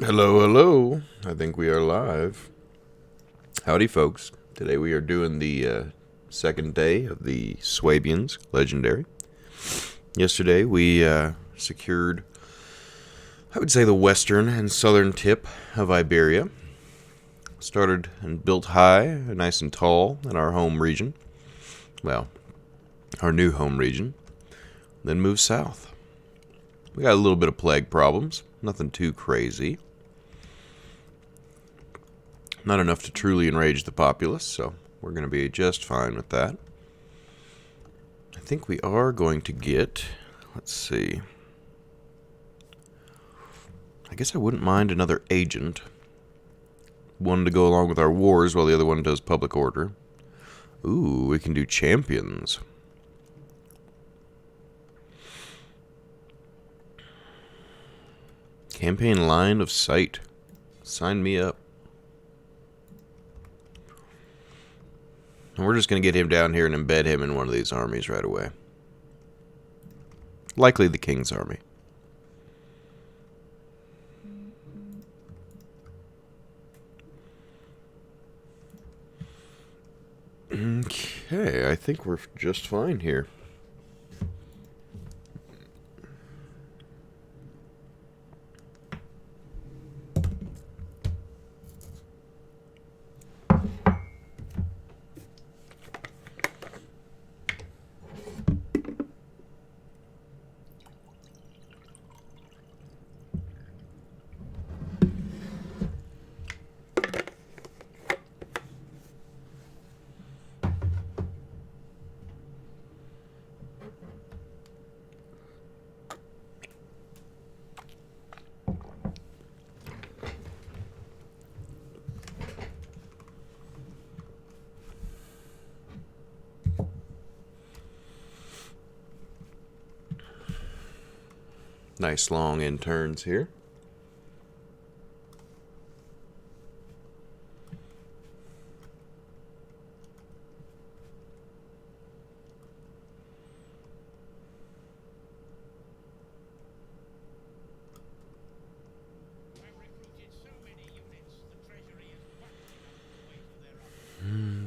Hello, hello. I think we are live. Howdy, folks. Today we are doing the second day of the Suebians Legendary. Yesterday we secured, I would say, the western and southern tip of Iberia. Started and built high, nice and tall in our home region. Well, our new home region. Then moved south. We got a little bit of plague problems. Nothing too crazy. Not enough to truly enrage the populace, so we're going to be just fine with that. I think we are going to get, let's see, I guess I wouldn't mind another agent. One to go along with our wars while the other one does public order. Ooh, we can do champions. Campaign line of sight. Sign me up. And we're just going to get him down here and embed him in one of these armies right away. Likely the King's army. Okay, I think we're just fine here. Nice long end turns here.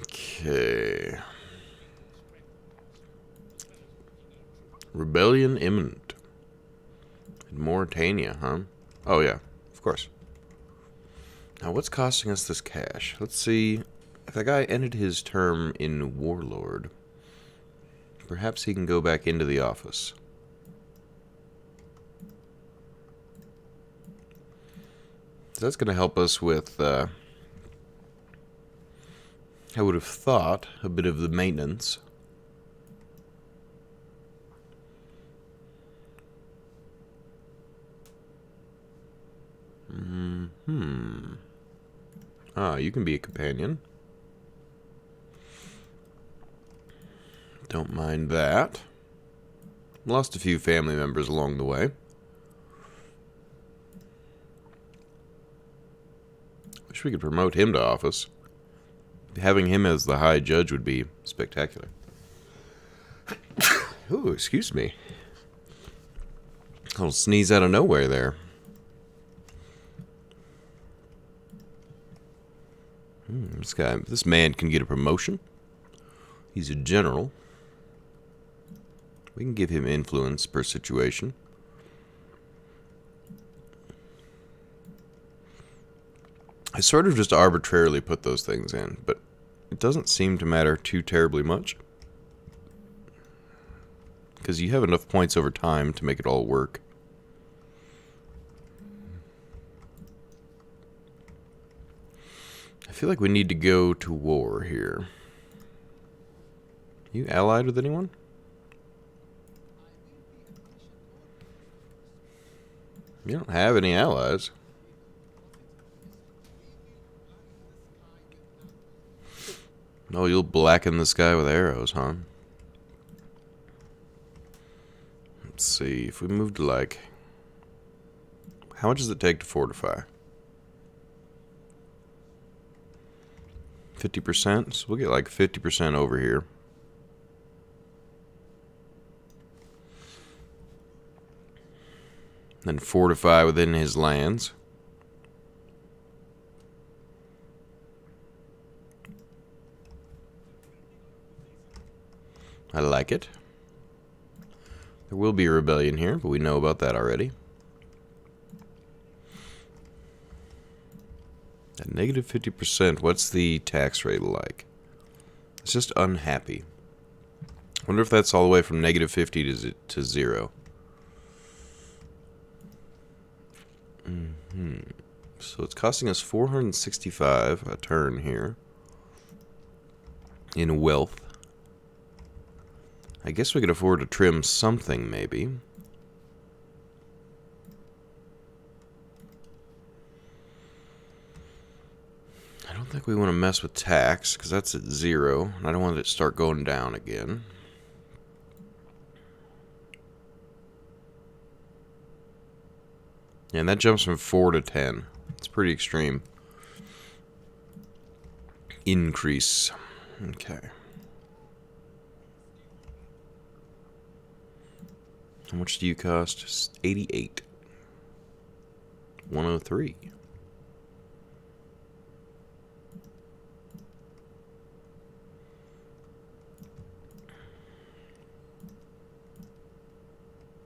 Okay. Rebellion imminent. In Mauritania, huh? Oh, yeah, of course. Now, what's costing us this cash? Let's see. If that guy ended his term in Warlord, perhaps he can go back into the office. That's going to help us with, I would have thought, a bit of the maintenance. Ah, you can be a companion. Don't mind that. Lost a few family members along the way. Wish we could promote him to office. Having him as the High Judge would be spectacular. Ooh, excuse me. A little sneeze out of nowhere there. This man can get a promotion. He's a general. We can give him influence per situation. I sort of just arbitrarily put those things in, but it doesn't seem to matter too terribly much. Because you have enough points over time to make it all work. I feel like we need to go to war here. You allied with anyone? You don't have any allies. No, you'll blacken the sky with arrows, huh? Let's see, if we move to like... How much does it take to fortify? 50%? So we'll get like 50% over here. Then fortify within his lands. I like it. There will be a rebellion here, but we know about that already. At negative 50%, what's the tax rate like? It's just unhappy. Wonder if that's all the way from negative 50 to 0. So it's costing us 465 a turn here in wealth. I guess we could afford to trim something, maybe. I don't think we want to mess with tax, because that's at 0, and I don't want it to start going down again. Yeah, and that jumps from 4 to 10. It's pretty extreme. Increase. Okay. How much do you cost? 88. 103.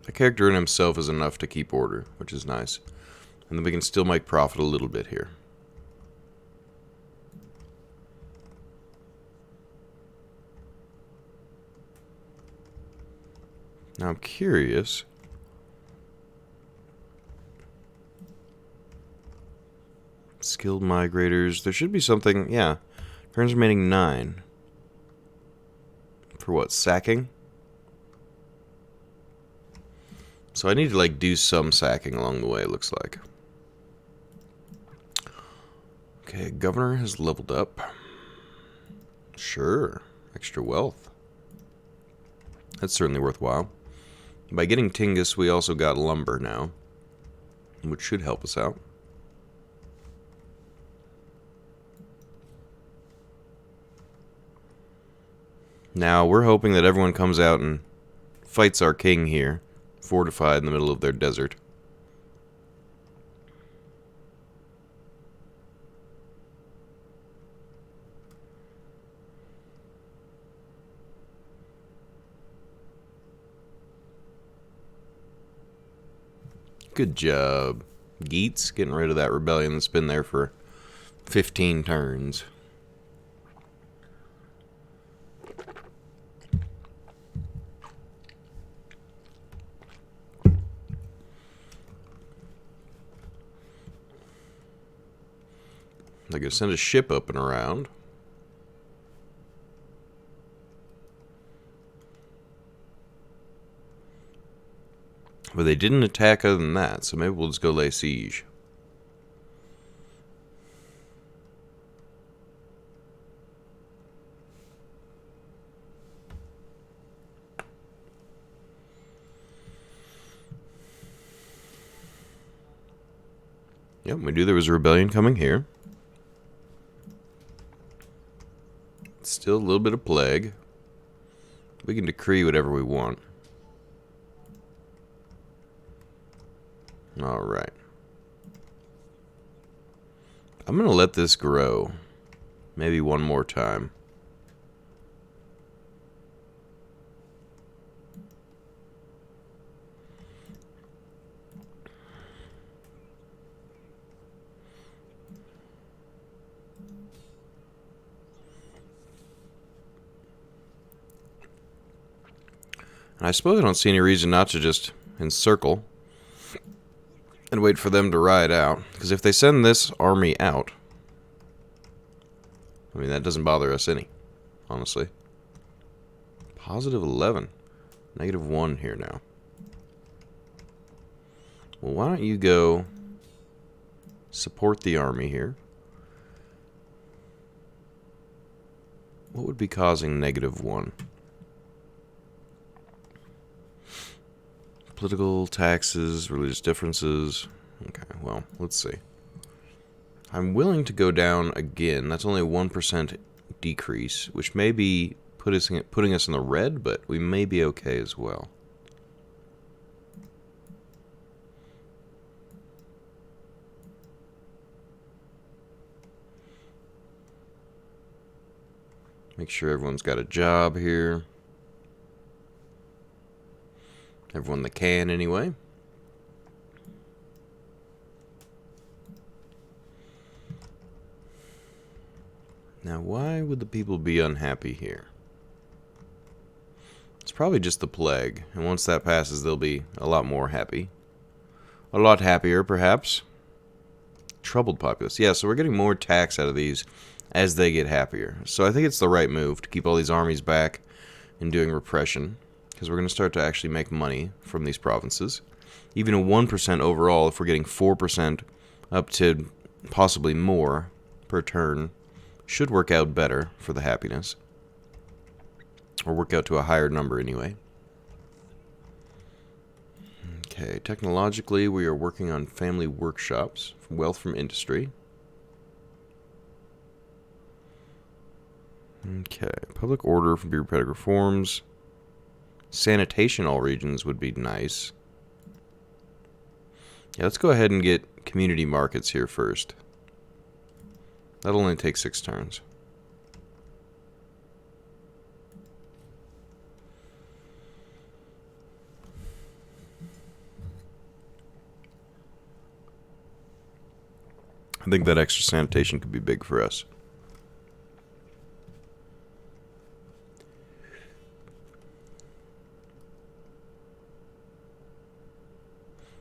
The character in himself is enough to keep order, which is nice. And then we can still make profit a little bit here. Now I'm curious. Skilled migrators. There should be something, yeah. Turns remaining 9. For what, sacking? So I need to, like, do some sacking along the way, it looks like. Okay, governor has leveled up. Sure. Extra wealth. That's certainly worthwhile. By getting Tingus, we also got lumber now, which should help us out. Now, we're hoping that everyone comes out and fights our king here, fortified in the middle of their desert. Good job, Geets, getting rid of that rebellion that's been there for 15 turns. They're going to send a ship up and around. But they didn't attack other than that, so maybe we'll just go lay siege. Yep, we knew there was a rebellion coming here. Still a little bit of plague. We can decree whatever we want. Alright. I'm going to let this grow. Maybe one more time. And I suppose I don't see any reason not to just encircle and wait for them to ride out. Because if they send this army out, I mean, that doesn't bother us any, honestly. Positive 11. Negative 1 here now. Well, why don't you go support the army here? What would be causing negative 1? Political, taxes, religious differences. Okay, well, let's see. I'm willing to go down again. That's only a 1% decrease, which may be putting us in the red, but we may be okay as well. Make sure everyone's got a job here. Everyone that can, anyway. Now, why would the people be unhappy here? It's probably just the plague, and once that passes, they'll be a lot more happy. A lot happier, perhaps. Troubled populace. Yeah, so we're getting more tax out of these as they get happier. So I think it's the right move to keep all these armies back and doing repression, because we're going to start to actually make money from these provinces. Even a 1% overall, if we're getting 4% up to possibly more per turn, should work out better for the happiness. Or work out to a higher number anyway. Okay, technologically we are working on family workshops, wealth from industry. Okay, public order from bureaucratic reforms. Sanitation all regions would be nice. Yeah, let's go ahead and get community markets here first. That'll only take 6 turns. I think that extra sanitation could be big for us.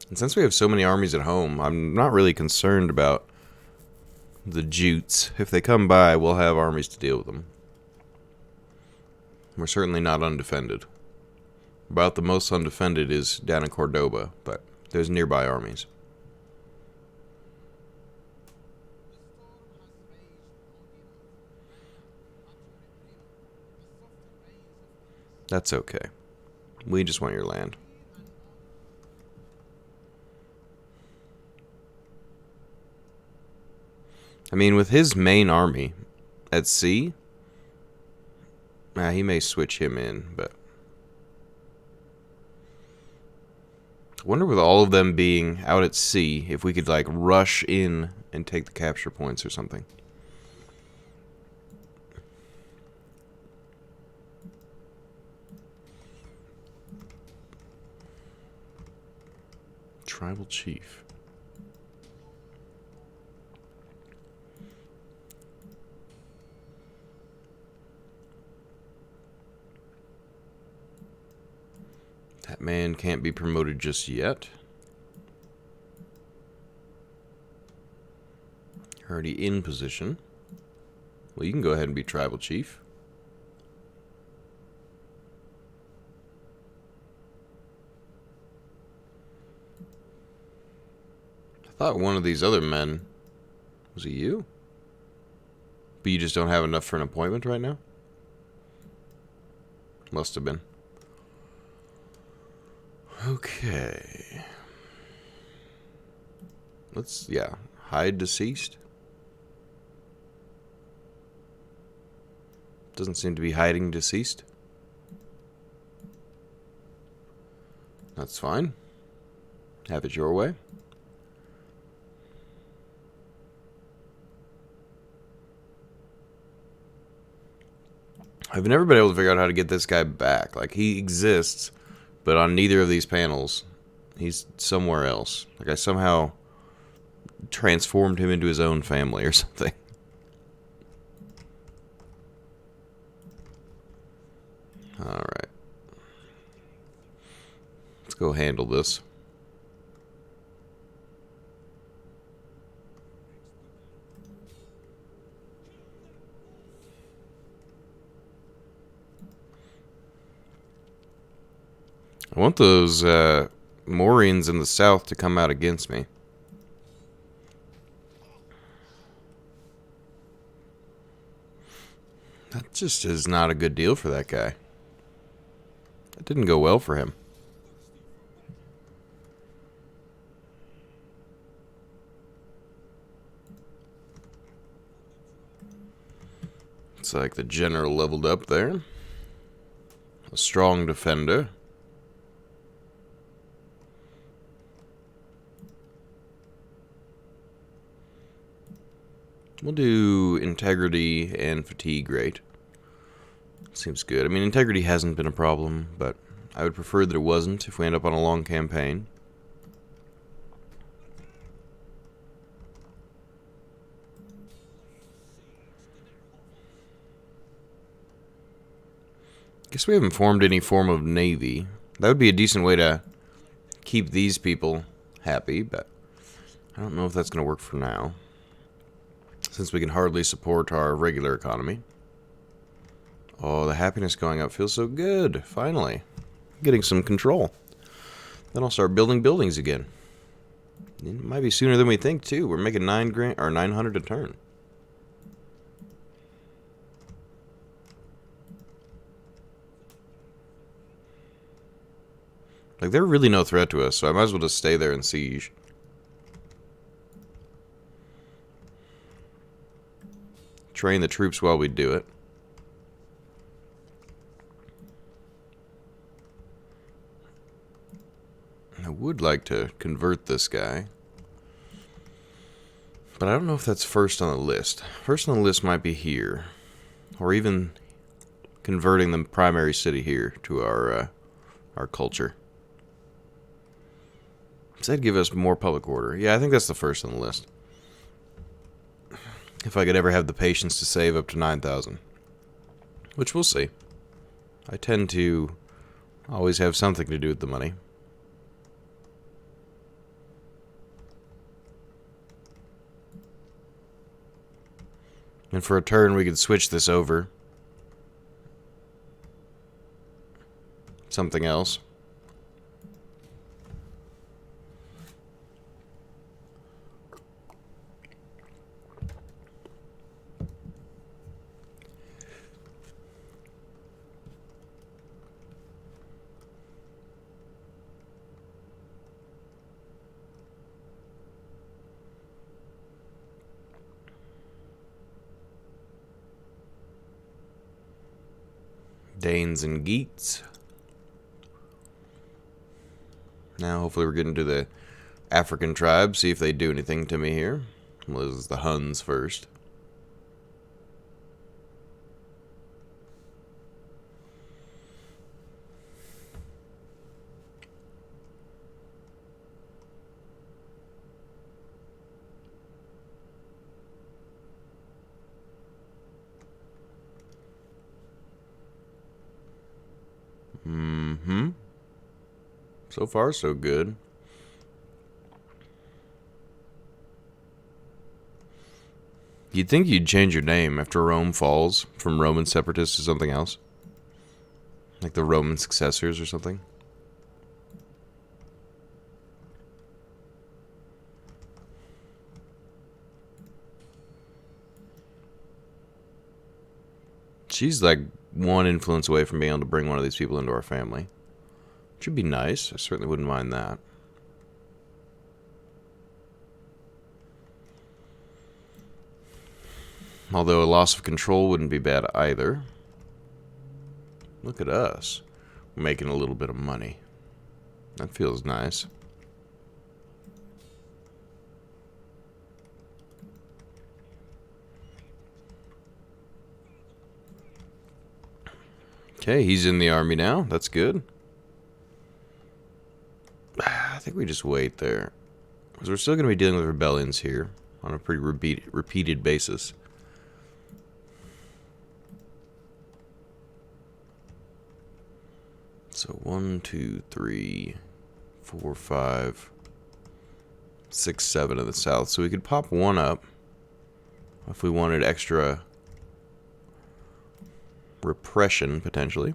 And since we have so many armies at home, I'm not really concerned about the Jutes. If they come by, we'll have armies to deal with them. We're certainly not undefended. About the most undefended is down in Cordoba, but there's nearby armies. That's okay. We just want your land. I mean, with his main army at sea, he may switch him in, but I wonder with all of them being out at sea, if we could, like, rush in and take the capture points or something. Tribal chief. That man can't be promoted just yet. Already in position. Well, you can go ahead and be tribal chief. I thought one of these other men... Was it you? But you just don't have enough for an appointment right now? Must have been. Okay. Let's, yeah, hide deceased. Doesn't seem to be hiding deceased. That's fine. Have it your way. I've never been able to figure out how to get this guy back. Like, he exists, but on neither of these panels, he's somewhere else. Like, I somehow transformed him into his own family or something. Alright. Let's go handle this. I want those Maurines in the south to come out against me. That just is not a good deal for that guy. That didn't go well for him. It's like the general leveled up there. A strong defender. We'll do integrity and fatigue rate. Seems good. I mean, integrity hasn't been a problem, but I would prefer that it wasn't if we end up on a long campaign. Guess we haven't formed any form of navy. That would be a decent way to keep these people happy, but I don't know if that's going to work for now, since we can hardly support our regular economy. Oh, the happiness going up feels so good. Finally. Getting some control. Then I'll start building buildings again. It might be sooner than we think, too. We're making 900 a turn. Like, they're really no threat to us, so I might as well just stay there and siege. Train the troops while we do it. I would like to convert this guy, but I don't know if that's first on the list. First on the list might be here, or even converting the primary city here to our culture. Does that give us more public order? Yeah, I think that's the first on the list. If I could ever have the patience to save up to 9,000. Which we'll see. I tend to always have something to do with the money. And for a turn, we could switch this over. Something else. Danes and Geats. Now, hopefully we're getting to the African tribes, see if they do anything to me here. Well, this is the Huns first. So far, so good. You'd think you'd change your name after Rome falls from Roman separatists to something else. Like the Roman successors or something. She's like one influence away from being able to bring one of these people into our family. Which would be nice. I certainly wouldn't mind that. Although a loss of control wouldn't be bad either. Look at us. We're making a little bit of money. That feels nice. Okay, he's in the army now. That's good. I think we just wait there. Because we're still going to be dealing with rebellions here on a pretty repeated basis. So 1, 2, 3, 4, 5, 6, 7 in the south. So we could pop one up if we wanted extra repression, potentially.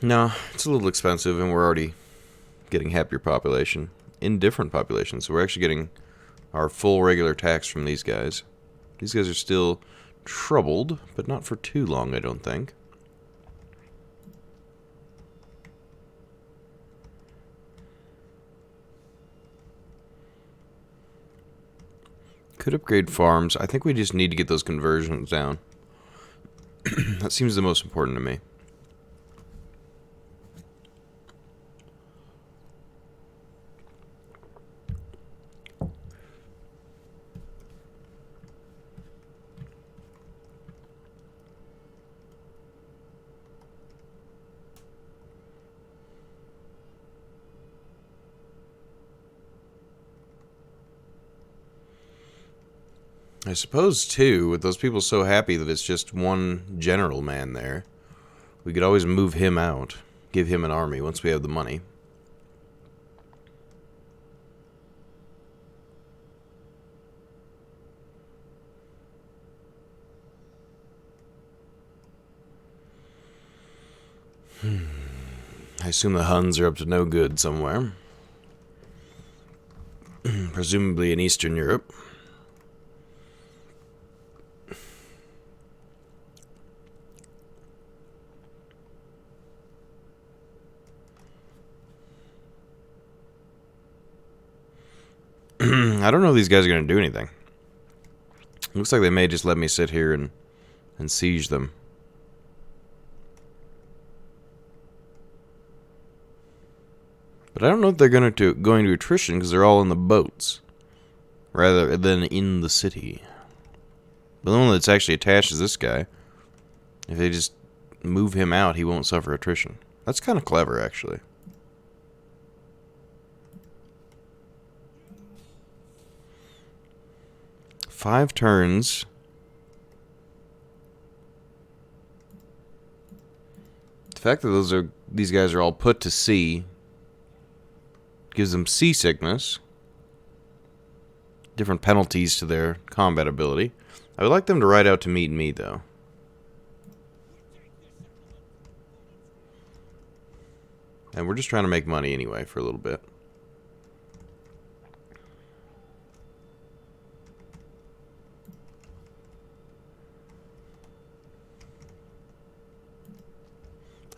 No, it's a little expensive, and we're already getting happier population. Indifferent population, so we're actually getting our full regular tax from these guys. These guys are still troubled, but not for too long, I don't think. Could upgrade farms. I think we just need to get those conversions down. That seems the most important to me. I suppose, too, with those people so happy that it's just one general man there, we could always move him out, give him an army once we have the money. I assume the Huns are up to no good somewhere. Presumably in Eastern Europe. I don't know if these guys are going to do anything. Looks like they may just let me sit here and siege them. But I don't know if they're going to attrition because they're all in the boats rather than in the city. But the one that's actually attached is this guy. If they just move him out, he won't suffer attrition. That's kind of clever, actually. Five turns. The fact that these guys are all put to sea gives them seasickness. Different penalties to their combat ability. I would like them to ride out to meet me, though. And we're just trying to make money anyway for a little bit.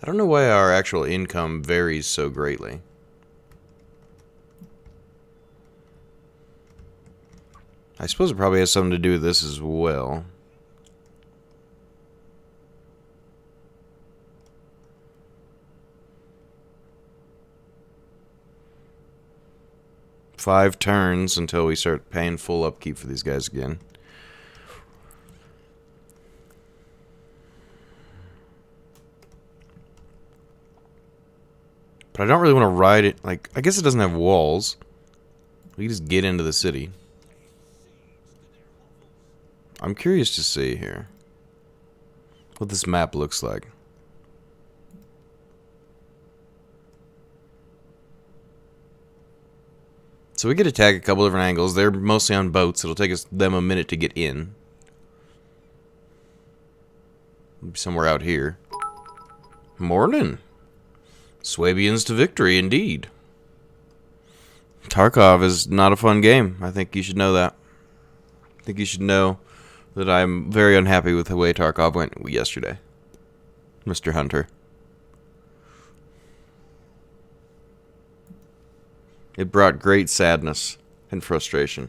I don't know why our actual income varies so greatly. I suppose it probably has something to do with this as well. Five turns until we start paying full upkeep for these guys again. But I don't really want to ride it. Like, I guess it doesn't have walls. We can just get into the city. I'm curious to see here what this map looks like. So we could attack a couple different angles. They're mostly on boats. It'll take them a minute to get in. Somewhere out here. Morning. Suebians to victory, indeed. Tarkov is not a fun game. I think you should know that. I think you should know that I'm very unhappy with the way Tarkov went yesterday, Mr. Hunter. It brought great sadness and frustration.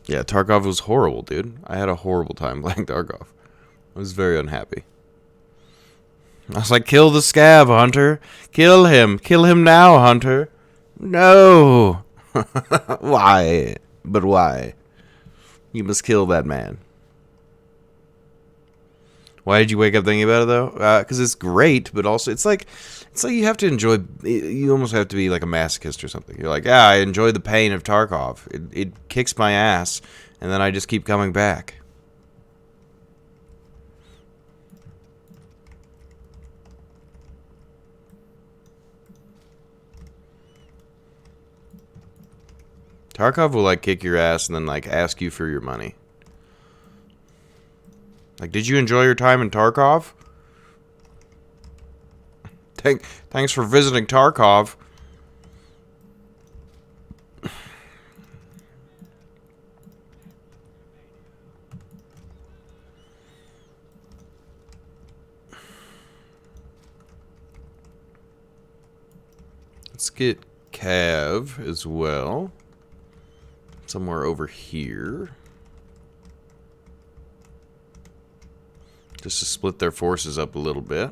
Yeah, Tarkov was horrible, dude. I had a horrible time playing Tarkov. I was very unhappy. I was like, kill the scab, Hunter. Kill him. Kill him now, Hunter. No. Why? But why? You must kill that man. Why did you wake up thinking about it, though? Because it's great, but also it's like you have to enjoy. You almost have to be like a masochist or something. You're like, I enjoy the pain of Tarkov. It kicks my ass, and then I just keep coming back. Tarkov will like kick your ass and then like ask you for your money. Like, did you enjoy your time in Tarkov? Thanks for visiting Tarkov. Let's get Cav as well. Somewhere over here. Just to split their forces up a little bit.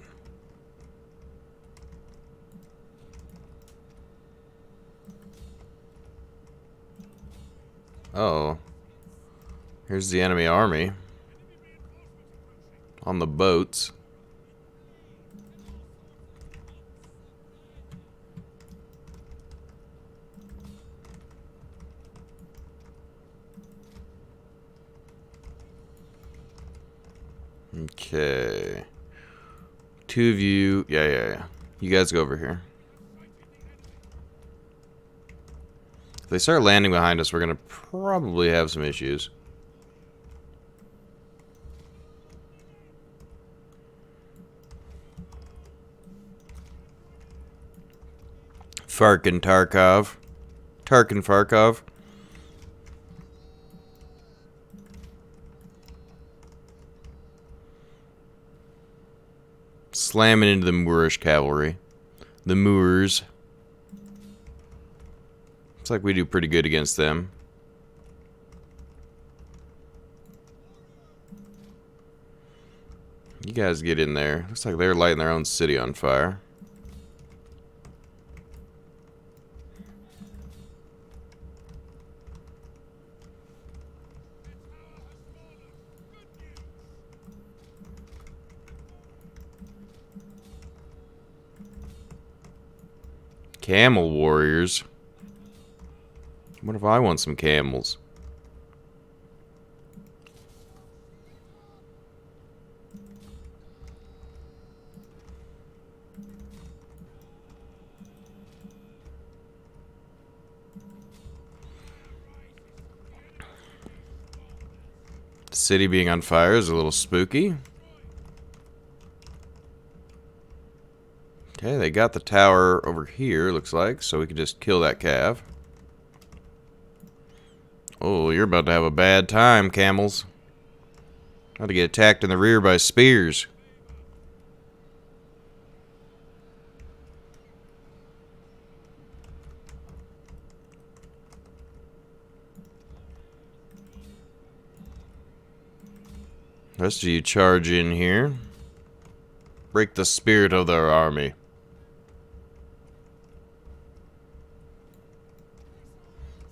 Oh. Here's the enemy army. On the boats. Okay. Two of you. Yeah. You guys go over here. If they start landing behind us, we're going to probably have some issues. Tarkin Farkov. Slamming into the Moorish cavalry. The Moors. Looks like we do pretty good against them. You guys get in there. Looks like they're lighting their own city on fire. Camel warriors. What if I want some camels? The city being on fire is a little spooky. Okay, they got the tower over here, looks like, so we can just kill that cav. Oh, you're about to have a bad time, camels. About to get attacked in the rear by spears. The rest of you charge in here. Break the spirit of their army.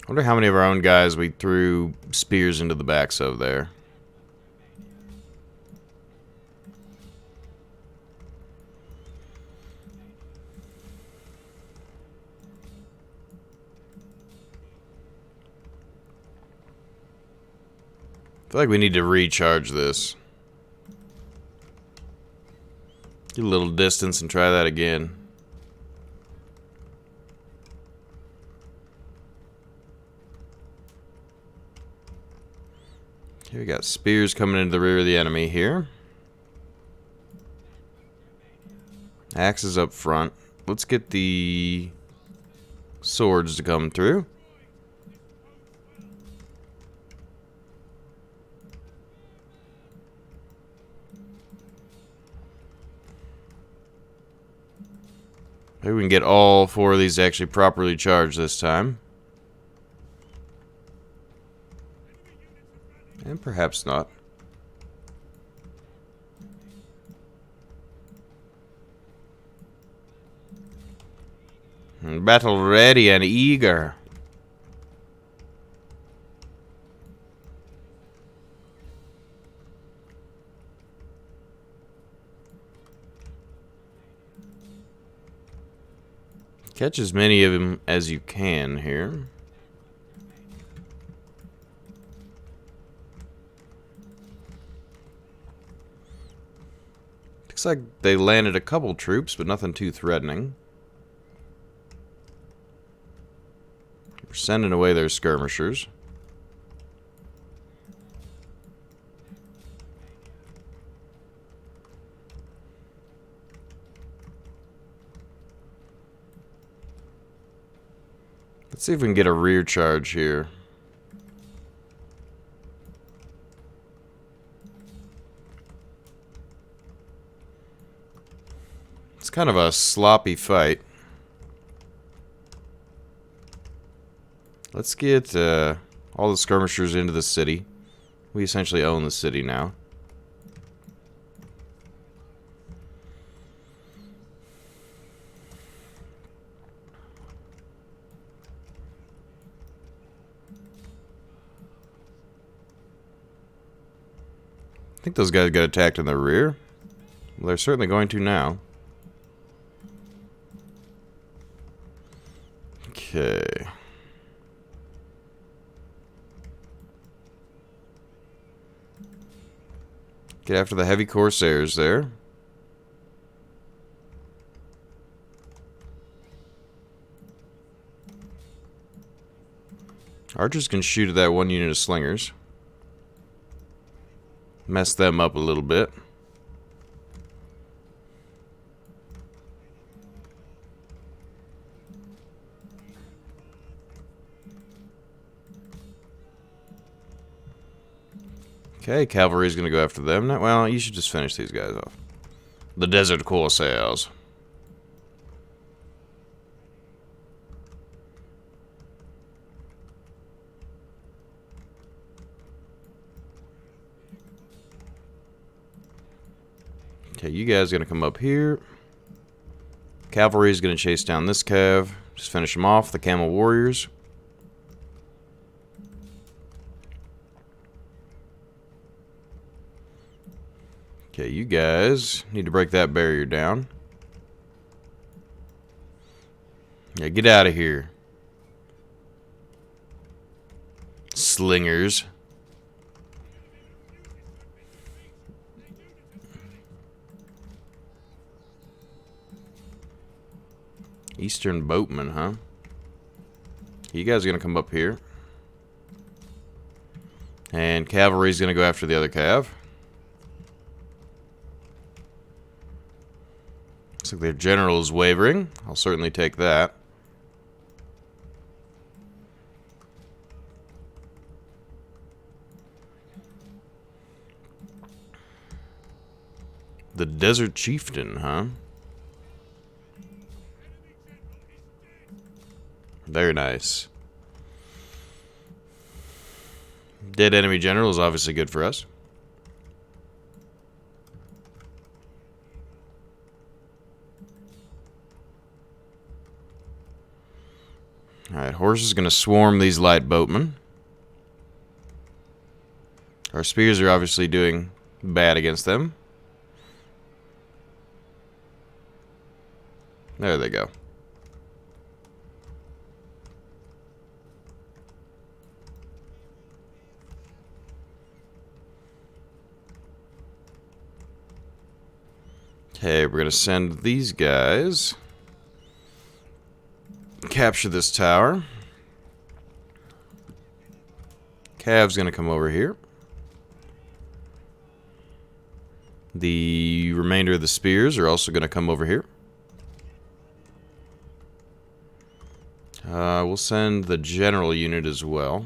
I wonder how many of our own guys we threw spears into the backs of there. I feel like we need to recharge this. Get a little distance and try that again. Okay, we got spears coming into the rear of the enemy here. Axes up front. Let's get the swords to come through. Maybe we can get all four of these to actually properly charged this time. And perhaps not. Battle ready and eager. Catch as many of them as you can here. Looks like they landed a couple troops, but nothing too threatening. We're sending away their skirmishers. Let's see if we can get a rear charge here. It's kind of a sloppy fight. Let's get all the skirmishers into the city. We essentially own the city now. I think those guys got attacked in the rear. Well, they're certainly going to now. Okay. Get after the heavy corsairs there. Archers can shoot at that one unit of slingers. Mess them up a little bit. Okay, cavalry's gonna go after them. Well, you should just finish these guys off. The desert corsairs. Okay, you guys are gonna come up here. Cavalry's gonna chase down this cav. Just finish them off. The camel warriors. Okay, you guys need to break that barrier down. Yeah, get out of here. Slingers. Eastern boatmen, huh? You guys are gonna come up here. And cavalry's gonna go after the other cav. Looks like their general is wavering. I'll certainly take that. The Desert Chieftain, huh? Very nice. Dead enemy general is obviously good for us. Alright, horse is going to swarm these light boatmen. Our spears are obviously doing bad against them. There they go. Okay, we're going to send these guys. Capture this tower. Cav's going to come over here. The remainder of the spears are also going to come over here. We'll send the general unit as well.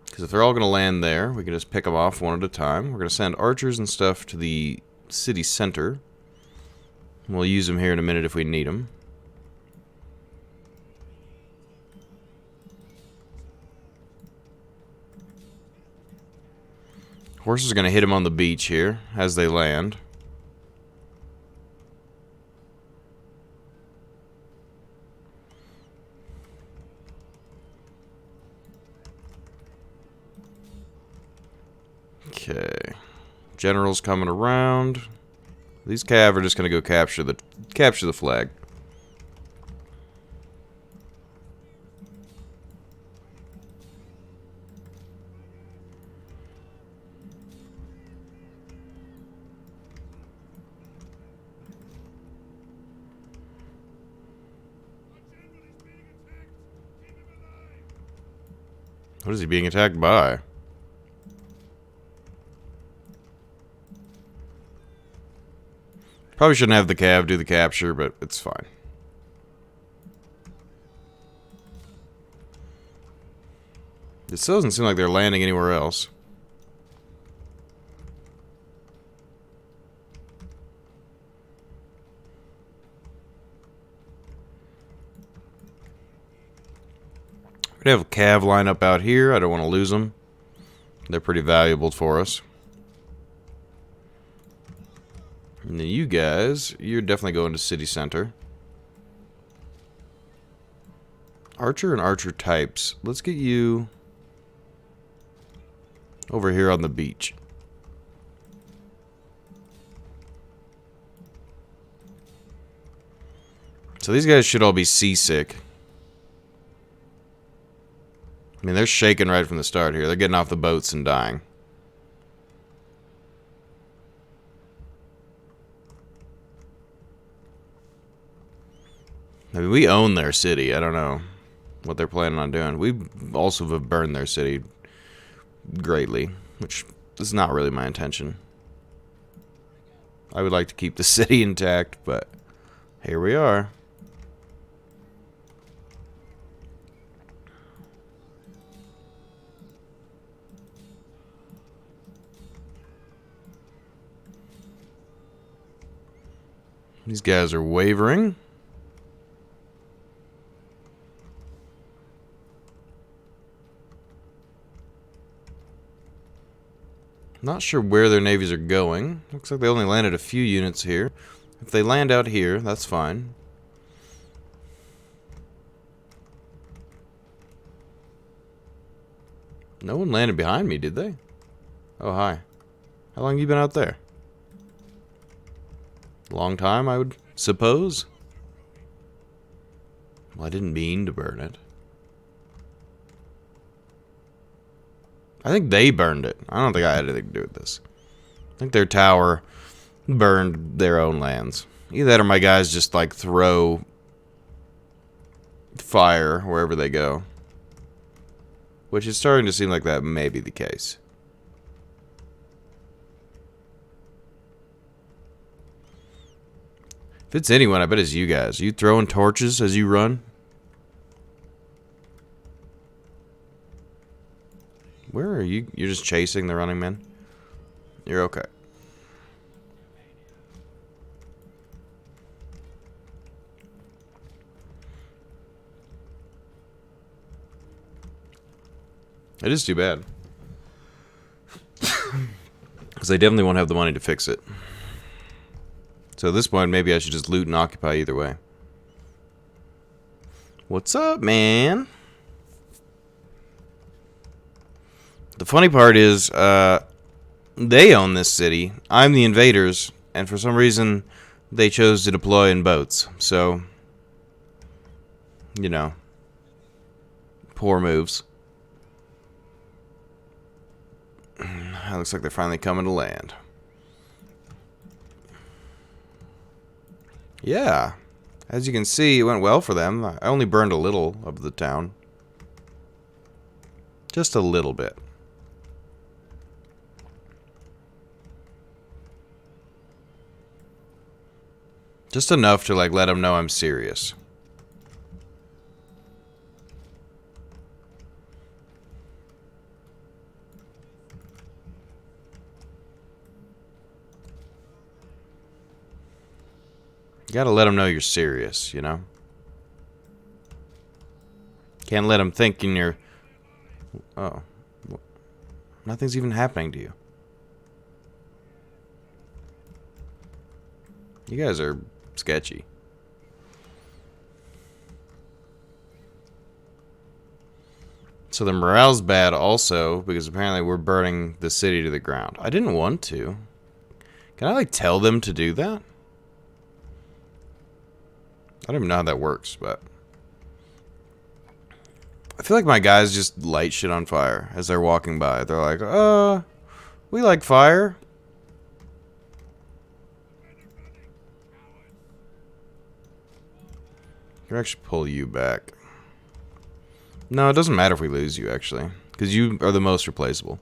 Because if they're all going to land there, we can just pick them off one at a time. We're going to send archers and stuff to the city center. We'll use them here in a minute if we need them. Horses are going to hit them on the beach here as they land. Okay. General's coming around. These cav are just going to go capture the flag. What is he being attacked by? Probably shouldn't have the cav do the capture, but it's fine. It still doesn't seem like they're landing anywhere else. We have a cav line up out here. I don't want to lose them. They're pretty valuable for us. And then you guys, you're definitely going to city center. Archer and archer types. Let's get you over here on the beach. So these guys should all be seasick. I mean, they're shaking right from the start here. They're getting off the boats and dying. I mean, we own their city. I don't know what they're planning on doing. We also have burned their city greatly, which is not really my intention. I would like to keep the city intact, but here we are. These guys are wavering. Not sure where their navies are going. Looks like they only landed a few units here. If they land out here, that's fine. No one landed behind me, did they? Oh, hi. How long have you been out there? Long time, I would suppose. Well, I didn't mean to burn it. I think they burned it. I don't think I had anything to do with this. I think their tower burned their own lands. Either that or my guys just, like, throw fire wherever they go. Which is starting to seem like that may be the case. If it's anyone, I bet it's you guys. Are you throwing torches as you run? Where are you? You're just chasing the running men? You're okay. It is too bad. Because they definitely won't have the money to fix it. So at this point, maybe I should just loot and occupy either way. What's up, man? The funny part is, they own this city. I'm the invaders, and for some reason, they chose to deploy in boats. So, you know, poor moves. It looks like they're finally coming to land. Yeah. As you can see, it went well for them. I only burned a little of the town. Just a little bit. Just enough to, like, let them know I'm serious. You gotta let them know you're serious, you know? Can't let them think you're... Oh. Nothing's even happening to you. You guys are sketchy. So the morale's bad also, because apparently we're burning the city to the ground. I didn't want to. Can I, like, tell them to do that? I don't even know how that works, but... I feel like my guys just light shit on fire as they're walking by. They're like, we like fire. I can actually pull you back. No, it doesn't matter if we lose you, actually. Because you are the most replaceable.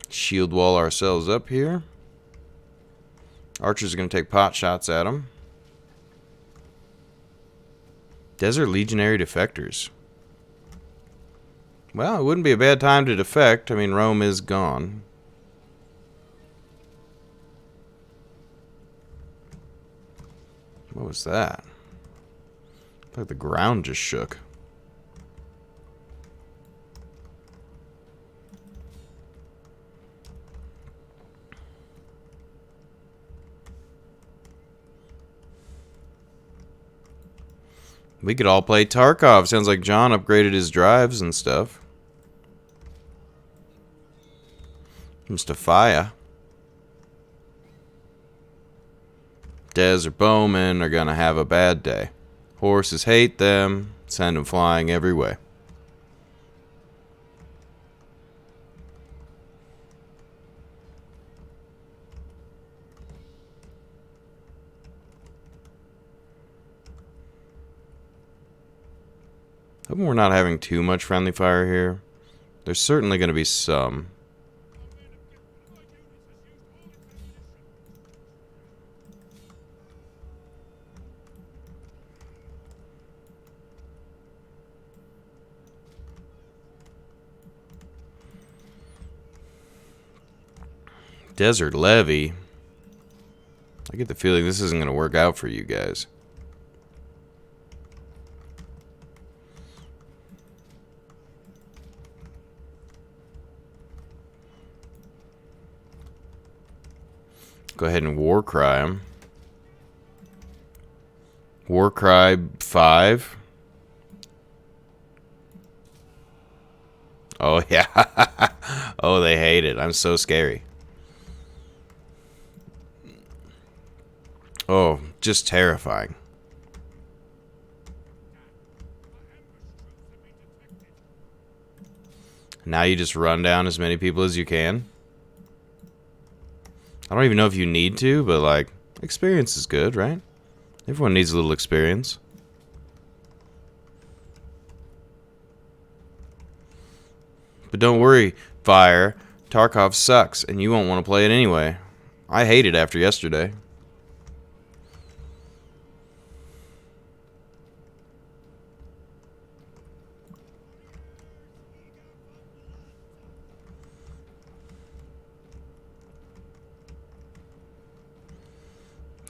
Shield wall ourselves up here. Archers are going to take pot shots at them. Desert Legionary defectors. Well, it wouldn't be a bad time to defect. I mean, Rome is gone. What was that? Like the ground just shook. We could all play Tarkov. Sounds like John upgraded his drives and stuff. Mustafa. Dez or Bowman are gonna have a bad day. Horses hate them. Send them flying every way. Hoping we're not having too much friendly fire here. There's certainly going to be some. Desert Levy. I get the feeling this isn't going to work out for you guys. Go ahead and war cry him. War cry 5. Oh, yeah. Oh, they hate it. I'm so scary. Oh, just terrifying. Now you just run down as many people as you can. I don't even know if you need to, but, like, experience is good, right? Everyone needs a little experience. But don't worry, Fire. Tarkov sucks, and you won't want to play it anyway. I hate it after yesterday.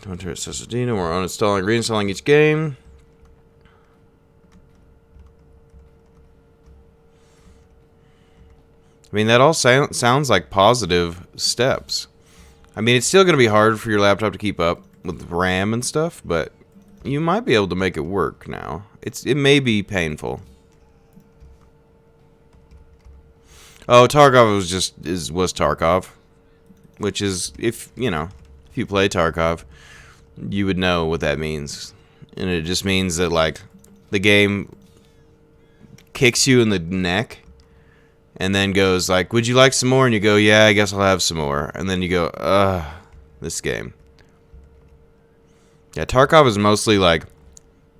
Don't turn Cesadina. We're uninstalling, reinstalling each game. I mean, that all sounds like positive steps. I mean, it's still going to be hard for your laptop to keep up with RAM and stuff, but you might be able to make it work now. It may be painful. Oh, Tarkov was Tarkov, which is if you play Tarkov, you would know what that means. And it just means that, like, the game kicks you in the neck and then goes like, would you like some more? And you go, yeah, I guess I'll have some more. And then you go, this game. Yeah, Tarkov is mostly like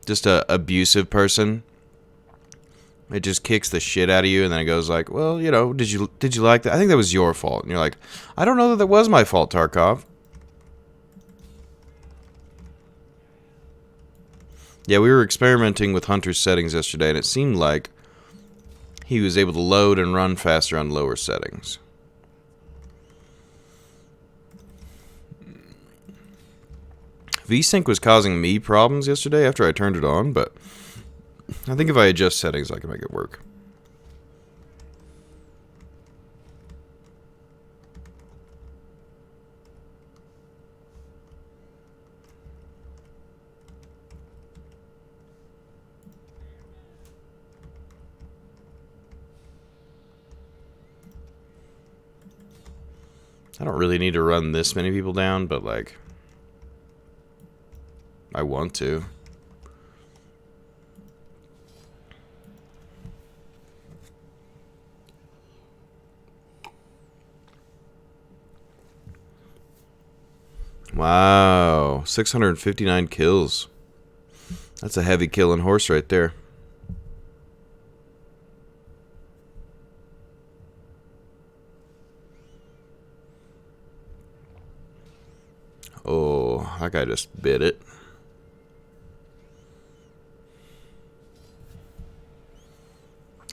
just a abusive person. It just kicks the shit out of you, and then it goes like, well, did you like that? I think that was your fault. And you're like, I don't know that was my fault, Tarkov. Yeah, we were experimenting with Hunter's settings yesterday, and it seemed like he was able to load and run faster on lower settings. VSync was causing me problems yesterday after I turned it on, but I think if I adjust settings, I can make it work. I don't really need to run this many people down, but, like, I want to. Wow, 659 kills. That's a heavy killing horse right there. Oh, that guy just bit it.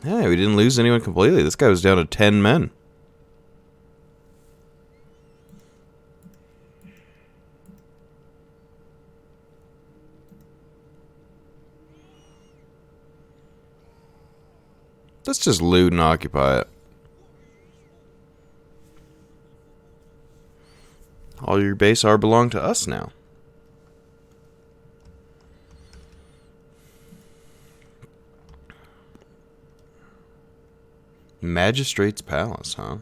Hey, we didn't lose anyone completely. This guy was down to 10 men. Let's just loot and occupy it. All your base belong to us now. Magistrate's Palace, huh?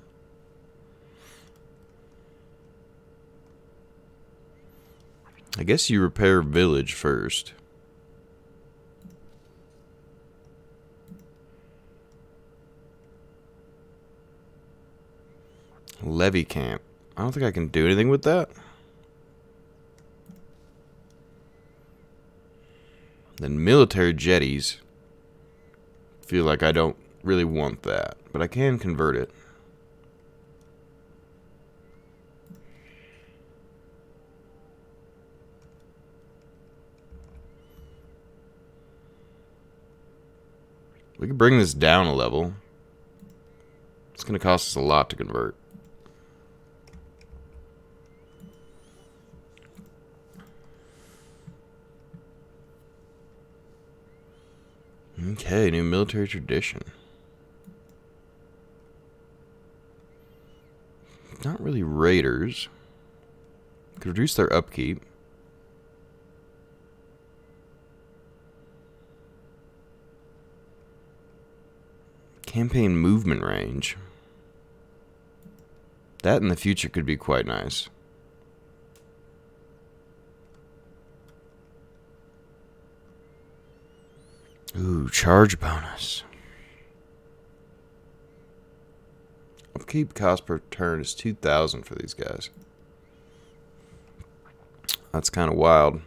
I guess you repair village first. Levy camp. I don't think I can do anything with that. Then military jetties. feel like I don't really want that, but I can convert it. We could bring this down a level. It's going to cost us a lot to convert. Okay, new military tradition. Not really raiders. Could reduce their upkeep. Campaign movement range. That in the future could be quite nice. Ooh, charge bonus. Upkeep cost per turn is 2,000 for these guys. That's kind of wild.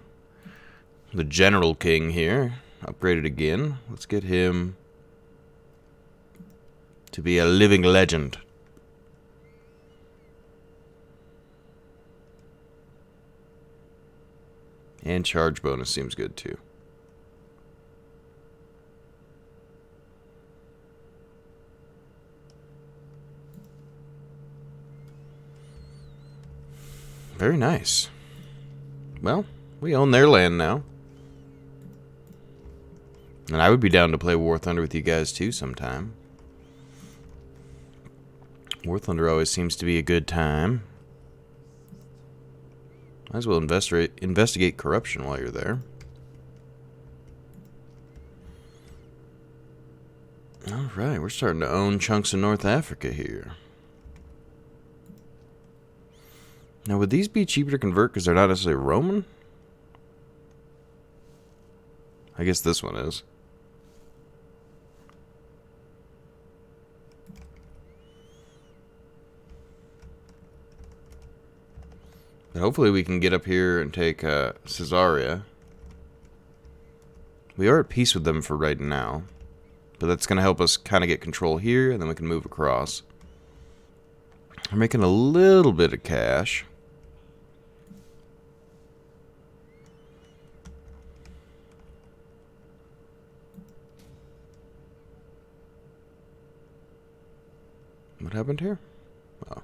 The General King here, upgraded again. Let's get him to be a living legend. And charge bonus seems good too. Very nice. Well, we own their land now. And I would be down to play War Thunder with you guys too sometime. War Thunder always seems to be a good time. Might as well investigate corruption while you're there. Alright, we're starting to own chunks of North Africa here. Now, would these be cheaper to convert because they're not necessarily Roman? I guess this one is. But hopefully we can get up here and take Caesarea. We are at peace with them for right now. But that's going to help us kind of get control here, and then we can move across. We're making a little bit of cash. What happened here? Oh.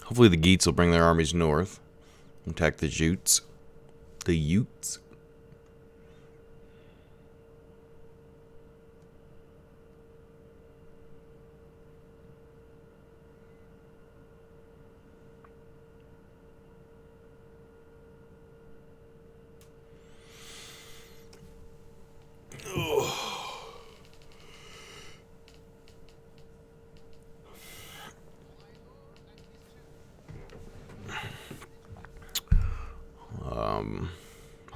Hopefully the Geats will bring their armies north. Attack the Jutes. The Utes.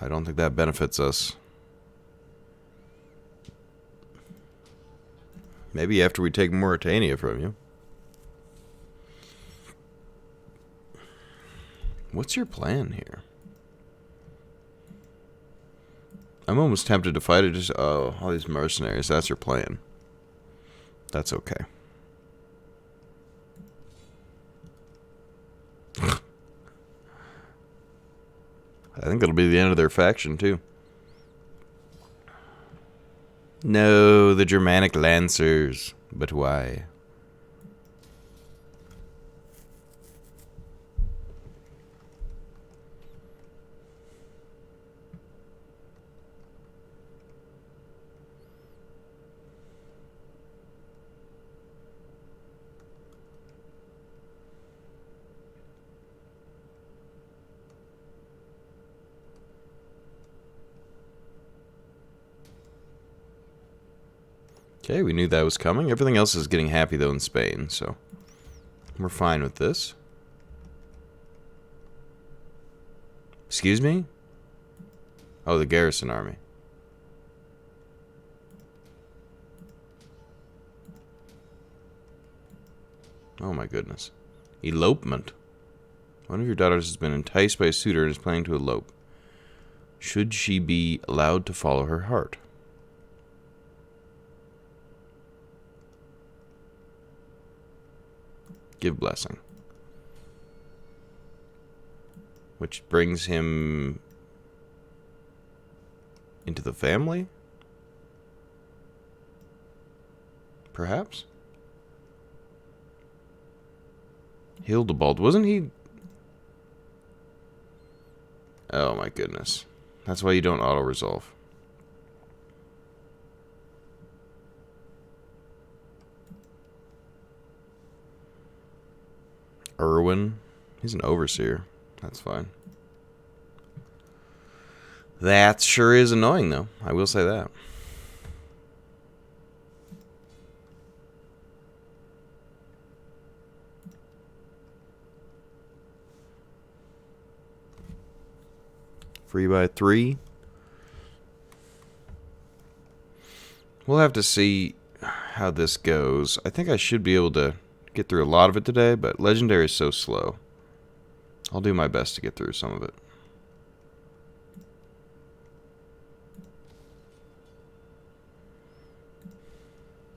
I don't think that benefits us. Maybe after we take Mauritania from you. What's your plan here? I'm almost tempted to fight it. Just all these mercenaries. That's your plan. That's okay. I think it'll be the end of their faction, too. No, the Germanic Lancers. But why? Okay, we knew that was coming. Everything else is getting happy, though, in Spain, so we're fine with this. Excuse me? Oh, the garrison army. Oh my goodness. Elopement. One of your daughters has been enticed by a suitor and is planning to elope. Should she be allowed to follow her heart? Give blessing. Which brings him into the family? Perhaps? Hildebald, wasn't he? Oh my goodness. That's why you don't auto-resolve. Erwin. He's an overseer. That's fine. That sure is annoying, though. I will say that. Free by 3. We'll have to see how this goes. I think I should be able to get through a lot of it today, but Legendary is so slow. I'll do my best to get through some of it.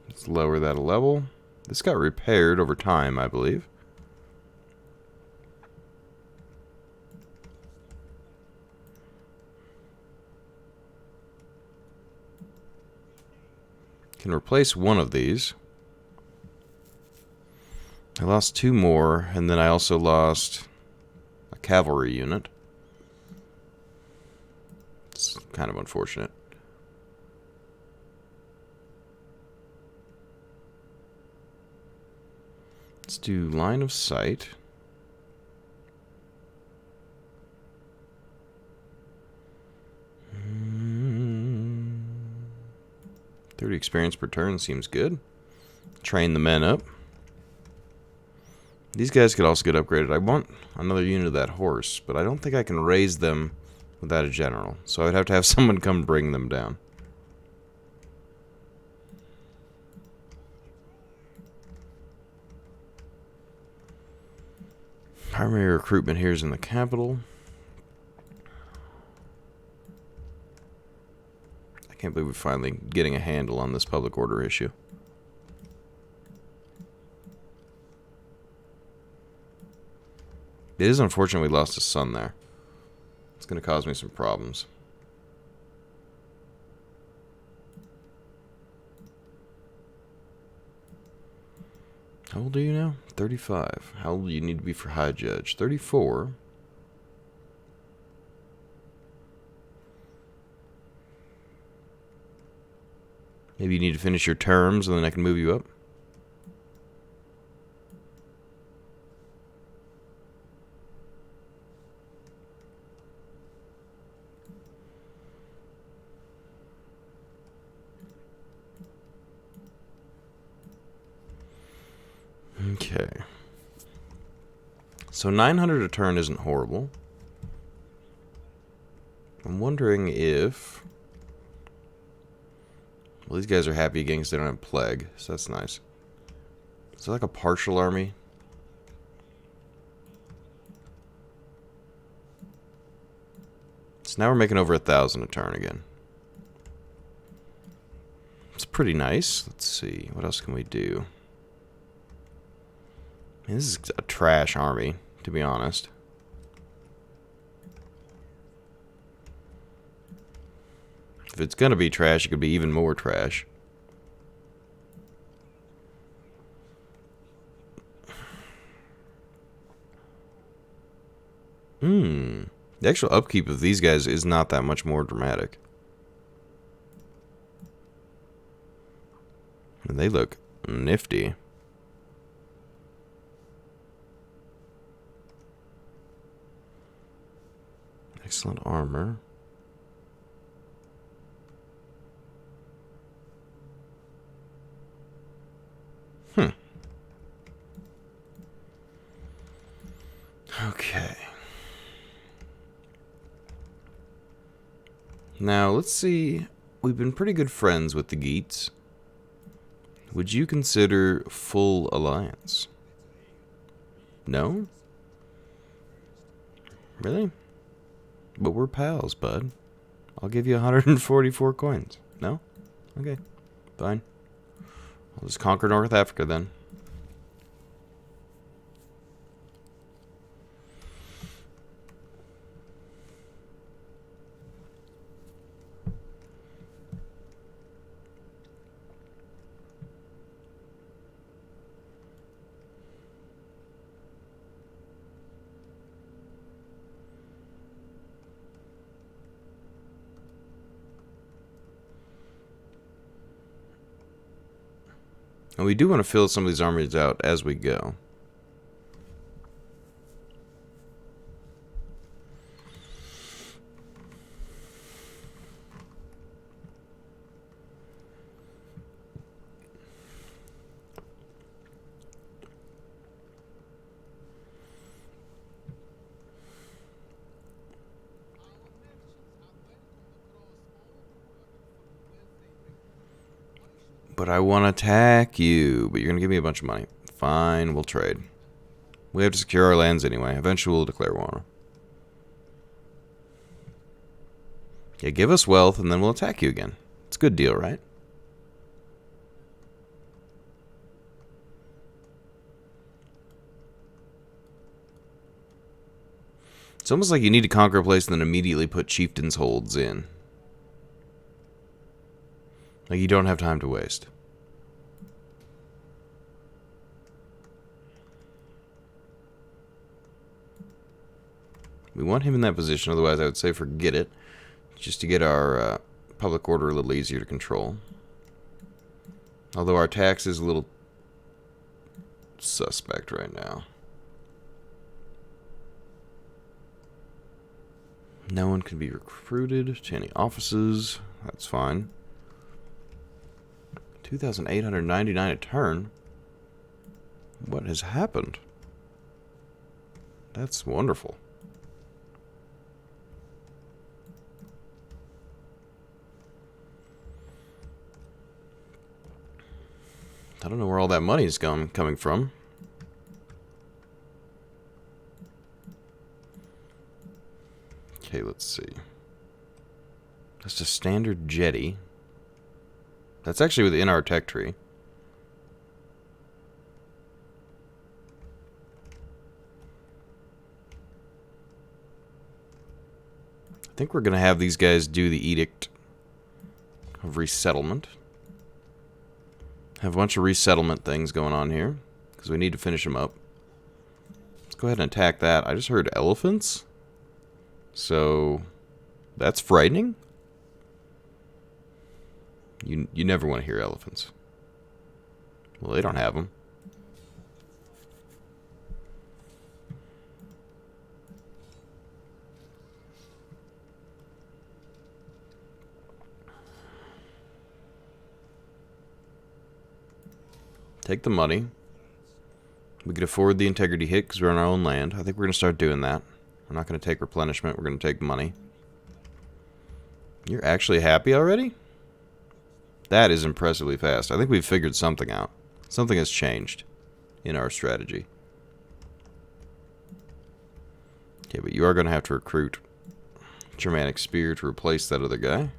Let's lower that a level. This got repaired over time, I believe. Can replace one of these. I lost 2 more, and then I also lost a cavalry unit. It's kind of unfortunate. Let's do line of sight. Mm. 30 experience per turn seems good. Train the men up. These guys could also get upgraded. I want another unit of that horse, but I don't think I can raise them without a general. So I would have to have someone come bring them down. Primary recruitment here is in the capital. I can't believe we're finally getting a handle on this public order issue. It is unfortunate we lost a son there. It's going to cause me some problems. How old are you now? 35. How old do you need to be for High Judge? 34. Maybe you need to finish your terms and then I can move you up. Okay. So 900 a turn isn't horrible. I'm wondering if... Well, these guys are happy again because they don't have plague, so that's nice. Is it like a partial army? So now we're making over 1,000 a turn again. It's pretty nice. Let's see. What else can we do? I mean, this is a trash army, to be honest. If it's gonna be trash, it could be even more trash. The actual upkeep of these guys is not that much more dramatic. And they look nifty. Excellent armor. Okay. Now, let's see. We've been pretty good friends with the Geats. Would you consider full alliance? No? Really? But we're pals, bud. I'll give you 144 coins. No? Okay. Fine. I'll just conquer North Africa then. And we do want to fill some of these armies out as we go. But I want to attack you. But you're going to give me a bunch of money. Fine, we'll trade. We have to secure our lands anyway. Eventually we'll declare war. Yeah, give us wealth and then we'll attack you again. It's a good deal, right? It's almost like you need to conquer a place and then immediately put chieftains' holds in. Like you don't have time to waste. We want him in that position, otherwise I would say forget it. Just to get our public order a little easier to control. Although our tax is a little suspect right now. No one can be recruited to any offices. That's fine. 2,899 a turn. What has happened? That's wonderful. I don't know where all that money is coming from. Okay, let's see. That's a standard jetty. That's actually within our tech tree. I think we're going to have these guys do the Edict of Resettlement. Have a bunch of resettlement things going on here, because we need to finish them up. Let's go ahead and attack that. I just heard elephants. So, that's frightening. You never want to hear elephants. Well, they don't have them. Take the money. We could afford the integrity hit because we're on our own land. I think we're going to start doing that. We're not going to take replenishment. We're going to take money. You're actually happy already? That is impressively fast. I think we've figured something out. Something has changed in our strategy. Okay, but you are going to have to recruit Germanic Spear to replace that other guy.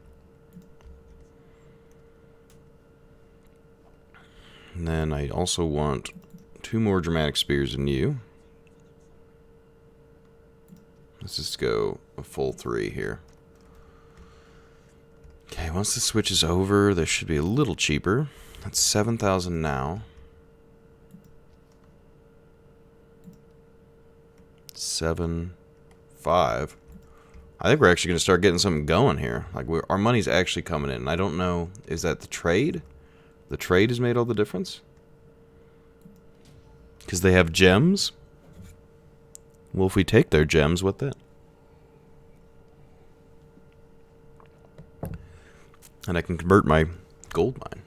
And then I also want 2 more Germanic Spears in you. Let's just go a full 3 here. Okay, once the switch is over, this should be a little cheaper. That's 7,000 now. 7, 5. I think we're actually going to start getting something going here. Like our money's actually coming in. I don't know, is that the trade? The trade has made all the difference? Because they have gems? Well, if we take their gems, what then? And I can convert my gold mine.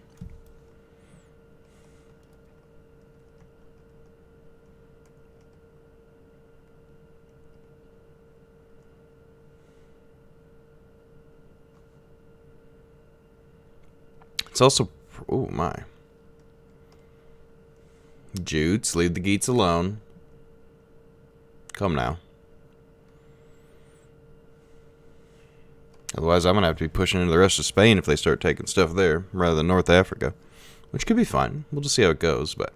It's also... Oh, my. Jutes, leave the geets alone. Come now. Otherwise, I'm going to have to be pushing into the rest of Spain if they start taking stuff there, rather than North Africa. Which could be fine. We'll just see how it goes, but...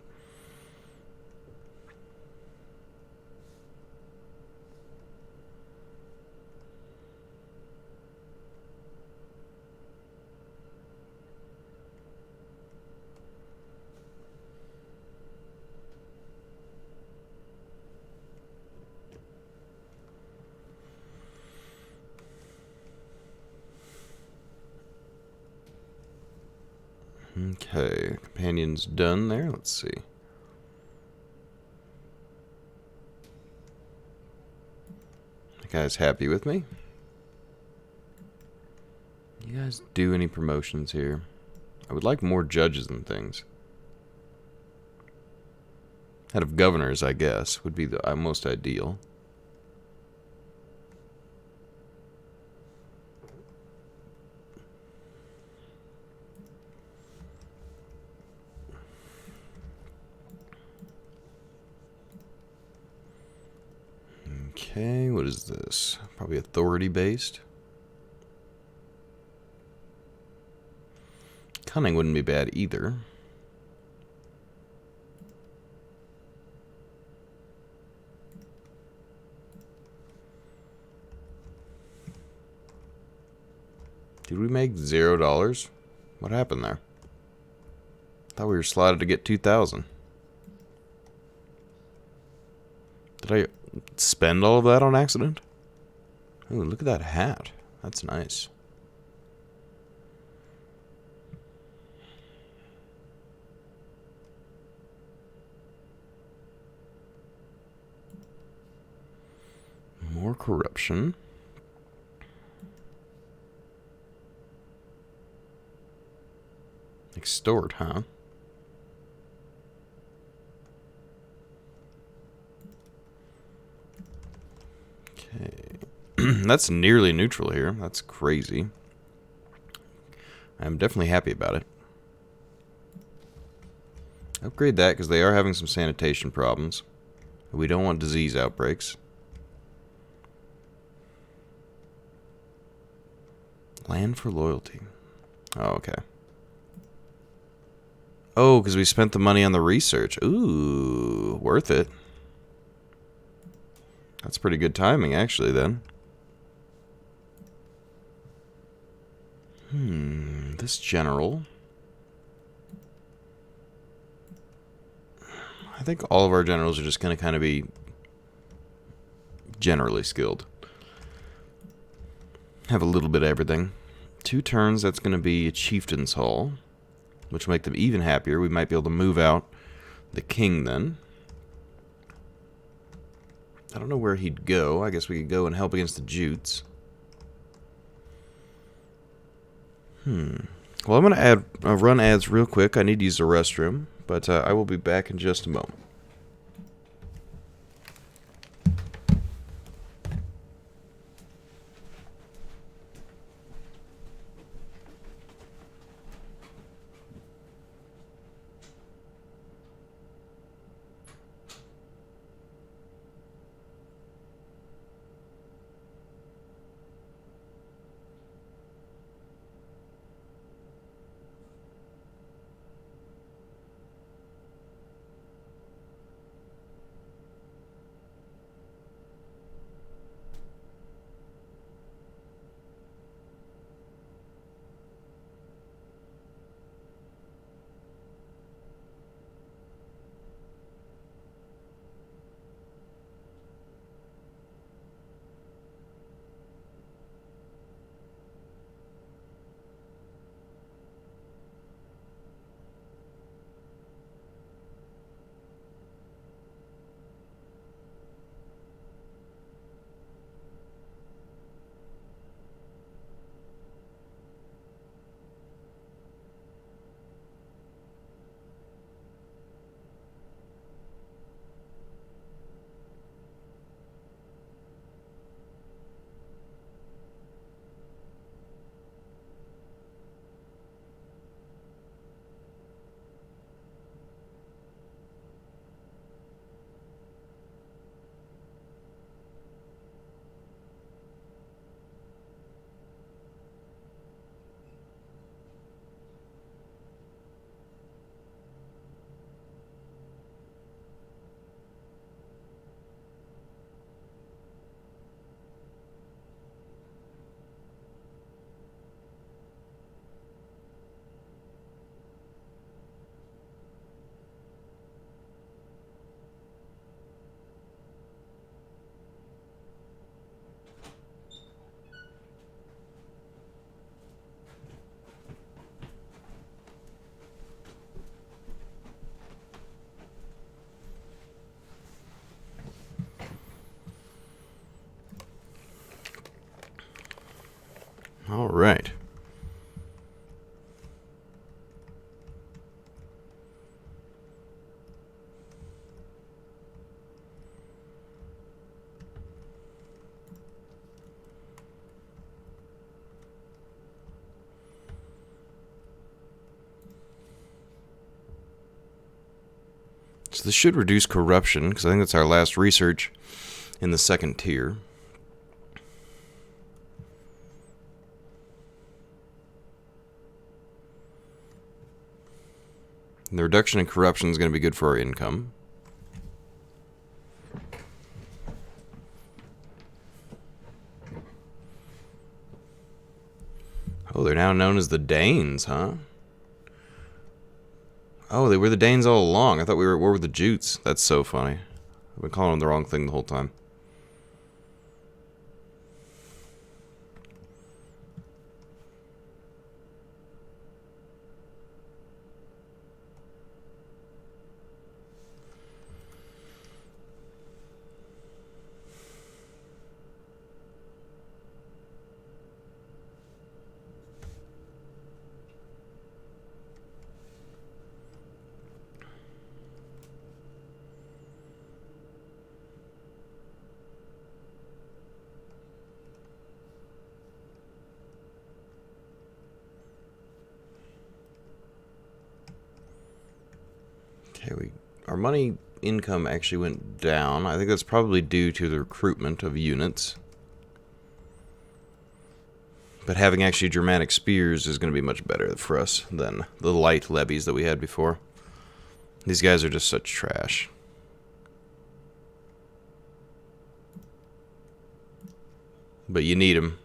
Okay, companion's done there. Let's see. The guy's happy with me. You guys do any promotions here? I would like more judges and things. Head of governors, I guess, would be the most ideal. Okay, what is this? Probably authority-based. Cunning wouldn't be bad either. Did we make $0? What happened there? Thought we were slotted to get 2,000. Did I spend all of that on accident? Ooh, look at that hat. That's nice. More corruption. Extort, huh? Okay. That's nearly neutral here. That's crazy. I'm definitely happy about it. Upgrade that because they are having some sanitation problems. We don't want disease outbreaks. Land for loyalty. Oh, okay. Oh, because we spent the money on the research. Ooh, worth it. That's pretty good timing, actually, then. This general. I think all of our generals are just going to kind of be generally skilled. Have a little bit of everything. 2 turns, that's going to be a chieftain's hall, which will make them even happier. We might be able to move out the king then. I don't know where he'd go. I guess we could go and help against the Jutes. Well, I'm going to run ads real quick. I need to use the restroom, but I will be back in just a moment. All right. So this should reduce corruption, because I think that's our last research in the second tier. And the reduction in corruption is going to be good for our income. Oh, they're now known as the Danes, huh? Oh, they were the Danes all along. I thought we were at war with the Jutes. That's so funny. I've been calling them the wrong thing the whole time. Okay, our money income actually went down. I think that's probably due to the recruitment of units. But having actually Germanic spears is going to be much better for us than the light levies that we had before. These guys are just such trash. But you need them.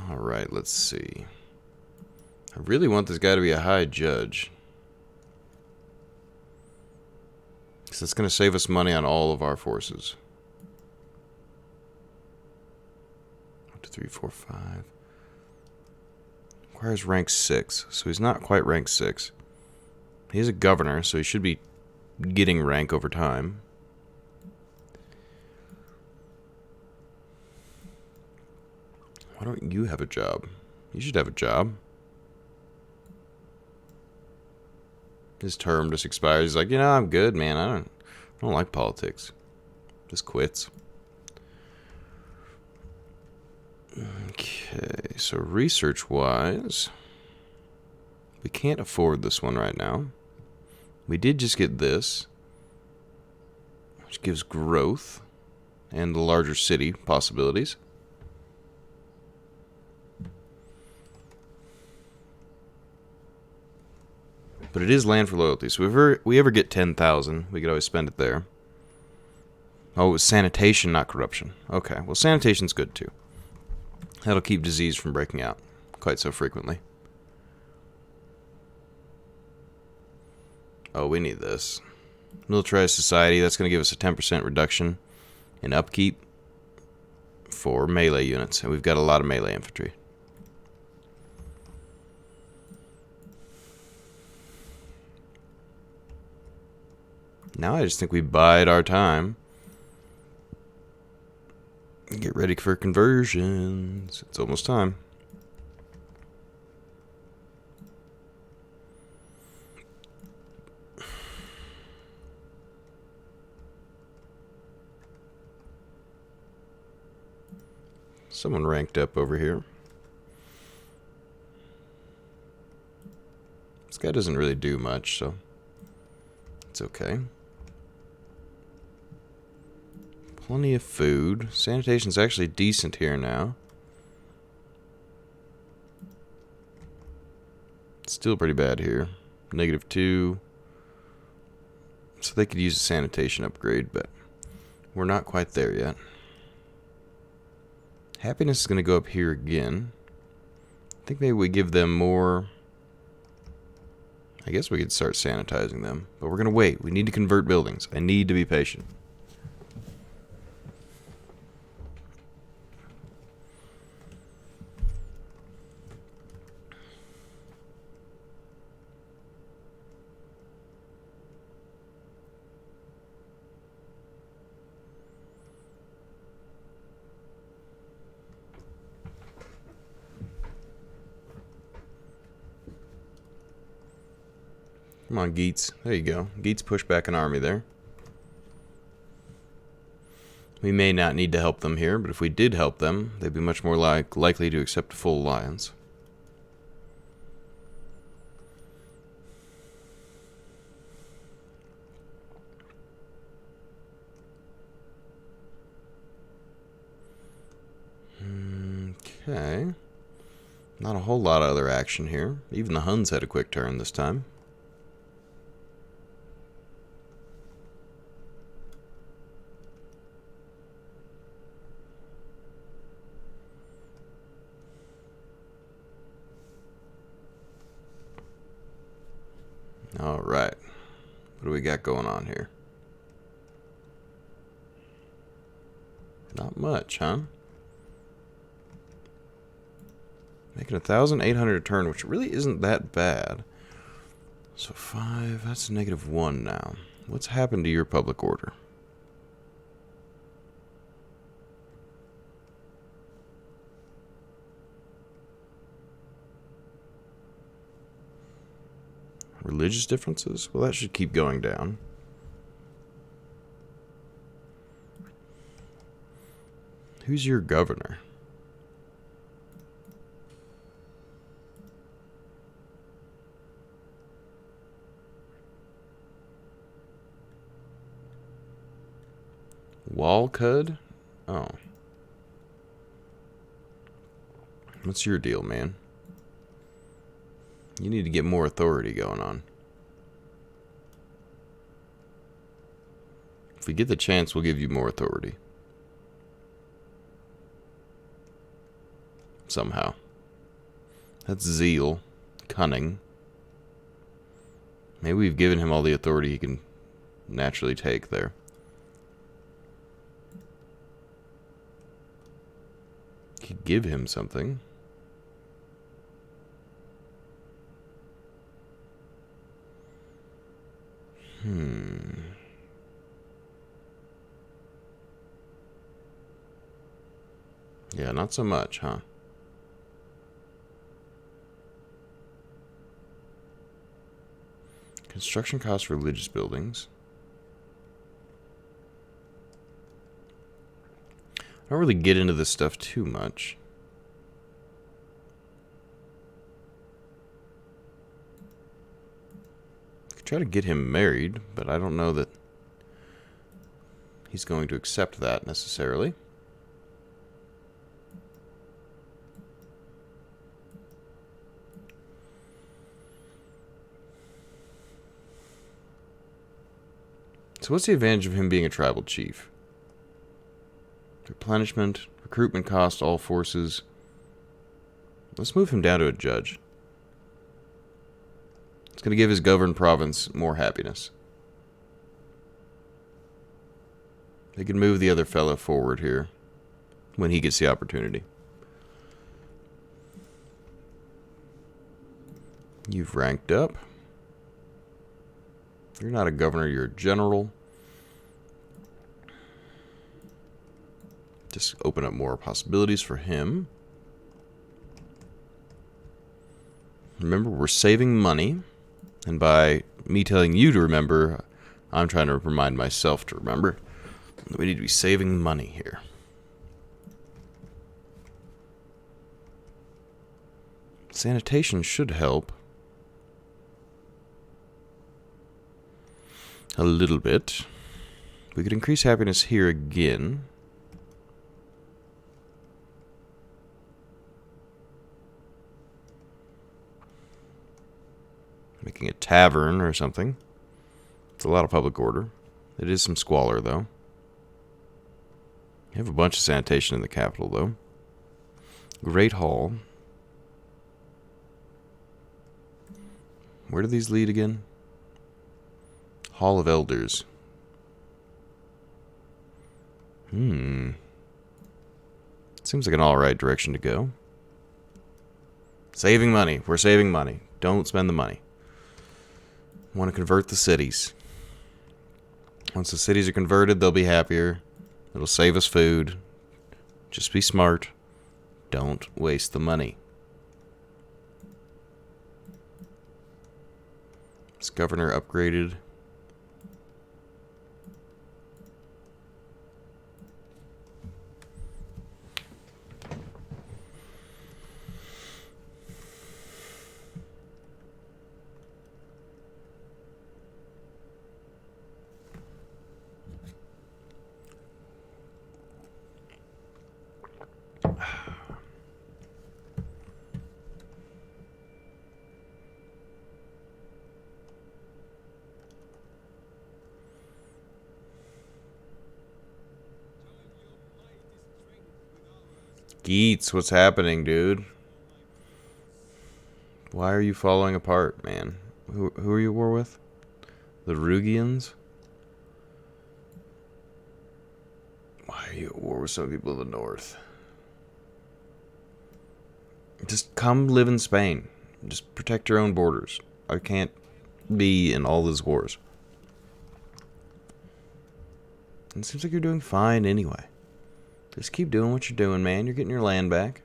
Alright, let's see. I really want this guy to be a high judge. Because it's going to save us money on all of our forces. 1, 2, 3, 4, 5. Requires rank 6, so he's not quite rank 6. He's a governor, so he should be getting rank over time. Why don't you have a job? You should have a job. His term just expires. He's like, I'm good, man. I don't like politics. Just quits. Okay, so research-wise, we can't afford this one right now. We did just get this, which gives growth and the larger city possibilities. But it is land for loyalty, so if we ever get 10,000, we could always spend it there. Oh, it was sanitation, not corruption. Okay, well, sanitation's good too. That'll keep disease from breaking out quite so frequently. Oh, we need this. Militarized society, that's going to give us a 10% reduction in upkeep for melee units, and we've got a lot of melee infantry. Now I just think we bide our time. Get ready for conversions. It's almost time. Someone ranked up over here. This guy doesn't really do much, so it's okay. Plenty of food. Sanitation's actually decent here now. It's still pretty bad here. -2. So they could use a sanitation upgrade, but we're not quite there yet. Happiness is going to go up here again. I think maybe we give them more. I guess we could start sanitizing them, but we're going to wait. We need to convert buildings. I need to be patient. Come on, Geets. There you go. Geets push back an army there. We may not need to help them here, but if we did help them, they'd be much more likely to accept a full alliance. Okay. Not a whole lot of other action here. Even the Huns had a quick turn this time. Alright. What do we got going on here? Not much, huh? Making 1,800 a turn, which really isn't that bad. So 5, that's -1 now. What's happened to your public order? Religious differences? Well, that should keep going down. Who's your governor? Walcud? Oh. What's your deal, man? You need to get more authority going on. If we get the chance, we'll give you more authority. Somehow. That's zeal. Cunning. Maybe we've given him all the authority he can naturally take there. Could give him something. Yeah, not so much, huh? Construction costs for religious buildings. I don't really get into this stuff too much. Could try to get him married, but I don't know that he's going to accept that necessarily. So what's the advantage of him being a tribal chief? Replenishment, recruitment cost, all forces. Let's move him down to a judge. It's going to give his governed province more happiness. They can move the other fellow forward here when he gets the opportunity. You've ranked up. You're not a governor, you're a general. Just open up more possibilities for him. Remember, we're saving money. And by me telling you to remember, I'm trying to remind myself to remember that we need to be saving money here. Sanitation should help. A little bit. We could increase happiness here again. Making a tavern or something. It's a lot of public order. It is some squalor, though. You have a bunch of sanitation in the capital, though. Great Hall. Where do these lead again? Hall of Elders. Seems like an alright direction to go. Saving money. We're saving money. Don't spend the money. Want to convert the cities. Once the cities are converted, they'll be happier. It'll save us food. Just be smart. Don't waste the money. Is governor upgraded? Geets, what's happening, dude? Why are you falling apart, man? Who are you at war with? The Rugians? Why are you at war with some people in the north? Just come live in Spain. Just protect your own borders. I can't be in all those wars. It seems like you're doing fine anyway. Just keep doing what you're doing, man. You're getting your land back.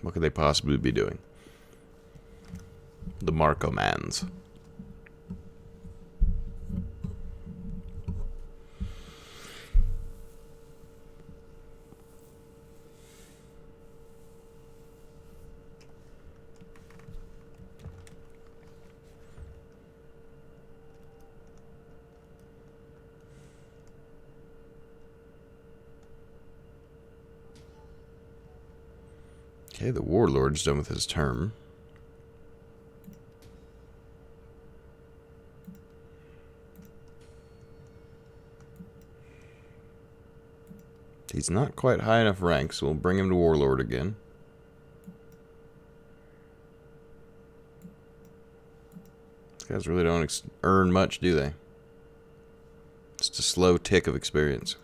What could they possibly be doing? The Marco Mans. Okay, the warlord's done with his term. He's not quite high enough rank, so we'll bring him to warlord again. These guys really don't earn much, do they? Just a slow tick of experience.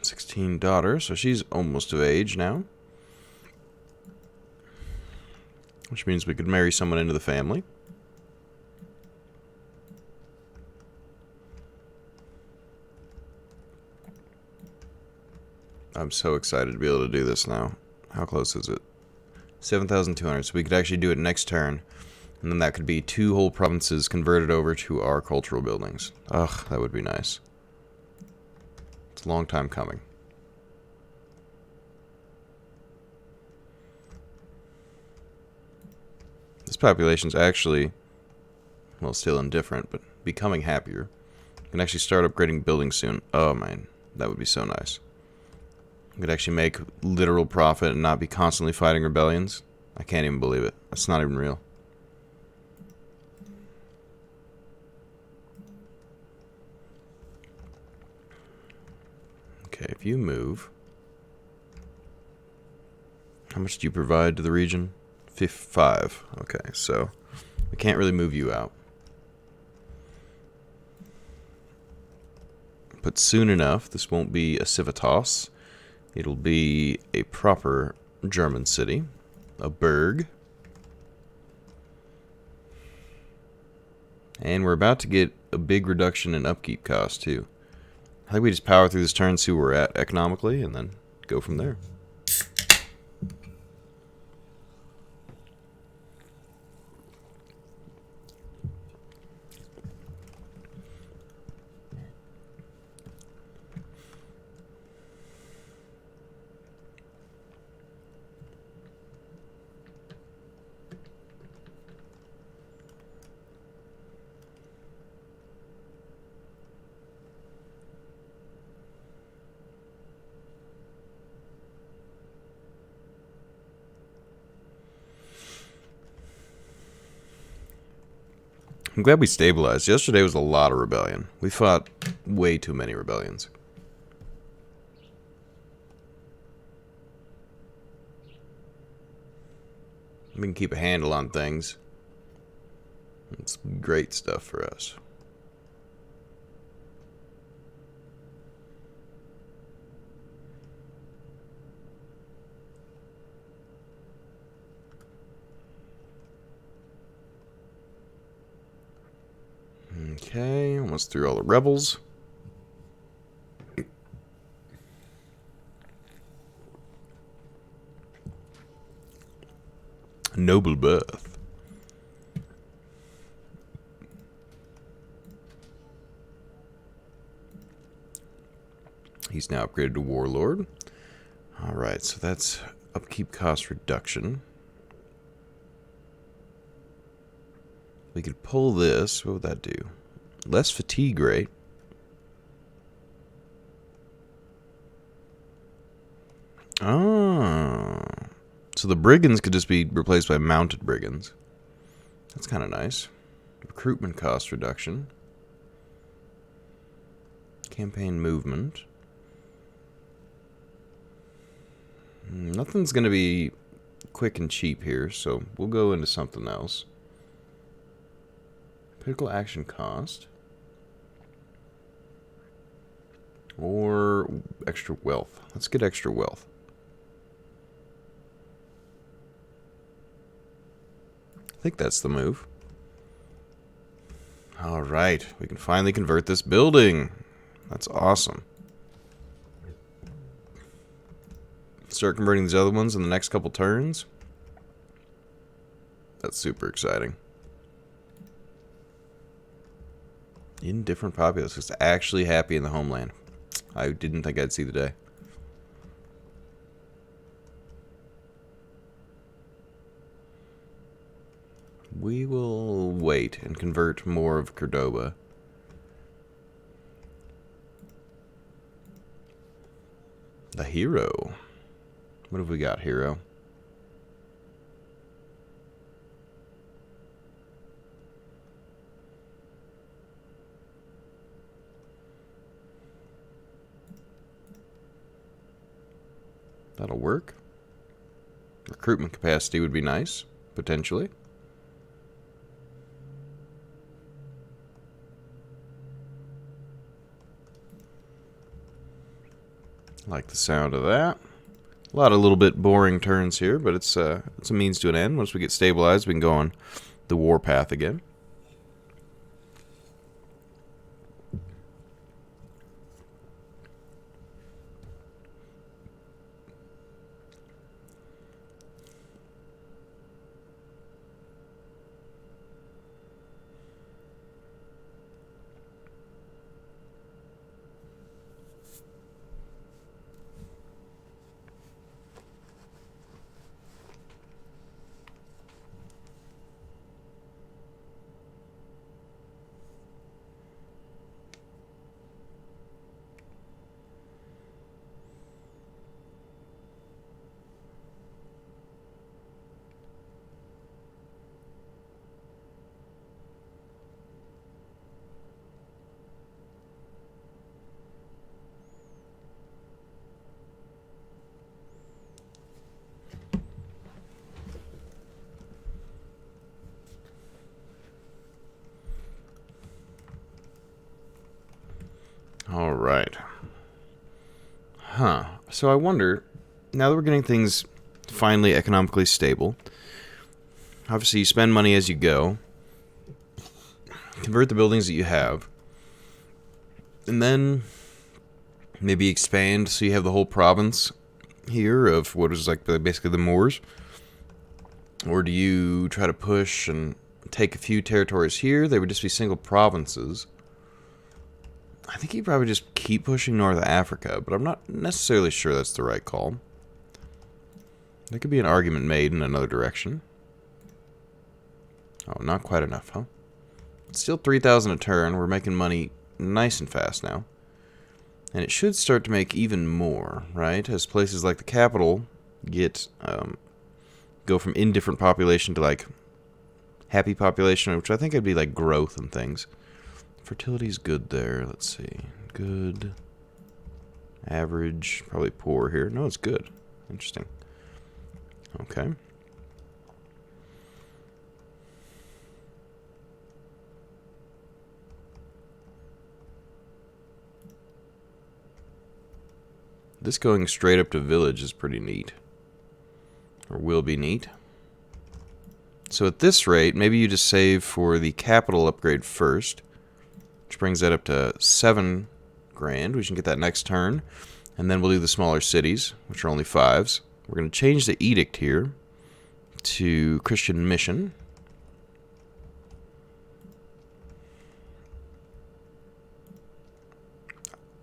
16 daughters, so she's almost of age now. Which means we could marry someone into the family. I'm so excited to be able to do this now. How close is it? 7,200, so we could actually do it next turn. And then that could be 2 whole provinces converted over to our cultural buildings. Ugh, that would be nice. It's a long time coming. This population's actually, well, still indifferent, but becoming happier. We can actually start upgrading buildings soon. Oh, man, that would be so nice. We could actually make literal profit and not be constantly fighting rebellions. I can't even believe it. That's not even real. Okay, if you move... How much do you provide to the region? 5. Okay, so we can't really move you out. But soon enough, this won't be a civitas. It'll be a proper German city. A burg. And we're about to get a big reduction in upkeep costs, too. I think we just power through this turn, see where we're at economically, and then go from there. I'm glad we stabilized. Yesterday was a lot of rebellion. We fought way too many rebellions. We can keep a handle on things. It's great stuff for us. Okay, almost through all the rebels. Noble birth. He's now upgraded to Warlord. Alright, so that's upkeep cost reduction. We could pull this. What would that do? Less fatigue rate. Oh. So the brigands could just be replaced by mounted brigands. That's kind of nice. Recruitment cost reduction. Campaign movement. Nothing's going to be quick and cheap here, so we'll go into something else. Political action cost. Or extra wealth. Let's get extra wealth. I think that's the move. Alright, we can finally convert this building. That's awesome. Start converting these other ones in the next couple turns. That's super exciting. Indifferent populace is actually happy in the homeland. I didn't think I'd see the day. We will wait and convert more of Cordoba. The hero. What have we got, hero? That'll work. Recruitment capacity would be nice, potentially. Like the sound of that. A lot of little bit boring turns here, but it's a means to an end. Once we get stabilized, we can go on the warpath again. All right. So I wonder, now that we're getting things finally economically stable, obviously you spend money as you go, convert the buildings that you have, and then maybe expand so you have the whole province here of what is like basically the Moors. Or do you try to push and take a few territories here? They would just be single provinces. I think you probably just keep pushing North Africa, but I'm not necessarily sure that's the right call. There could be an argument made in another direction. Oh, not quite enough, huh? Still 3,000 a turn. We're making money nice and fast now. And it should start to make even more, right? As places like the capital get go from indifferent population to like happy population, which I think would be like growth and things. Fertility's good there. Let's see. Good. Average. Probably poor here. No, it's good. Interesting. Okay. This going straight up to village is pretty neat. Or will be neat. So at this rate, maybe you just save for the capital upgrade first. which brings that up to 7 grand. We should get that next turn. And then we'll do the smaller cities, which are only 5s. We're going to change the edict here to Christian mission.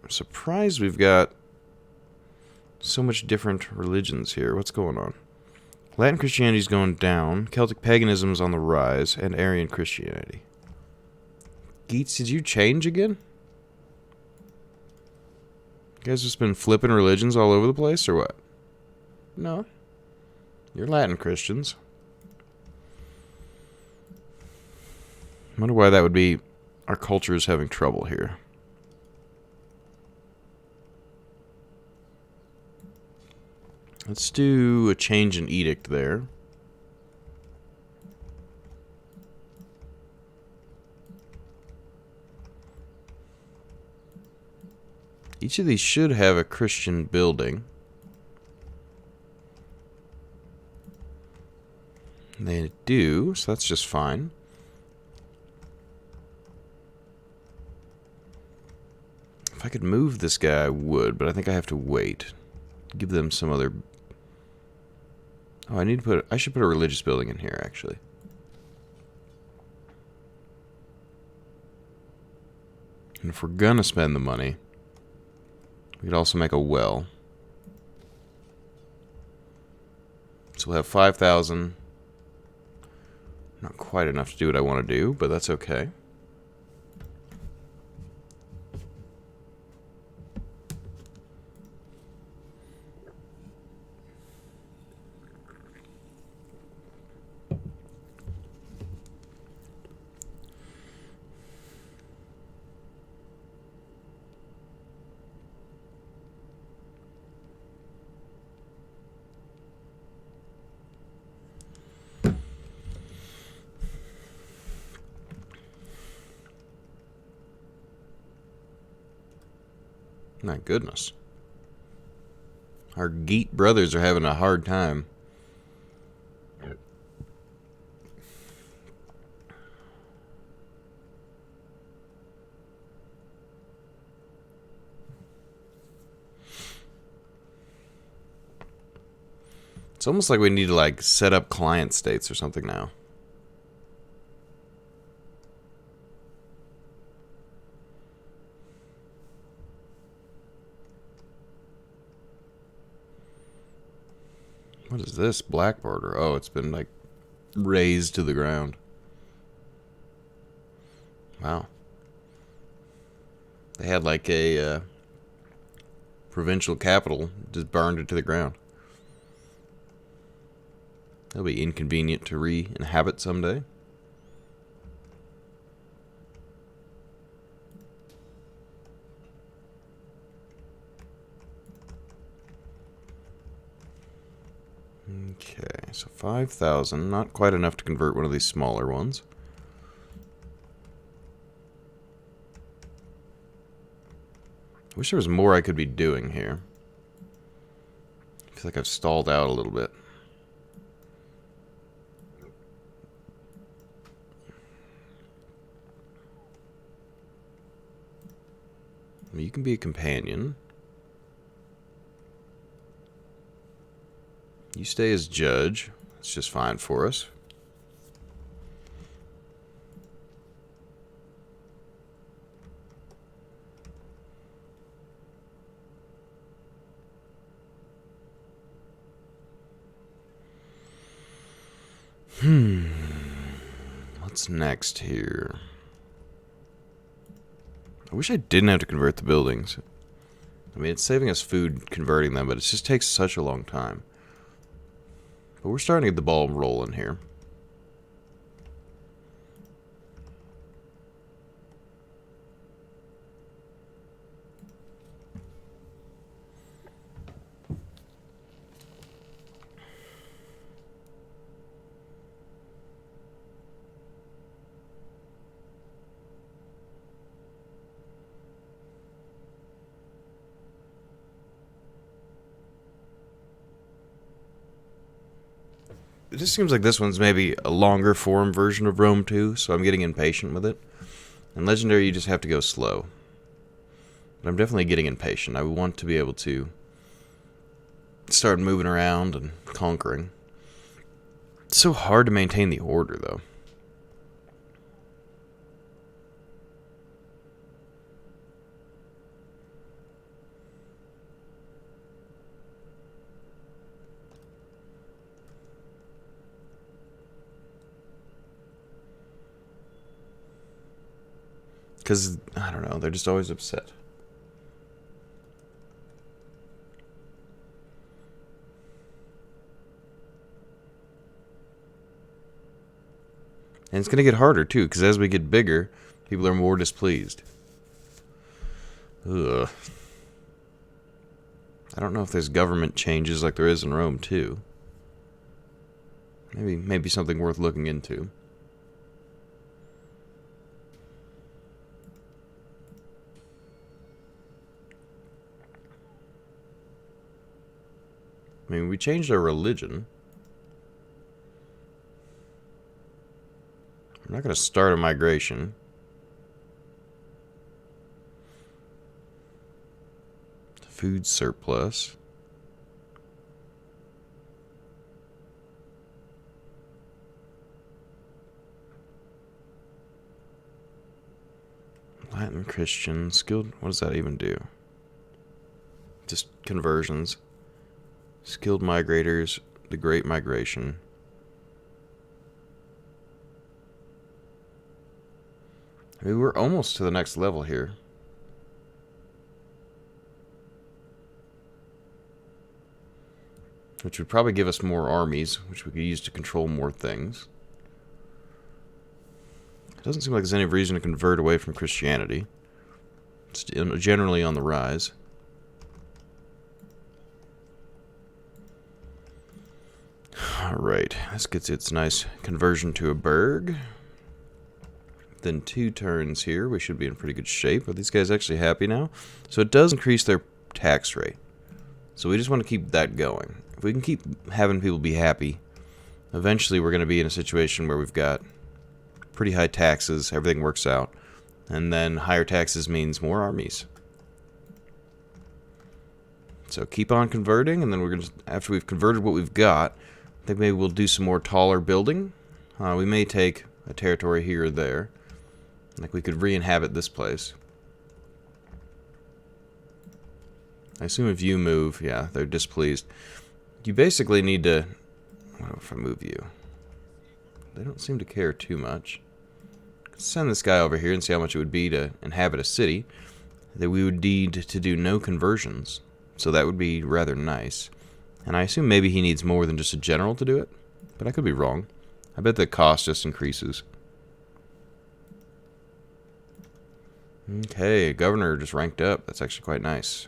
I'm surprised we've got so much different religions here. What's going on? Latin Christianity is going down. Celtic paganism is on the rise. And Arian Christianity. Geets, did you change again? You guys just been flipping religions all over the place, or what? No. You're Latin Christians. I wonder why that would be. Our culture is having trouble here. Let's do a change in edict there. Each of these should have a Christian building. They do, so that's just fine. If I could move this guy, I would, but I think I have to wait. Give them some other... Oh, I should put a religious building in here, actually. And if we're gonna spend the money, we could also make a well. So we'll have 5,000. Not quite enough to do what I want to do, but that's okay. My goodness. Our Geet brothers are having a hard time. It's almost like we need to like set up client states or something now. What is this? Black border. Oh, it's been like razed to the ground. Wow. They had like a provincial capital, just burned it to the ground. That'll be inconvenient to re-inhabit someday. Okay, so 5,000, not quite enough to convert one of these smaller ones. I wish there was more I could be doing here. I feel like I've stalled out a little bit. I mean, you can be a companion. You stay as judge. That's just fine for us. What's next here? I wish I didn't have to convert the buildings. I mean, it's saving us food converting them, but it just takes such a long time. But we're starting to get the ball rolling here. It just seems like this one's maybe a longer form version of Rome 2, so I'm getting impatient with it. In Legendary, you just have to go slow. But I'm definitely getting impatient. I want to be able to start moving around and conquering. It's so hard to maintain the order, though. Because, I don't know, they're just always upset. And it's going to get harder, too, because as we get bigger, people are more displeased. Ugh. I don't know if there's government changes like there is in Rome, too. Maybe something worth looking into. I mean, we changed our religion. I'm not going to start a migration. Food surplus. Latin Christian. Skilled. What does that even do? Just conversions. Skilled migrators. The Great Migration. I mean, we're almost to the next level here. Which would probably give us more armies, which we could use to control more things. It doesn't seem like there's any reason to convert away from Christianity. It's generally on the rise. Alright, this gets its nice conversion to a burg. Then 2 turns here, we should be in pretty good shape. Are these guys actually happy now? So it does increase their tax rate. So we just want to keep that going. If we can keep having people be happy, eventually we're going to be in a situation where we've got pretty high taxes, everything works out, and then higher taxes means more armies. So keep on converting, and then we're going to, after we've converted what we've got, I think maybe we'll do some more taller building. We may take a territory here or there. Like we could re-inhabit this place. I assume if you move, yeah, they're displeased. You basically need to... What if I move you? They don't seem to care too much. Send this guy over here and see how much it would be to inhabit a city. That we would need to do no conversions. So that would be rather nice. And I assume maybe he needs more than just a general to do it. But I could be wrong. I bet the cost just increases. Okay, governor just ranked up. That's actually quite nice.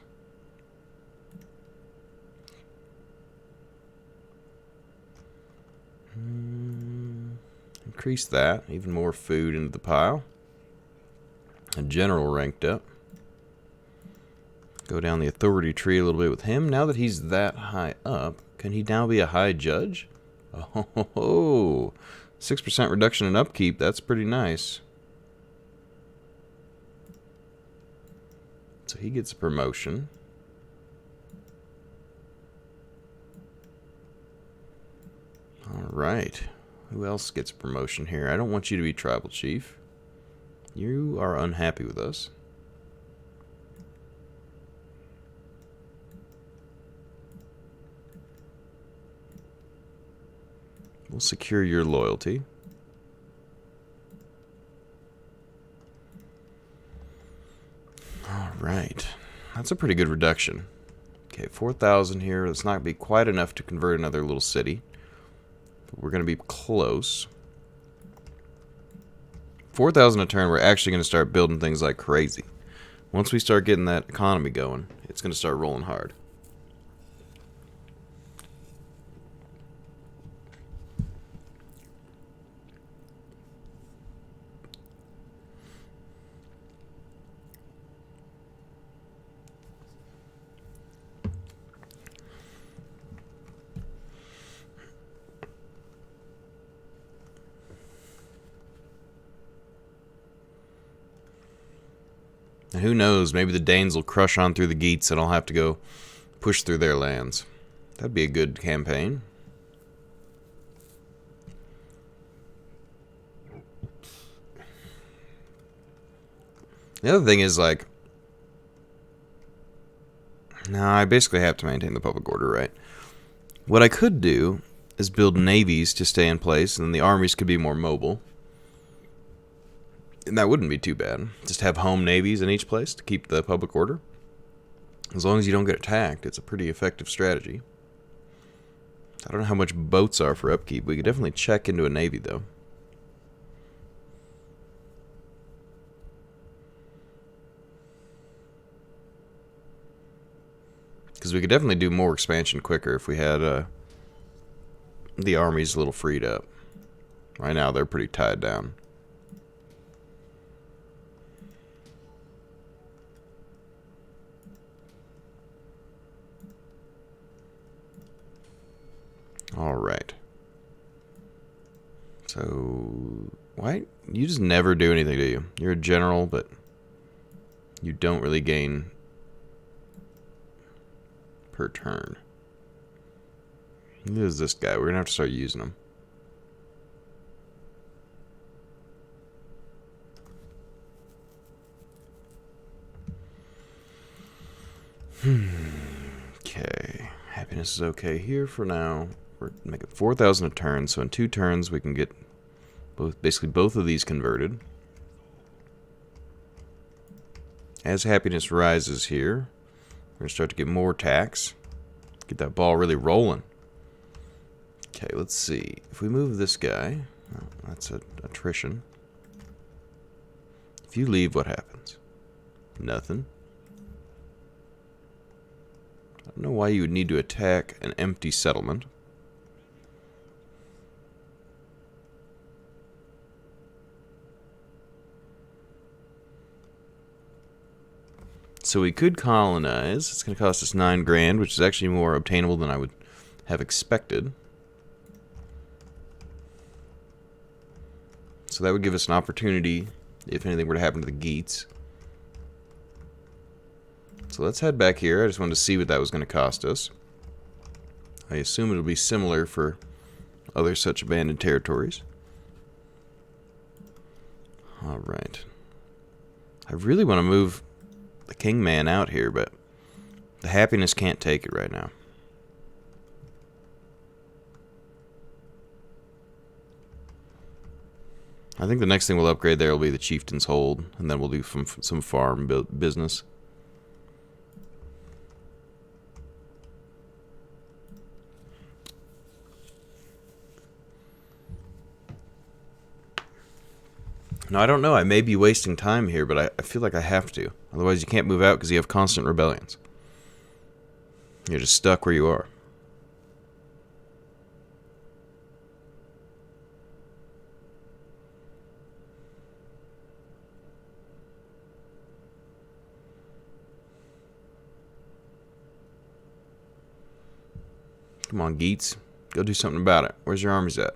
Increase that. Even more food into the pile. A general ranked up. Go down the authority tree a little bit with him. Now that he's that high up, can he now be a high judge? Oh, 6% reduction in upkeep. That's pretty nice. So he gets a promotion. Alright. Who else gets a promotion here? I don't want you to be tribal chief. You are unhappy with us. We'll secure your loyalty. Alright. That's a pretty good reduction. Okay, 4,000 here. That's not going to be quite enough to convert another little city. But we're going to be close. 4,000 a turn, we're actually going to start building things like crazy. Once we start getting that economy going, it's going to start rolling hard. And who knows, maybe the Danes will crush on through the Geats and I'll have to go push through their lands. That'd be a good campaign. The other thing is, like... No, I basically have to maintain the public order, right? What I could do is build navies to stay in place, and then the armies could be more mobile. And that wouldn't be too bad. Just have home navies in each place to keep the public order. As long as you don't get attacked, it's a pretty effective strategy. I don't know how much boats are for upkeep. We could definitely check into a navy, though. Because we could definitely do more expansion quicker if we had the armies a little freed up. Right now, they're pretty tied down. Alright. So, why? You just never do anything, do you? You're a general, but you don't really gain per turn. Who is this guy? We're going to have to start using him. Okay. Happiness is okay here for now. We're making 4,000 a turn, so in 2 turns we can get basically both of these converted. As happiness rises here, we're going to start to get more tax. Get that ball really rolling. Okay, let's see. If we move this guy, oh, that's attrition. If you leave, what happens? Nothing. I don't know why you would need to attack an empty settlement. So we could colonize. It's going to cost us 9 grand, which is actually more obtainable than I would have expected. So that would give us an opportunity if anything were to happen to the Geats. So let's head back here. I just wanted to see what that was going to cost us. I assume it'll be similar for other such abandoned territories. Alright. I really want to move the Kingman out here, but the happiness can't take it right now. I think the next thing we'll upgrade there will be the Chieftain's Hold, and then we'll do some farm business. No, I don't know. I may be wasting time here, but I feel like I have to. Otherwise, you can't move out because you have constant rebellions. You're just stuck where you are. Come on, Geats. Go do something about it. Where's your armies at?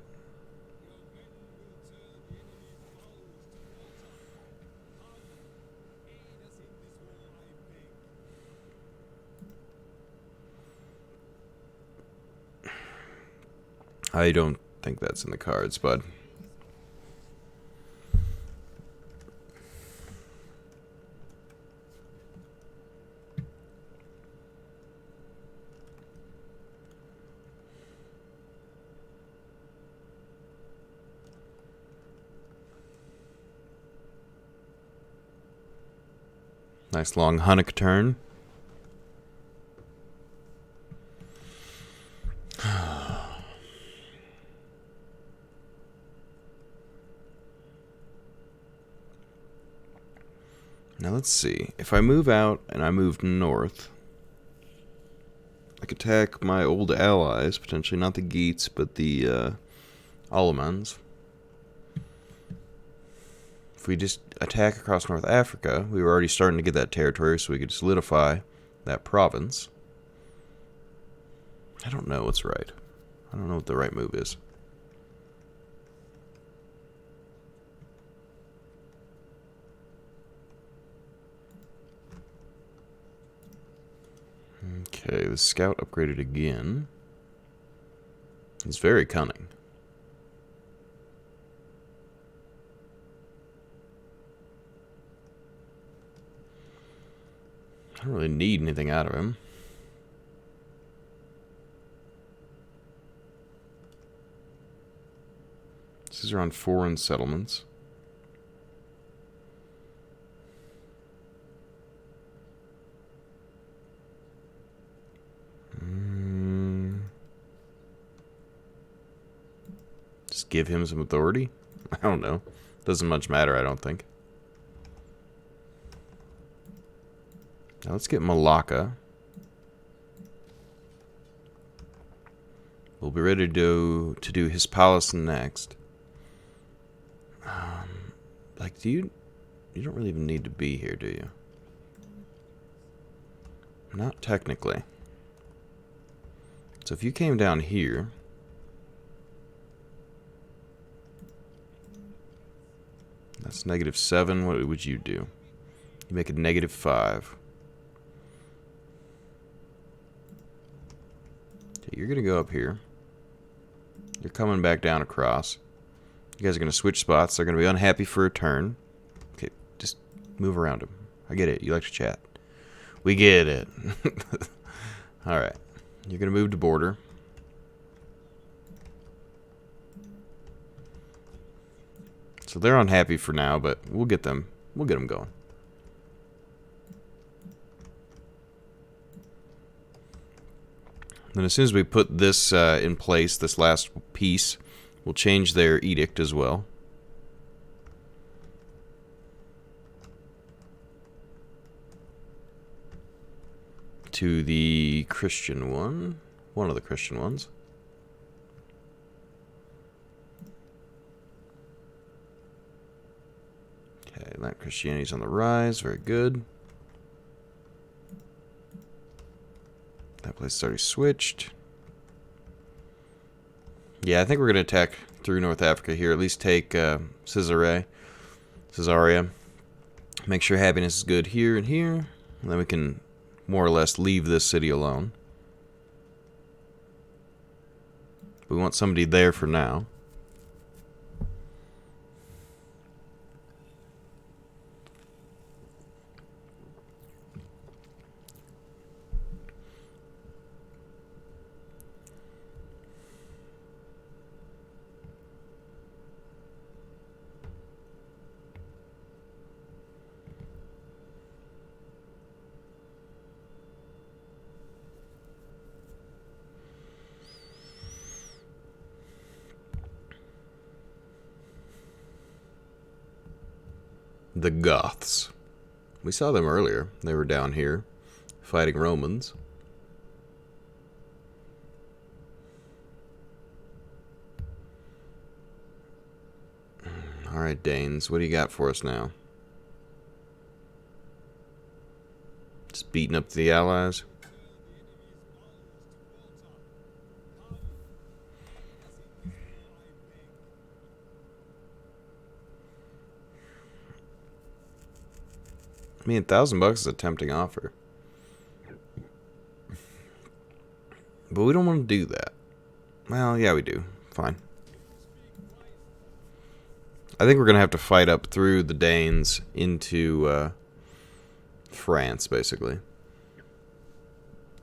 I don't think that's in the cards, bud. Nice long Hunnic turn. Now let's see. If I move out and I move north, I could attack my old allies, potentially not the Geats, but the Allemans. If we just attack across North Africa, we were already starting to get that territory, so we could solidify that province. I don't know what's right. I don't know what the right move is. Okay, the scout upgraded again. He's very cunning. I don't really need anything out of him. This is around foreign settlements. Just give him some authority? I don't know. Doesn't much matter, I don't think. Now let's get Malacca. We'll be ready to do his palace next. Like, you don't really even need to be here, do you? Not technically. So if you came down here, that's -7. What would you do? You make it -5. Okay, you're gonna go up here. You're coming back down across. You guys are gonna switch spots. They're gonna be unhappy for a turn. Okay, just move around them. I get it. You like to chat. We get it. Alright. You're gonna move to border. So they're unhappy for now, but we'll get them going. Then as soon as we put this in place, this last piece, we'll change their edict as well. To the Christian one. One of the Christian ones. Okay, that Christianity's on the rise. Very good. That place is already switched. Yeah, I think we're going to attack through North Africa here. At least take Caesarea. Make sure happiness is good here and here. And then we can more or less leave this city alone. We want somebody there for now. The Goths. We saw them earlier. They were down here fighting Romans. Alright, Danes, what do you got for us now? Just beating up the Allies? I mean, $1,000 is a tempting offer. But we don't want to do that. Well, yeah, we do. Fine. I think we're going to have to fight up through the Danes into France, basically.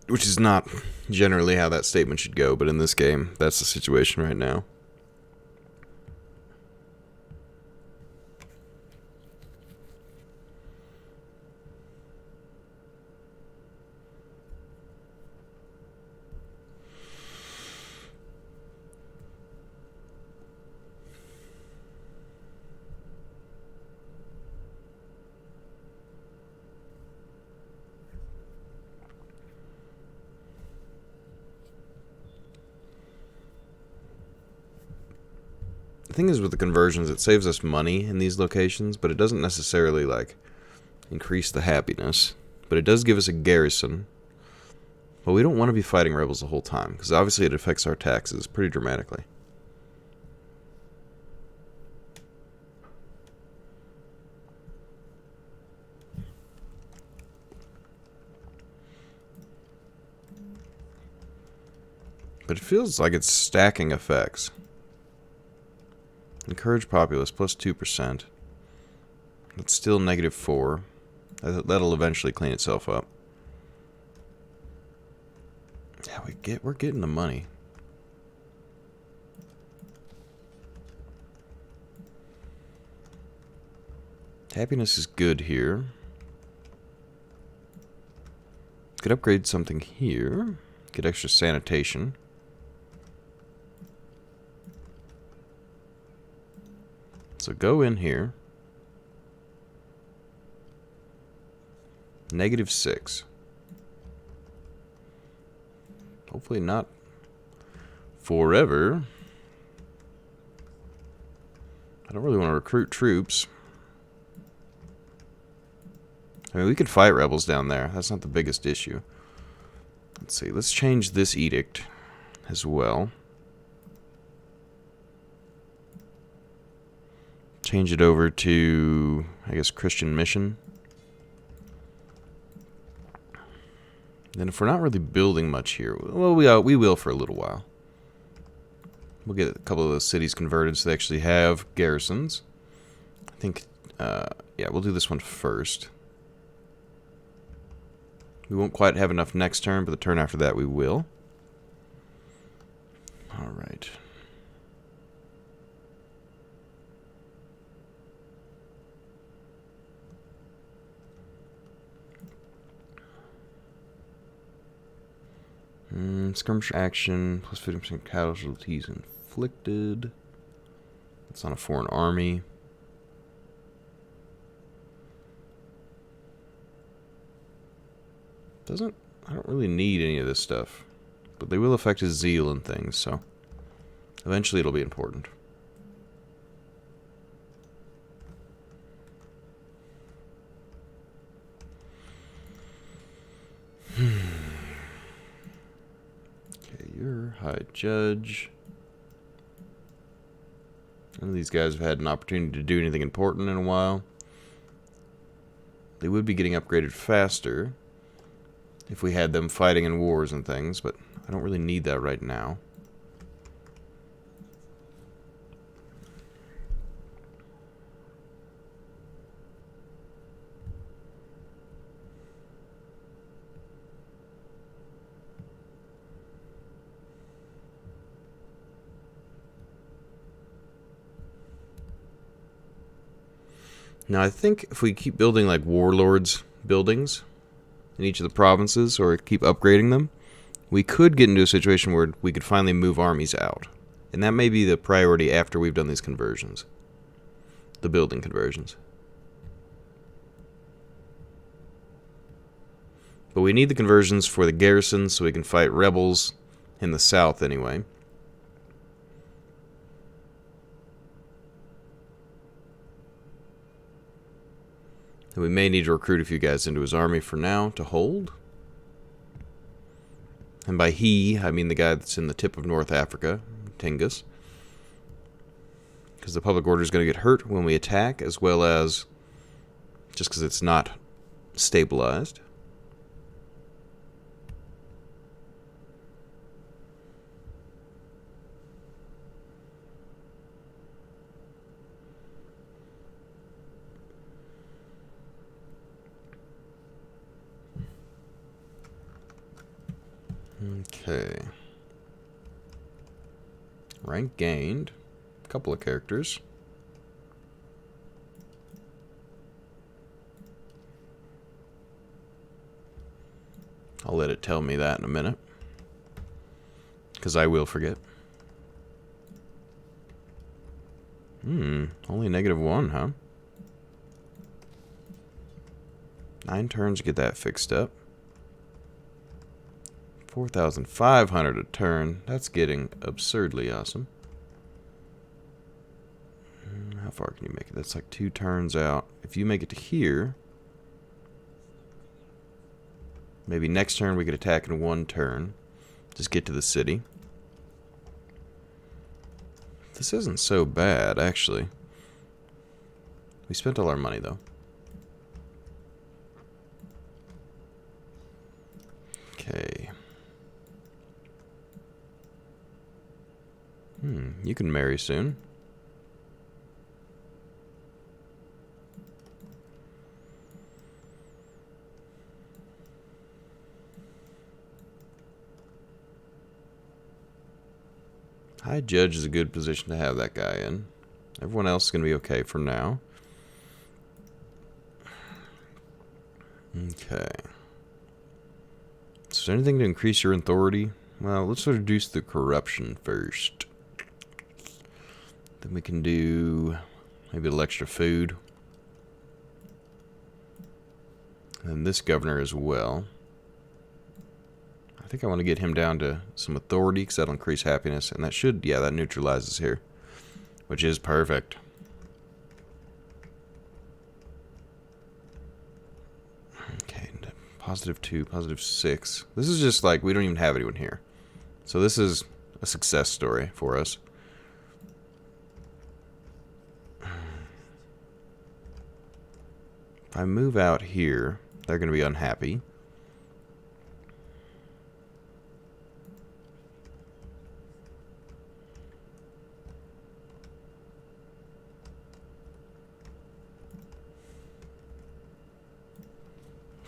Which is not generally how that statement should go, but in this game, that's the situation right now. The thing is with the conversions, it saves us money in these locations, but it doesn't necessarily, like, increase the happiness. But it does give us a garrison. But we don't want to be fighting rebels the whole time, because obviously it affects our taxes pretty dramatically. But it feels like it's stacking effects. Encourage populace, plus 2%. It's still -4. That'll eventually clean itself up. Yeah, we're getting the money. Happiness is good here. Could upgrade something here. Get extra sanitation. So go in here. -6. Hopefully not forever. I don't really want to recruit troops. I mean, we could fight rebels down there. That's not the biggest issue. Let's see. Let's change this edict as well. Change it over to, I guess, Christian mission. Then if we're not really building much here, well, we will for a little while. We'll get a couple of those cities converted so they actually have garrisons. I think, yeah, we'll do this one first. We won't quite have enough next turn, but the turn after that we will. All right. Skirmish action, plus 50% casualties inflicted. It's on a foreign army. I don't really need any of this stuff. But they will affect his zeal and things, so eventually it'll be important. You're High Judge. None of these guys have had an opportunity to do anything important in a while. They would be getting upgraded faster if we had them fighting in wars and things, but I don't really need that right now. Now, I think if we keep building like warlords buildings in each of the provinces, or keep upgrading them, we could get into a situation where we could finally move armies out. And that may be the priority after we've done these conversions. The building conversions. But we need the conversions for the garrisons so we can fight rebels in the south anyway. And we may need to recruit a few guys into his army for now to hold. And by he, I mean the guy that's in the tip of North Africa, Tingis. Because the public order is going to get hurt when we attack, as well as just because it's not stabilized. Okay. Rank gained. A couple of characters. I'll let it tell me that in a minute, because I will forget. Only -1, huh? 9 turns to get that fixed up. 4,500 a turn. That's getting absurdly awesome. How far can you make it? That's like 2 turns out. If you make it to here, maybe next turn we could attack in 1 turn. Just get to the city. This isn't so bad, actually. We spent all our money, though. Okay. You can marry soon. High Judge is a good position to have that guy in. Everyone else is going to be okay for now. Okay. Is there anything to increase your authority? Well, let's reduce the corruption first. Then we can do maybe a little extra food. And this governor as well. I think I want to get him down to some authority because that'll increase happiness. And that should, yeah, that neutralizes here. Which is perfect. Okay, +2, +6. This is just like, we don't even have anyone here. So this is a success story for us. If I move out here, they're going to be unhappy.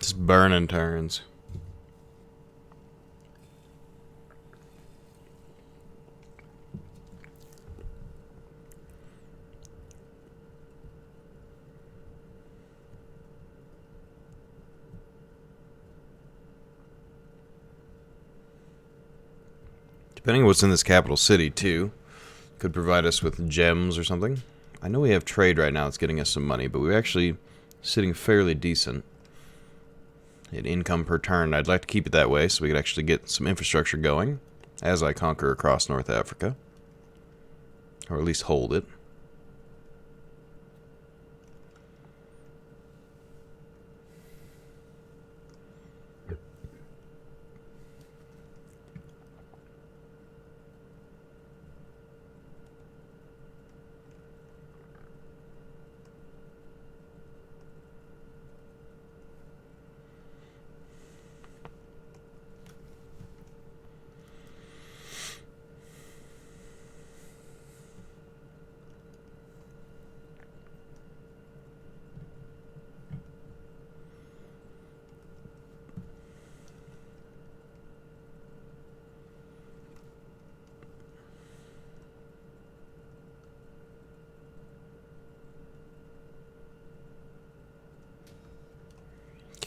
Just burning turns. Depending on what's in this capital city, too, could provide us with gems or something. I know we have trade right now that's getting us some money, but we're actually sitting fairly decent in income per turn. I'd like to keep it that way so we could actually get some infrastructure going as I conquer across North Africa. Or at least hold it.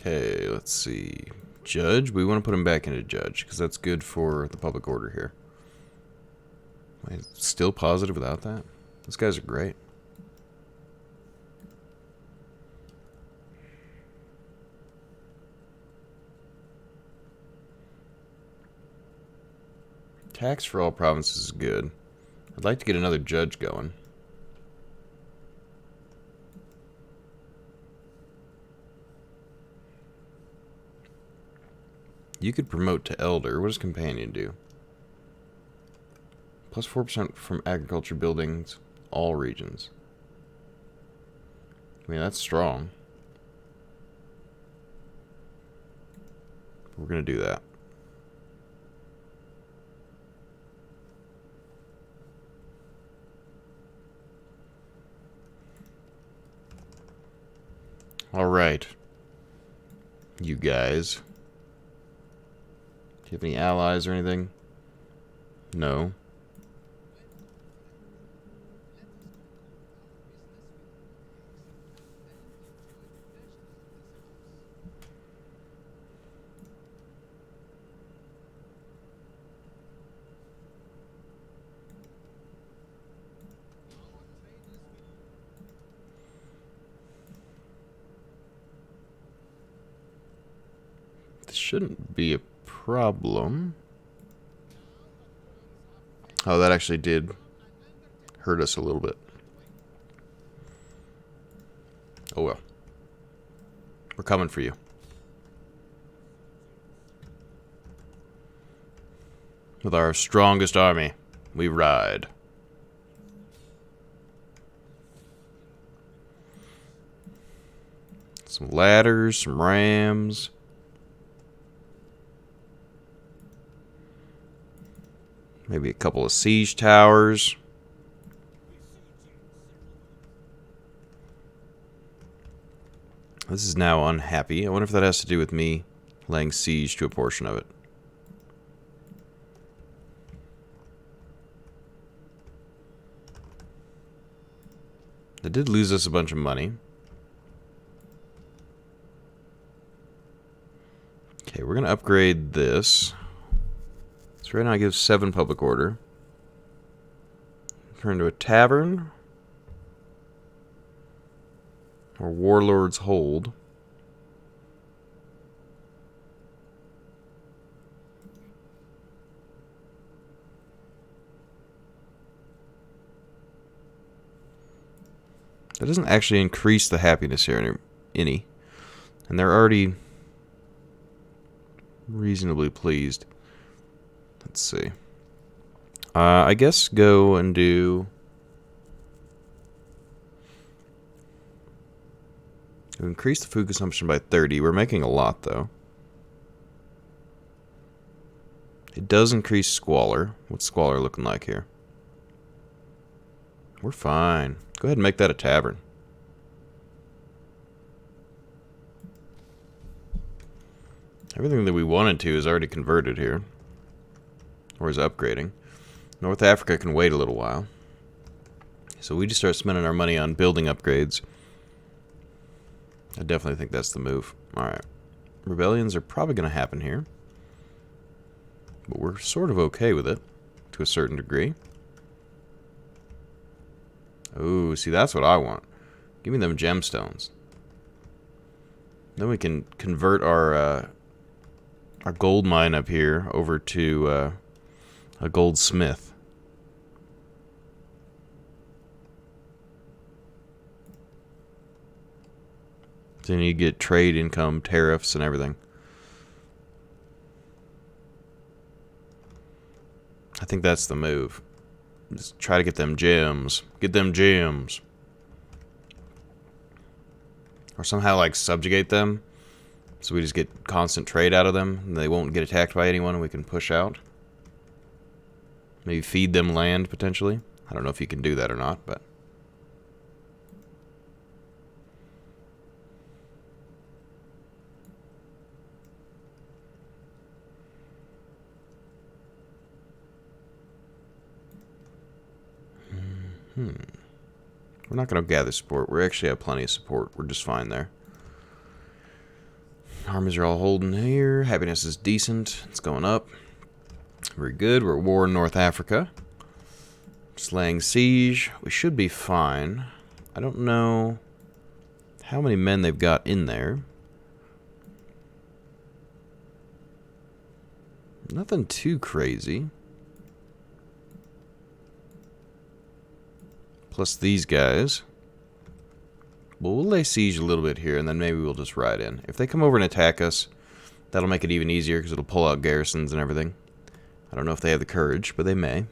Okay, let's see. Judge? We want to put him back into judge, because that's good for the public order here. Wait, still positive without that? Those guys are great. Tax for all provinces is good. I'd like to get another judge going. You could promote to elder. What does companion do? Plus 4% from agriculture buildings, all regions. I mean, that's strong. We're going to do that. All right. You guys. Do you have any allies or anything? No. This shouldn't be a problem. Oh, that actually did hurt us a little bit. Oh well. We're coming for you. With our strongest army, we ride. Some ladders, some rams. Maybe a couple of siege towers. This is now unhappy. I wonder if that has to do with me laying siege to a portion of it. That did lose us a bunch of money. Okay, we're going to upgrade this. So right now I give 7 public order. Turn to a tavern. Or Warlord's Hold. That doesn't actually increase the happiness here any. And they're already reasonably pleased. Let's see. I guess go and do... increase the food consumption by 30. We're making a lot, though. It does increase squalor. What's squalor looking like here? We're fine. Go ahead and make that a tavern. Everything that we wanted to is already converted here. Or is upgrading. North Africa can wait a little while. So we just start spending our money on building upgrades. I definitely think that's the move. Alright. Rebellions are probably going to happen here. But we're sort of okay with it. To a certain degree. Ooh, see, that's what I want. Give me them gemstones. Then we can convert our gold mine up here over to a goldsmith. Then you get trade income, tariffs, and everything. I think that's the move. Just try to get them gems. Get them gems. Or somehow, like, subjugate them. So we just get constant trade out of them. And they won't get attacked by anyone and we can push out. Maybe feed them land, potentially. I don't know if you can do that or not, but... We're not going to gather support. We actually have plenty of support. We're just fine there. Armies are all holding here. Happiness is decent. It's going up. Very good. We're at war in North Africa. Just laying siege. We should be fine. I don't know how many men they've got in there. Nothing too crazy. Plus these guys. Well, we'll lay siege a little bit here, and then maybe we'll just ride in. If they come over and attack us, that'll make it even easier, because it'll pull out garrisons and everything. I don't know if they have the courage, but they may.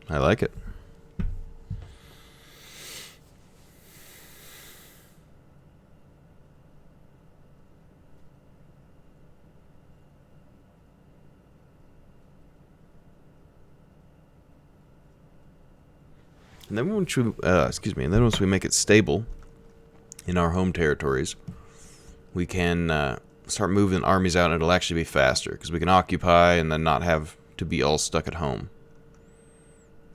I like it. And then once we, and then once we make it stable in our home territories, we can start moving armies out, and it'll actually be faster because we can occupy and then not have to be all stuck at home.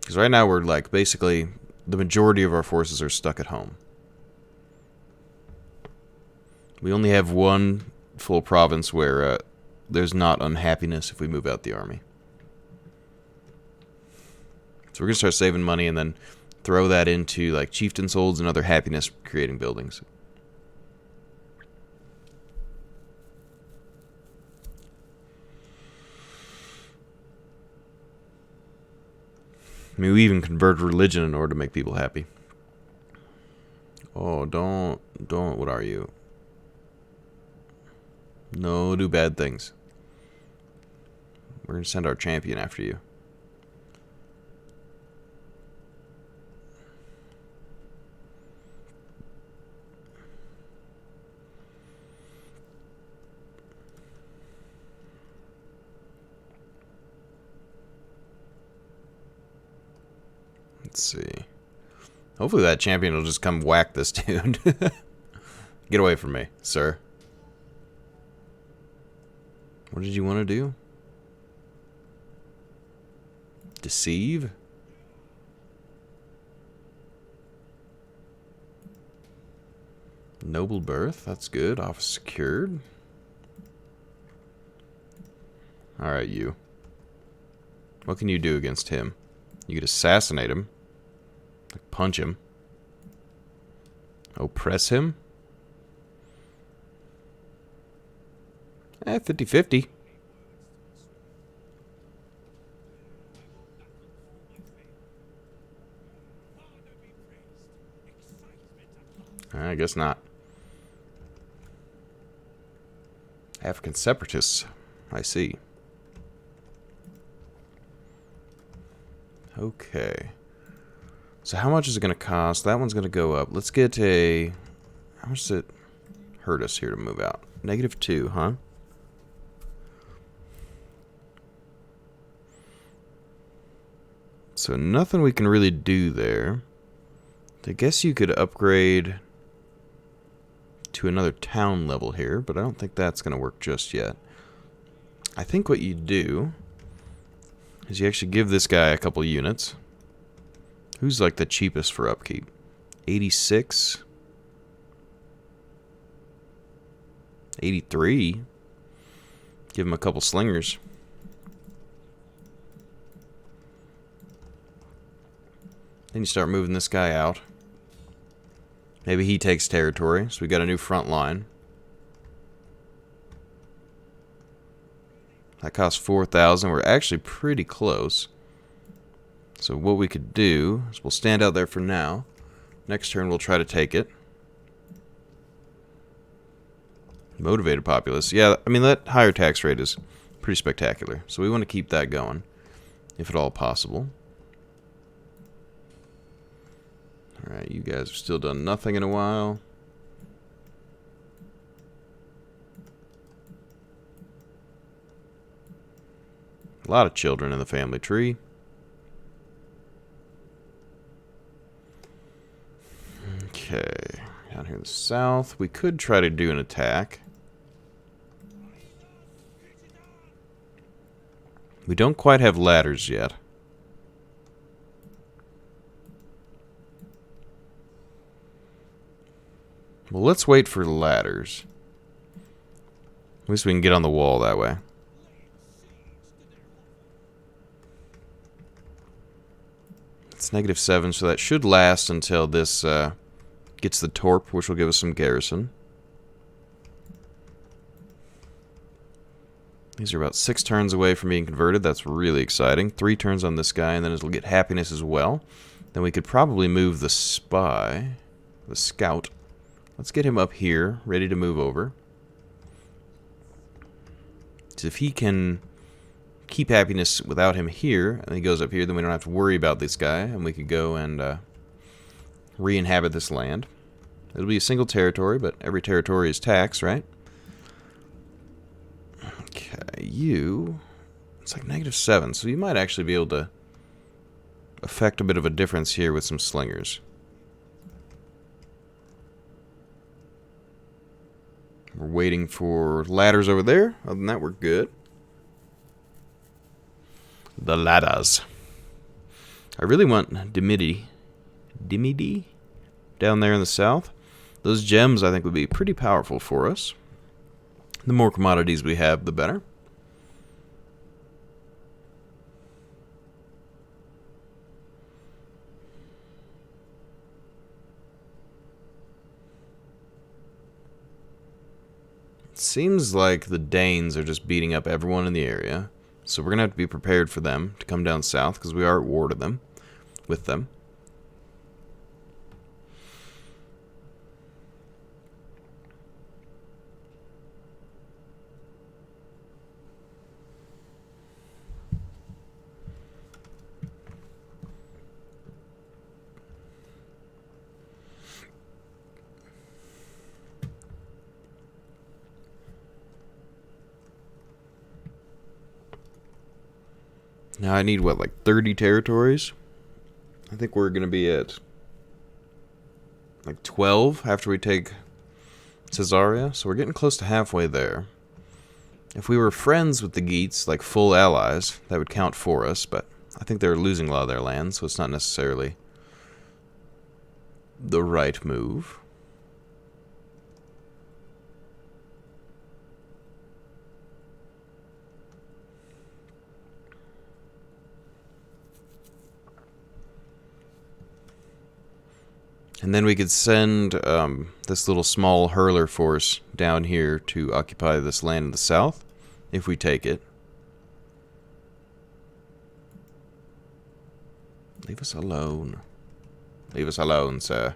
Because right now we're like basically the majority of our forces are stuck at home. We only have one full province where there's not unhappiness if we move out the army. So we're going to start saving money and then throw that into like chieftain's holds and other happiness creating buildings. I mean, we even convert religion in order to make people happy. Oh, don't, what are you? No, do bad things. We're going to send our champion after you. Let's see. Hopefully that champion will just come whack this dude. Get away from me, sir. What did you want to do? Deceive? Noble birth, that's good. Office secured. Alright, you. What can you do against him? You could assassinate him. Like punch him. Oppress him? 50-50. I guess not. African separatists. I see. Okay. So how much is it going to cost? That one's going to go up. Let's get a... How much does it hurt us here to move out? -2, huh? So nothing we can really do there. I guess you could upgrade to another town level here, but I don't think that's going to work just yet. I think what you do is you actually give this guy a couple units. Who's like the cheapest for upkeep? 86? 83? Give him a couple slingers. Then you start moving this guy out. Maybe he takes territory, so we got a new front line. That costs 4,000. We're actually pretty close. So what we could do is we'll stand out there for now. Next turn we'll try to take it. Motivated populace. Yeah, I mean that higher tax rate is pretty spectacular. So we want to keep that going, if at all possible. Alright, you guys have still done nothing in a while. A lot of children in the family tree. Okay, down here in the south, we could try to do an attack. We don't quite have ladders yet. Well, let's wait for ladders. At least we can get on the wall that way. It's -7, so that should last until this gets the torp, which will give us some garrison. These are about 6 turns away from being converted. That's really exciting. 3 turns on this guy, and then it'll get happiness as well. Then we could probably move the spy, the scout. Let's get him up here, ready to move over. So if he can keep happiness without him here, and he goes up here, then we don't have to worry about this guy, and we could go and re-inhabit this land. It'll be a single territory, but every territory is tax, right? Okay, you... It's like -7, so you might actually be able to affect a bit of a difference here with some slingers. We're waiting for ladders over there. Other than that, we're good. The ladders. I really want Dimity down there in the south. Those gems, I think, would be pretty powerful for us. The more commodities we have, the better. Seems like the Danes are just beating up everyone in the area. So we're going to have to be prepared for them to come down south, because we are at war with them. Now I need, what, like 30 territories? I think we're going to be at like 12 after we take Caesarea, so we're getting close to halfway there. If we were friends with the Geats, like full allies, that would count for us, but I think they're losing a lot of their land, so it's not necessarily the right move. And then we could send this little small hurler force down here to occupy this land in the south, if we take it. Leave us alone. Leave us alone, sir.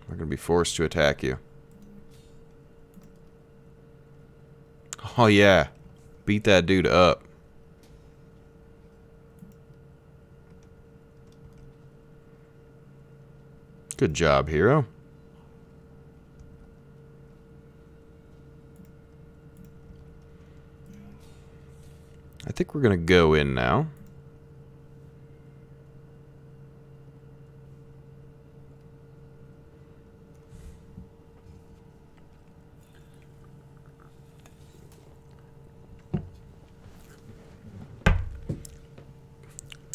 We're going to be forced to attack you. Oh yeah, beat that dude up. Good job, hero. I think we're going to go in now.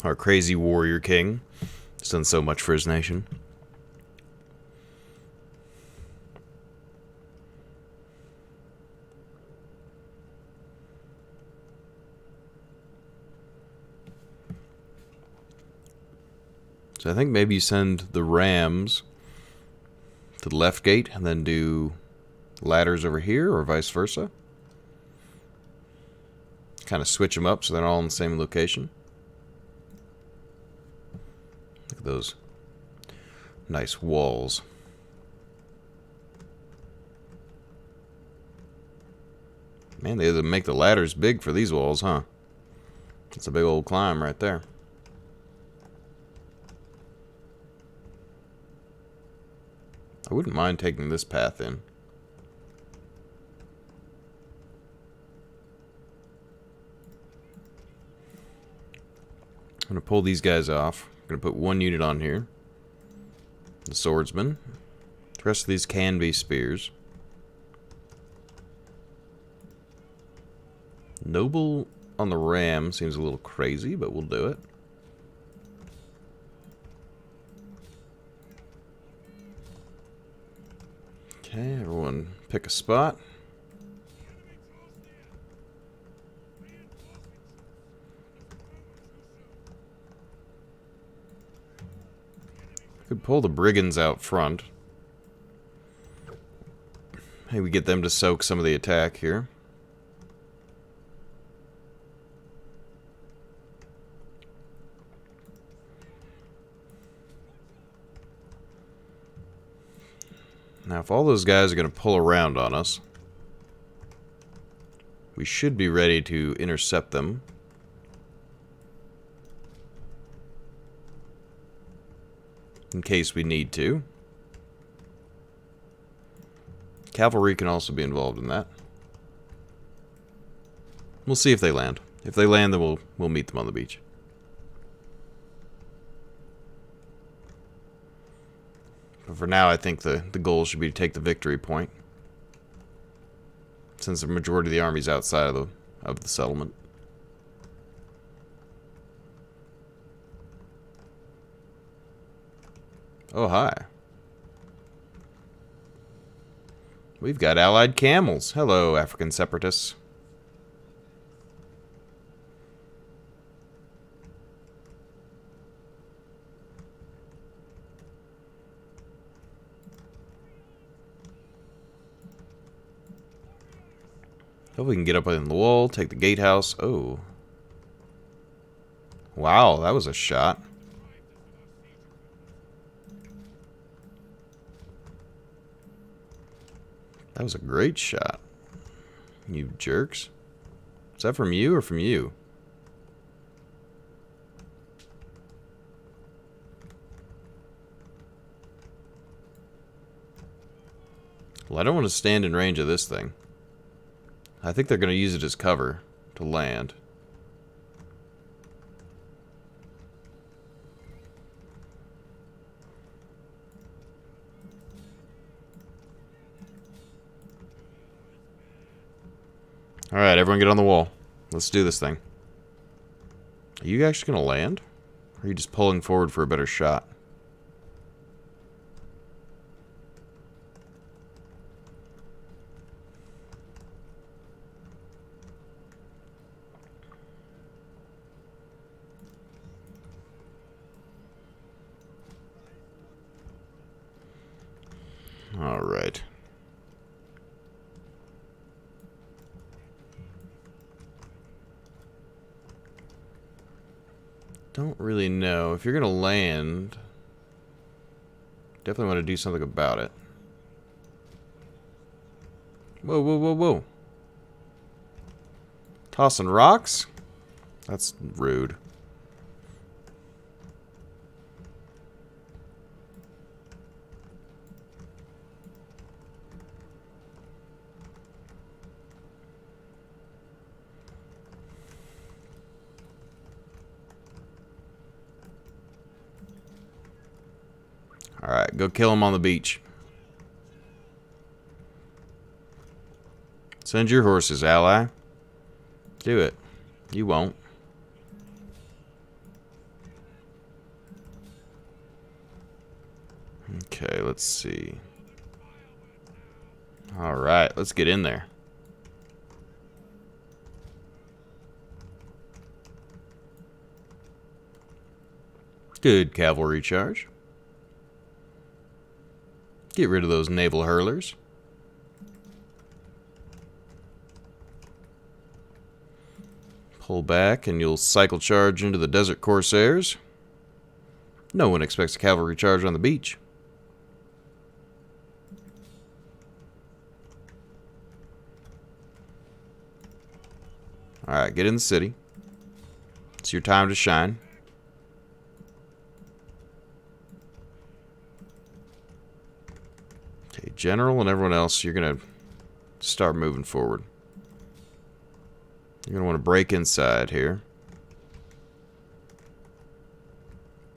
Our crazy warrior king has done so much for his nation. So I think maybe you send the rams to the left gate and then do ladders over here, or vice versa. Kind of switch them up so they're all in the same location. Look at those nice walls. Man, they make the ladders big for these walls, huh? It's a big old climb right there. I wouldn't mind taking this path in. I'm going to pull these guys off. I'm going to put one unit on here. The swordsman. The rest of these can be spears. Noble on the ram seems a little crazy, but we'll do it. Okay, everyone pick a spot. Could pull the brigands out front. Maybe we get them to soak some of the attack here. Now, if all those guys are going to pull around on us, we should be ready to intercept them. In case we need to. Cavalry can also be involved in that. We'll see if they land. If they land, then we'll meet them on the beach. But for now, I think the goal should be to take the victory point, since the majority of the army's outside of the settlement. Oh, hi. We've got allied camels. Hello, African separatists. Hope we can get up on the wall, take the gatehouse. Oh. Wow, that was a shot. That was a great shot. You jerks. Is that from you or from you? Well, I don't want to stand in range of this thing. I think they're going to use it as cover to land. Alright, everyone get on the wall. Let's do this thing. Are you actually going to land? Or are you just pulling forward for a better shot? Alright. Don't really know. If you're gonna land, definitely want to do something about it. Whoa, whoa, whoa, whoa. Tossing rocks? That's rude. Alright, go kill him on the beach. Send your horses, ally. Do it. You won't. Okay, let's see. Alright, let's get in there. Good cavalry charge. Get rid of those naval hurlers. Pull back and you'll cycle charge into the desert corsairs. No one expects a cavalry charge on the beach. Alright, get in the city. It's your time to shine. Okay, general and everyone else, you're going to start moving forward. You're going to want to break inside here.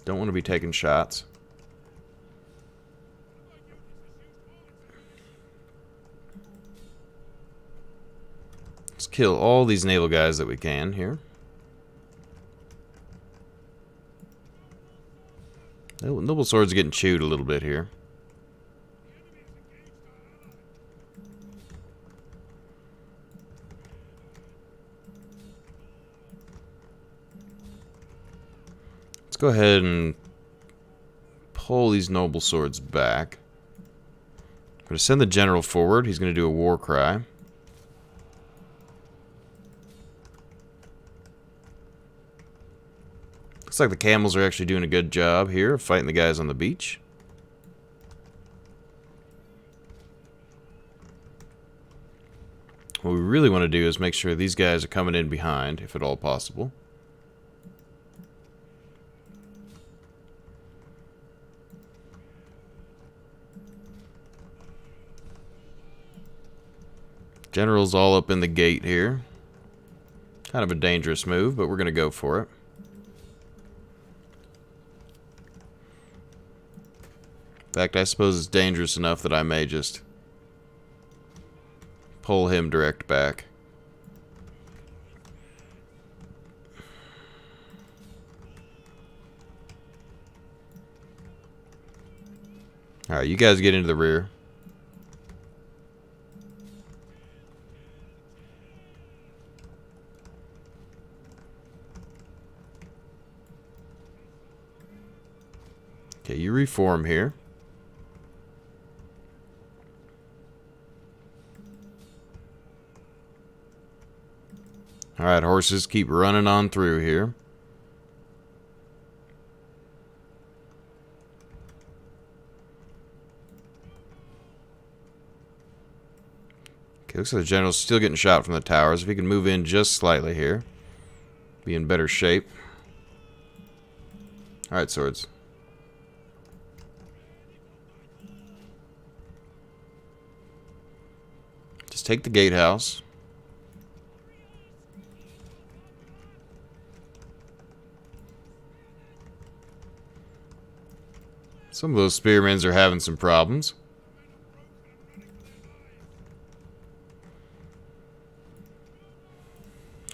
Don't want to be taking shots. Let's kill all these naval guys that we can here. Noble Sword's getting chewed a little bit here. Let's go ahead and pull these Noble Swords back. I'm going to send the general forward. He's going to do a war cry. Looks like the camels are actually doing a good job here of fighting the guys on the beach. What we really want to do is make sure these guys are coming in behind, if at all possible. General's all up in the gate here. Kind of a dangerous move, but we're going to go for it. In fact, I suppose it's dangerous enough that I may just pull him direct back. Alright, you guys get into the rear. Okay, you reform here. Alright, horses, keep running on through here. Okay, looks like the general's still getting shot from the towers. If he can move in just slightly here, be in better shape. Alright, swords. Just take the gatehouse. Some of those spearmen are having some problems.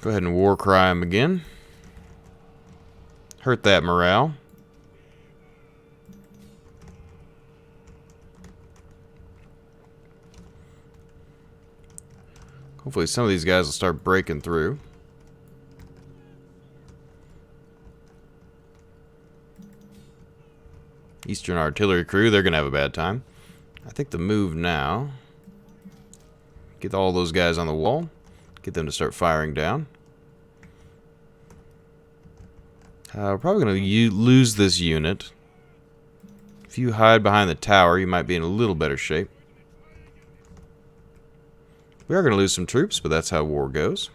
Go ahead and war crime again. Hurt that morale. Hopefully some of these guys will start breaking through. Eastern Artillery Crew, they're going to have a bad time. I think the move now, get all those guys on the wall, get them to start firing down. We're probably going to lose this unit. If you hide behind the tower, you might be in a little better shape. We are going to lose some troops, but that's how war goes.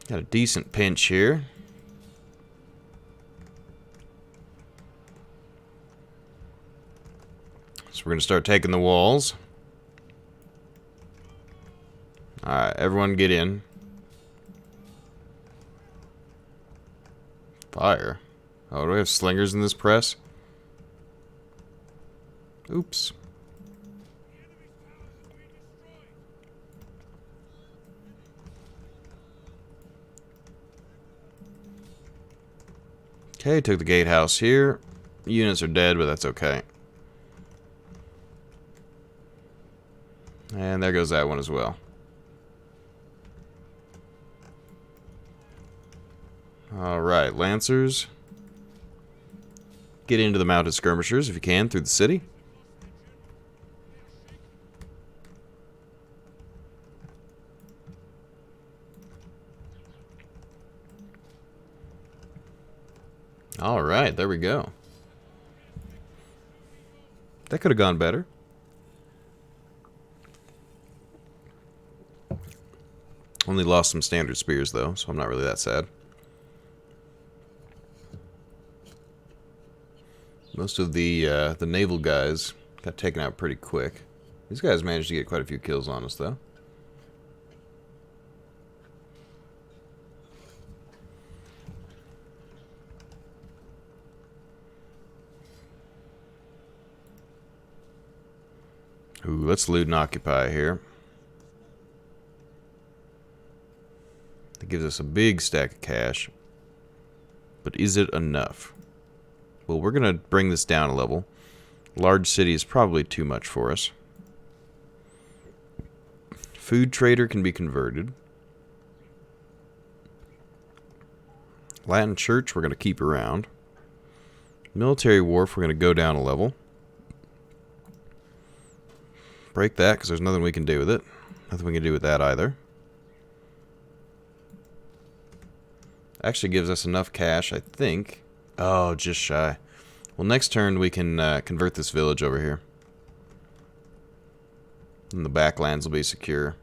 Got a decent pinch here. So we're going to start taking the walls. Alright, everyone get in. Fire. Oh, do we have slingers in this press? Oops. Okay, took the gatehouse here. Units are dead, but that's okay. And there goes that one as well. Alright, Lancers. Get into the mounted skirmishers if you can through the city. Alright, there we go. That could have gone better. Only lost some standard spears though, so I'm not really that sad. Most of the naval guys got taken out pretty quick. These guys managed to get quite a few kills on us though. Ooh, let's loot and occupy here. That gives us a big stack of cash. But is it enough? Well, we're going to bring this down a level. Large city is probably too much for us. Food trader can be converted. Latin church we're going to keep around. Military wharf we're going to go down a level. Break that because there's nothing we can do with it. Nothing we can do with that either. Actually gives us enough cash, I think. Oh, just shy. Well, next turn we can convert this village over here. And the backlands will be secure.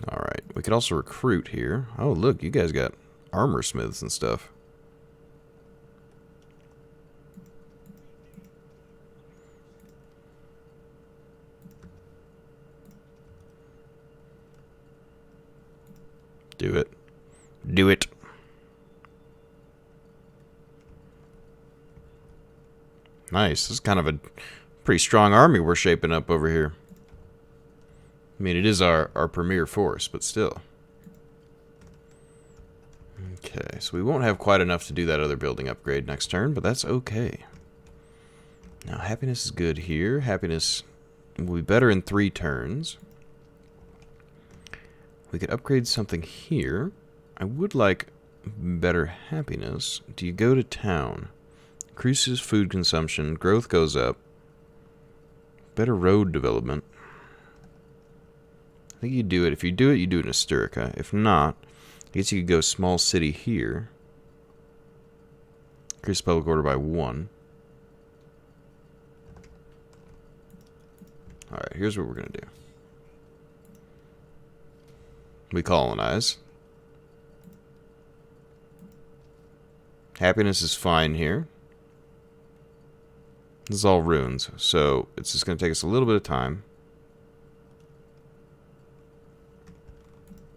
Alright, we could also recruit here. Oh, look, you guys got armor smiths and stuff. Do it. Do it. Nice. This is kind of a pretty strong army we're shaping up over here. I mean, it is our premier force, but still. Okay, so we won't have quite enough to do that other building upgrade next turn, but that's okay. Now, happiness is good here. Happiness will be better in 3 turns. We could upgrade something here. I would like better happiness. Do you go to town? Increases food consumption. Growth goes up. Better road development. I think you do it. If you do it, you do it in Asturica. If not, I guess you could go small city here. Increase public order by 1. Alright, here's what we're going to do. We colonize. Happiness is fine here. This is all runes, so it's just going to take us a little bit of time.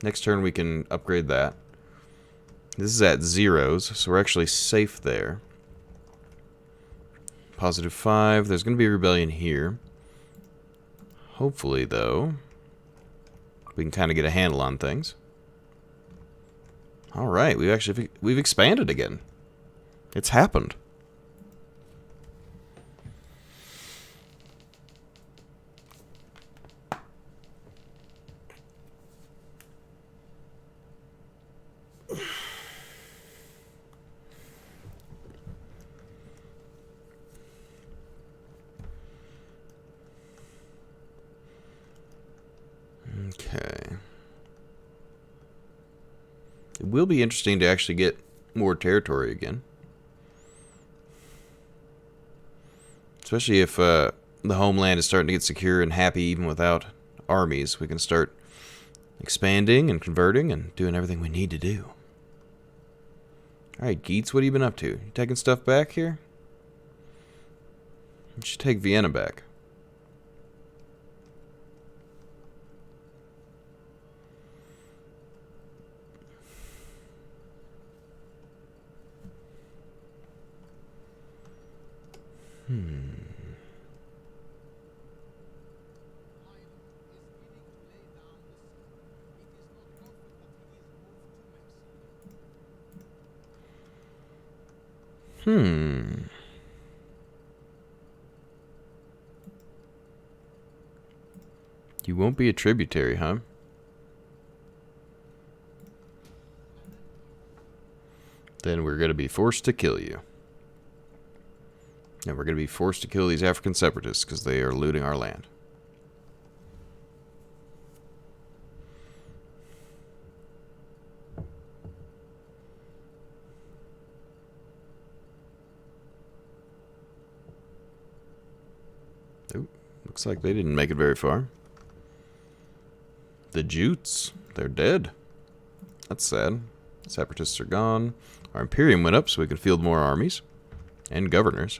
Next turn we can upgrade that. This is at zeros, so we're actually safe there. +5. There's going to be a rebellion here. Hopefully, though, we can kind of get a handle on things. All right, we've expanded again. It's happened. Okay. It will be interesting to actually get more territory again. Especially if the homeland is starting to get secure and happy even without armies. We can start expanding and converting and doing everything we need to do. Alright, Geets, what have you been up to? You taking stuff back here? You should take Vienna back. You won't be a tributary, huh? Then we're going to be forced to kill you. And we're going to be forced to kill these African separatists because they are looting our land. Ooh, looks like they didn't make it very far. The Jutes, they're dead. That's sad. Separatists are gone. Our Imperium went up so we can field more armies. And governors.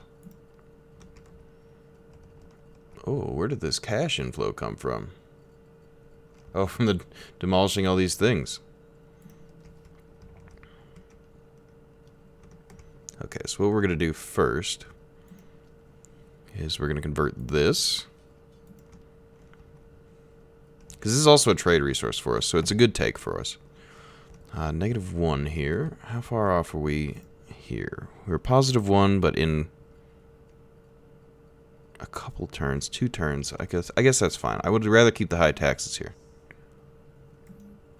Oh, where did this cash inflow come from? Oh, from the demolishing all these things. Okay, so what we're going to do first is we're going to convert this. Because this is also a trade resource for us, so it's a good take for us. -1 here. How far off are we here? We're +1, but in a couple turns, 2 turns. I guess that's fine. I would rather keep the high taxes here.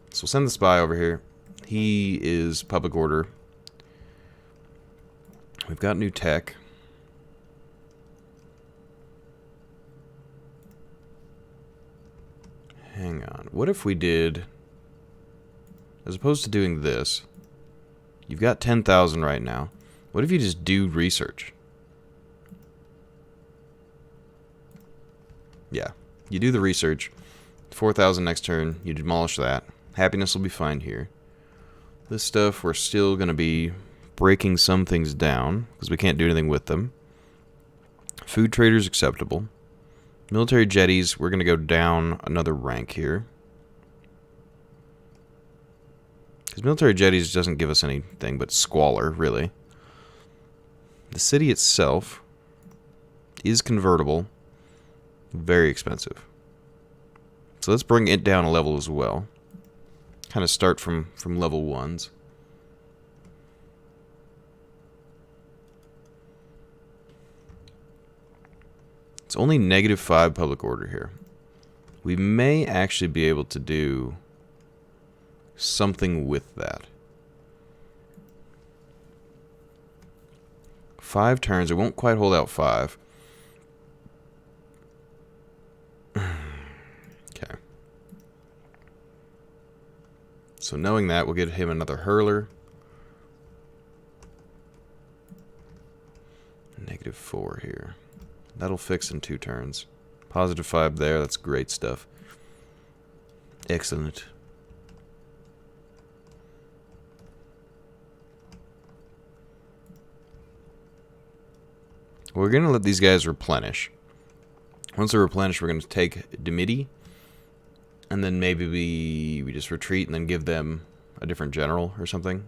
So we'll send the spy over here. He is public order. We've got new tech. Hang on. What if we did, as opposed to doing this, you've got 10,000 right now. What if you just do research? Yeah, you do the research. 4,000 next turn, you demolish that. Happiness will be fine here. This stuff, we're still going to be breaking some things down, because we can't do anything with them. Food traders acceptable. Military jetties, we're going to go down another rank here. Because military jetties doesn't give us anything but squalor, really. The city itself is convertible. Very expensive. So let's bring it down a level as well. Kind of start from level 1s. It's only -5 public order here. We may actually be able to do something with that. 5 turns. It won't quite hold out 5. Okay. So knowing that, we'll get him another hurler. -4 here. That'll fix in 2 turns. +5 there. That's great stuff. Excellent. We're going to let these guys replenish. Once they're replenished, we're going to take Demidi, and then maybe we just retreat and then give them a different general or something.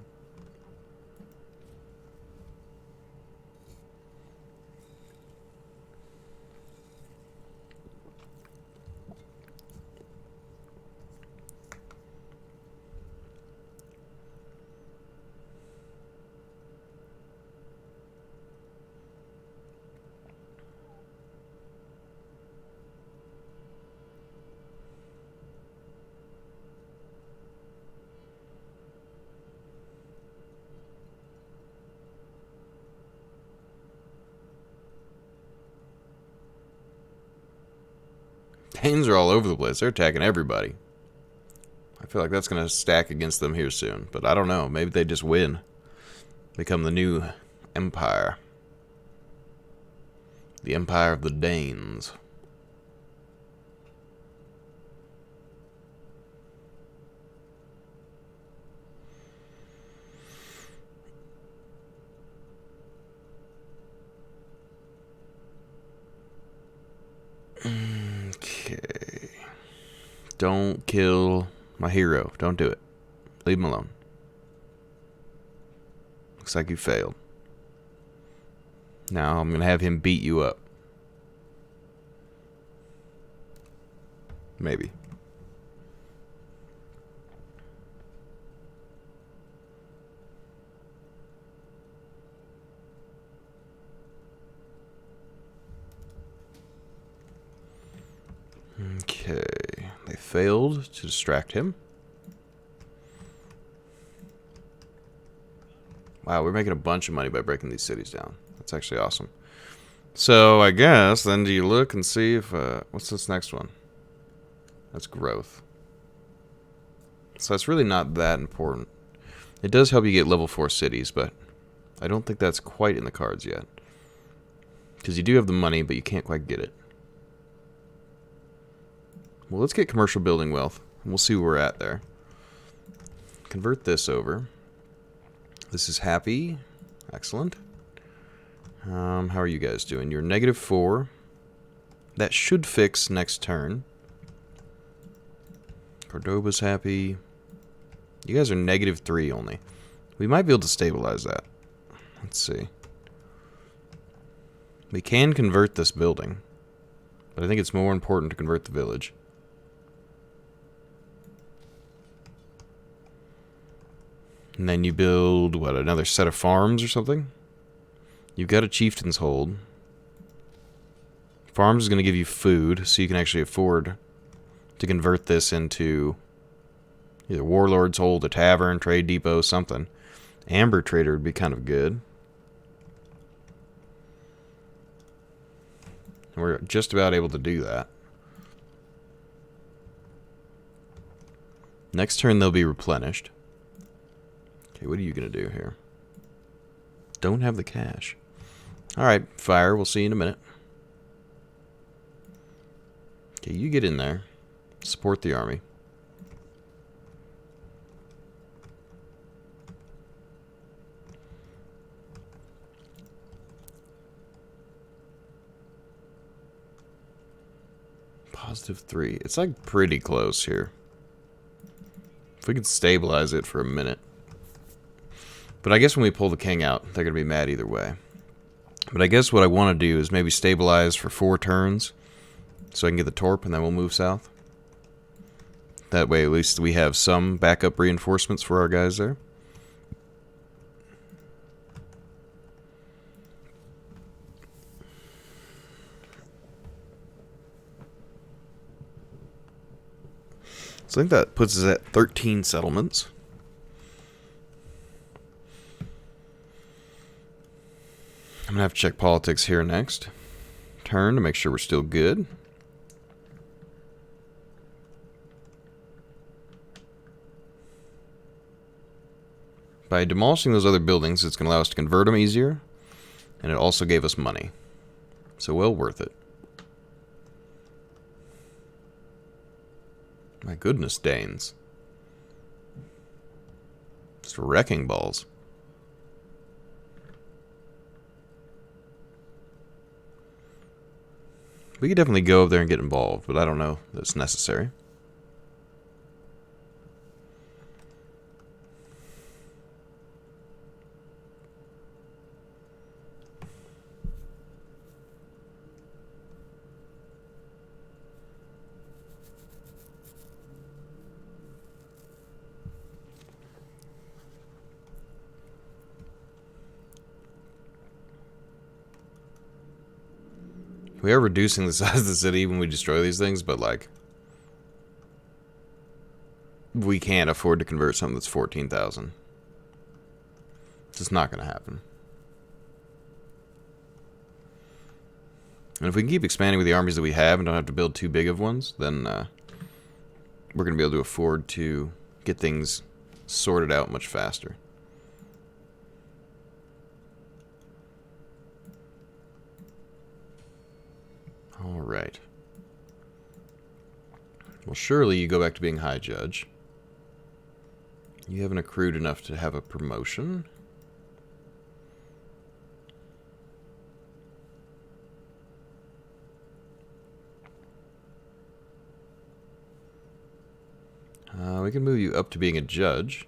Danes are all over the place. They're attacking everybody. I feel like that's going to stack against them here soon. But I don't know. Maybe they just win. Become the new empire. The Empire of the Danes. Okay. Don't kill my hero. Don't do it. Leave him alone. Looks like you failed. Now I'm going to have him beat you up. Maybe. Okay. They failed to distract him. Wow, we're making a bunch of money by breaking these cities down. That's actually awesome. So I guess then do you look and see if what's this next one? That's growth. So that's really not that important. It does help you get level 4 cities, but I don't think that's quite in the cards yet. Because you do have the money, but you can't quite get it. Well, let's get commercial building wealth, and we'll see where we're at there. Convert this over. This is happy. Excellent. How are you guys doing? You're -4. That should fix next turn. Cordoba's happy. You guys are -3 only. We might be able to stabilize that. Let's see. We can convert this building, but I think it's more important to convert the village. And then you build, what, another set of farms or something? You've got a chieftain's hold. Farms is going to give you food, so you can actually afford to convert this into either warlord's hold, a tavern, trade depot, something. Amber trader would be kind of good. And we're just about able to do that. Next turn they'll be replenished. Okay, what are you going to do here? Don't have the cash. Alright, fire. We'll see you in a minute. Okay, you get in there. Support the army. +3. It's like pretty close here. If we could stabilize it for a minute. But I guess when we pull the king out, they're going to be mad either way. But I guess what I want to do is maybe stabilize for 4 turns, so I can get the torp, and then we'll move south. That way at least we have some backup reinforcements for our guys there. So I think that puts us at 13 settlements. I'm going to have to check politics here next turn to make sure we're still good. By demolishing those other buildings, it's going to allow us to convert them easier, and it also gave us money. So well worth it. My goodness, Danes. Just wrecking balls. We could definitely go up there and get involved, but I don't know that it's necessary. We are reducing the size of the city when we destroy these things, but, like, we can't afford to convert something that's 14,000. It's just not going to happen. And if we can keep expanding with the armies that we have and don't have to build too big of ones, then we're going to be able to afford to get things sorted out much faster. Alright. Well, surely you go back to being High Judge. You haven't accrued enough to have a promotion. We can move you up to being a judge.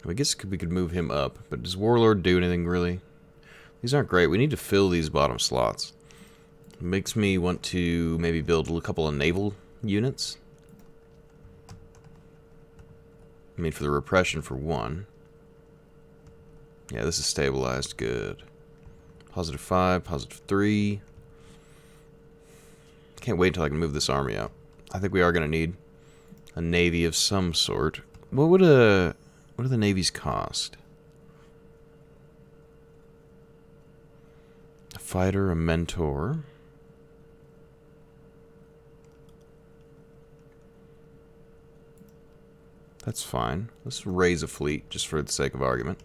I guess we could move him up, but does Warlord do anything, really? These aren't great. We need to fill these bottom slots. It makes me want to maybe build a couple of naval units. I mean, for the repression, for one. Yeah, this is stabilized. Good. +5, +3. Can't wait until I can move this army out. I think we are going to need a navy of some sort. What do the navies cost? A fighter, a mentor. That's fine. Let's raise a fleet, just for the sake of argument.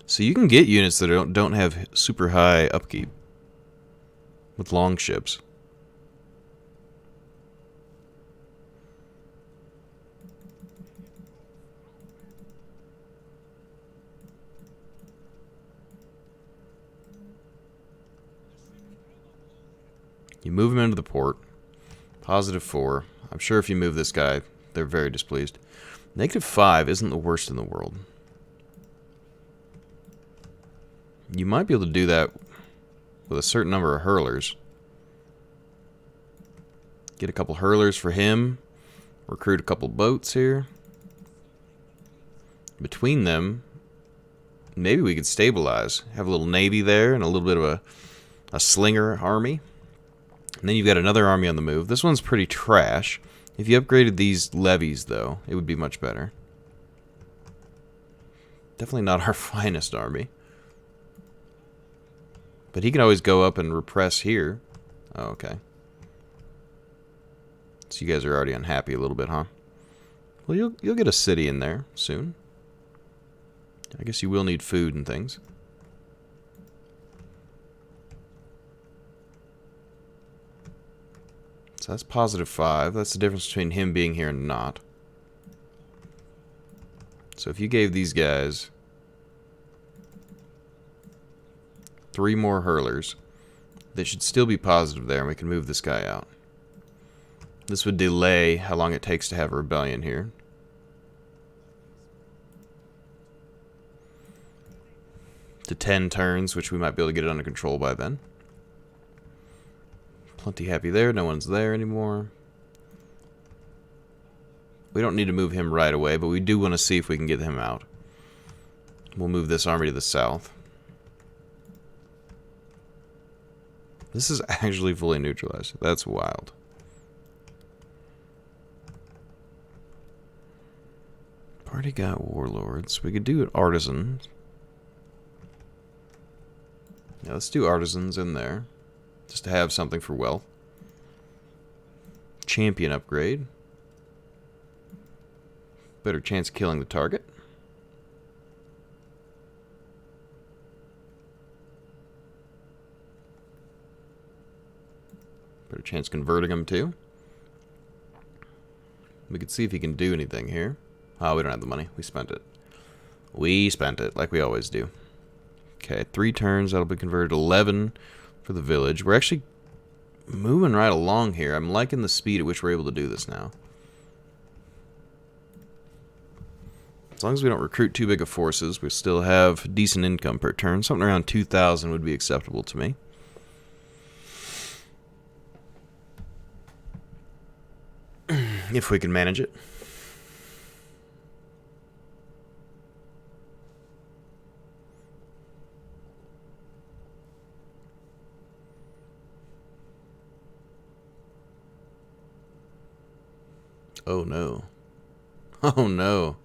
So you can get units that don't have super high upkeep with long ships. You move him into the port. +4. I'm sure if you move this guy, they're very displeased. -5 isn't the worst in the world. You might be able to do that with a certain number of hurlers. Get a couple hurlers for him. Recruit a couple boats here. Between them, maybe we could stabilize. Have a little navy there and a little bit of a slinger army. And then you've got another army on the move. This one's pretty trash. If you upgraded these levies, though, it would be much better. Definitely not our finest army. But he can always go up and repress here. Oh, okay. So you guys are already unhappy a little bit, huh? Well, you'll get a city in there soon. I guess you will need food and things. So that's +5. That's the difference between him being here and not. So if you gave these guys 3 more hurlers, they should still be positive there, and we can move this guy out. This would delay how long it takes to have a rebellion here. To 10 turns, which we might be able to get it under control by then. Plenty happy there. No one's there anymore. We don't need to move him right away, but we do want to see if we can get him out. We'll move this army to the south. This is actually fully neutralized. That's wild. Party got warlords. We could do artisans. Yeah, let's do artisans in there. Just to have something for wealth. Champion upgrade. Better chance of killing the target. Better chance converting him too. We could see if he can do anything here. Oh, we don't have the money. We spent it. We spent it, like we always do. Okay, 3 turns. That'll be converted to 11 for the village. We're actually moving right along here. I'm liking the speed at which we're able to do this now. As long as we don't recruit too big of forces, we still have decent income per turn. Something around 2,000 would be acceptable to me. If we can manage it. Oh no. Oh no.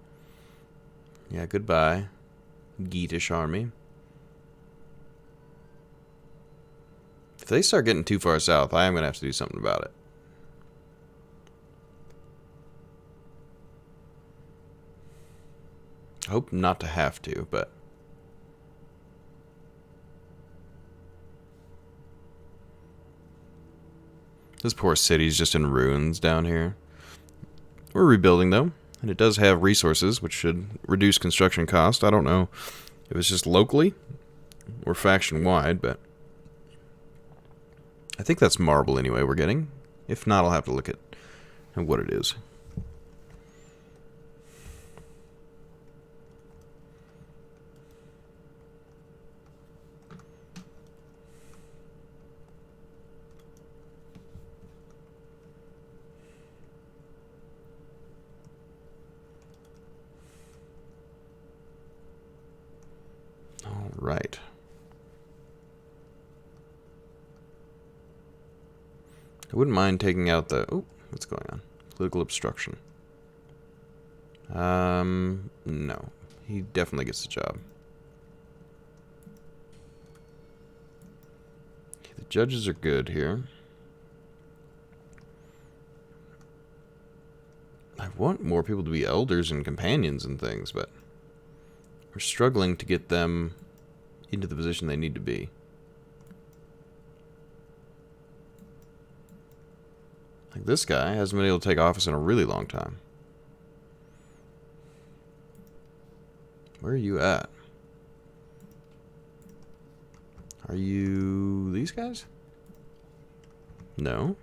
Yeah, goodbye, Geetish army. If they start getting too far south, I am going to have to do something about it. I hope not to have to, but... This poor city's just in ruins down here. We're rebuilding, though. And it does have resources, which should reduce construction cost. I don't know if it's just locally or faction-wide, but... I think that's marble anyway we're getting. If not, I'll have to look at what it is. All right. I wouldn't mind taking out the... Oh, what's going on? Political obstruction. No. He definitely gets the job. Okay, the judges are good here. I want more people to be elders and companions and things, but we're struggling to get them into the position they need to be. Like this guy hasn't been able to take office in a really long time. Where are you at? Are you these guys? No.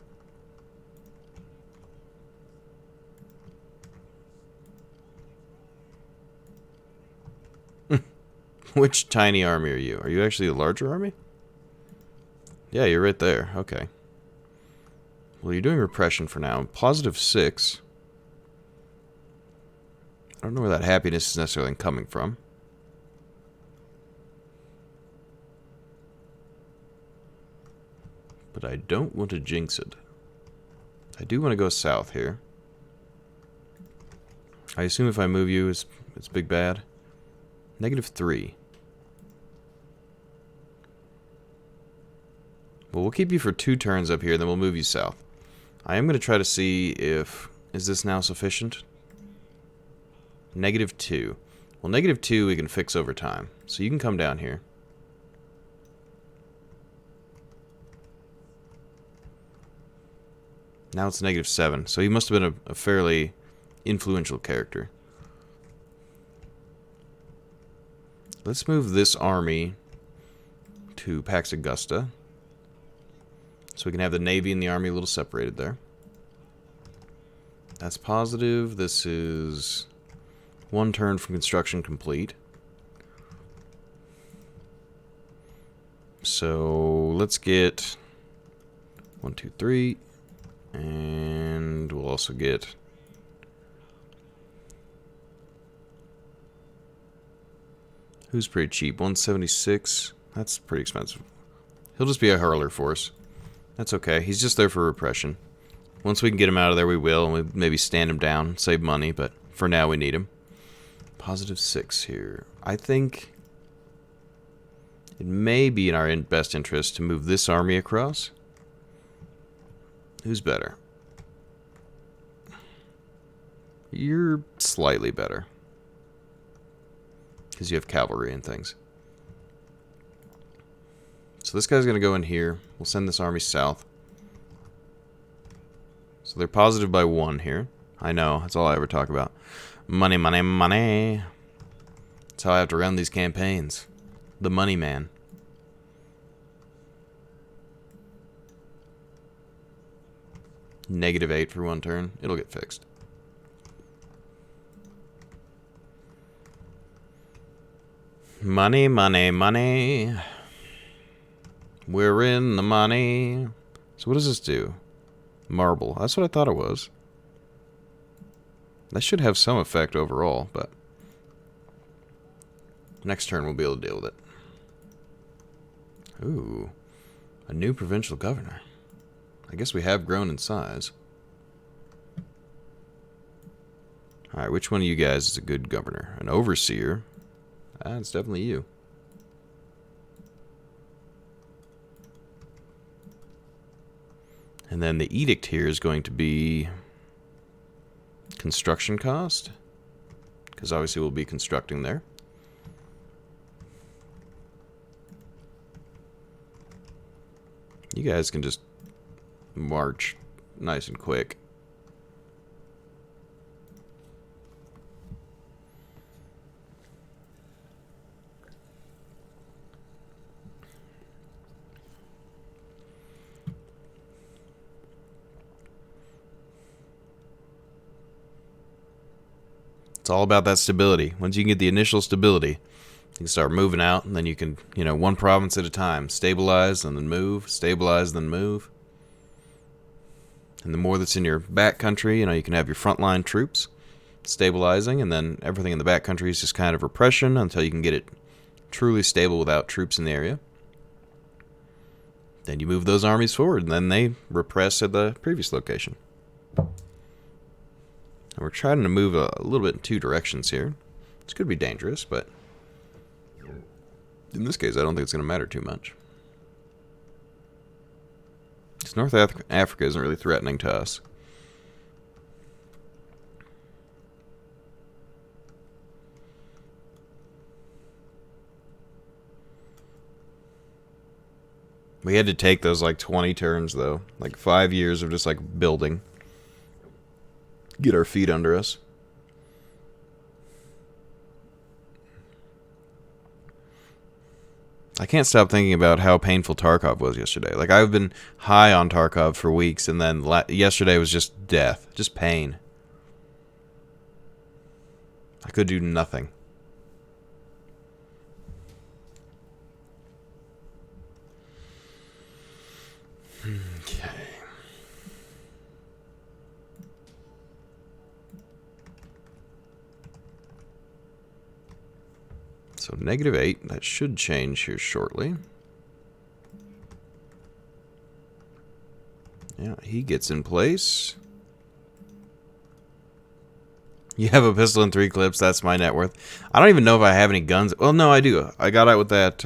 Which tiny army are you? Are you actually a larger army? Yeah, you're right there. Okay. Well, you're doing repression for now. +6. I don't know where that happiness is necessarily coming from. But I don't want to jinx it. I do want to go south here. I assume if I move you, it's big bad. -3. Well, we'll keep you for 2 turns up here, then we'll move you south. I am going to try to see if... Is this now sufficient? -2. Well, -2 we can fix over time. So you can come down here. Now it's -7. So he must have been a fairly influential character. Let's move this army to Pax Augusta. So we can have the Navy and the Army a little separated there. That's positive. This is 1 turn from construction complete. So let's get 1, 2, 3. And we'll also get... Who's pretty cheap? 176. That's pretty expensive. He'll just be a hurler for us. That's okay. He's just there for repression. Once we can get him out of there, we will. And we maybe stand him down, save money. But for now, we need him. +6 here. I think it may be in our best interest to move this army across. Who's better? You're slightly better. Because you have cavalry and things. So this guy's going to go in here. We'll send this army south. So they're positive by 1 here. I know. That's all I ever talk about. Money, money, money. That's how I have to run these campaigns. The money man. -8 for one turn. It'll get fixed. Money, money, money. We're in the money. So what does this do? Marble. That's what I thought it was. That should have some effect overall, but next turn we'll be able to deal with it. Ooh. A new provincial governor. I guess we have grown in size. Alright, which one of you guys is a good governor? An overseer? Ah, it's definitely you. And then the edict here is going to be construction cost, because obviously we'll be constructing there. You guys can just march nice and quick. It's all about that stability. Once you can get the initial stability, you can start moving out, and then you can, one province at a time. Stabilize, and then move. Stabilize, then move. And the more that's in your back country, you can have your frontline troops stabilizing, and then everything in the back country is just kind of repression until you can get it truly stable without troops in the area. Then you move those armies forward, and then they repress at the previous location. And we're trying to move a little bit in two directions here. It's going to be dangerous, but in this case, I don't think it's going to matter too much. Because North Africa isn't really threatening to us. We had to take those like 20 turns, though. Like 5 years of just like building. Get our feet under us. I can't stop thinking about how painful Tarkov was yesterday. Like, I've been high on Tarkov for weeks, and then yesterday was just death. Just pain. I could do nothing. Okay. So -8, that should change here shortly. Yeah, he gets in place. You have a pistol and 3 clips, that's my net worth. I don't even know if I have any guns. Well, no, I do. I got out with that,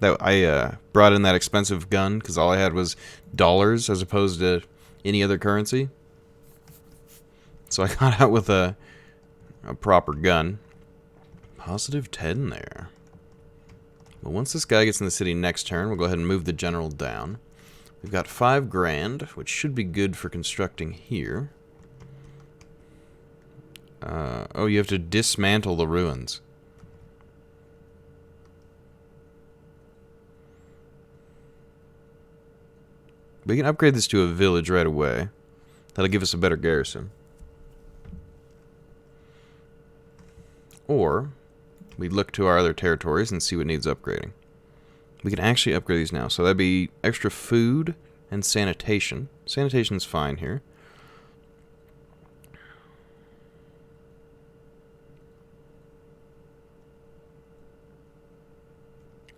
I brought in that expensive gun, because all I had was dollars as opposed to any other currency. So I got out with a proper gun. +10 there. Well, once this guy gets in the city next turn, we'll go ahead and move the general down. We've got 5 grand, which should be good for constructing here. Oh, you have to dismantle the ruins. We can upgrade this to a village right away. That'll give us a better garrison. Or we look to our other territories and see what needs upgrading. We can actually upgrade these now. So that'd be extra food and sanitation. Sanitation's fine here.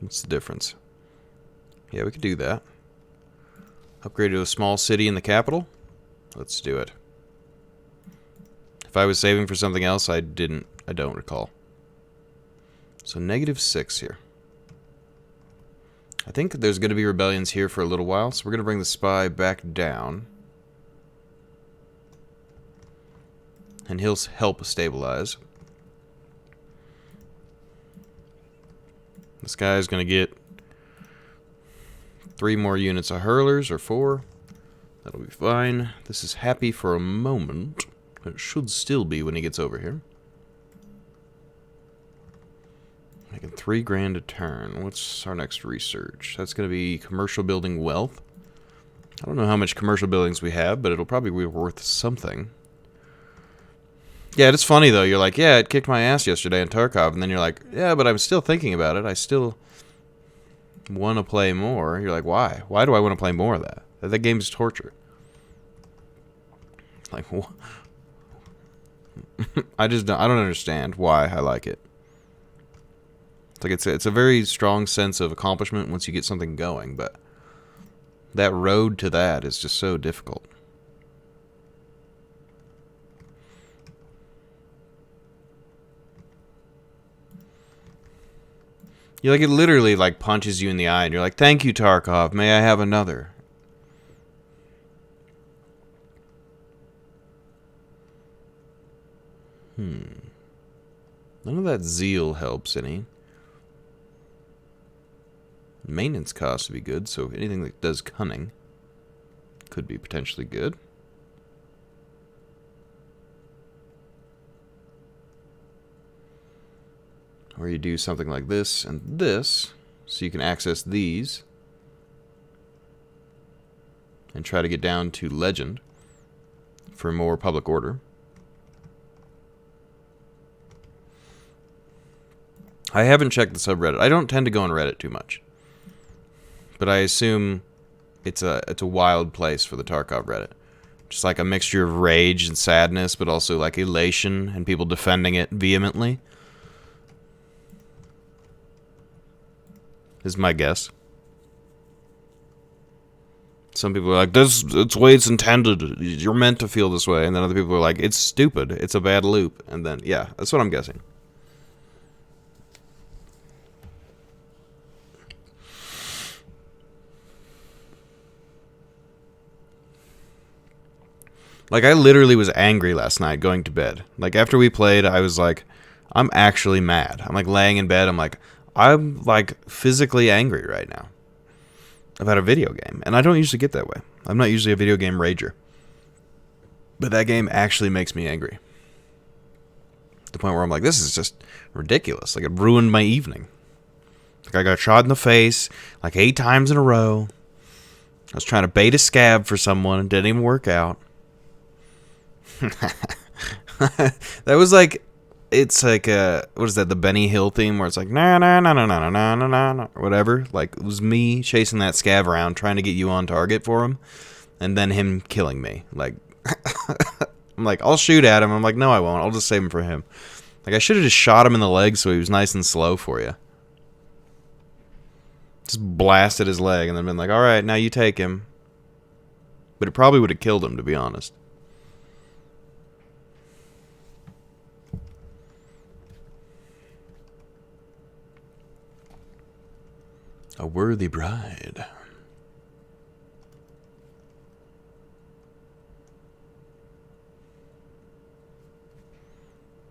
What's the difference? Yeah, we could do that. Upgrade to a small city in the capital? Let's do it. If I was saving for something else, I don't recall. So -6 here. I think there's going to be rebellions here for a little while, so we're going to bring the spy back down. And he'll help stabilize. This guy's going to get 3 more units of hurlers, or 4. That'll be fine. This is happy for a moment. It should still be when he gets over here. Making 3 grand a turn. What's our next research? That's going to be commercial building wealth. I don't know how much commercial buildings we have, but it'll probably be worth something. Yeah, it's funny, though. You're like, yeah, it kicked my ass yesterday in Tarkov. And then you're like, yeah, but I'm still thinking about it. I still want to play more. You're like, why? Why do I want to play more of that? That game's torture. Like, I don't understand why I like it. It's like it's a very strong sense of accomplishment once you get something going, but that road to that is just so difficult. You like it literally like punches you in the eye, and you're like, "Thank you, Tarkov. May I have another?" None of that zeal helps any. Maintenance costs would be good, so anything that does cunning could be potentially good. Or you do something like this and this, so you can access these and try to get down to legend for more public order. I haven't checked the subreddit. I don't tend to go on Reddit too much, but I assume it's a wild place for the Tarkov Reddit. Just like a mixture of rage and sadness, but also like elation and people defending it vehemently. Is my guess. Some people are like, "This, it's the way it's intended. You're meant to feel this way," and then other people are like, "It's stupid. It's a bad loop." And then, yeah, that's what I'm guessing. Like, I literally was angry last night going to bed. Like, after we played, I was like, I'm actually mad. I'm, like, laying in bed. I'm like, physically angry right now about a video game. And I don't usually get that way. I'm not usually a video game rager. But that game actually makes me angry. To the point where I'm like, this is just ridiculous. Like, it ruined my evening. Like, I got shot in the face, like, 8 times in a row. I was trying to bait a scab for someone. It didn't even work out. That was like, it's like what is that, the Benny Hill theme where it's like na na na na na na na na na or whatever. Like, it was me chasing that scav around trying to get you on target for him, and then him killing me. Like, I'm like, I'll shoot at him. I'm like, no, I won't. I'll just save him for him. Like, I should have just shot him in the leg so he was nice and slow for you. Just blasted his leg and then been like, all right, now you take him. But it probably would have killed him, to be honest. A worthy bride.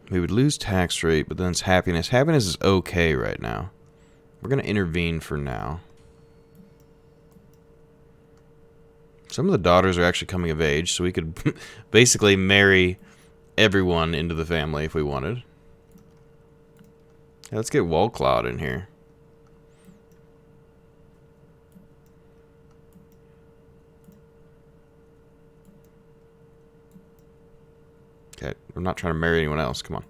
We would lose tax rate, but then it's happiness. Happiness is okay right now. We're going to intervene for now. Some of the daughters are actually coming of age, so we could basically marry everyone into the family if we wanted. Yeah, let's get Wallcloud in here. Okay, we're not trying to marry anyone else. Come on.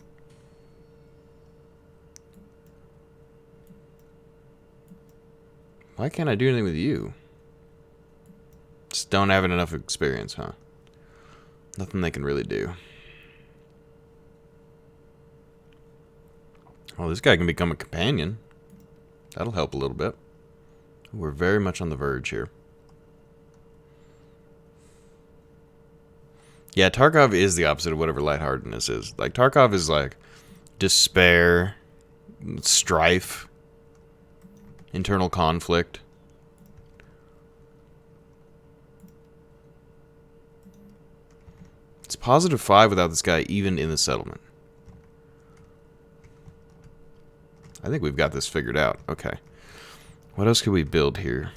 Why can't I do anything with you? Just don't have enough experience, huh? Nothing they can really do. Oh, this guy can become a companion. That'll help a little bit. We're very much on the verge here. Yeah, Tarkov is the opposite of whatever lightheartedness is. Like, Tarkov is like despair, strife, internal conflict. It's +5 without this guy even in the settlement. I think we've got this figured out. Okay. What else could we build here?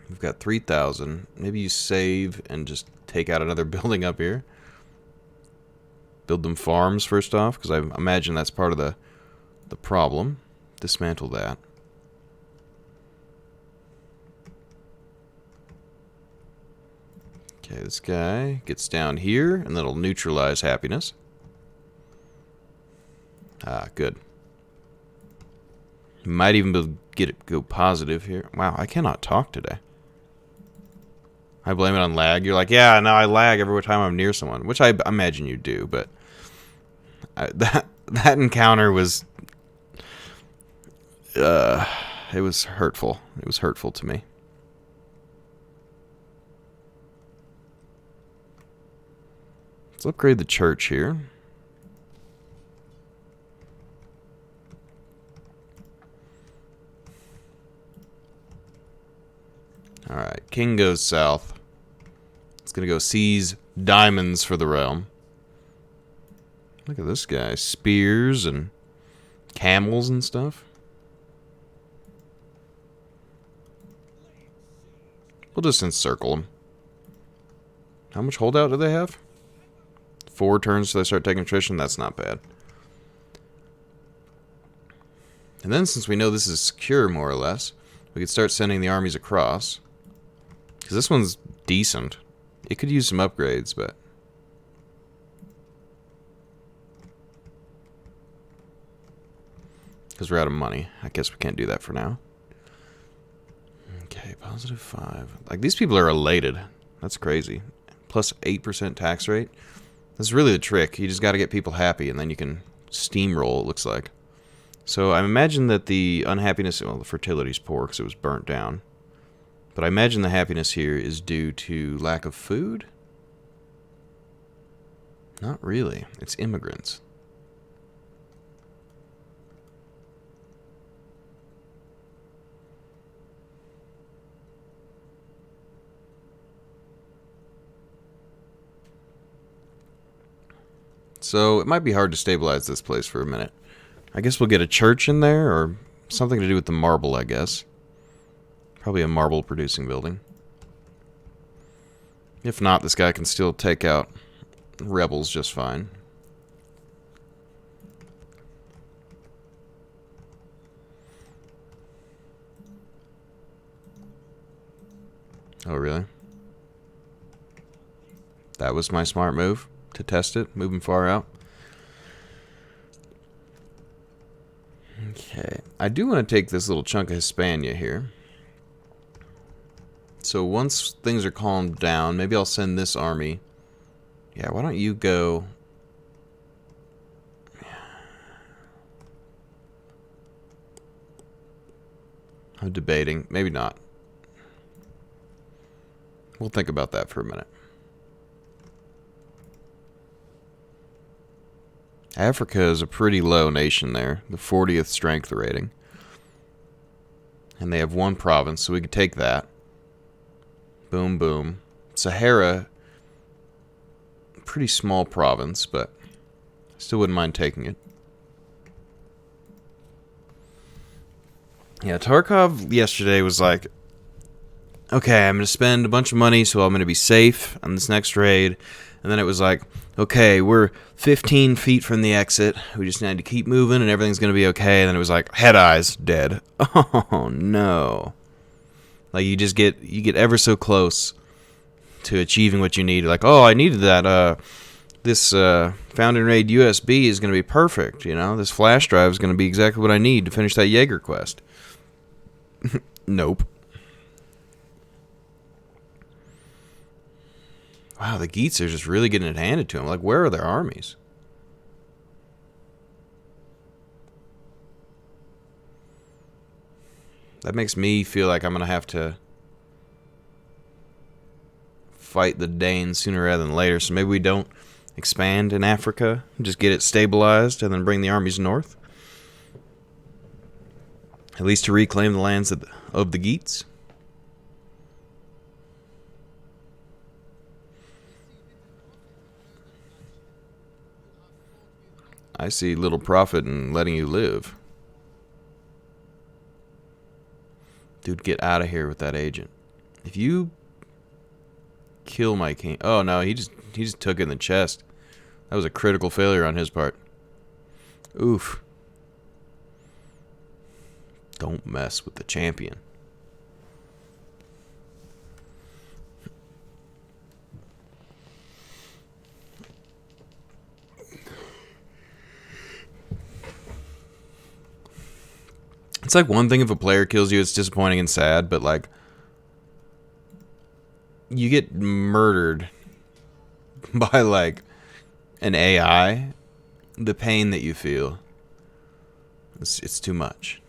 We've got 3,000. Maybe you save and just take out another building up here. Build them farms first off, because I imagine that's part of the problem. Dismantle that. Okay, this guy gets down here, and that'll neutralize happiness. Ah, good. Might even be able to get it go positive here. Wow, I cannot talk today. I blame it on lag. You're like, yeah, no, I lag every time I'm near someone, which I imagine you do, but that encounter was it was hurtful. It was hurtful to me. Let's upgrade the church here. Alright, king goes south. It's gonna go seize diamonds for the realm. Look at this guy. Spears and camels and stuff. We'll just encircle them. How much holdout do they have? 4 turns till they start taking attrition? That's not bad. And then since we know this is secure, more or less, we could start sending the armies across. Because this one's decent. It could use some upgrades, but... because we're out of money. I guess we can't do that for now. Okay, +5. Like, these people are elated. That's crazy. Plus 8% tax rate. That's really the trick. You just got to get people happy, and then you can steamroll, it looks like. So I imagine that the unhappiness... well, the fertility's poor because it was burnt down. But I imagine the happiness here is due to lack of food? Not really. It's immigrants. So it might be hard to stabilize this place for a minute. I guess we'll get a church in there, or something to do with the marble, I guess. Probably a marble-producing building. If not, this guy can still take out rebels just fine. Oh, really? That was my smart move, to test it, moving far out. Okay, I do want to take this little chunk of Hispania here. So once things are calmed down, maybe I'll send this army. Yeah, why don't you go... I'm debating. Maybe not. We'll think about that for a minute. Africa is a pretty low nation there. The 40th strength rating. And they have 1 province, so we could take that. Boom, boom. Sahara, pretty small province, but I still wouldn't mind taking it. Yeah, Tarkov yesterday was like, okay, I'm going to spend a bunch of money, so I'm going to be safe on this next raid. And then it was like, okay, we're 15 feet from the exit. We just need to keep moving, and everything's going to be okay. And then it was like, head eyes, dead. Oh, no. Like, you get ever so close to achieving what you need. Like, oh, I needed that. This Found and Raid USB is going to be perfect, you know? This flash drive is going to be exactly what I need to finish that Jaeger quest. Nope. Wow, the Geats are just really getting it handed to them. Like, where are their armies? That makes me feel like I'm going to have to fight the Danes sooner rather than later. So maybe we don't expand in Africa, just get it stabilized, and then bring the armies north. At least to reclaim the lands of the Geats. I see little profit in letting you live. Dude, get out of here with that agent. If you kill my king... Oh, no, he just took it in the chest. That was a critical failure on his part. Oof. Don't mess with the champion. It's like one thing if a player kills you, it's disappointing and sad, but like you get murdered by like an AI, the pain that you feel, it's too much.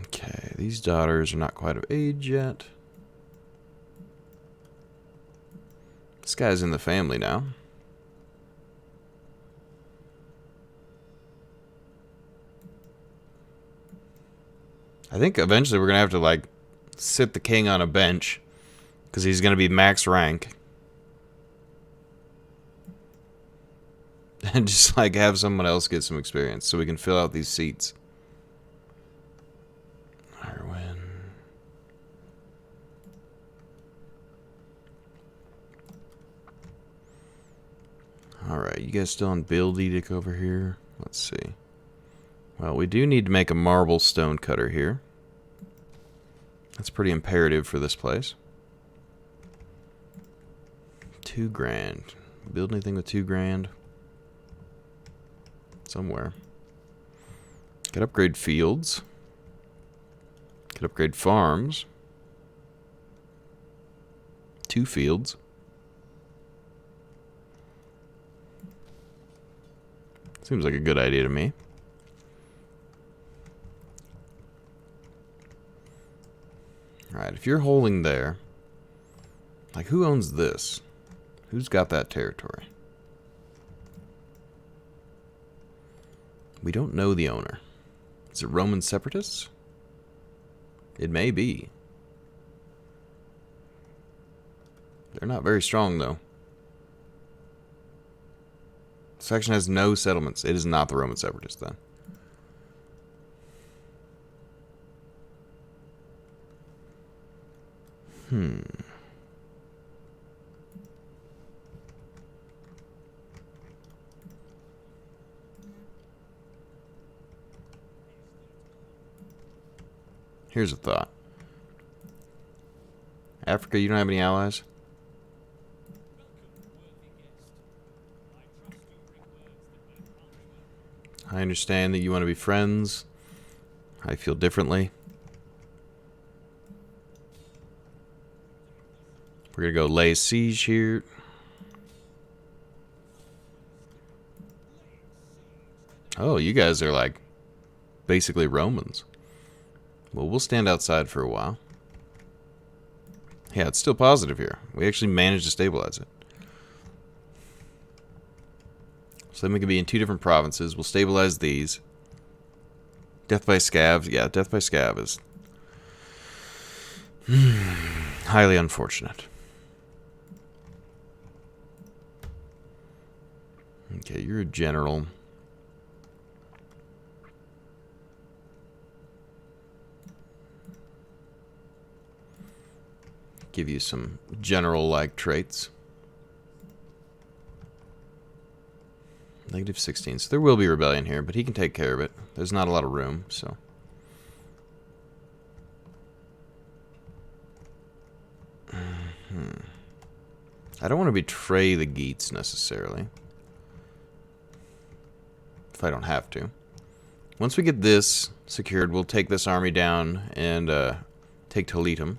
Okay, these daughters are not quite of age yet. This guy's in the family now. I think eventually we're going to have to, like, sit the king on a bench because he's going to be max rank. And just, like, have someone else get some experience so we can fill out these seats. Arwen. Alright, you guys still on build edict over here? Let's see. Well, we do need to make a marble stone cutter here. That's pretty imperative for this place. 2 grand. Build anything with 2 grand? Somewhere. Could upgrade fields. Could upgrade farms. 2 fields. Seems like a good idea to me. Alright, if you're holding there, like, who owns this? Who's got that territory? We don't know the owner. Is it Roman separatists? It may be. They're not very strong, though. This section has no settlements. It is not the Roman separatists, then. Here's a thought. Africa, you don't have any allies? I understand that you want to be friends. I feel differently. We're going to go lay siege here. Oh, you guys are like basically Romans. Well, we'll stand outside for a while. Yeah, it's still positive here. We actually managed to stabilize it. So then we can be in 2 different provinces. We'll stabilize these. Death by scavs. Yeah, death by scav is highly unfortunate. Okay, you're a general. Give you some general-like traits. -16. So there will be rebellion here, but he can take care of it. There's not a lot of room, so. I don't want to betray the Geats necessarily. If I don't have to. Once we get this secured, we'll take this army down and take Toletum.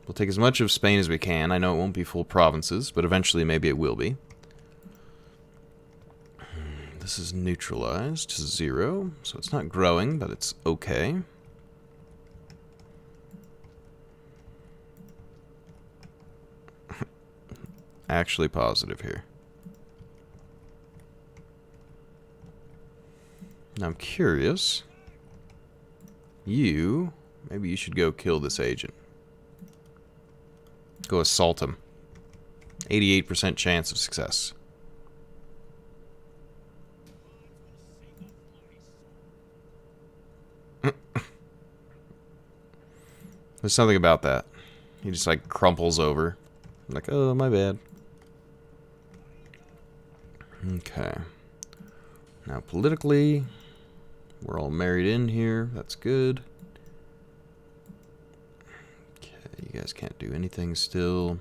We'll take as much of Spain as we can. I know it won't be full provinces, but eventually maybe it will be. This is neutralized to 0, so it's not growing, but it's okay. Actually positive here. Now I'm curious. Maybe you should go kill this agent. Go assault him. 88% chance of success. There's something about that. He just like crumples over. I'm like, oh, my bad. Okay. Now politically, we're all married in here. That's good. Okay, you guys can't do anything still.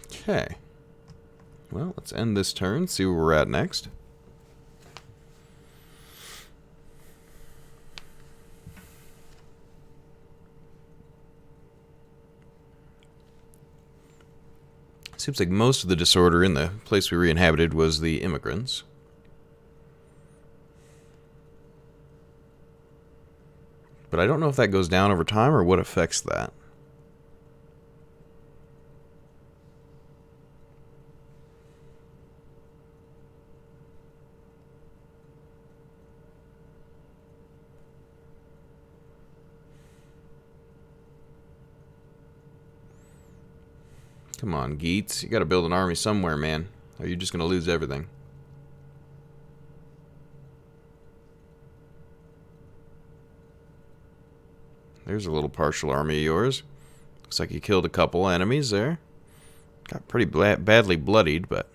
Okay. Well, let's end this turn, see where we're at next. Seems like most of the disorder in the place we re-inhabited was the immigrants. But I don't know if that goes down over time or what affects that. Come on, Geets. You gotta build an army somewhere, man. Or you're just gonna lose everything. There's a little partial army of yours. Looks like you killed a couple enemies there. Got pretty badly bloodied, but...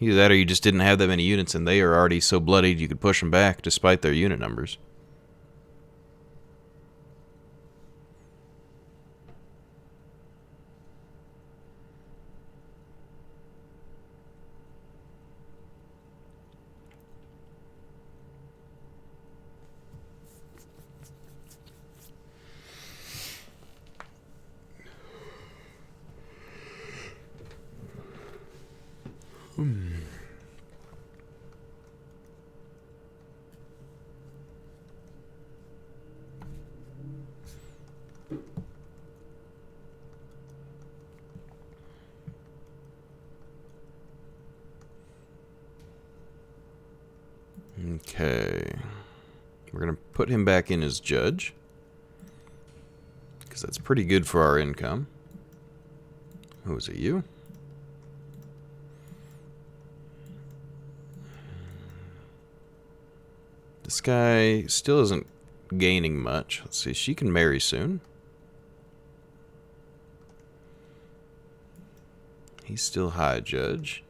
either that or you just didn't have that many units and they are already so bloodied you could push them back despite their unit numbers. Okay. We're going to put him back in as judge, because that's pretty good for our income. Oh, is it you? This guy still isn't gaining much. Let's see, she can marry soon. He's still high judge.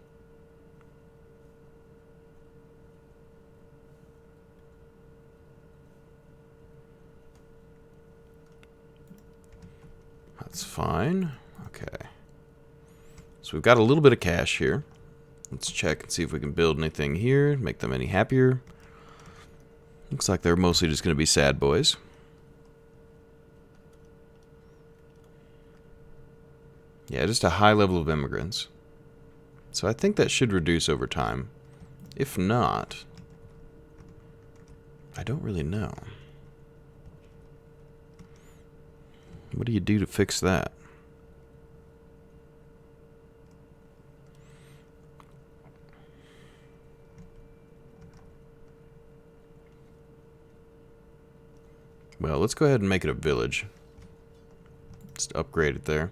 That's fine. Okay. So we've got a little bit of cash here. Let's check and see if we can build anything here, make them any happier. Looks like they're mostly just going to be sad boys. Yeah, just a high level of immigrants. So I think that should reduce over time. If not, I don't really know. What do you do to fix that? Well, let's go ahead and make it a village. Just upgrade it there.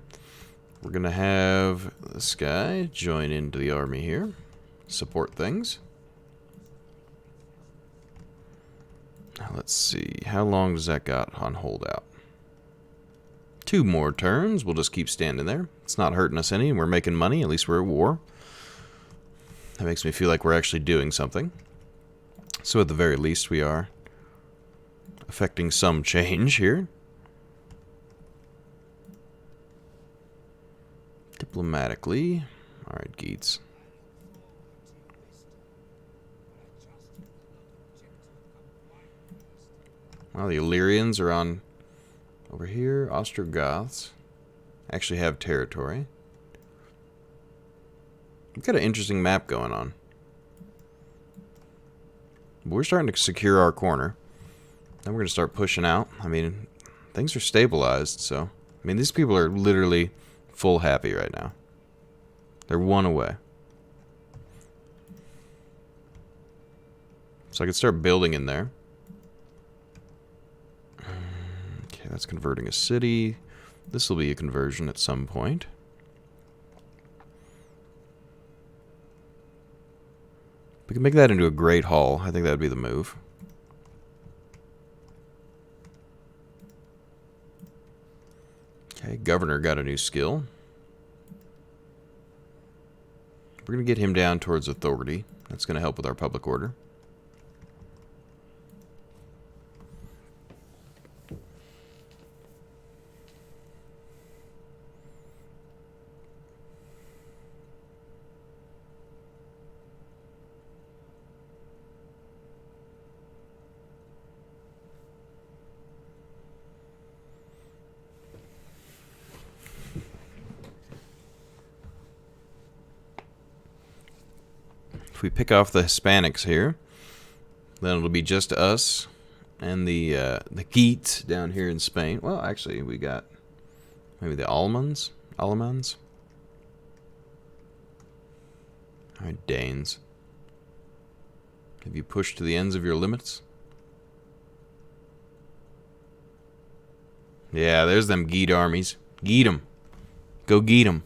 We're going to have this guy join into the army here. Support things. Now let's see. How long does that got on holdout? 2 more turns. We'll just keep standing there. It's not hurting us any, and we're making money. At least we're at war. That makes me feel like we're actually doing something. So at the very least, we are affecting some change here. Diplomatically. Alright, Geets. Well, the Illyrians are on over here. Ostrogoths actually have territory. We've got an interesting map going on. But we're starting to secure our corner. Then we're going to start pushing out. I mean, things are stabilized, so... I mean, these people are literally full happy right now. They're 1 away. So I could start building in there. Okay, that's converting a city. This will be a conversion at some point. We can make that into a great hall. I think that would be the move. Okay, governor got a new skill. We're going to get him down towards authority. That's going to help with our public order. If we pick off the Hispanics here, then it'll be just us and the Geats down here in Spain. Well, actually, we got maybe the Allemans. All right, Danes. Have you pushed to the ends of your limits? Yeah, there's them Geat armies. Geat 'em. Go Geat 'em.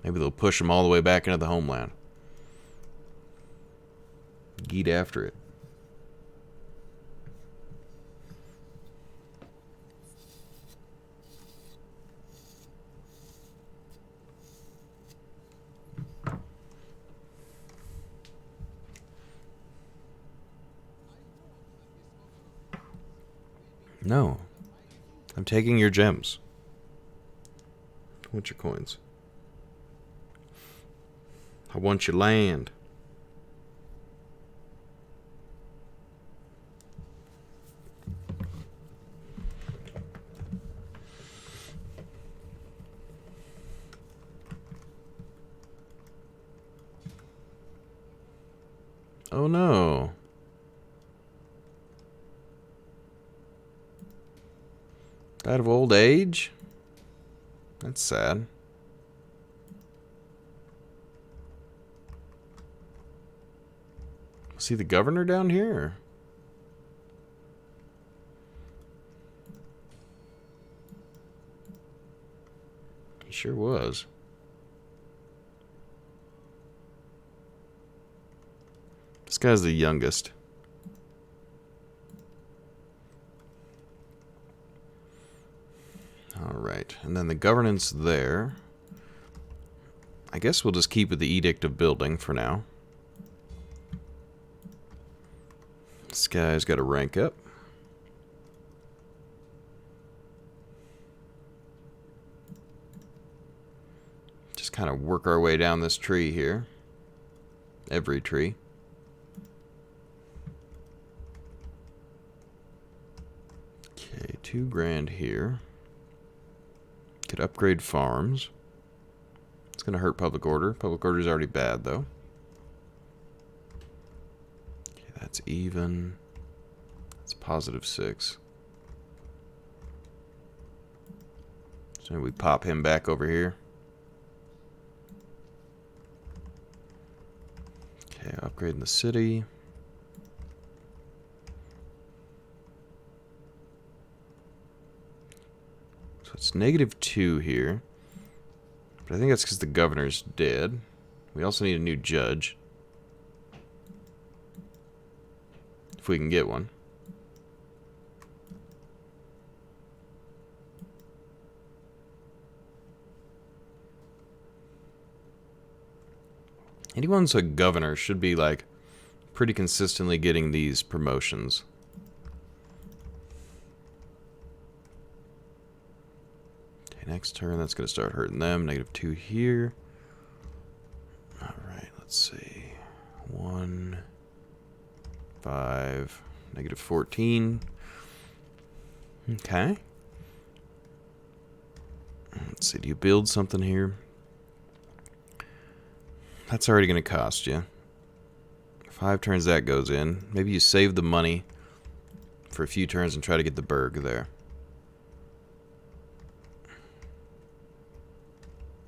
Maybe they'll push them all the way back into the homeland. Geat after it. No. I'm taking your gems. I want your coins. I want your land. Oh no. Died of old age? That's sad. See the governor down here? He sure was. This guy's the youngest. Alright, and then the governance there. I guess we'll just keep with the Edict of Building for now. This guy's got to rank up. Just kind of work our way down this tree here. Every tree. Okay, $2,000 here. Could upgrade farms. It's going to hurt public order. Public order is already bad, though. Okay, that's even. That's +6. So we pop him back over here. Okay, upgrading the city. So it's -2 here. But I think that's because the governor's dead. We also need a new judge. If we can get one. Anyone's a governor should be, like, pretty consistently getting these promotions. Okay, next turn, that's going to start hurting them. -2 here. Alright, let's see. 1, 5, -14. Okay. Let's see, do you build something here? That's already going to cost you. 5 turns that goes in. Maybe you save the money for a few turns and try to get the burg there.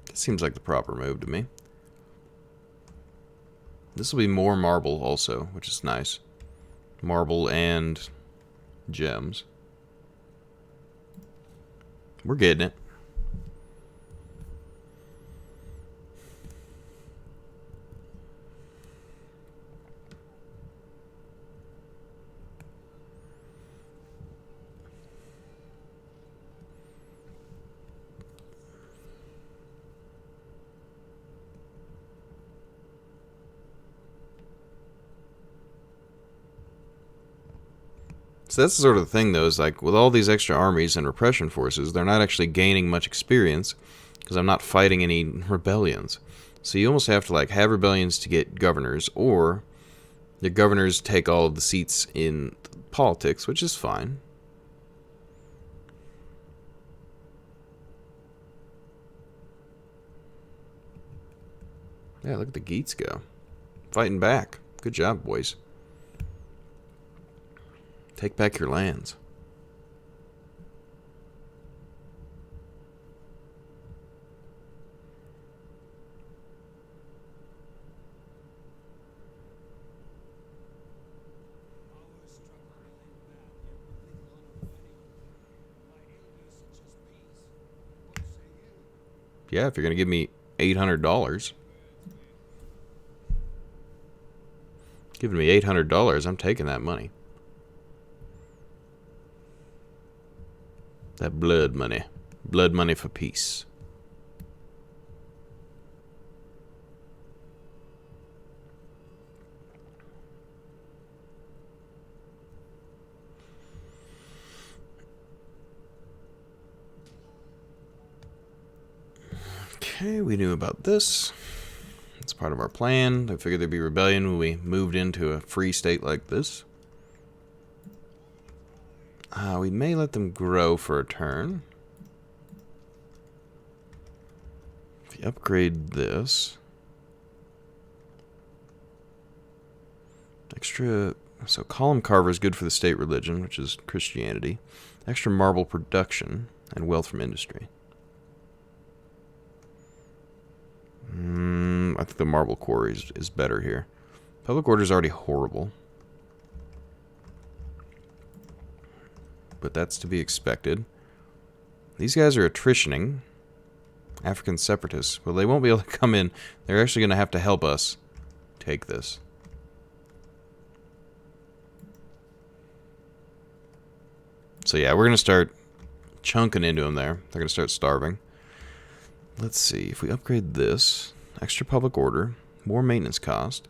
That seems like the proper move to me. This will be more marble also, which is nice. Marble and gems. We're getting it. So that's the sort of the thing, though, is like with all these extra armies and repression forces, they're not actually gaining much experience because I'm not fighting any rebellions. So you almost have to like have rebellions to get governors, or the governors take all of the seats in politics, which is fine. Yeah, look at the Geats go. Fighting back. Good job, boys. Take back your lands. Yeah, if you're going to give me $800. Giving me $800, I'm taking that money. That blood money. Blood money for peace. Okay, we knew about this. It's part of our plan. I figured there'd be rebellion when we moved into a free state like this. We may let them grow for a turn. If you upgrade this. Extra... So column carver is good for the state religion, which is Christianity. Extra marble production and wealth from industry. I think the marble quarry is better here. Public order is already horrible. But that's to be expected. These guys are attritioning. African separatists. Well, they won't be able to come in. They're actually going to have to help us take this. So yeah, we're going to start chunking into them there. They're going to start starving. Let's see. If we upgrade this, extra public order, more maintenance cost,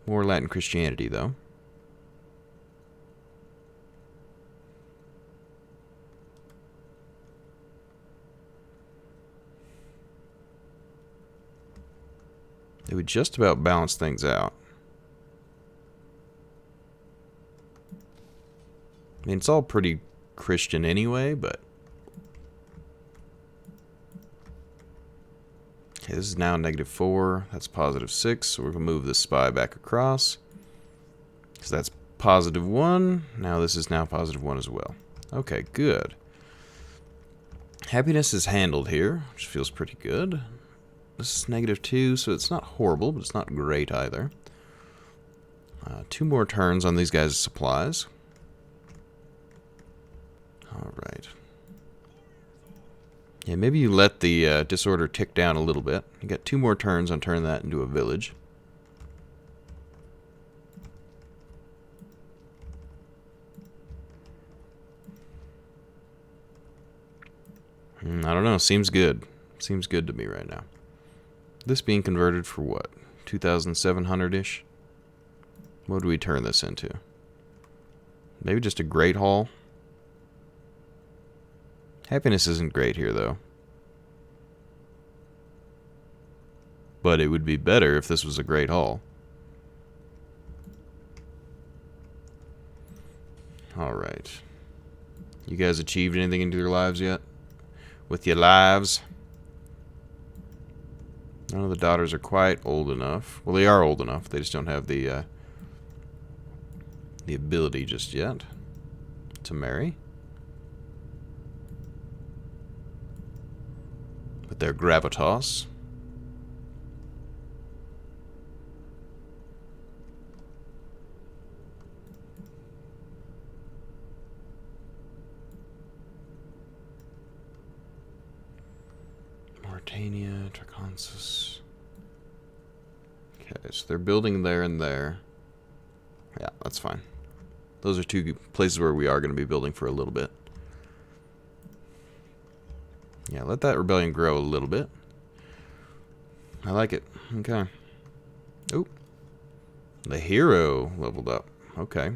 more Latin Christianity, though. It would just about balance things out. I mean, it's all pretty Christian anyway, but... Okay, this is now -4. That's +6, so we're going to move this spy back across. Because that's +1. Now this is now +1 as well. Okay, good. Happiness is handled here, which feels pretty good. This is -2, so it's not horrible, but it's not great either. 2 more turns on these guys' supplies. Alright. Yeah, maybe you let the disorder tick down a little bit. You got 2 more turns on turning that into a village. I don't know. Seems good. Seems good to me right now. This being converted for what? 2,700-ish? What do we turn this into? Maybe just a Great Hall? Happiness isn't great here, though. But it would be better if this was a Great Hall. Alright. You guys achieved anything into your lives yet? With your lives? None of the daughters are quite old enough. Well, they are old enough. They just don't have the ability just yet to marry. But they're gravitas. Mauritania, Traconsus. Okay, so they're building there and there. Yeah, that's fine. Those are 2 places where we are going to be building for a little bit. Yeah, let that rebellion grow a little bit. I like it. Okay. Oh. The hero leveled up. Okay.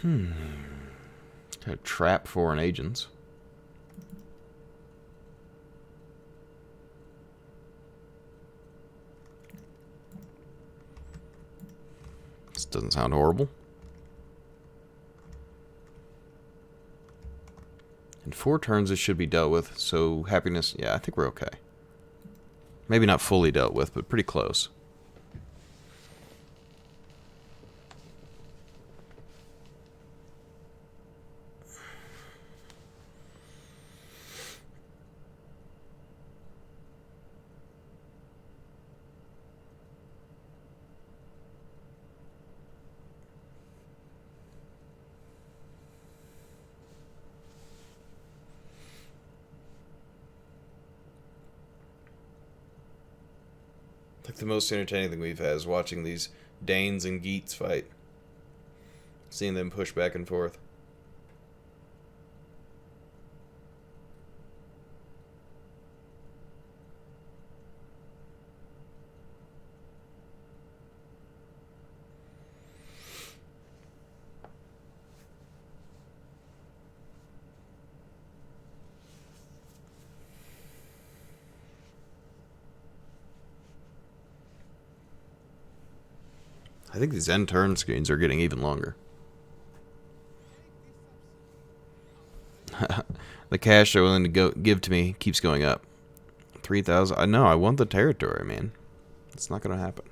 Gotta trap foreign agents. This doesn't sound horrible. In 4 turns, this should be dealt with. So, happiness, yeah, I think we're okay. Maybe not fully dealt with, but pretty close. Like the most entertaining thing we've had is watching these Danes and Geats fight. Seeing them push back and forth. I think these end turn screens are getting even longer. The cash they're willing to give to me keeps going up. 3,000. I know. I want the territory, man. It's not going to happen.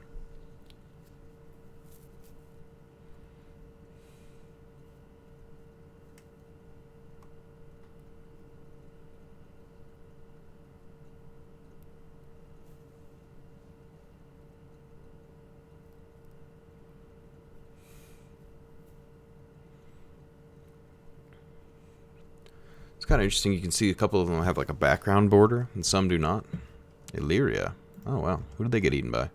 It's kind of interesting. You can see a couple of them have like a background border, and some do not. Illyria. Oh, wow. Who did they get eaten by?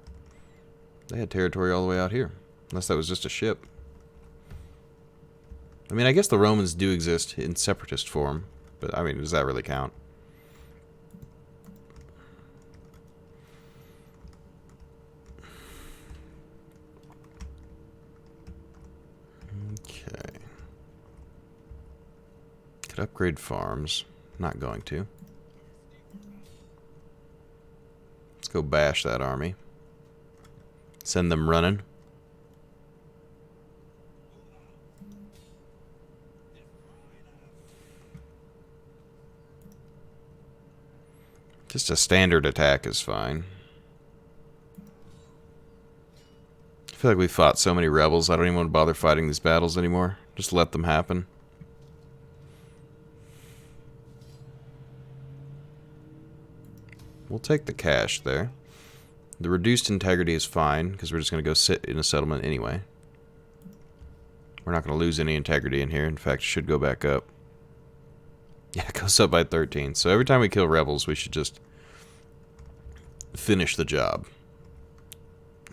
They had territory all the way out here. Unless that was just a ship. I mean, I guess the Romans do exist in separatist form. But, I mean, does that really count? Okay. Could upgrade farms. Not going to. Let's go bash that army. Send them running. Just a standard attack is fine. I feel like we fought so many rebels, I don't even want to bother fighting these battles anymore. Just let them happen. We'll take the cash there. The reduced integrity is fine, because we're just going to go sit in a settlement anyway. We're not going to lose any integrity in here. In fact, it should go back up. Yeah, it goes up by 13. So every time we kill rebels, we should just finish the job.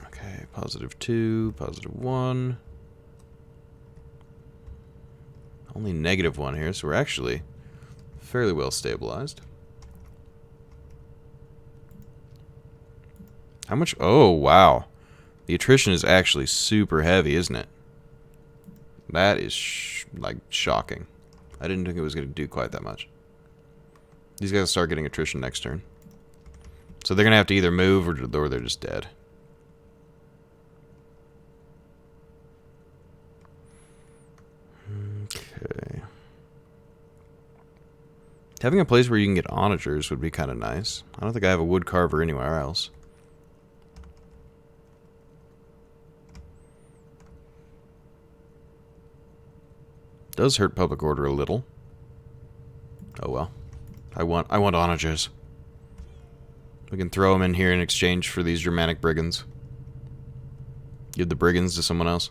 Okay, +2, +1. Only -1 here, so we're actually fairly well stabilized. How much? Oh, wow. The attrition is actually super heavy, isn't it? That is, like, shocking. I didn't think it was going to do quite that much. These guys start getting attrition next turn. So they're going to have to either move or they're just dead. Okay. Having a place where you can get onagers would be kind of nice. I don't think I have a wood carver anywhere else. Does hurt public order a little. Oh well. I want onagers. We can throw them in here in exchange for these Germanic brigands. Give the brigands to someone else.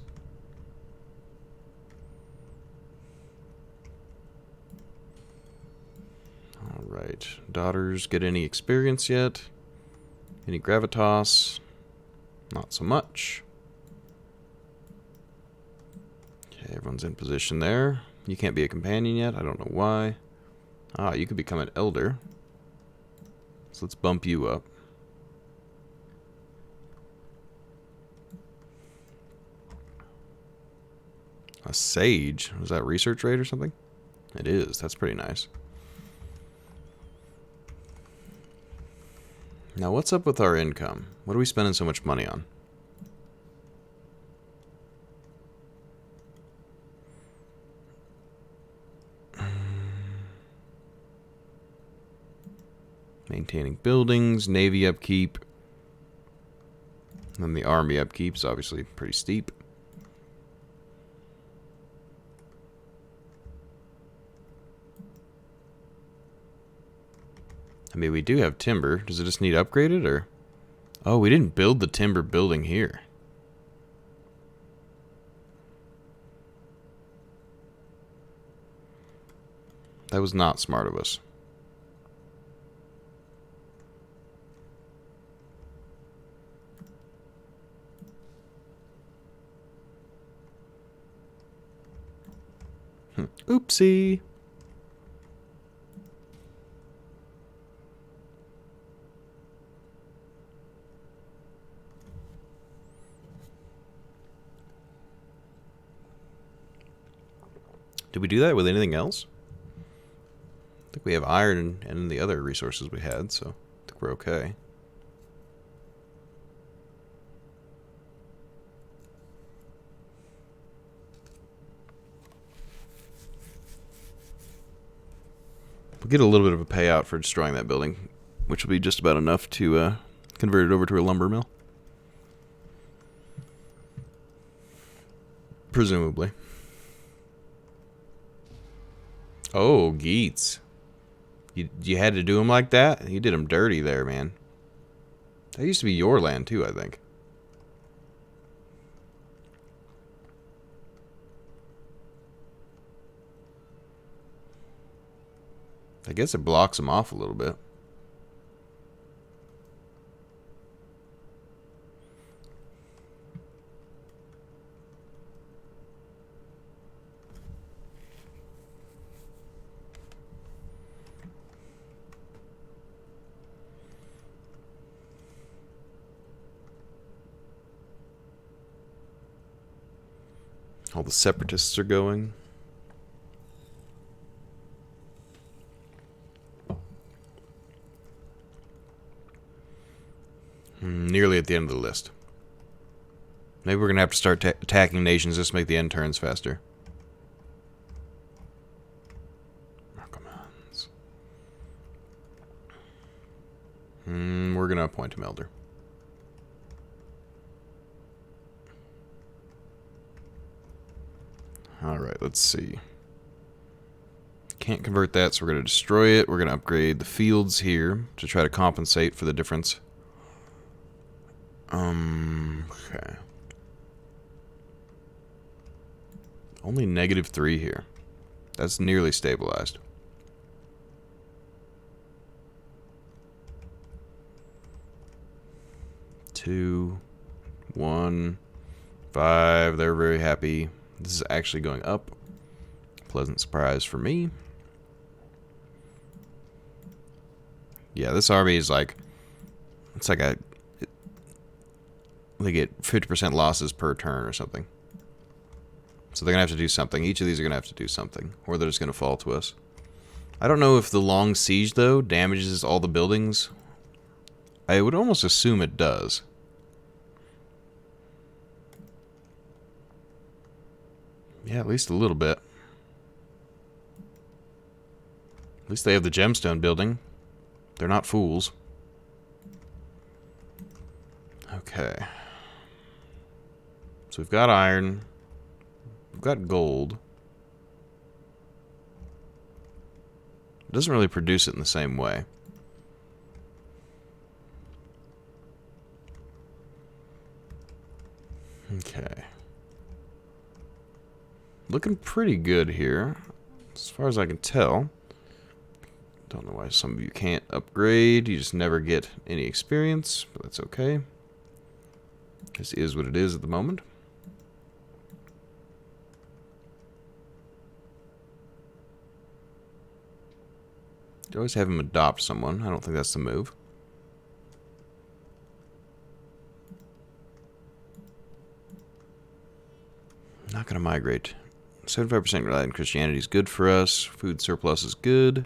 Alright. Daughters get any experience yet? Any gravitas? Not so much. Okay, everyone's in position there. You can't be a companion yet. I don't know why. Ah, you could become an elder. So let's bump you up. A sage. Was that research rate or something? It is. That's pretty nice. Now, what's up with our income? What are we spending so much money on? Maintaining buildings, navy upkeep. And then the army upkeep is obviously pretty steep. I mean, we do have timber. Does it just need upgraded, or? Oh, we didn't build the timber building here. That was not smart of us. Oopsie. Did we do that with anything else? I think we have iron and the other resources we had, so I think we're okay. We'll get a little bit of a payout for destroying that building, which will be just about enough to convert it over to a lumber mill. Presumably. Oh, Geets. You had to do him like that? You did him dirty there, man. That used to be your land, too, I think. I guess it blocks him off a little bit. All the separatists are going. Nearly at the end of the list. Maybe we're going to have to start attacking nations just to make the end turns faster. Commands. We're going to appoint him elder. Alright, let's see. Can't convert that, so we're going to destroy it. We're going to upgrade the fields here to try to compensate for the difference. Okay. Only -3 here. That's nearly stabilized. Two, 1, 5. They're very happy. This is actually going up. Pleasant surprise for me. Yeah, this army is like, it's like they get 50% losses per turn or something. So they're going to have to do something. Each of these are going to have to do something, or they're just going to fall to us. I don't know if the long siege, though, damages all the buildings. I would almost assume it does. Yeah, at least a little bit. At least they have the gemstone building. They're not fools. Okay. So we've got iron. We've got gold. It doesn't really produce it in the same way. Okay. Looking pretty good here, as far as I can tell. Don't know why some of you can't upgrade. You just never get any experience, but that's okay. This is what it is at the moment. You always have him adopt someone. I don't think that's the move. Not going to migrate 75% relied on Christianity is good for us. Food surplus is good.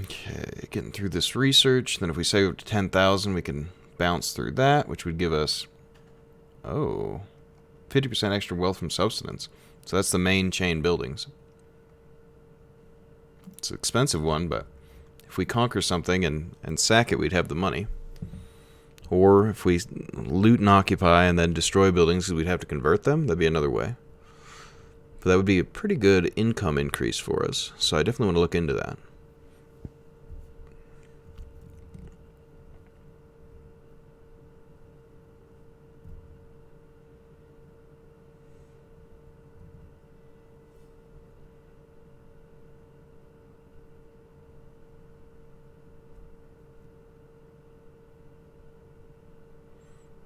Okay, getting through this research. Then if we save up to 10,000, we can bounce through that, which would give us, 50% extra wealth from subsistence. So that's the main chain buildings. It's an expensive one, but if we conquer something and sack it, we'd have the money. Or if we loot and occupy and then destroy buildings because we'd have to convert them, that'd be another way. But that would be a pretty good income increase for us. So I definitely want to look into that.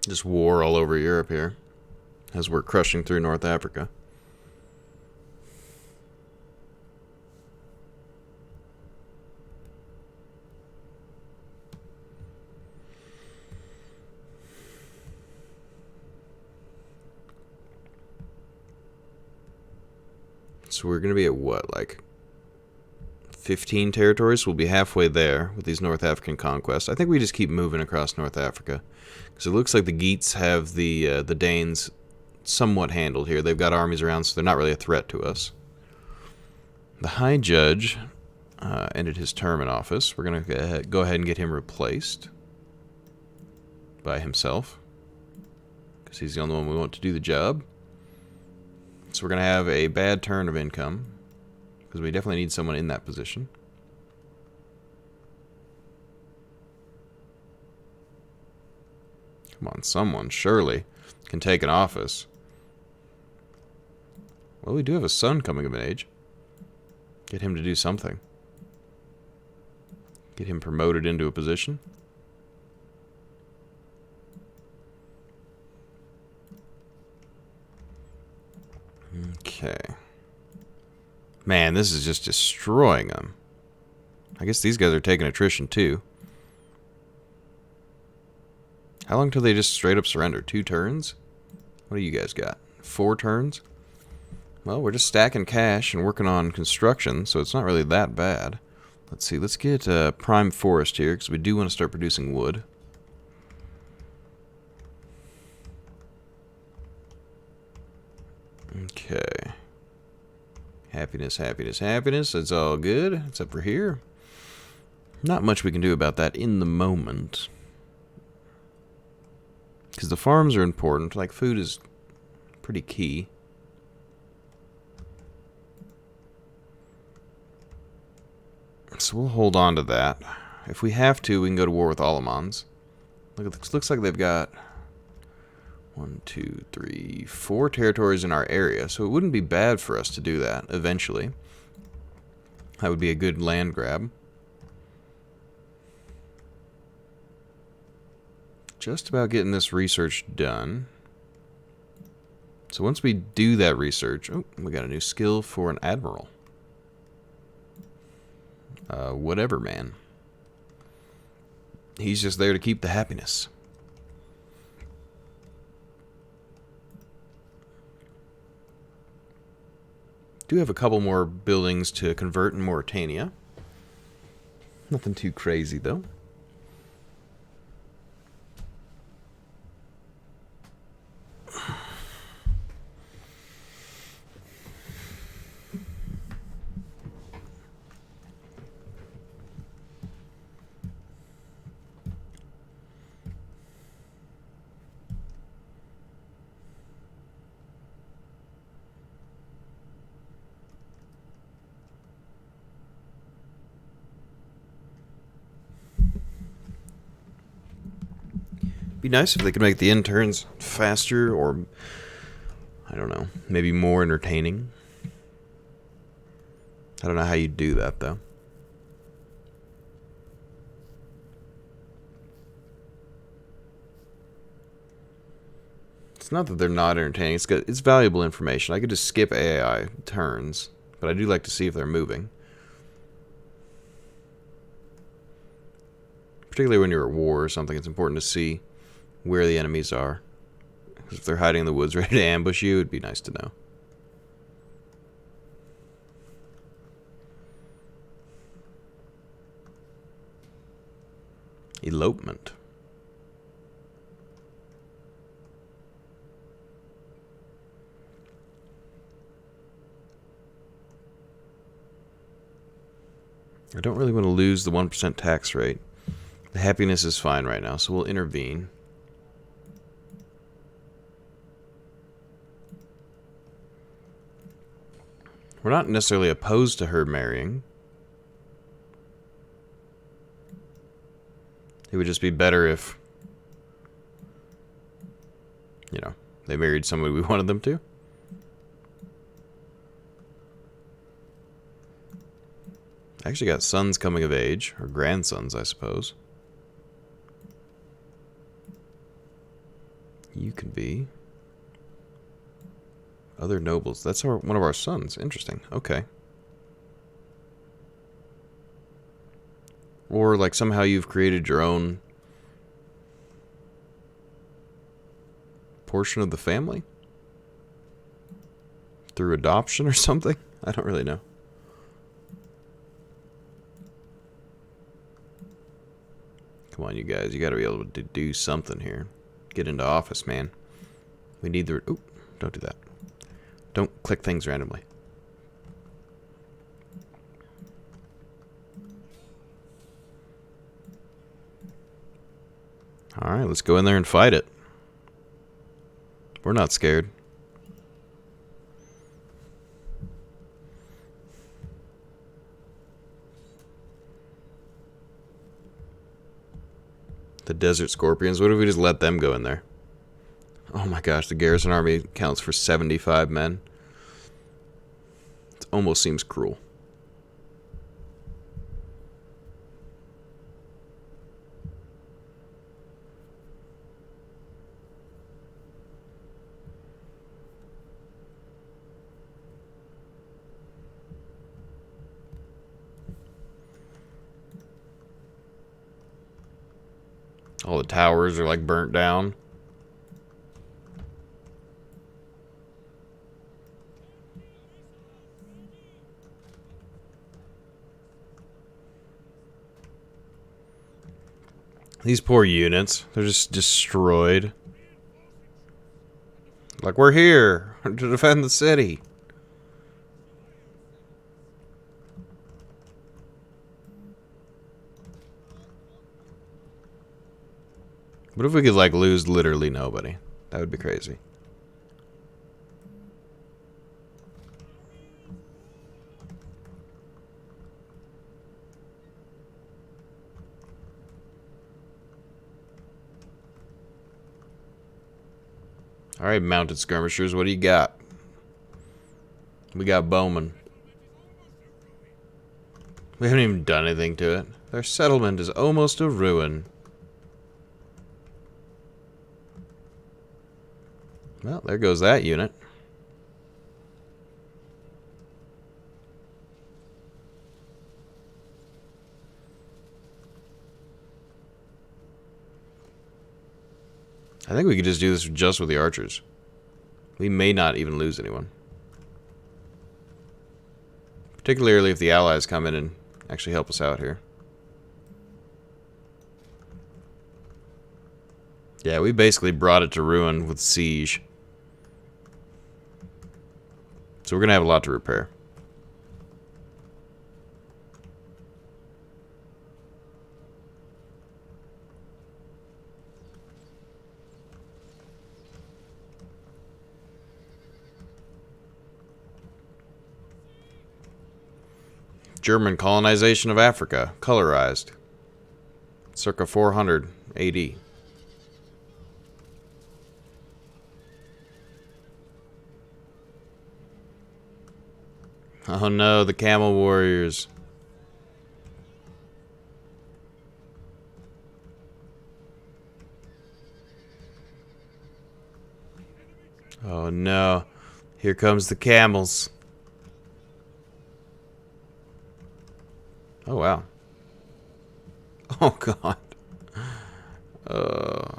Just war all over Europe here as we're crushing through North Africa. So we're going to be at what, like 15 territories? We'll be halfway there with these North African conquests. I think we just keep moving across North Africa. Because it looks like the Geats have the Danes somewhat handled here. They've got armies around, so they're not really a threat to us. The High Judge ended his term in office. We're going to go ahead and get him replaced by himself. Because he's the only one we want to do the job. So we're going to have a bad turn of income. Because we definitely need someone in that position. Come on, someone surely can take an office. Well, we do have a son coming of age. Get him to do something. Get him promoted into a position. Okay. Man, this is just destroying them. I guess these guys are taking attrition too. How long till they just straight up surrender? 2 turns? What do you guys got? 4 turns? Well, we're just stacking cash and working on construction, so it's not really that bad. Let's see, let's get prime forest here, because we do want to start producing wood. Okay. Happiness, happiness, happiness. It's all good, except for here. Not much we can do about that in the moment. Because the farms are important. Like, food is pretty key. So we'll hold on to that. If we have to, we can go to war with Alamans. Look, it looks like they've got 1, 2, 3, 4 territories in our area. So it wouldn't be bad for us to do that eventually. That would be a good land grab. Just about getting this research done. So once we do that research, oh, we got a new skill for an admiral. Whatever, man. He's just there to keep the happiness. Do have a couple more buildings to convert in Mauritania. Nothing too crazy, though. Be nice if they could make the interns faster, or I don't know, maybe more entertaining. I don't know how you do that though. It's not that they're not entertaining. It's valuable information. I could just skip AI turns, but I do like to see if they're moving. Particularly when you're at war or something, it's important to see where the enemies are. Because if they're hiding in the woods ready to ambush you, it'd be nice to know. Elopement. I don't really want to lose the 1% tax rate. The happiness is fine right now, so we'll intervene. We're not necessarily opposed to her marrying. It would just be better if, you know, they married somebody we wanted them to. I actually got sons coming of age, or grandsons, I suppose. You can be other nobles. That's one of our sons. Interesting. Okay. Or like somehow you've created your own portion of the family through adoption or something. I don't really know. Come on, you guys. You got to be able to do something here. Get into office, man. We need the... Ooh, don't do that. Don't click things randomly. Alright, let's go in there and fight it. We're not scared. The Desert Scorpions. What if we just let them go in there? Oh my gosh, the garrison army counts for 75 men. It almost seems cruel. All the towers are like burnt down. These poor units, they're just destroyed. Like, we're here to defend the city. What if we could, like, lose literally nobody? That would be crazy. Alright, mounted skirmishers, what do you got? We got bowmen. We haven't even done anything to it. Their settlement is almost a ruin. Well, there goes that unit. I think we could just do this just with the archers. We may not even lose anyone. Particularly if the allies come in and actually help us out here. Yeah, we basically brought it to ruin with siege. So we're going to have a lot to repair. German colonization of Africa, colorized. Circa 400 AD. Oh no, the camel warriors. Oh no, here comes the camels. Oh wow. Oh god. Uh...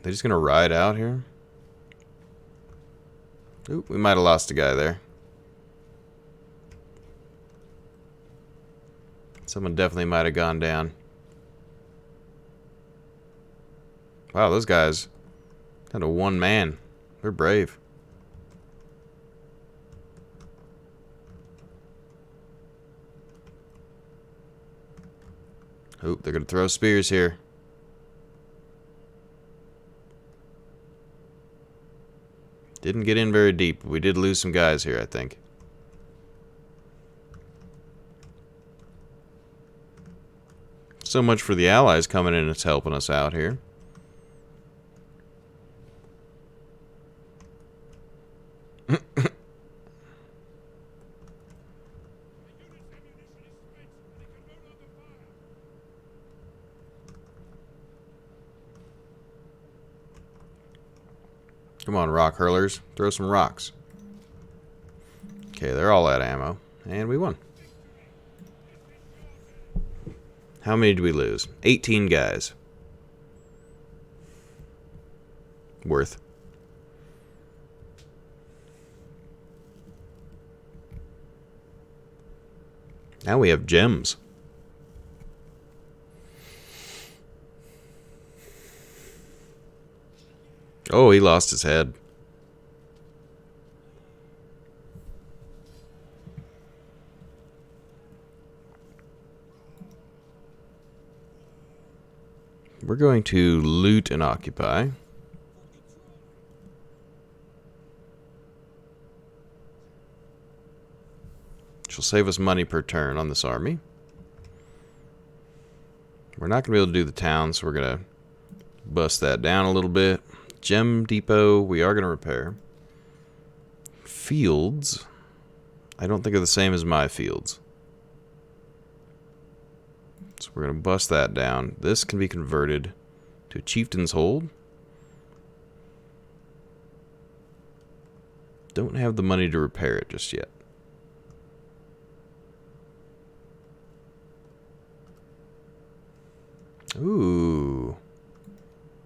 They just gonna ride out here? Oop, we might have lost a guy there. Someone definitely might have gone down. Wow, those guys had a one man. They're brave. Oop, they're gonna throw spears here. Didn't get in very deep. We did lose some guys here, I think. So much for the Allies coming in and helping us out here. Come on, rock hurlers. Throw some rocks. Okay, they're all out of ammo. And we won. How many did we lose? 18 guys. Worth. Now we have gems. Oh, he lost his head. We're going to loot and occupy. Which will save us money per turn on this army. We're not going to be able to do the town, so we're going to bust that down a little bit. Gem depot, we are going to repair. Fields, I don't think are the same as my fields. So we're going to bust that down. This can be converted to a chieftain's hold. Don't have the money to repair it just yet. Ooh.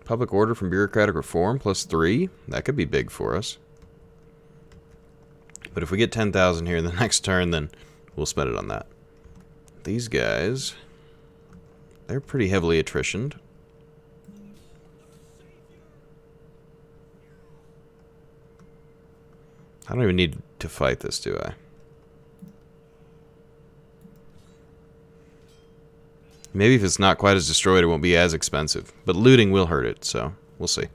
Public order from bureaucratic reform +3. That could be big for us. But if we get 10,000 here in the next turn, then we'll spend it on that. These guys, they're pretty heavily attritioned. I don't even need to fight this, do I? Maybe if it's not quite as destroyed, it won't be as expensive. But looting will hurt it, so we'll see.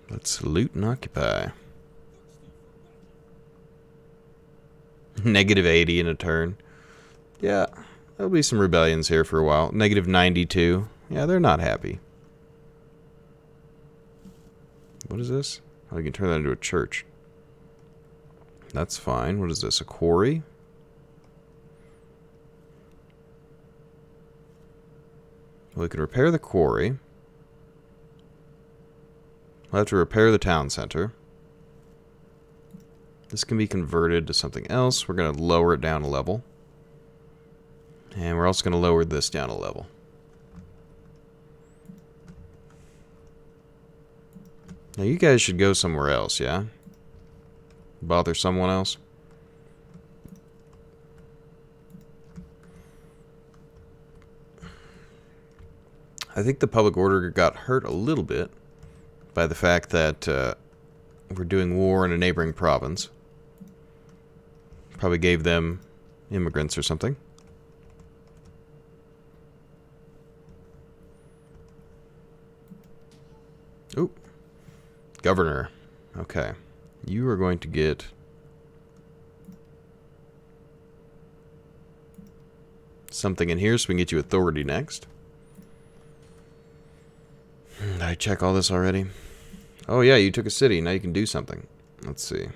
Let's loot and occupy. -80 in a turn. Yeah, there'll be some rebellions here for a while. -92. Yeah, they're not happy. What is this? Oh, you can turn that into a church. That's fine. What is this? A quarry? Well, we can repair the quarry. We'll have to repair the town center. This can be converted to something else. We're going to lower it down a level. And we're also going to lower this down a level. Now you guys should go somewhere else, yeah? Bother someone else? I think the public order got hurt a little bit by the fact that we're doing war in a neighboring province. Probably gave them immigrants or something. Ooh. Governor. Okay. You are going to get something in here so we can get you authority next. Did I check all this already? Oh yeah, you took a city. Now you can do something. Let's see.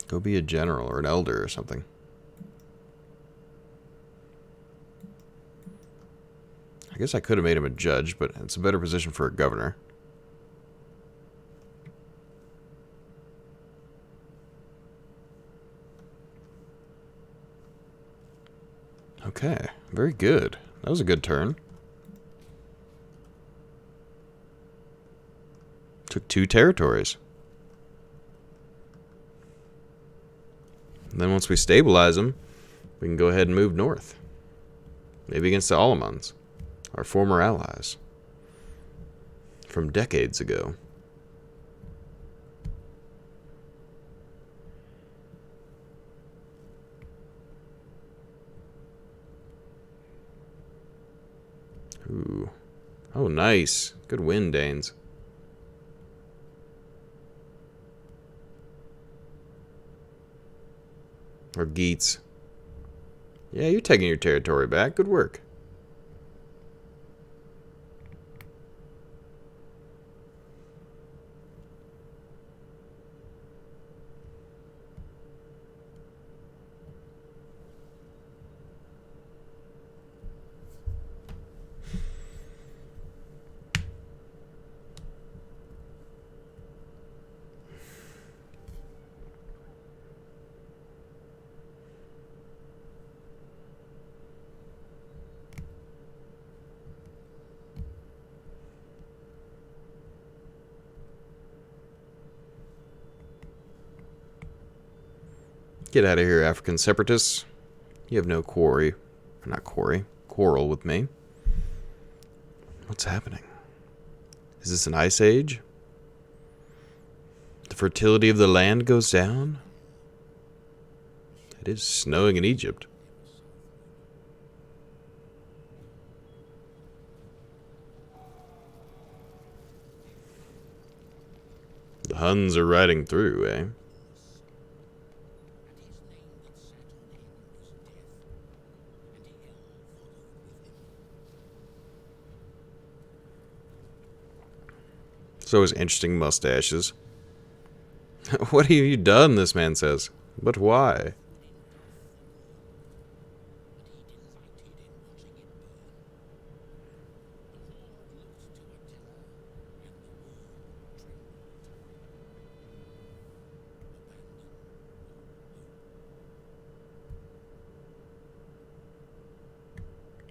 Go be a general or an elder or something. I guess I could have made him a judge, but it's a better position for a governor. Okay, very good. That was a good turn. Took 2 territories. And then once we stabilize them, we can go ahead and move north. Maybe against the Alamans, our former allies from decades ago. Ooh. Oh, nice. Good win, Danes. Or Geats. Yeah, you're taking your territory back. Good work. Get out of here, African separatists. You have no quarrel with me. What's happening? Is this an ice age? The fertility of the land goes down? It is snowing in Egypt. The Huns are riding through, eh? It's always interesting mustaches. What have you done, this man says. But why?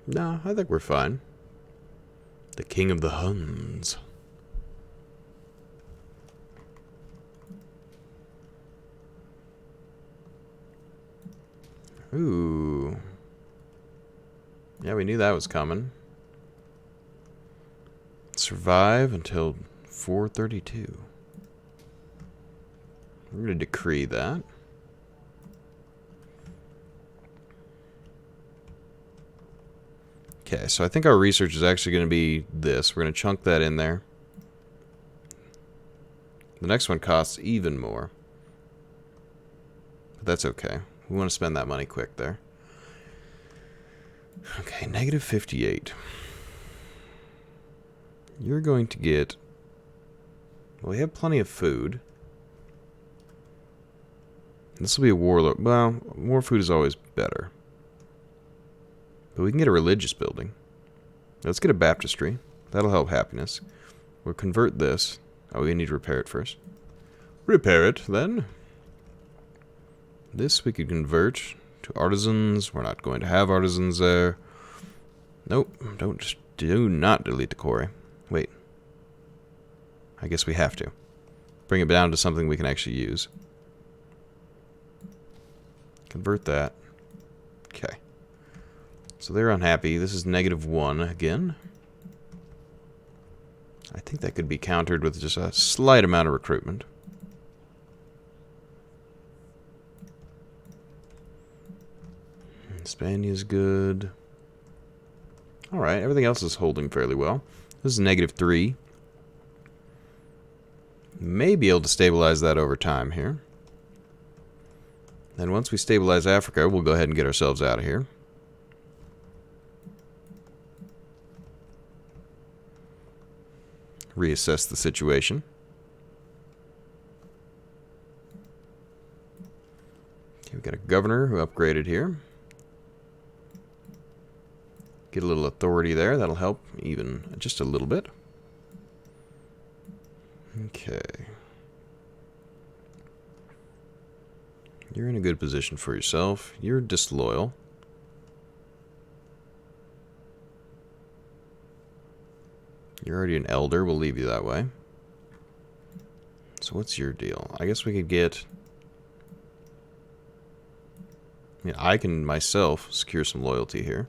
No, I think we're fine. The king of the Huns. Ooh. Yeah, we knew that was coming. Survive until 432. We're going to decree that. Okay, so I think our research is actually going to be this. We're going to chunk that in there. The next one costs even more. But that's okay. We want to spend that money quick there. Okay, negative 58. You're going to get... Well, we have plenty of food. This will be a warlord. Well, more food is always better. But we can get a religious building. Let's get a baptistry. That'll help happiness. We'll convert this. Oh, we need to repair it first. Repair it, then. This we could convert to artisans. We're not going to have artisans there. Nope. Do not delete the quarry. Wait. I guess we have to. Bring it down to something we can actually use. Convert that. Okay. So they're unhappy. This is -1 again. I think that could be countered with just a slight amount of recruitment. Spania's good. Alright, everything else is holding fairly well. This is -3. May be able to stabilize that over time here. Then once we stabilize Africa, we'll go ahead and get ourselves out of here. Reassess the situation. Got a governor who upgraded here. Get a little authority there. That'll help even just a little bit. Okay. You're in a good position for yourself. You're disloyal. You're already an elder. We'll leave you that way. So what's your deal? I guess we could get... I mean, I can myself secure some loyalty here.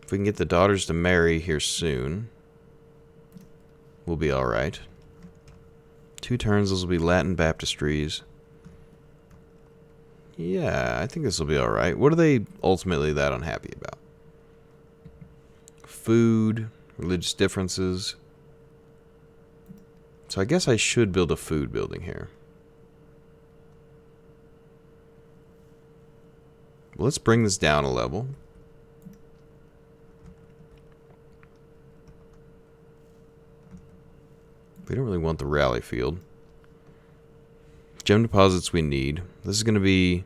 If we can get the daughters to marry here soon, we'll be alright. 2 turns, those will be Latin baptistries. Yeah, I think this will be alright. What are they ultimately that unhappy about? Food, religious differences. So I guess I should build a food building here. Well, let's bring this down a level. We don't really want the rally field. Gem deposits we need. This is going to be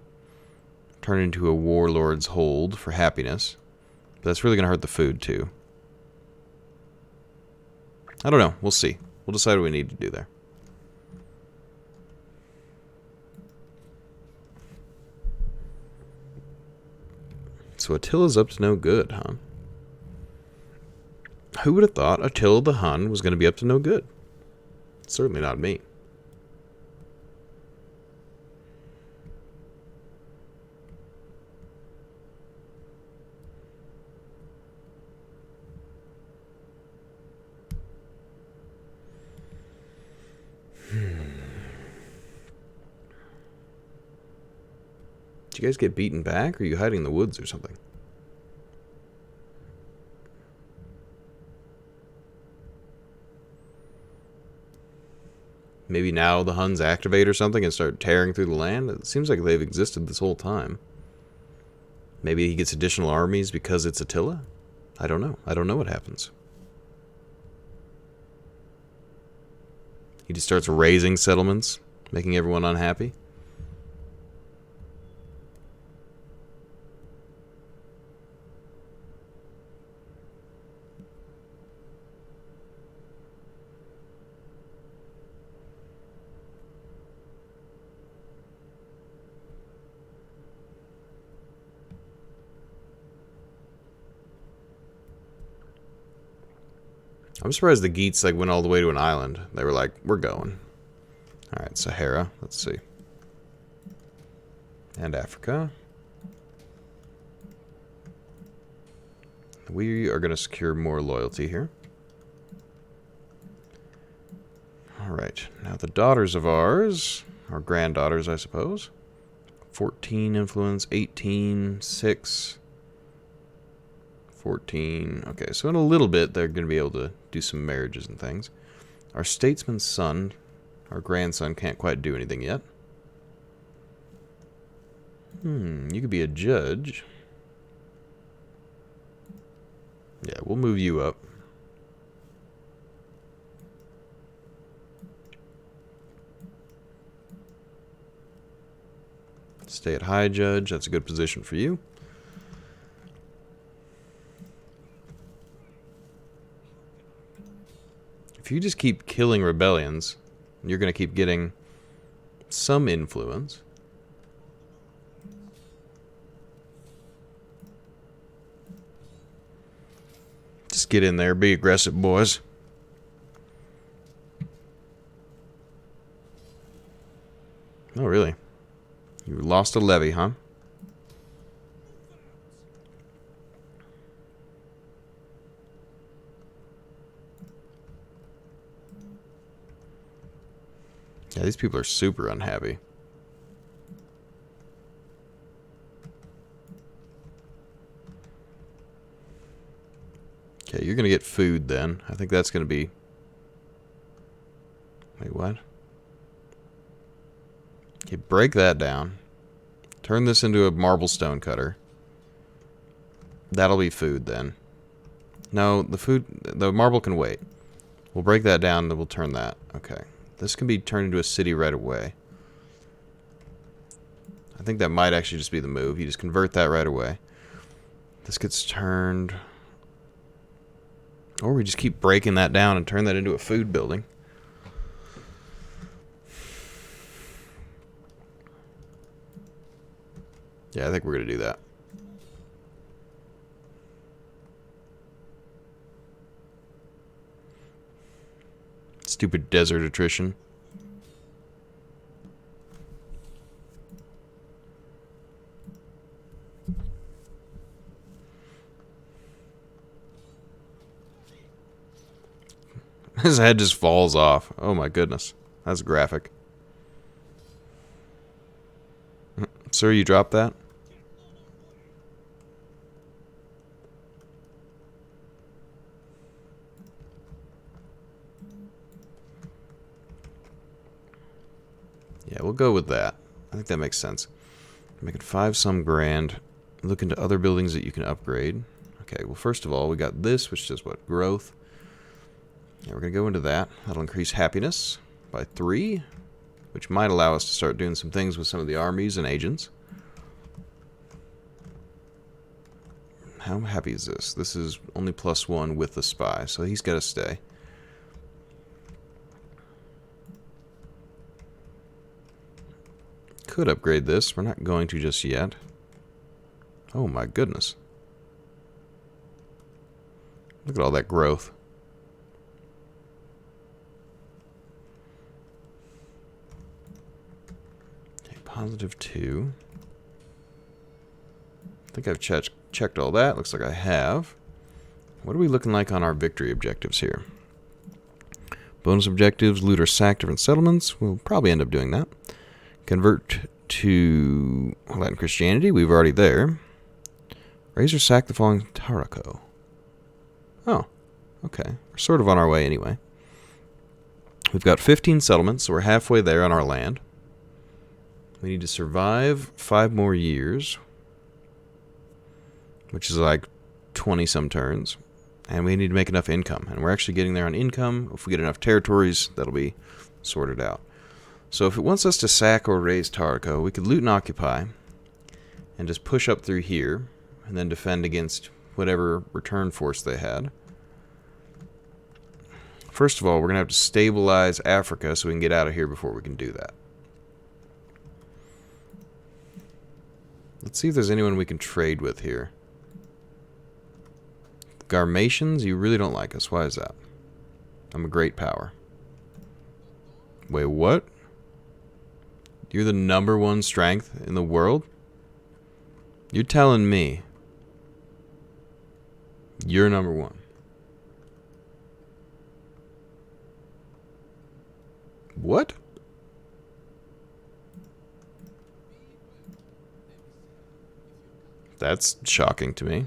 turned into a warlord's hold for happiness. But that's really going to hurt the food too. I don't know. We'll see. We'll decide what we need to do there. So Attila's up to no good, huh? Who would have thought Attila the Hun was going to be up to no good? Certainly not me. Did you guys get beaten back, or are you hiding in the woods or something? Maybe now the Huns activate or something and start tearing through the land? It seems like they've existed this whole time. Maybe he gets additional armies because it's Attila? I don't know. I don't know what happens. He just starts raising settlements, making everyone unhappy. I'm surprised the Geats like went all the way to an island. They were like, we're going. Alright, Sahara. Let's see. And Africa. We are going to secure more loyalty here. Alright, now the daughters of ours, or granddaughters I suppose. 14 influence, 18, 6... 14. Okay, so in a little bit, they're going to be able to do some marriages and things. Our statesman's son, our grandson, can't quite do anything yet. You could be a judge. Yeah, we'll move you up. Stay at high judge. That's a good position for you. If you just keep killing rebellions, you're going to keep getting some influence. Just get in there, be aggressive, boys. Oh, really? You lost a levy, huh? Yeah, these people are super unhappy. Okay, you're going to get food then. I think that's going to be... Wait, what? Okay, break that down. Turn this into a marble stone cutter. That'll be food then. No, the marble can wait. We'll break that down and then we'll turn that. Okay. This can be turned into a city right away. think that might actually just be the move. You just convert that right away. This gets turned... Or we just keep breaking that down and turn that into a food building. Yeah, I think we're going to do that. Stupid desert attrition. His head just falls off. Oh my goodness. That's graphic. Sir, you dropped that? Yeah, we'll go with that. I think that makes sense. Make it 5 some grand. Look into other buildings that you can upgrade. Okay, well, first of all, we got this, which is what? Growth. Yeah, we're going to go into that. That'll increase happiness by 3, which might allow us to start doing some things with some of the armies and agents. How happy is this? This is only +1 with the spy, so he's got to stay. Could upgrade this. We're not going to just yet. Oh my goodness. Look at all that growth. Okay, +2. I think I've checked all that. Looks like I have. What are we looking like on our victory objectives here? Bonus objectives, loot or sack different settlements. We'll probably end up doing that. Convert to Latin Christianity. We've already there. Raise or sack the following Tarraco. Oh, okay. We're sort of on our way anyway. We've got 15 settlements, so we're halfway there on our land. We need to survive 5 more years, which is like 20 some turns. And we need to make enough income. And we're actually getting there on income. If we get enough territories, that'll be sorted out. So if it wants us to sack or raise Tarraco, we could loot and occupy and just push up through here and then defend against whatever return force they had. First of all, we're going to have to stabilize Africa so we can get out of here before we can do that. Let's see if there's anyone we can trade with here. Garmatians, you really don't like us. Why is that? I'm a great power. Wait, what? You're the #1 strength in the world? You're telling me you're #1. What? That's shocking to me.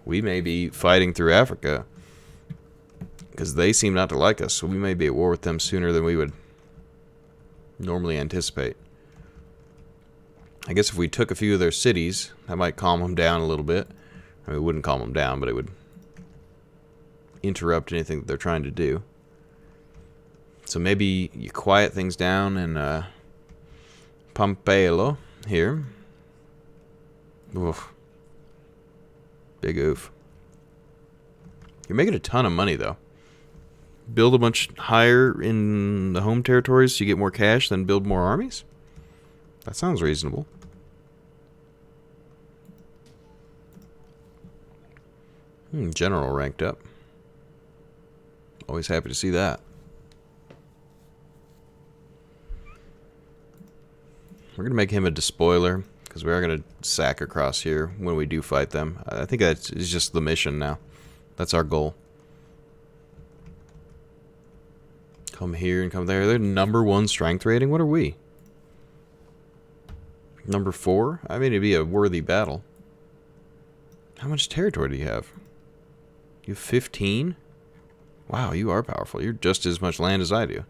We may be fighting through Africa because they seem not to like us, so we may be at war with them sooner than we would normally anticipate. I guess if we took a few of their cities, that might calm them down a little bit. I mean, it wouldn't calm them down, but it would interrupt anything that they're trying to do. So maybe you quiet things down in Pompelo here. Oof. Big oof. You're making a ton of money, though. Build a bunch higher in the home territories so you get more cash, then build more armies? That sounds reasonable. General ranked up. Always happy to see that. We're going to make him a despoiler, because we are going to sack across here when we do fight them. I think that is just the mission now. That's our goal. Come here and come there. They're #1 strength rating. What are we? #4? I mean, it'd be a worthy battle. How much territory do you have? You have 15? Wow, you are powerful. You're just as much land as I do.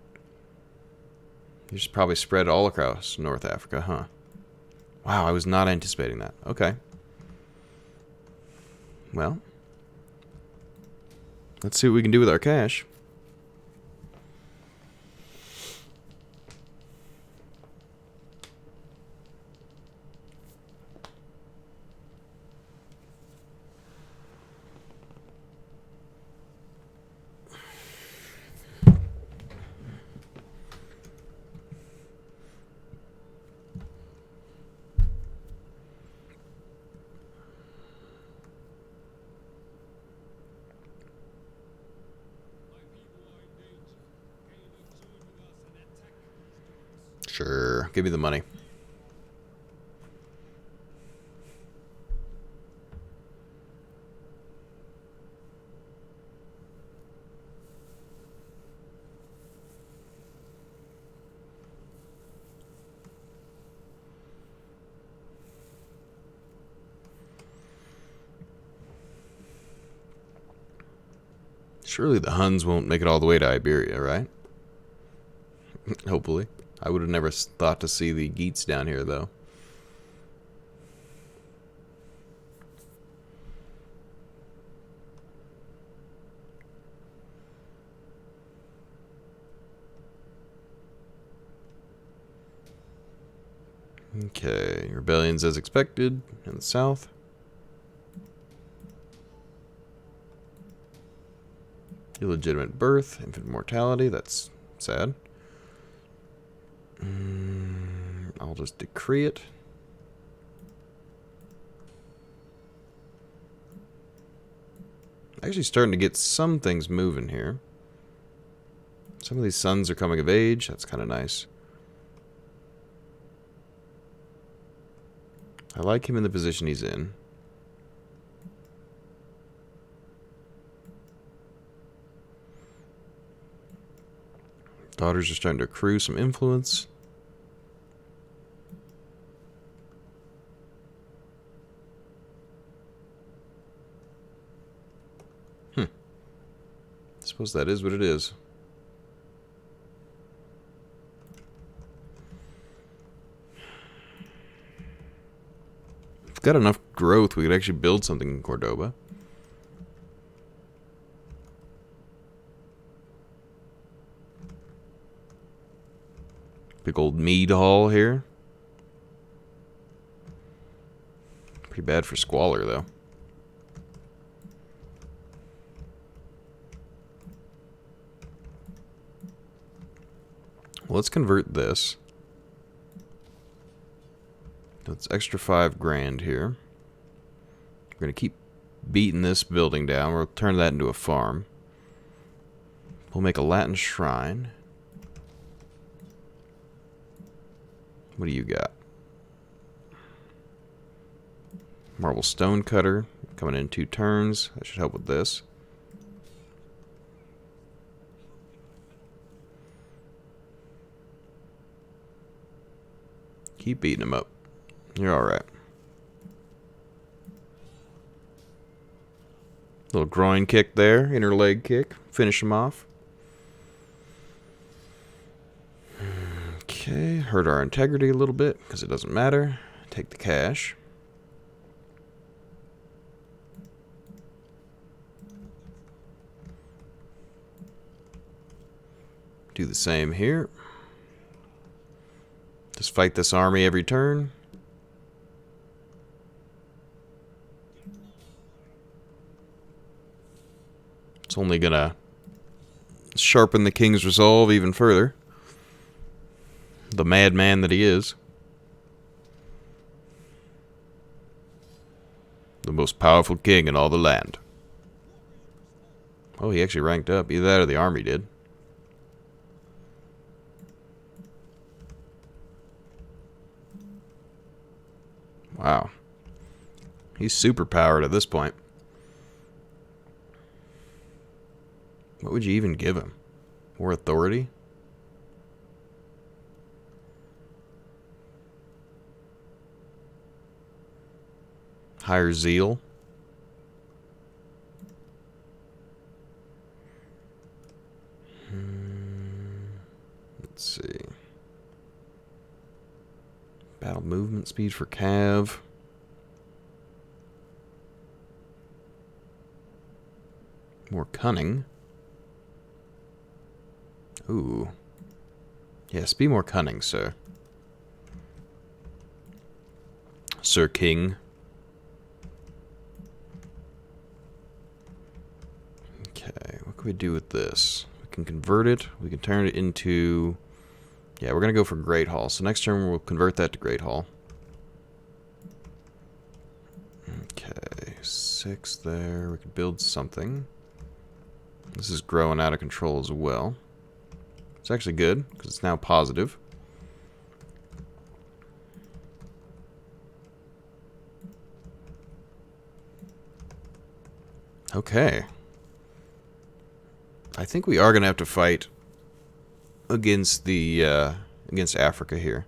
You're just probably spread all across North Africa, huh? Wow, I was not anticipating that. Okay. Well, let's see what we can do with our cash. Sure. Give me the money. Surely the Huns won't make it all the way to Iberia, right? Hopefully. I would have never thought to see the Geats down here, though. Okay, rebellions as expected in the south. Illegitimate birth, infant mortality, that's sad. I'll just decree it. Actually starting to get some things moving here. Some of these sons are coming of age, that's kind of nice. I like him in the position he's in. Daughters are starting to accrue some influence. Suppose that is what it is. If we've got enough growth, we could actually build something in Cordoba. Big old mead hall here. Pretty bad for squalor, though. Well, let's convert this. That's extra 5 grand here. We're going to keep beating this building down. We'll turn that into a farm. We'll make a Latin shrine. What do you got? Marble stone cutter. Coming in 2 turns. That should help with this. Keep beating him up. You're alright. Little groin kick there. Inner leg kick. Finish him off. Okay. Hurt our integrity a little bit because it doesn't matter. Take the cash. Do the same here. Just fight this army every turn. It's only gonna sharpen the king's resolve even further. The madman that he is. The most powerful king in all the land. Oh, he actually ranked up. Either that or the army did. Wow. He's super powered at this point. What would you even give him? More authority? Higher zeal? Let's see. Battle movement speed for Cav. More cunning. Ooh. Yes, be more cunning, sir. Sir King. Okay, what can we do with this? We can convert it. We can turn it into... Yeah, we're going to go for Great Hall. So next turn we'll convert that to Great Hall. Okay, 6 there. We can build something. This is growing out of control as well. It's actually good, because it's now positive. Okay. I think we are going to have to fight against the against Africa here.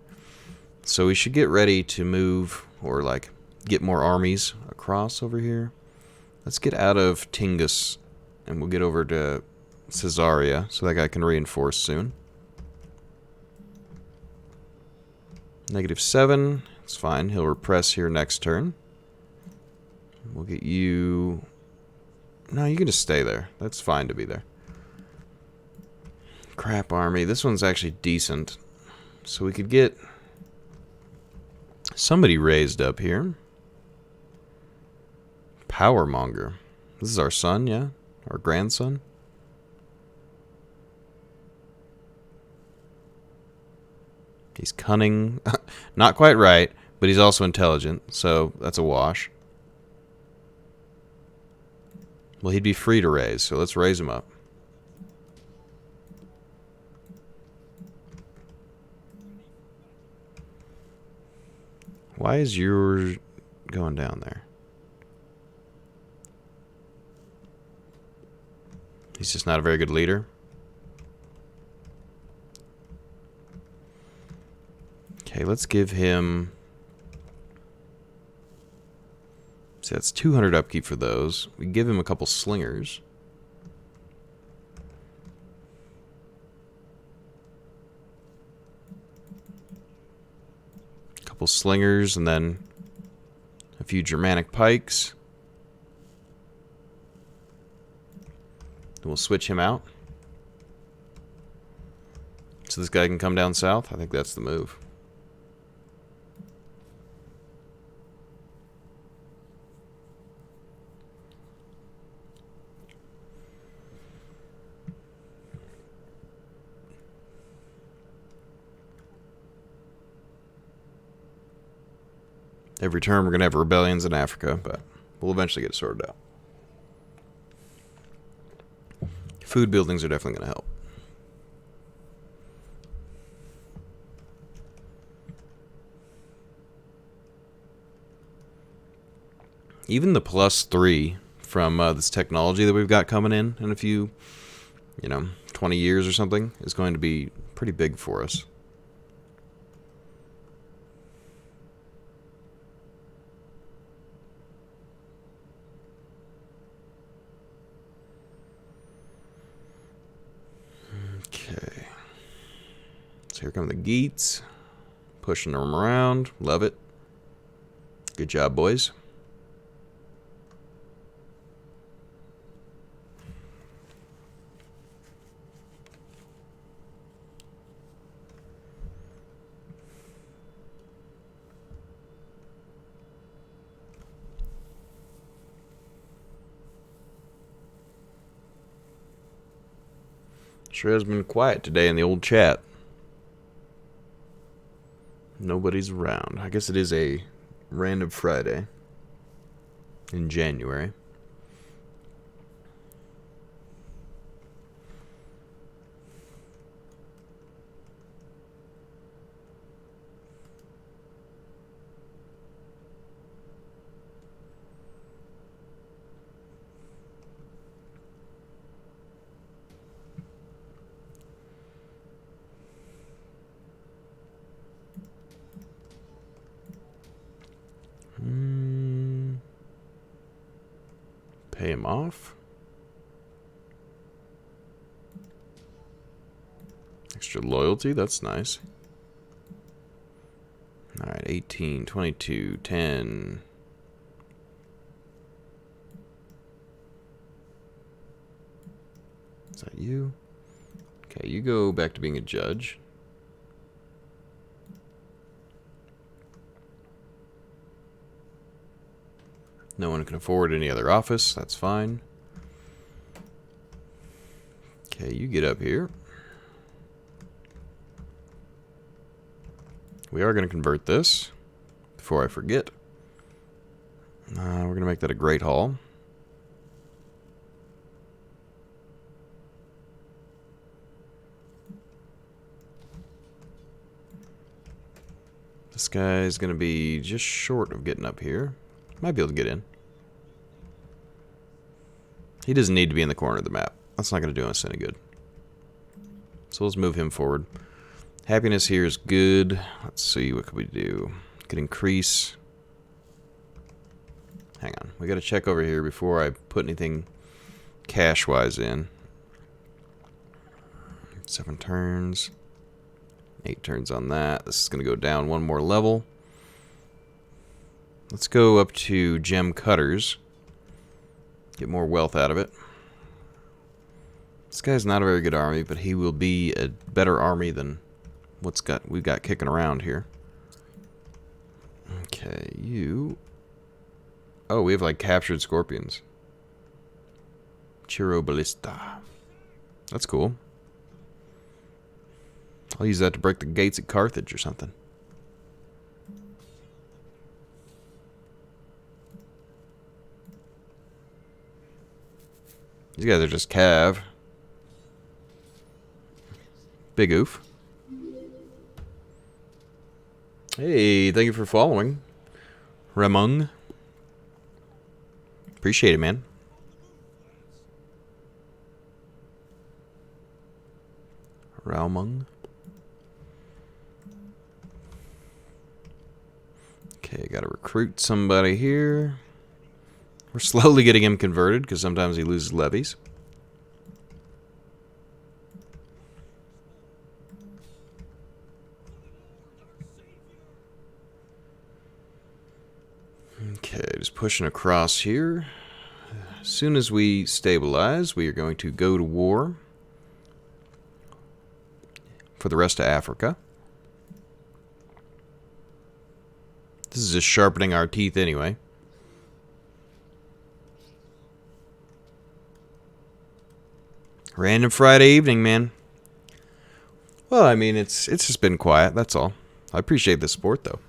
So we should get ready to move, or like get more armies across over here. Let's get out of Tingus and we'll get over to Caesarea so that guy can reinforce soon. -7. It's fine. He'll repress here next turn. We'll get you... No, you can just stay there. That's fine to be there. Crap army. This one's actually decent. So we could get somebody raised up here. Powermonger. This is our son, yeah? Our grandson? He's cunning. Not quite right, but he's also intelligent, so that's a wash. Well, he'd be free to raise, so let's raise him up. Why is yours going down there? He's just not a very good leader. Okay, let's give him... See, that's 200 upkeep for those. We give him a couple slingers. A couple slingers, and then a few Germanic pikes. Then we'll switch him out. So this guy can come down south. I think that's the move. Every term we're going to have rebellions in Africa, but we'll eventually get it sorted out. Food buildings are definitely going to help. Even the +3 from this technology that we've got coming in a few, 20 years or something is going to be pretty big for us. Okay. So here come the Geats. Pushing them around. Love it. Good job, boys. Sure has been quiet today in the old chat. Nobody's around. I guess it is a random Friday in January. Pay him off. Extra loyalty, that's nice. Alright, 18, 22, 10. Is that you? Okay, you go back to being a judge. No one can afford any other office. That's fine. Okay, you get up here. We are going to convert this before I forget. We're going to make that a Great Hall. This guy is going to be just short of getting up here. Might be able to get in. He doesn't need to be in the corner of the map. That's not going to do us any good. So let's move him forward. Happiness here is good. Let's see, what could we do? Could increase. Hang on. We got to check over here before I put anything cash-wise in. 7 turns. 8 turns on that. This is going to go down 1 more level. Let's go up to gem cutters. Get more wealth out of it. This guy's not a very good army, but he will be a better army than we've got kicking around here. Okay, you... Oh, we have like captured scorpions. Chiro Ballista. That's cool. I'll use that to break the gates at Carthage or something. These guys are just cav. Big oof. Hey, thank you for following. Ramung. Appreciate it, man. Raumung. Okay, gotta recruit somebody here. We're slowly getting him converted because sometimes he loses levies. Okay, just pushing across here. As soon as we stabilize, we are going to go to war for the rest of Africa. This is just sharpening our teeth anyway. Random Friday evening, man. Well, I mean, it's just been quiet, that's all. I appreciate the support, though.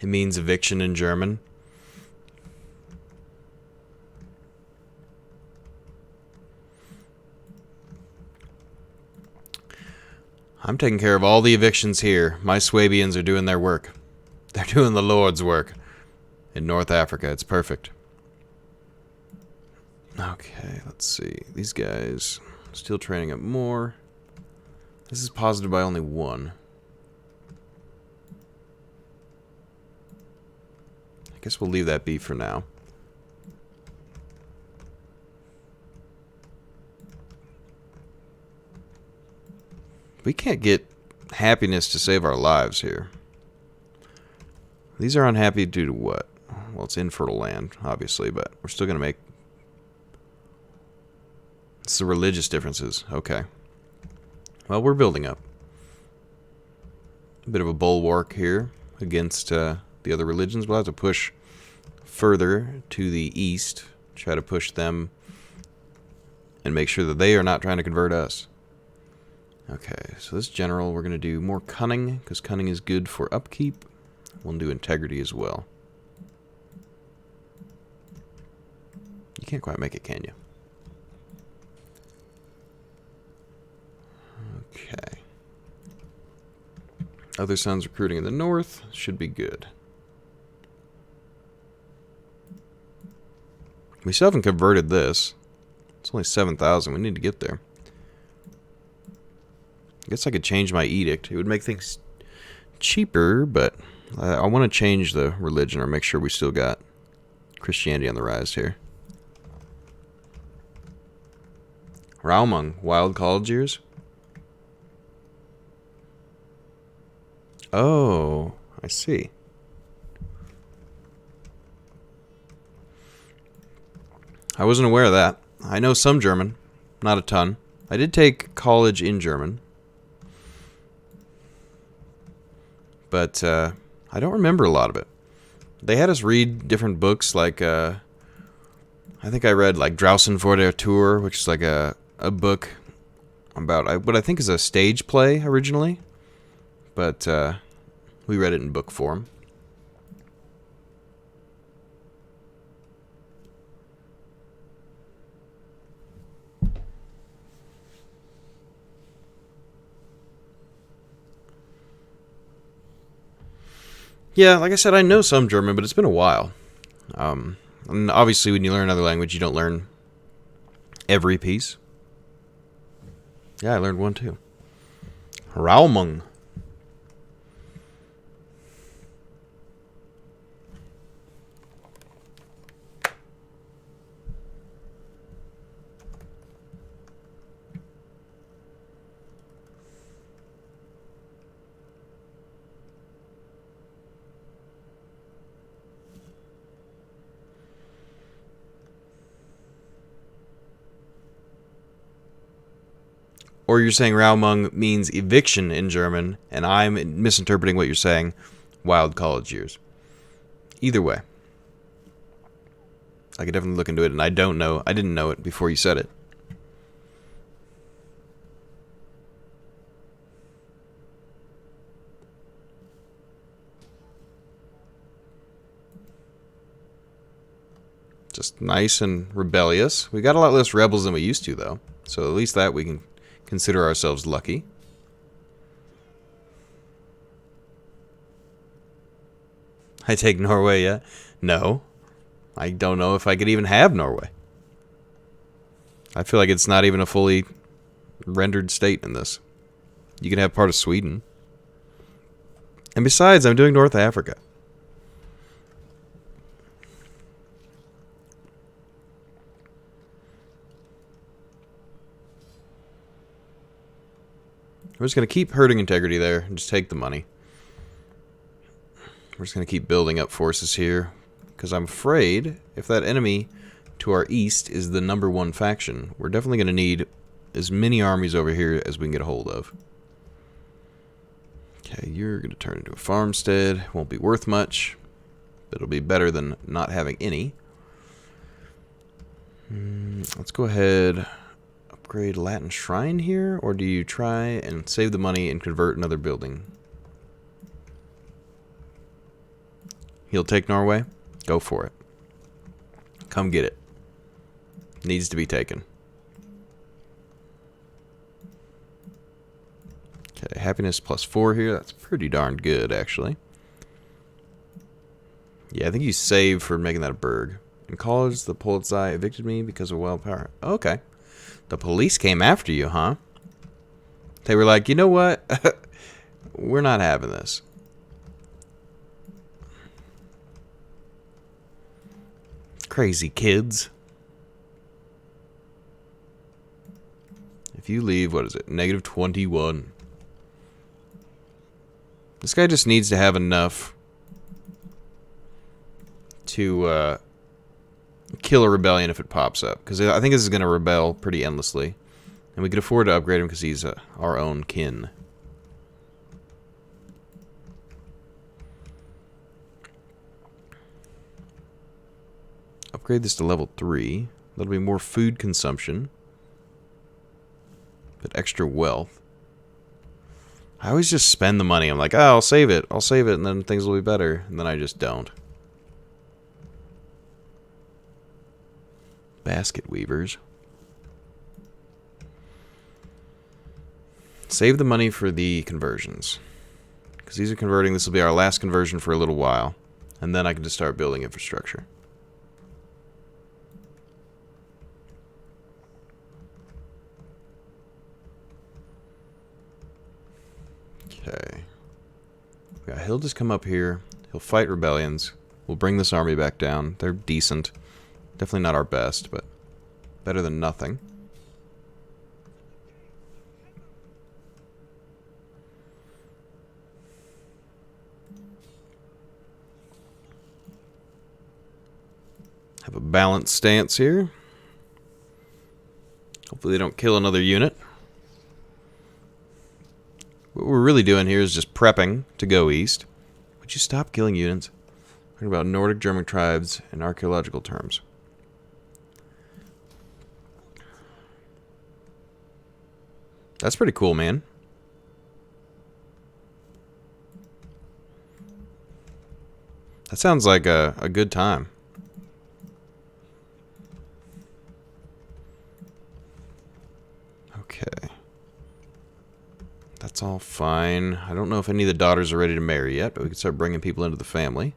It means eviction in German. I'm taking care of all the evictions here. My Suebians are doing their work. They're doing the Lord's work. In North Africa, it's perfect. Okay, let's see. These guys still training up more. This is positive by only 1. I guess we'll leave that be for now. We can't get happiness to save our lives here. These are unhappy due to what? Well, it's infertile land, obviously, but we're still going to make... It's the religious differences. Okay. Well, we're building up. A bit of a bulwark here against the other religions. We'll have to push further to the east. Try to push them and make sure that they are not trying to convert us. Okay, so this general, we're going to do more cunning, because cunning is good for upkeep. We'll do integrity as well. You can't quite make it, can you? Okay. Other sons recruiting in the north should be good. We still haven't converted this. It's only 7,000. We need to get there. I guess I could change my edict. It would make things cheaper, but I want to change the religion or make sure we still got Christianity on the rise here. Raumung, Wild College Years? Oh, I see. I wasn't aware of that. I know some German, not a ton. I did take college in German. But I don't remember a lot of it. They had us read different books, like I think I read like Draußen vor der Tür, which is like a book about what I think is a stage play originally, but we read it in book form. Yeah, like I said, I know some German, but it's been a while. And obviously, when you learn another language, you don't learn every piece. Yeah, I learned one too. Raumung. Or you're saying Raumung means eviction in German, and I'm misinterpreting what you're saying. Wild college years. Either way, I could definitely look into it, and I didn't know it before you said it. Just nice and rebellious. We got a lot less rebels than we used to, though. So at least that we can consider ourselves lucky. I take Norway yet? No. I don't know if I could even have Norway. I feel like it's not even a fully rendered state in this. You can have part of Sweden. And besides, I'm doing North Africa. We're just going to keep hurting integrity there and just take the money. We're just going to keep building up forces here. Because I'm afraid if that enemy to our east is the #1 faction, we're definitely going to need as many armies over here as we can get a hold of. Okay, you're going to turn into a farmstead. Won't be worth much, but it'll be better than not having any. Let's go ahead. Upgrade Latin Shrine here, or do you try and save the money and convert another building? He'll take Norway? Go for it. Come get it. Needs to be taken. Okay, happiness +4 here. That's pretty darn good, actually. Yeah, I think you save for making that a burg. In college, the Polizei evicted me because of wild power. Okay. The police came after you, huh? They were like, you know what? We're not having this. Crazy kids. If you leave, what is it? -21. This guy just needs to have enough to kill a rebellion if it pops up. Because I think this is going to rebel pretty endlessly. And we could afford to upgrade him because he's our own kin. Upgrade this to level 3. That'll be more food consumption. But extra wealth. I always just spend the money. I'm like, oh, I'll save it, and then things will be better. And then I just don't. Basket weavers. Save the money for the conversions. Because these are converting. This will be our last conversion for a little while. And then I can just start building infrastructure. Okay. Yeah, he'll just come up here. He'll fight rebellions. We'll bring this army back down. They're decent. Definitely not our best, but better than nothing. Have a balanced stance here. Hopefully they don't kill another unit. What we're really doing here is just prepping to go east. Would you stop killing units? Talking about Nordic German tribes in archaeological terms. That's pretty cool, man. That sounds like a good time. Okay. That's all fine. I don't know if any of the daughters are ready to marry yet, but we can start bringing people into the family.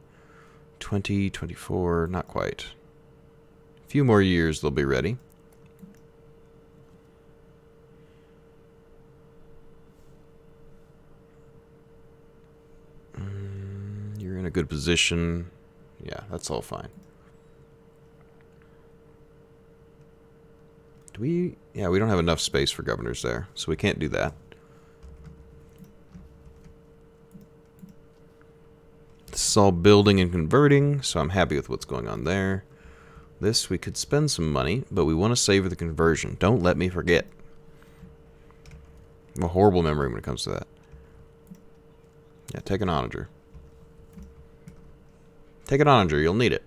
20, 24, not quite. A few more years they'll be ready. You're in a good position. Yeah, that's all fine. Do we... Yeah, we don't have enough space for governors there, so we can't do that. This is all building and converting, so I'm happy with what's going on there. This, we could spend some money, but we want to save for the conversion. Don't let me forget. I have a horrible memory when it comes to that. Yeah, take an onager. Take an onager, you'll need it.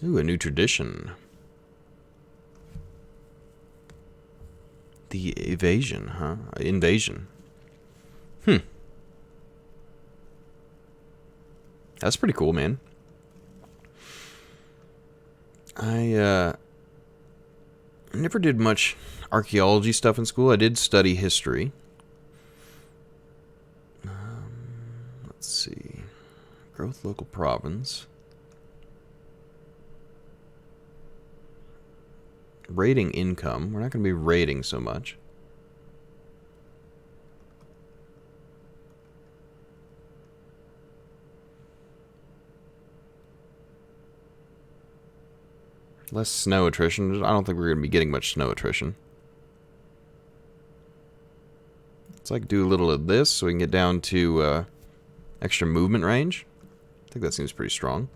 Ooh, a new tradition. The evasion, huh? Invasion. That's pretty cool, man. I never did much archaeology stuff in school. I did study history. Let's see. Growth local province. Rating income. We're not going to be rating so much. Less snow attrition. I don't think we're going to be getting much snow attrition. Let's like do a little of this so we can get down to extra movement range. I think that seems pretty strong.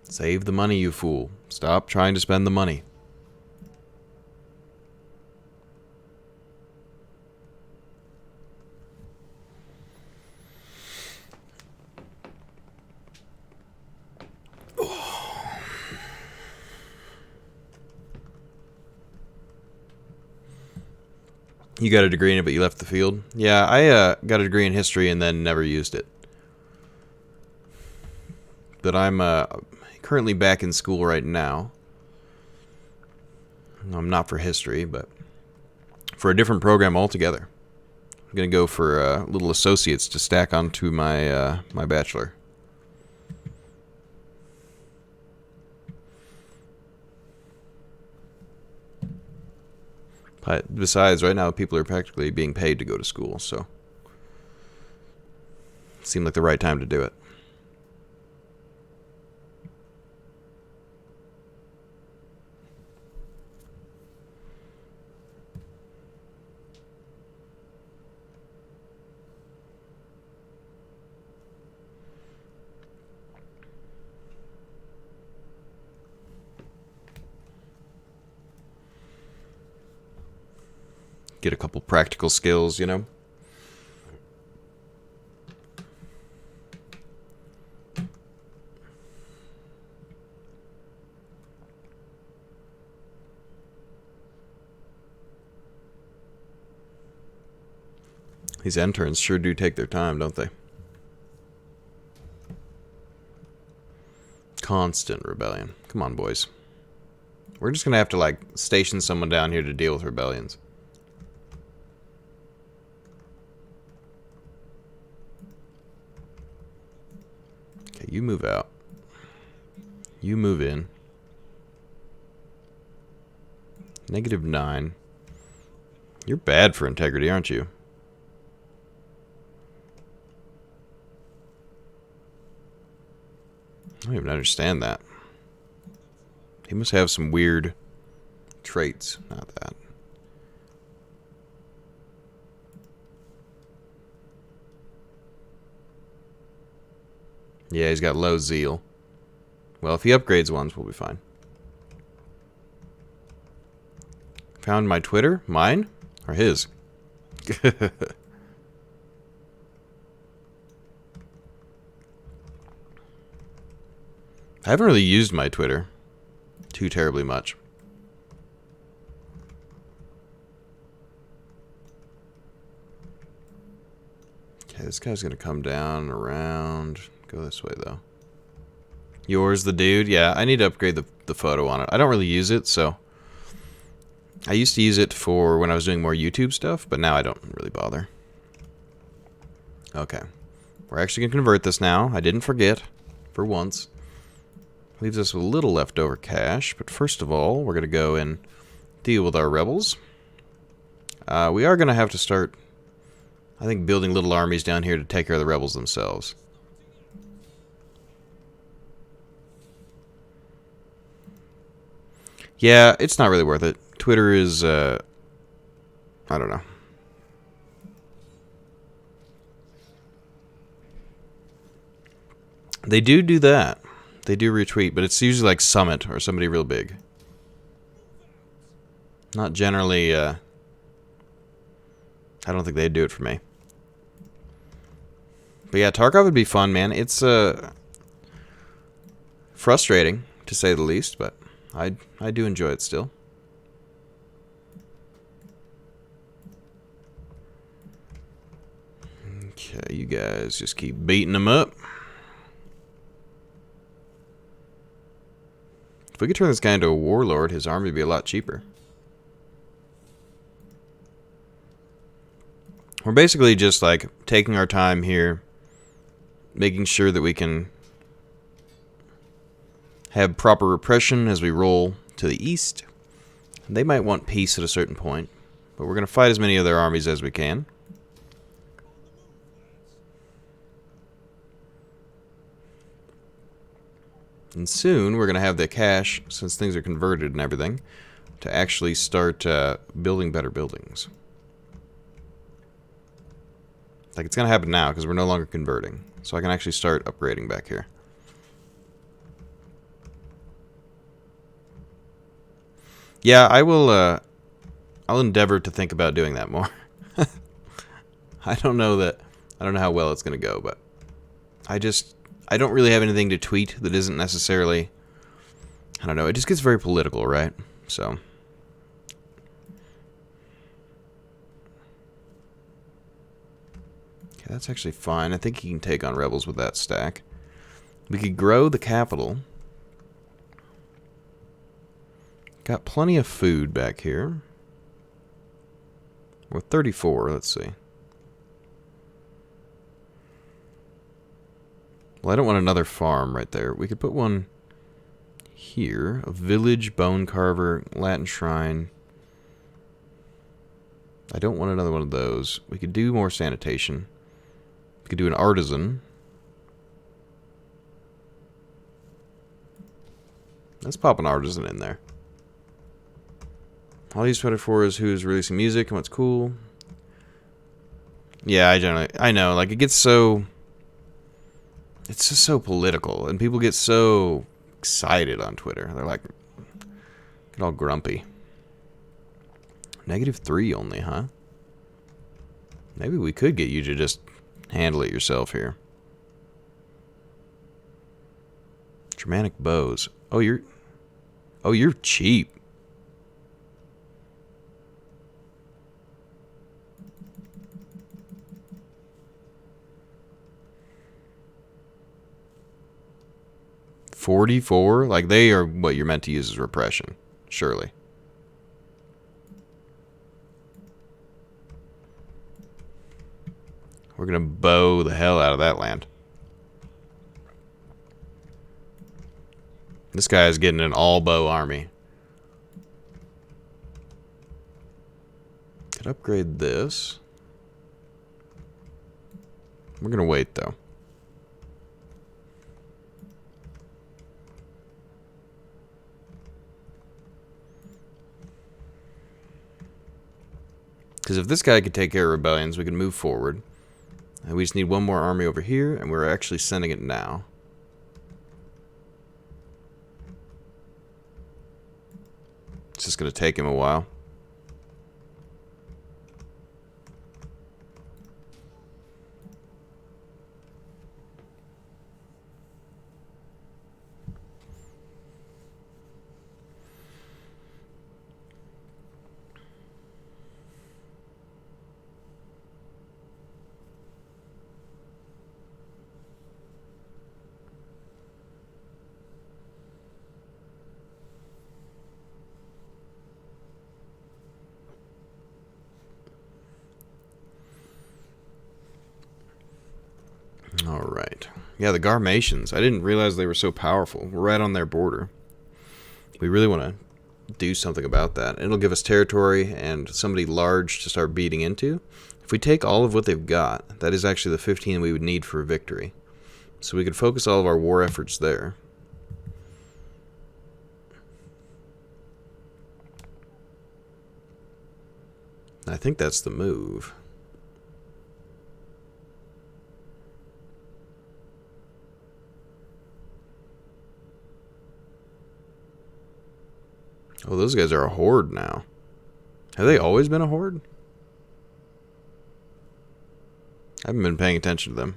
Save the money, you fool. Stop trying to spend the money. You got a degree in it, but you left the field? Yeah, I got a degree in history and then never used it. But I'm currently back in school right now. I'm not for history, but for a different program altogether. I'm going to go for little associates to stack onto my my bachelor. But besides, right now people are practically being paid to go to school, so it seemed like the right time to do it. Get a couple practical skills, you know? These interns sure do take their time, don't they? Constant rebellion. Come on, boys. We're just gonna have to, like, station someone down here to deal with rebellions. Okay, you move out. You move in. -9. You're bad for integrity, aren't you? I don't even understand that. He must have some weird traits. Not that. Yeah, he's got low zeal. Well, if he upgrades once, we'll be fine. Found my Twitter? Mine? Or his? I haven't really used my Twitter too terribly much. Okay, this guy's gonna come down, around, go this way though. Yours, the dude? Yeah, I need to upgrade the photo on it. I don't really use it, so... I used to use it for when I was doing more YouTube stuff, but now I don't really bother. Okay. We're actually going to convert this now. I didn't forget, for once. Leaves us with a little leftover cash, but first of all, we're going to go and deal with our rebels. We are going to have to start, I think, building little armies down here to take care of the rebels themselves. Yeah, it's not really worth it. Twitter is, I don't know. They do that. They do retweet, but it's usually like Summit or somebody real big. Not generally, I don't think they'd do it for me. But yeah, Tarkov would be fun, man. It's, frustrating, to say the least, but I do enjoy it still. Okay, you guys just keep beating them up. If we could turn this guy into a warlord, his army would be a lot cheaper. We're basically just like taking our time here, making sure that we can have proper repression as we roll to the east. They might want peace at a certain point, but we're going to fight as many of their armies as we can. And soon we're going to have the cash, since things are converted and everything, to actually start building better buildings. Like, it's going to happen now because we're no longer converting. So I can actually start upgrading back here. Yeah, I will, I'll endeavor to think about doing that more. I don't know how well it's going to go, but I don't really have anything to tweet that isn't necessarily, I don't know, it just gets very political, right? So. Okay, that's actually fine. I think he can take on rebels with that stack. We could grow the capital. Got plenty of food back here. We're 34, let's see. Well, I don't want another farm right there. We could put one here. A village, bone carver, Latin shrine. I don't want another one of those. We could do more sanitation. We could do an artisan. Let's pop an artisan in there. All these 24 is who's releasing music and what's cool. Yeah, I know, like, it gets so... It's just so political, and people get so excited on Twitter. They're like, get all grumpy. -3 only, huh? Maybe we could get you to just handle it yourself here. Germanic bows. Oh, you're cheap. $44? Like, they are what you're meant to use as repression, surely. We're gonna bow the hell out of that land. This guy is getting an all-bow army. Could upgrade this. We're gonna wait, though. Because if this guy could take care of rebellions, we can move forward. And we just need one more army over here, and we're actually sending it now. It's just going to take him a while. it. Yeah, the Garmatians. I didn't realize they were so powerful. We're right on their border. We really want to do something about that. It'll give us territory and somebody large to start beating into. If we take all of what they've got, that is actually the 15 we would need for a victory. So we could focus all of our war efforts there. I think that's the move. Oh, those guys are a horde now. Have they always been a horde? I haven't been paying attention to them.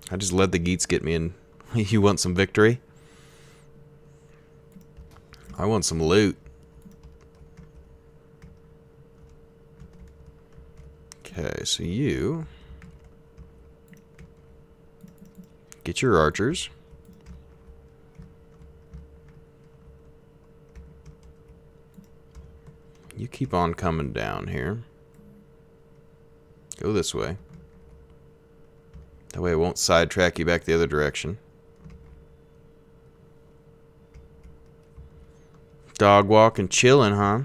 I just let the Geats get me in. You want some victory? I want some loot. Okay, so you get your archers. You keep on coming down here. Go this way. That way it won't sidetrack you back the other direction. Dog walking, chilling, huh?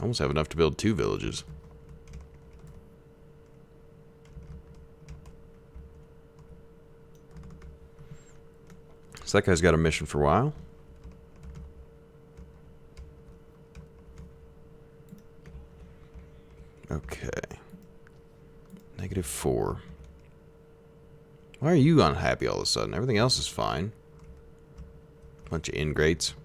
Almost have enough to build 2 villages. So that guy's got a mission for a while. Okay. -4. Why are you unhappy all of a sudden? Everything else is fine. Bunch of ingrates.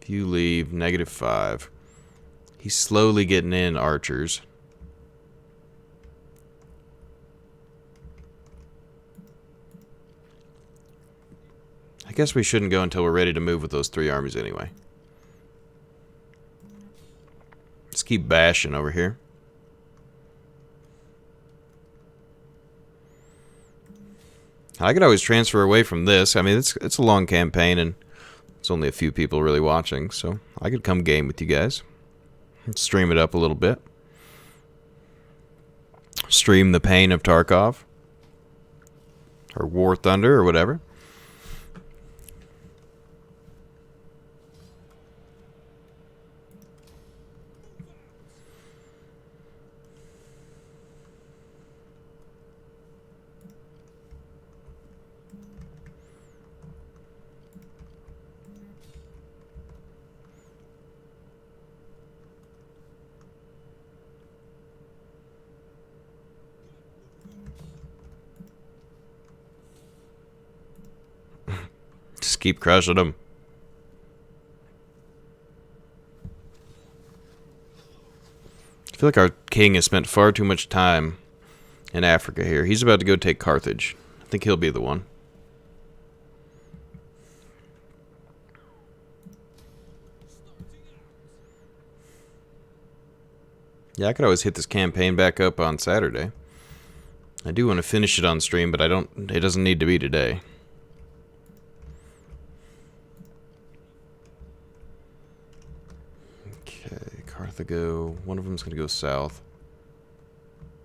If you leave, -5. He's slowly getting in archers. I guess we shouldn't go until we're ready to move with those 3 armies anyway. Just keep bashing over here. I could always transfer away from this. I mean, it's a long campaign and it's only a few people really watching, so I could come game with you guys. Stream it up a little bit. Stream the pain of Tarkov. Or War Thunder or whatever. Just keep crushing them. I feel like our king has spent far too much time in Africa here. He's about to go take Carthage. I think he'll be the one. Yeah, I could always hit this campaign back up on Saturday. I do want to finish it on stream, but it doesn't need to be today. Okay, Carthago. One of them's going to go south.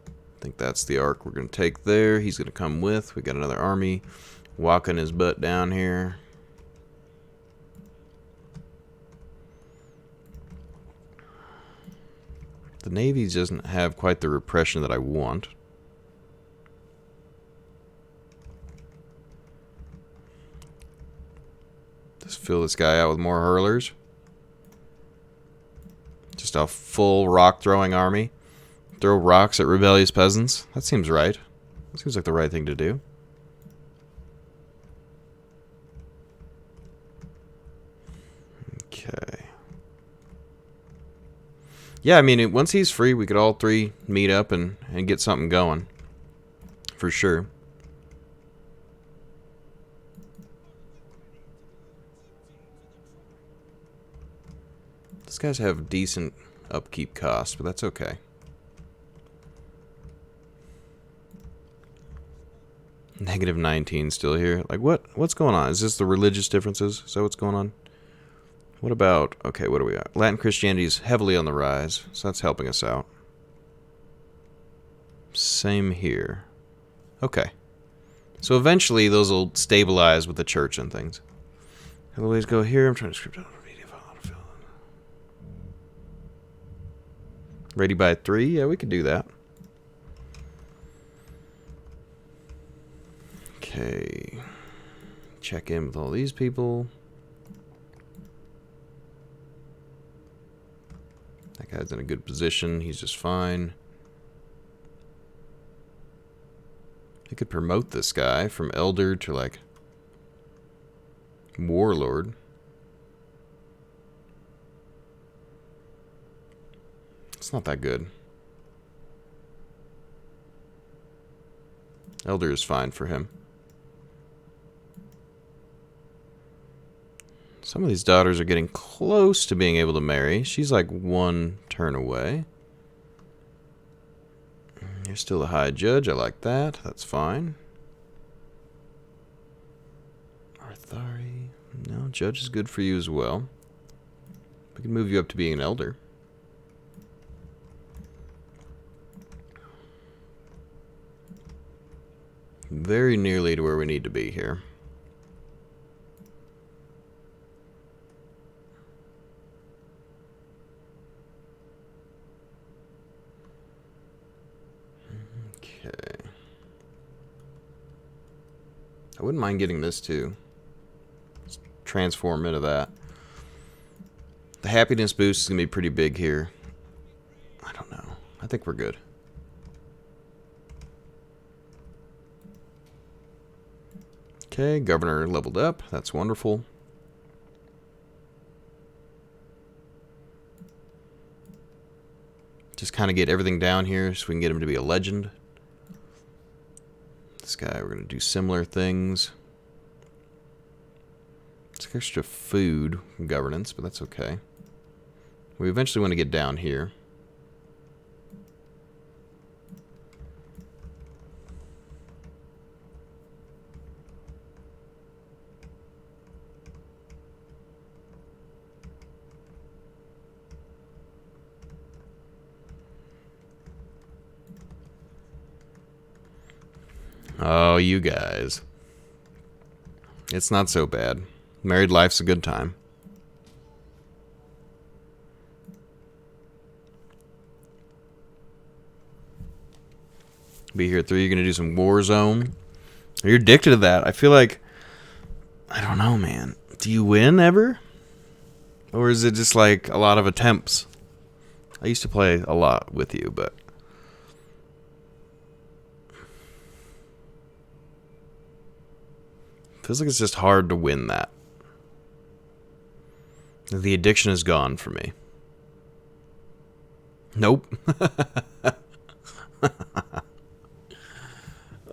I think that's the arc we're going to take there. He's going to come with. We got another army walking his butt down here. The Navy doesn't have quite the repression that I want. Just fill this guy out with more hurlers. Just a full rock-throwing army. Throw rocks at rebellious peasants. That seems right. That seems like the right thing to do. Okay. Yeah, I mean, once he's free, we could all 3 meet up and get something going. For sure. These guys have decent upkeep costs, but that's okay. Negative 19 still here. Like, what's going on? Is this the religious differences? Is that what's going on? What about, okay, what do we got? Latin Christianity is heavily on the rise, so that's helping us out. Same here. Okay. So eventually those will stabilize with the church and things. How the ways go here? I'm trying to script out a media file. Ready by 3? Yeah, we could do that. Okay. Check in with all these people. That guy's in a good position. He's just fine. I could promote this guy from elder to, like, warlord. It's not that good. Elder is fine for him. Some of these daughters are getting close to being able to marry. She's like 1 turn away. You're still the high judge. I like that. That's fine. Arthari. No, judge is good for you as well. We can move you up to being an elder. Very nearly to where we need to be here. Okay. I wouldn't mind getting this too. Let's transform into that. The happiness boost is going to be pretty big here. I don't know. I think we're good. Okay, governor leveled up. That's wonderful. Just kind of get everything down here so we can get him to be a legend. This guy, we're going to do similar things. It's extra food governance, but that's okay. We eventually want to get down here. Oh, you guys. It's not so bad. Married life's a good time. Be here at 3. You're going to do some Warzone. You're addicted to that. I feel like... I don't know, man. Do you win ever? Or is it just like a lot of attempts? I used to play a lot with you, but... feels like it's just hard to win that. The addiction is gone for me. Nope.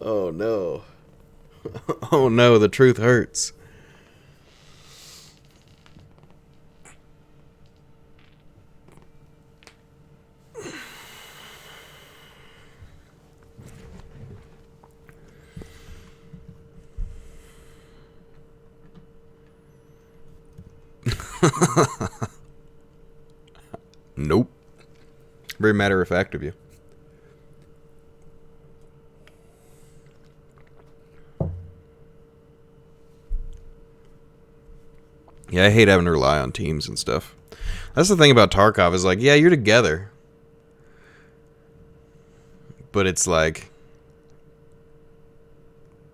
Oh no. Oh no, the truth hurts. Nope. Very matter of fact of you. Yeah, I hate having to rely on teams and stuff. That's the thing about Tarkov is like, yeah, you're together. But it's like,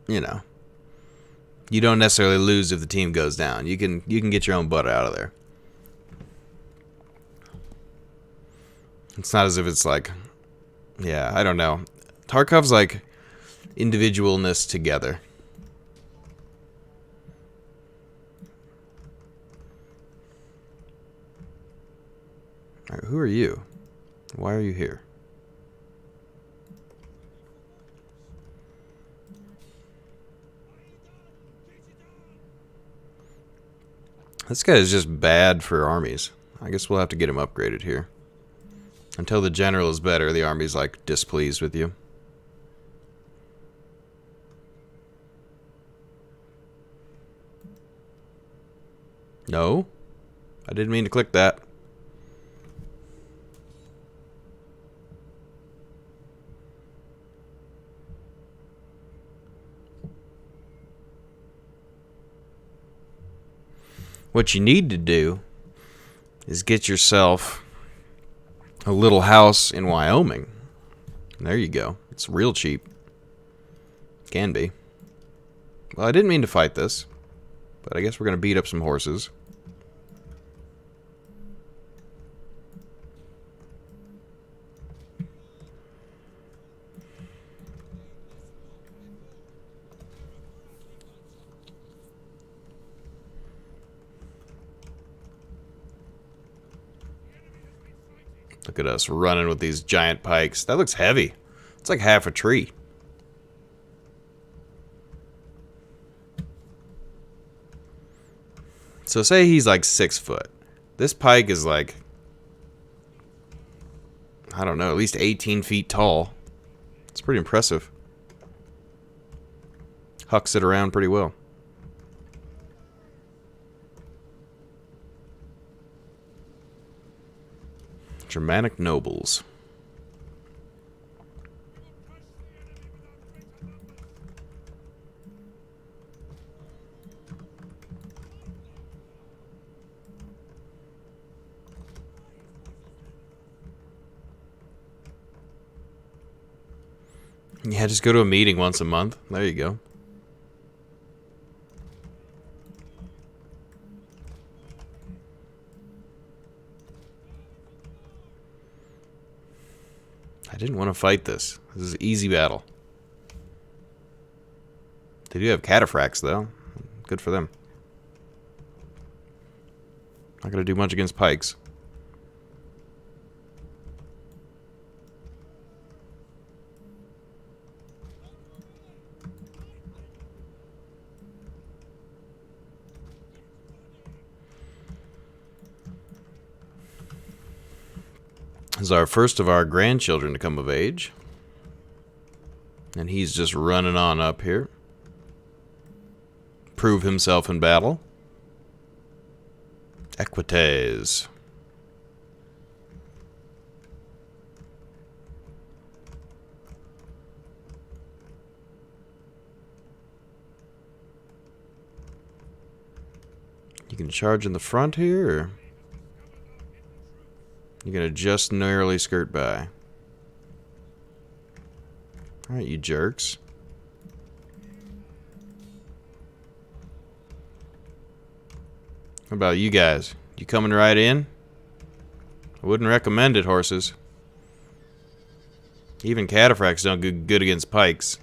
you know, you don't necessarily lose if the team goes down. You can get your own butt out of there. It's not as if it's like, yeah, I don't know. Tarkov's like individualness together. All right, who are you? Why are you here? This guy is just bad for armies. I guess we'll have to get him upgraded here. Until the general is better, the army's like displeased with you. No, I didn't mean to click that. What you need to do is get yourself a little house in Wyoming. There you go. It's real cheap. Can be. Well, I didn't mean to fight this, but I guess we're going to beat up some horses. Look at us running with these giant pikes. That looks heavy. It's like half a tree. So say he's like 6 foot. This pike is like, I don't know, at least 18 feet tall. It's pretty impressive. Hucks it around pretty well. Germanic nobles. Yeah, just go to a meeting once a month. There you go. I didn't want to fight this. This is an easy battle. They do have cataphracts, though. Good for them. Not going to do much against pikes. This is our first of our grandchildren to come of age. And he's just running on up here. Prove himself in battle. Equites. You can charge in the front here, or you're gonna just narrowly skirt by. Alright, you jerks. What about you guys? You coming right in? I wouldn't recommend it, horses. Even cataphracts don't do good against pikes.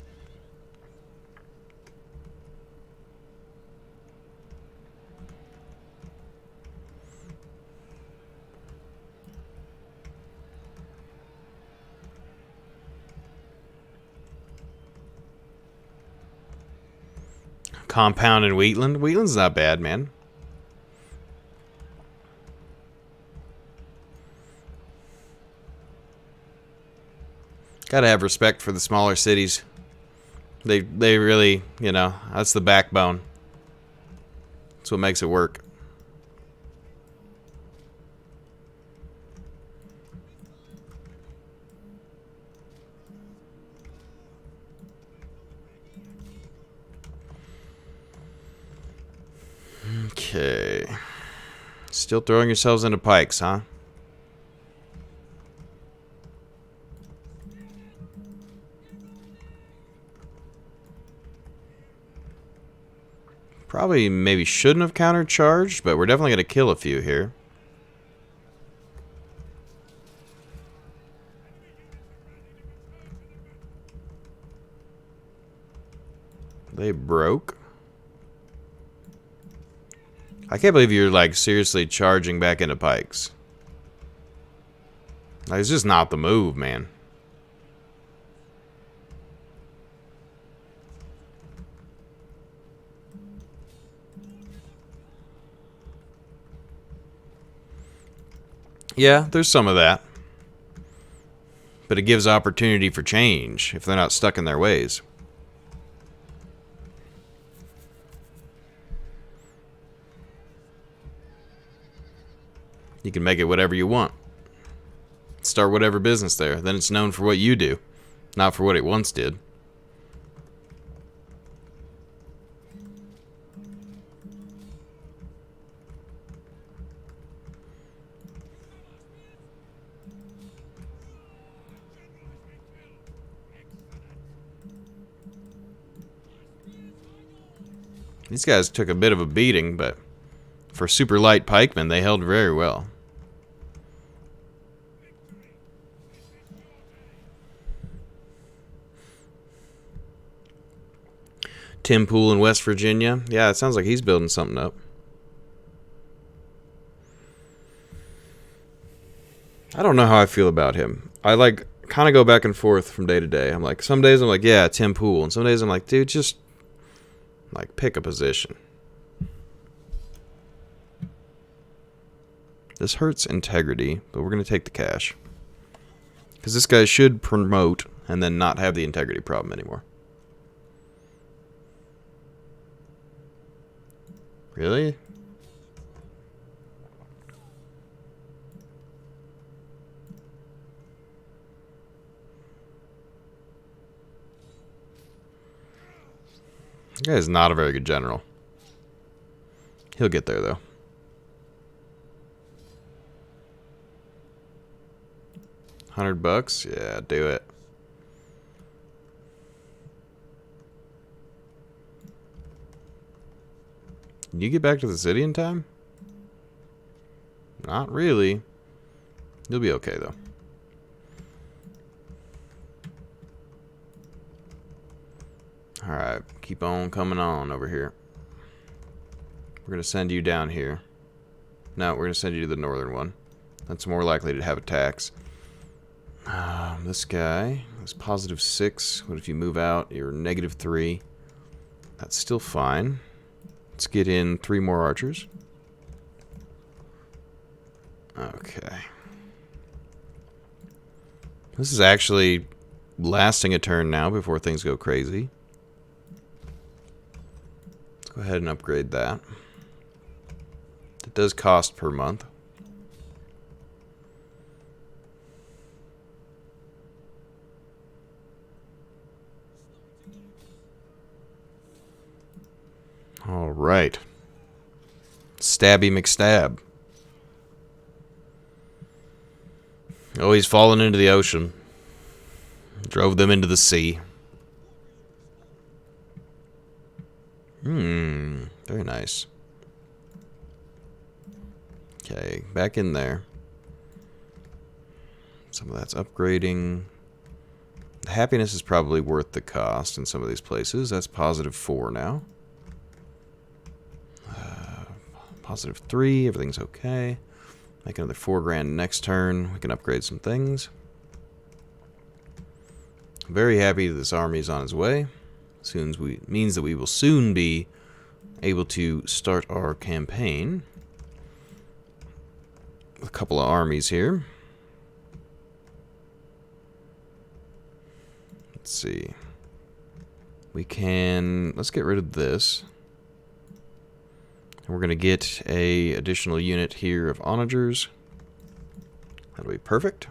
Compound in Wheatland? Wheatland's not bad, man. Gotta have respect for the smaller cities. They really, you know, that's the backbone. That's what makes it work. Okay. Still throwing yourselves into pikes, huh? Probably maybe shouldn't have countercharged, but we're definitely going to kill a few here. They broke. I can't believe you're like seriously charging back into pikes. Like, it's just not the move, man. Yeah, there's some of that. But it gives opportunity for change if they're not stuck in their ways. You can make it whatever you want. Start whatever business there. Then it's known for what you do, not for what it once did. These guys took a bit of a beating, but for super light pikemen, they held very well. Tim Pool in West Virginia. Yeah, it sounds like he's building something up. I don't know how I feel about him. I like kind of go back and forth from day to day. I'm like, some days I'm like, yeah, Tim Pool, and some days I'm like, dude, just like pick a position. This hurts integrity, but we're going to take the cash. Because this guy should promote and then not have the integrity problem anymore. Really? This guy is not a very good general. He'll get there, though. $100? Yeah, do it. Can you get back to the city in time? Not really. You'll be okay, though. Alright, keep on coming on over here. We're going to send you down here. No, we're going to send you to the northern one. That's more likely to have attacks. This guy is +6. What if you move out? You're -3. That's still fine. Let's get in 3 more archers. Okay. This is actually lasting a turn now before things go crazy. Let's go ahead and upgrade that. It does cost per month. All right. Stabby McStab. Oh, he's fallen into the ocean. Drove them into the sea. Very nice. Okay, back in there. Some of that's upgrading. The happiness is probably worth the cost in some of these places. That's +4 now. +3, everything's okay. Make another 4 grand next turn. We can upgrade some things. Very happy that this army is on its way. Means that we will soon be able to start our campaign. A couple of armies here. Let's see. Let's get rid of this. And we're going to get a additional unit here of onagers. That'll be perfect.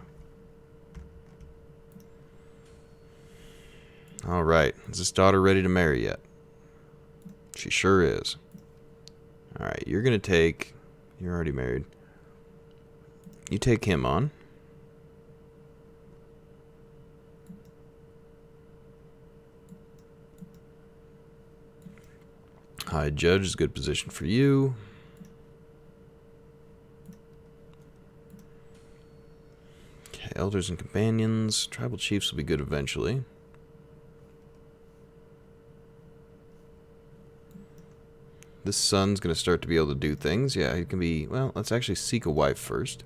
Alright, is this daughter ready to marry yet? She sure is. Alright, you're going to take... You're already married. You take him on. High Judge is a good position for you. Okay, Elders and Companions. Tribal Chiefs will be good eventually. This son's going to start to be able to do things. Yeah, he can be... Well, let's actually seek a wife first.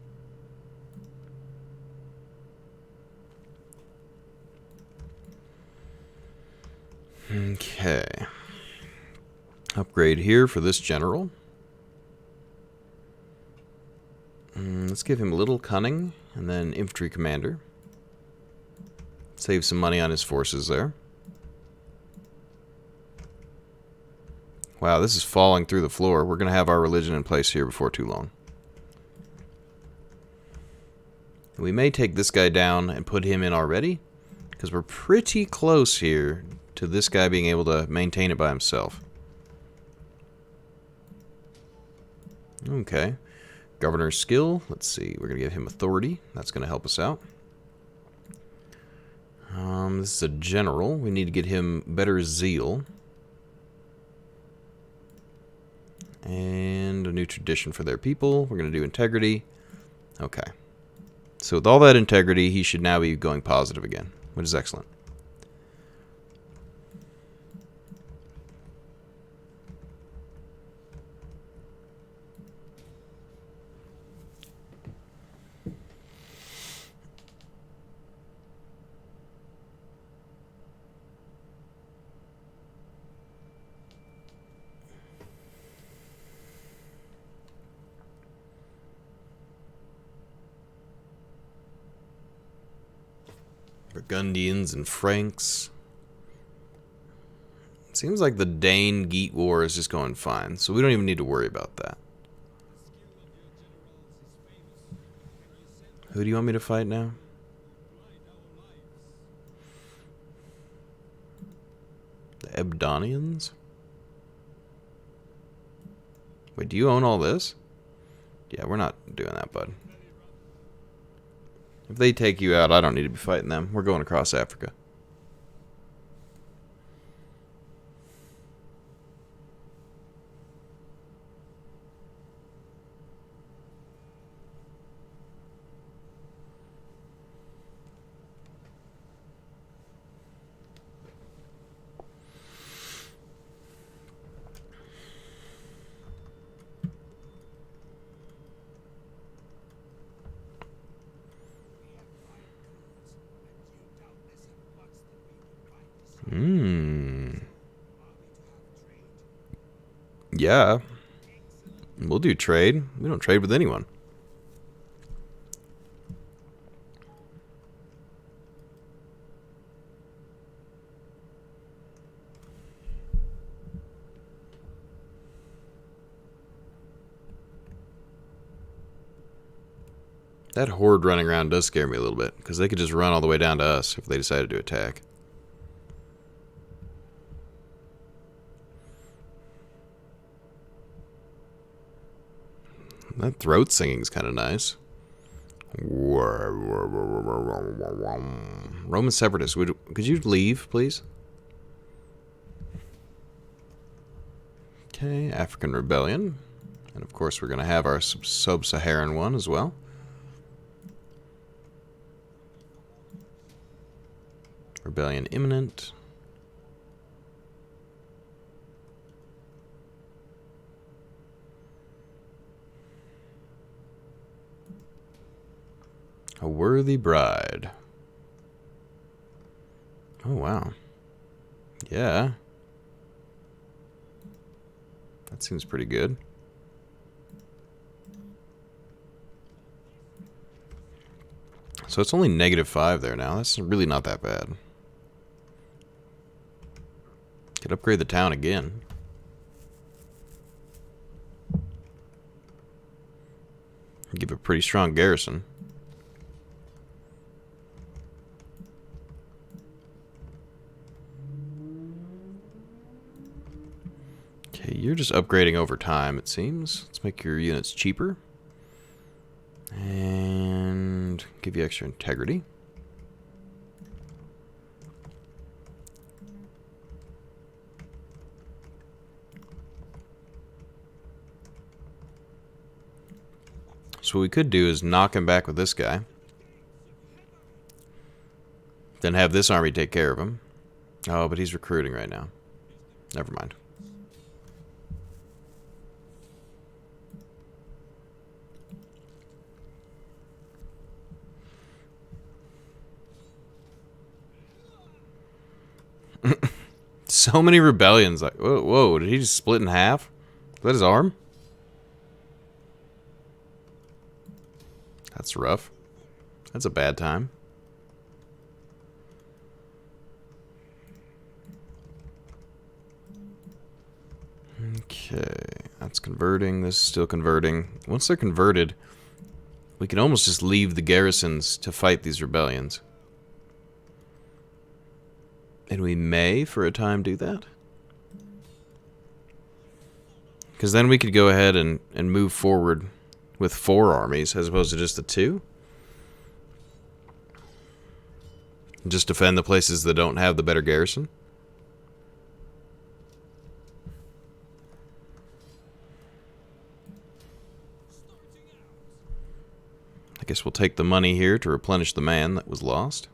Okay. Upgrade here for this general. Let's give him a little cunning, and then infantry commander. Save some money on his forces there. Wow, this is falling through the floor. We're going to have our religion in place here before too long. We may take this guy down and put him in already, because we're pretty close here to this guy being able to maintain it by himself. Okay. Governor's skill. Let's see. We're going to give him authority. That's going to help us out. This is a general. We need to get him better zeal. And a new tradition for their people. We're going to do integrity. Okay. So with all that integrity, he should now be going positive again, which is excellent. Burgundians and Franks. Seems like the Dane-Geat War is just going fine, so we don't even need to worry about that. Who do you want me to fight now? The Ebdonians? Wait, do you own all this? Yeah, we're not doing that, bud. If they take you out, I don't need to be fighting them. We're going across Africa. Yeah. We'll do trade. We don't trade with anyone. That horde running around does scare me a little bit, because they could just run all the way down to us if they decided to attack. That throat singing's kind of nice. Roman separatists, could you leave, please? Okay, African rebellion. And of course we're going to have our sub-Saharan one as well. Rebellion imminent. A worthy bride. Oh, wow. Yeah. That seems pretty good. So it's only -5 there now. That's really not that bad. Could upgrade the town again. Give a pretty strong garrison. Okay, you're just upgrading over time, it seems. Let's make your units cheaper. And give you extra integrity. So what we could do is knock him back with this guy. Then have this army take care of him. Oh, but he's recruiting right now. Never mind. So many rebellions. Like, whoa, whoa, did he just split in half? Is that his arm? That's rough. That's a bad time. Okay, that's converting. This is still converting. Once they're converted, we can almost just leave the garrisons to fight these rebellions. And we may, for a time, do that. Because then we could go ahead and move forward with 4 armies as opposed to just the 2. Just defend the places that don't have the better garrison. I guess we'll take the money here to replenish the man that was lost.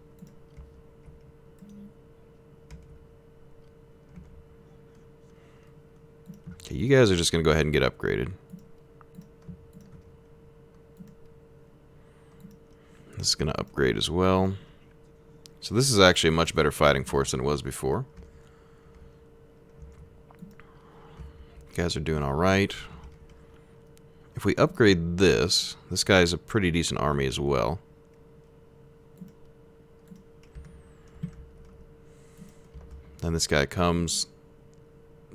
Okay, you guys are just going to go ahead and get upgraded. This is going to upgrade as well. So this is actually a much better fighting force than it was before. You guys are doing alright. If we upgrade this guy's a pretty decent army as well. Then this guy comes,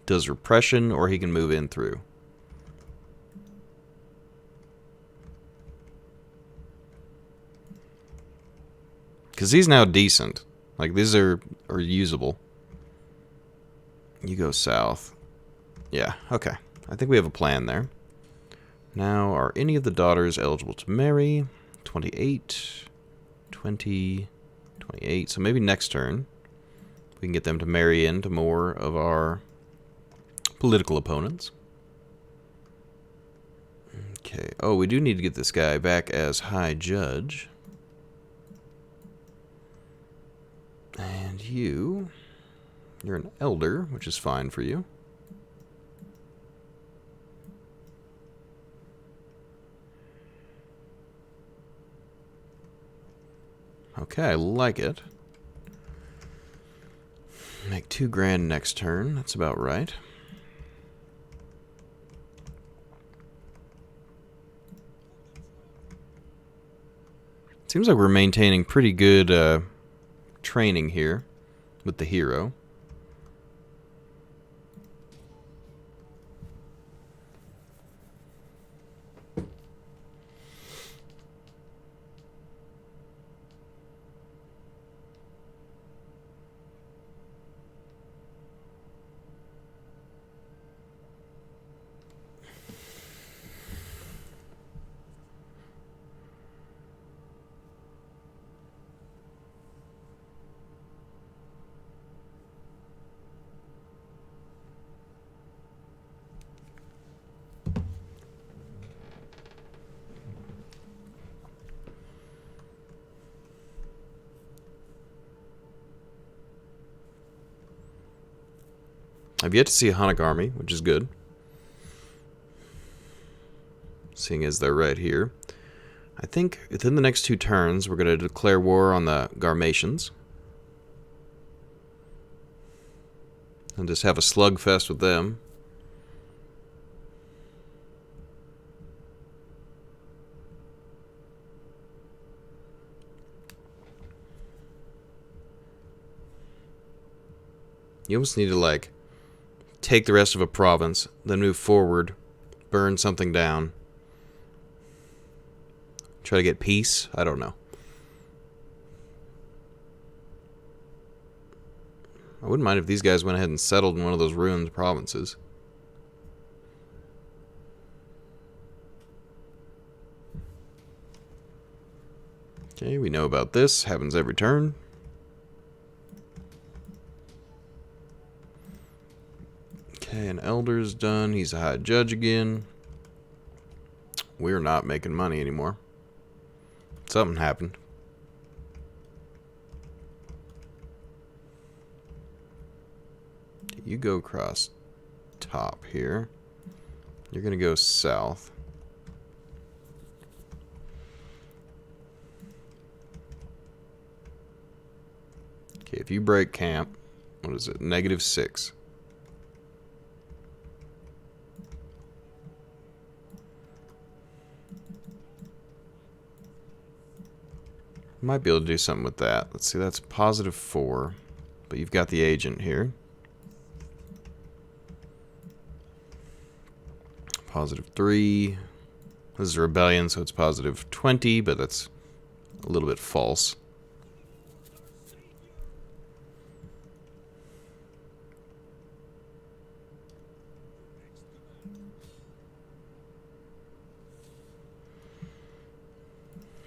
does repression, or he can move in through. Because he's now decent. Like, these are usable. You go south. Yeah, okay. I think we have a plan there. Now, are any of the daughters eligible to marry? 28, 20, 28. So maybe next turn we can get them to marry into more of our political opponents. Okay. Oh, we do need to get this guy back as High Judge. And you're an elder, which is fine for you. Okay, I like it. Make 2 grand next turn. That's about right. Seems like we're maintaining pretty good training here with the hero. I've yet to see a Hunnic army, which is good. Seeing as they're right here. I think within the next 2 turns, we're going to declare war on the Garmatians. And just have a slugfest with them. You almost need to, like, take the rest of a province, then move forward, burn something down. Try to get peace? I don't know. I wouldn't mind if these guys went ahead and settled in one of those ruined provinces. Okay, we know about this. Happens every turn. Okay, an elder's done. He's a high judge again. We're not making money anymore. Something happened. You go across top here. You're going to go south. Okay, if you break camp, what is it? -6. Might be able to do something with that. Let's see, that's +4. But you've got the agent here. +3. This is a rebellion, so it's positive 20, but that's a little bit false.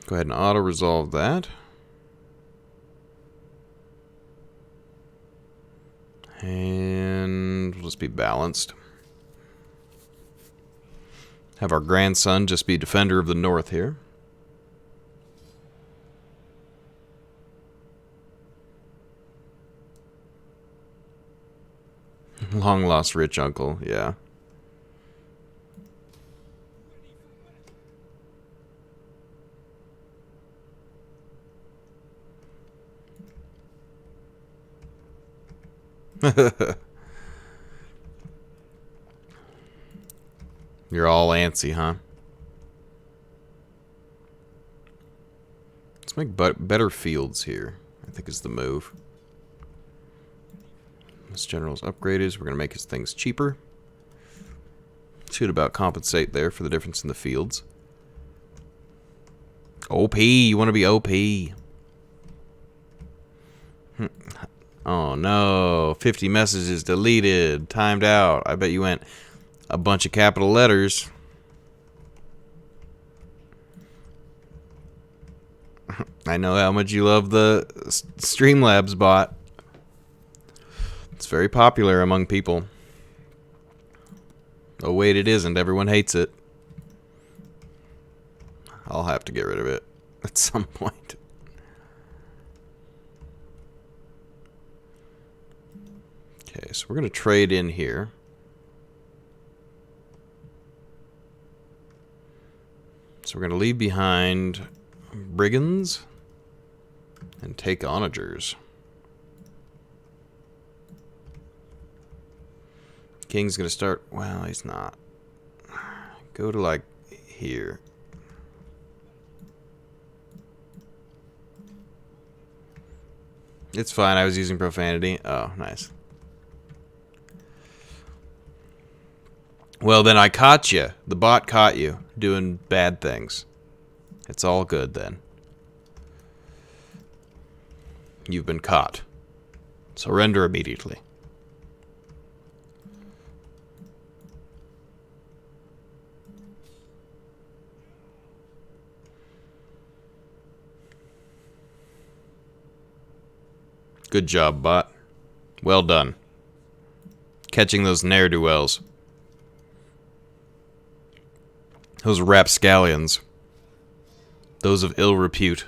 Go ahead and auto-resolve that. And let's be balanced. Have our grandson just be Defender of the North here. Long lost rich uncle, yeah. You're all antsy, huh? Let's make better fields here, I think is the move. This general's upgraded, we're going to make his things cheaper. Should about compensate there for the difference in the fields. OP, you want to be OP. Oh no, 50 messages deleted, timed out. I bet you went a bunch of capital letters. I know how much you love the Streamlabs bot. It's very popular among people. Oh wait, it isn't. Everyone hates it. I'll have to get rid of it at some point. Okay, so we're going to trade in here. So we're going to leave behind brigands and take onagers. King's going to start... Well, he's not. Go to, like, here. It's fine. I was using profanity. Oh, nice. Well, then I caught you. The bot caught you doing bad things. It's all good then. You've been caught. Surrender immediately. Good job, bot. Well done. Catching those ne'er-do-wells. Those rapscallions. Those of ill repute.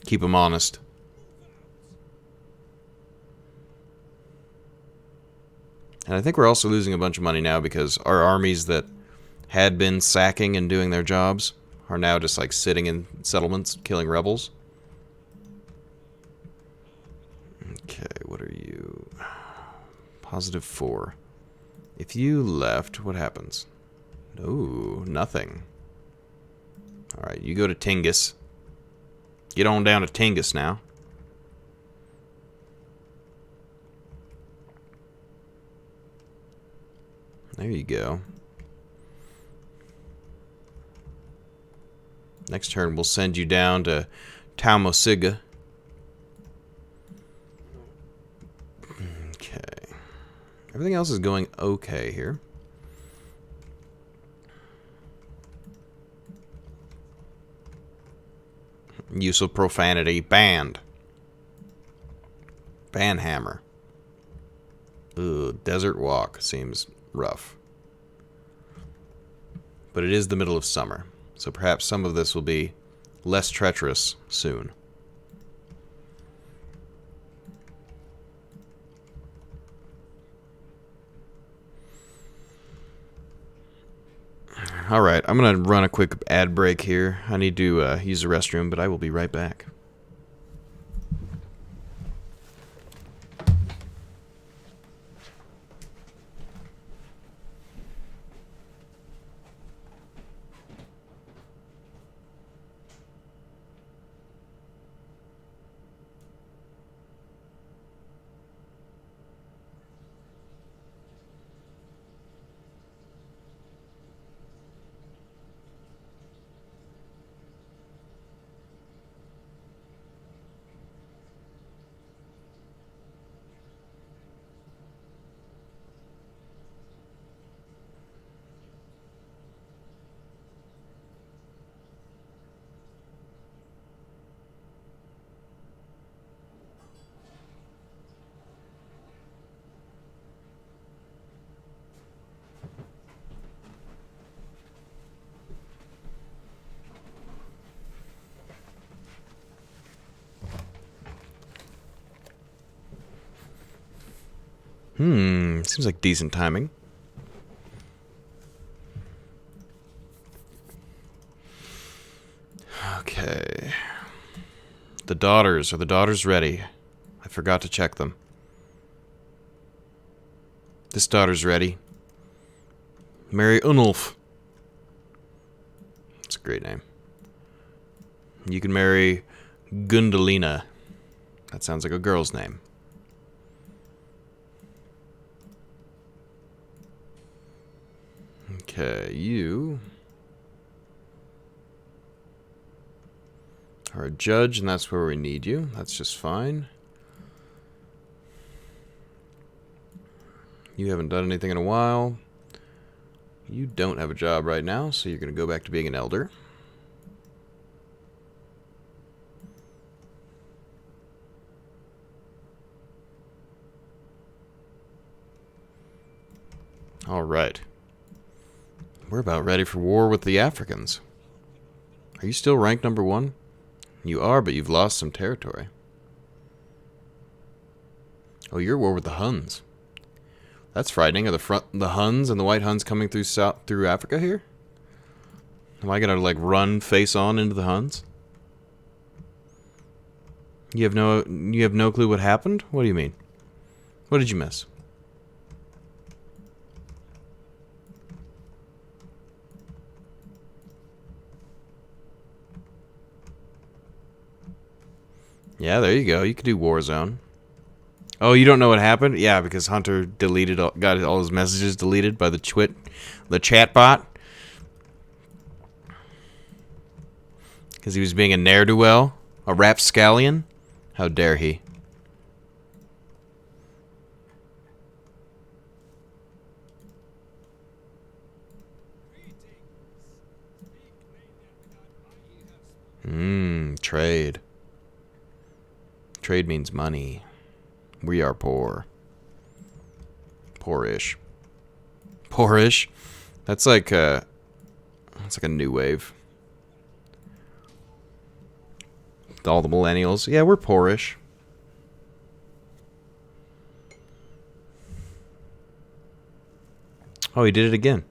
Keep them honest. And I think we're also losing a bunch of money now because our armies that had been sacking and doing their jobs are now just like sitting in settlements killing rebels. Okay, what are you? +4. If you left, what happens? No, nothing. Alright, you go to Tingus. Get on down to Tingus now. There you go. Next turn, we'll send you down to Taumosiga. Okay. Everything else is going okay here. Use of profanity banned. Banhammer. Ugh, desert walk seems rough. But it is the middle of summer, so perhaps some of this will be less treacherous soon. Alright, I'm going to run a quick ad break here. I need to use the restroom, but I will be right back. Seems like decent timing. Okay. The daughters. Are the daughters ready? I forgot to check them. This daughter's ready. Marry Unulf. That's a great name. You can marry Gundalina. That sounds like a girl's name. Okay, you are a judge, and that's where we need you. That's just fine. You haven't done anything in a while. You don't have a job right now, so you're going to go back to being an elder. All right. We're about ready for war with the Africans. Are you still ranked number 1? You are, but you've lost some territory. Oh, you're at war with the Huns. That's frightening. Are the Huns and the White Huns coming through Africa here? Am I gonna like run face on into the Huns? You have no clue what happened? What do you mean? What did you miss? Yeah, there you go. You could do Warzone. Oh, you don't know what happened? Yeah, because Hunter got all his messages deleted by the chat bot. Because he was being a ne'er-do-well, a rapscallion. How dare he? Trade. Trade means money. We are poor. Poorish. Poorish? That's like a new wave. All the millennials. Yeah, we're poorish. Oh, he did it again.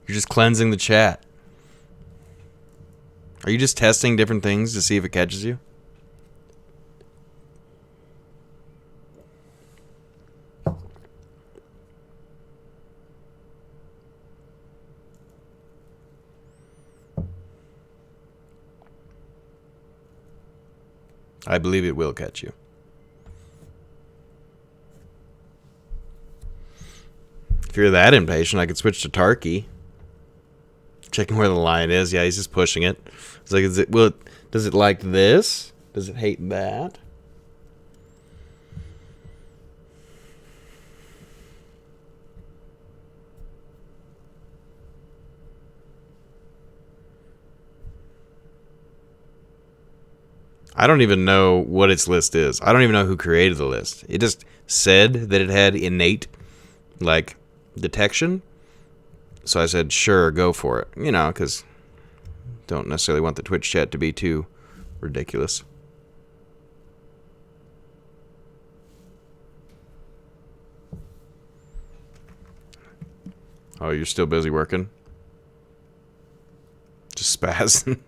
You're just cleansing the chat. Are you just testing different things to see if it catches you? I believe it will catch you. If you're that impatient, I could switch to Tarky. Checking where the line is. Yeah, he's just pushing it. It's like, does it like this? Does it hate that? I don't even know what its list is. I don't even know who created the list. It just said that it had innate, like, detection. So I said, sure, go for it. You know, because don't necessarily want the Twitch chat to be too ridiculous. Oh, you're still busy working? Just spazzing?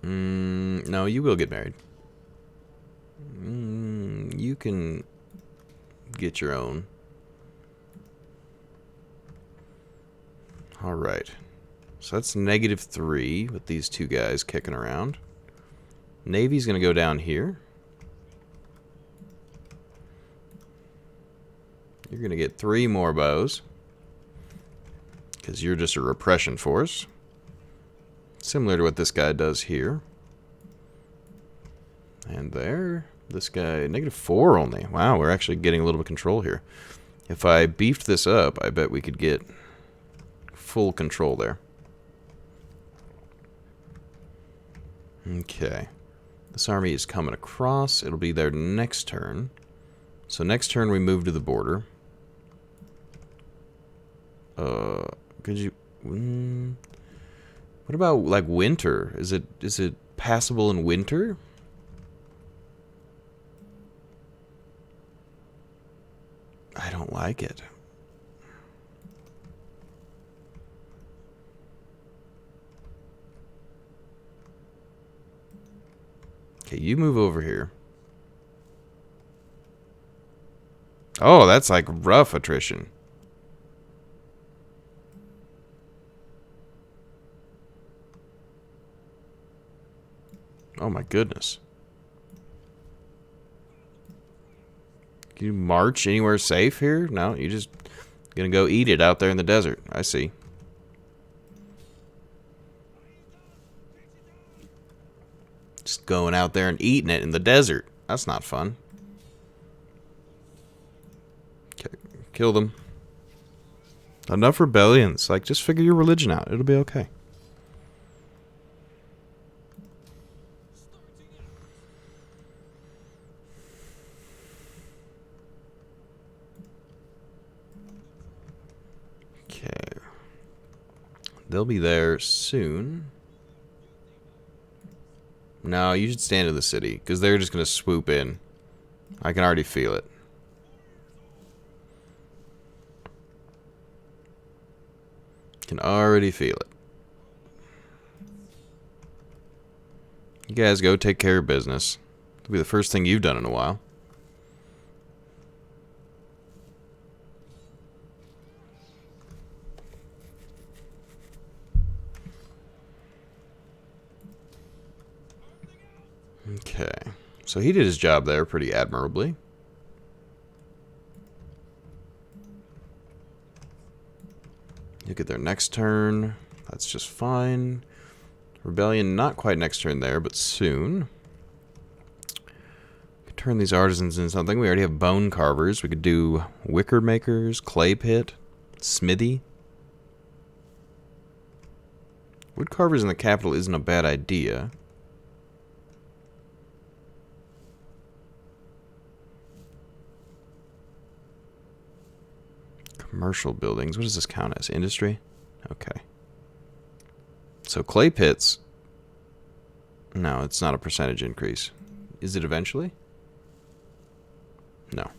No, you will get married. You can get your own. Alright. So that's -3 with these two guys kicking around. Navy's going to go down here. You're going to get 3 more bows. Because you're just a repression force. Similar to what this guy does here. And there. This guy, -4 only. Wow, we're actually getting a little bit of control here. If I beefed this up, I bet we could get full control there. Okay. This army is coming across. It'll be their next turn. So next turn we move to the border. Could you? What about like winter? Is it passable in winter? I don't like it. Okay, you move over here. Oh, that's like rough attrition. Oh my goodness. Can you march anywhere safe here? No, you just gonna go eat it out there in the desert. I see. Just going out there and eating it in the desert. That's not fun. Okay, kill them. Enough rebellions. Like, just figure your religion out. It'll be okay. Okay. They'll be there soon. No, you should stand in the city, because they're just going to swoop in. I can already feel it. Can already feel it. You guys go take care of business. It'll be the first thing you've done in a while. Okay. So he did his job there pretty admirably. You get their next turn. That's just fine. Rebellion, not quite next turn there, but soon. Could turn these artisans into something. We already have bone carvers. We could do wicker makers, clay pit, smithy. Wood carvers in the capital isn't a bad idea. Commercial buildings. What does this count as? Industry? Okay. So clay pits. No, it's not a percentage increase. Is it eventually? No.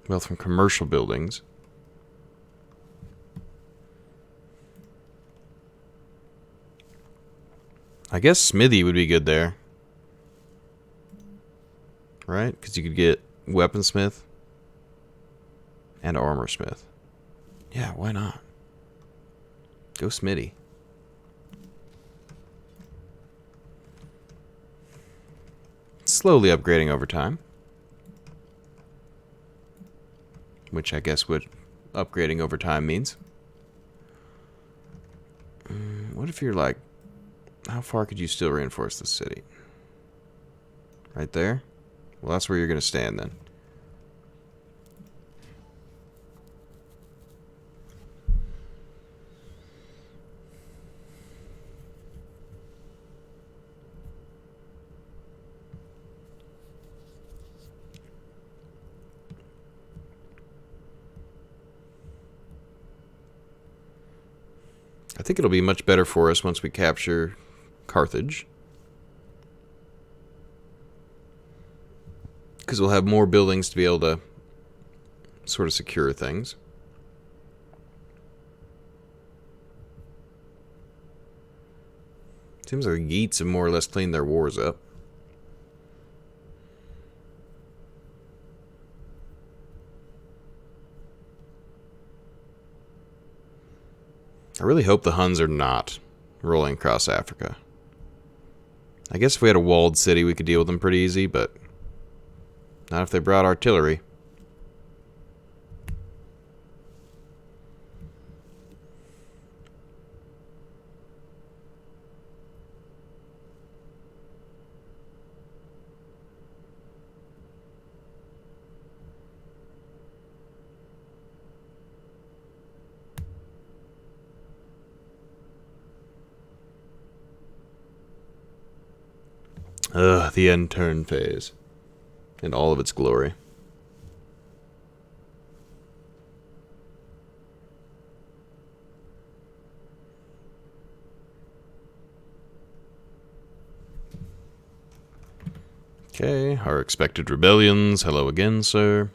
Wealth from commercial buildings. I guess smithy would be good there. Right? Because you could get weaponsmith and armorsmith. Yeah, why not? Go smithy. Slowly upgrading over time. Which I guess what upgrading over time means. What if you're like... How far could you still reinforce the city? Right there? Well, that's where you're going to stand then. I think it'll be much better for us once we capture Carthage. Because we'll have more buildings to be able to sort of secure things. Seems like the Geats have more or less cleaned their wars up. I really hope the Huns are not rolling across Africa. I guess if we had a walled city, we could deal with them pretty easy, but not if they brought artillery. Ugh, the end turn phase. In all of its glory. Okay, our expected rebellions. Hello again, sir.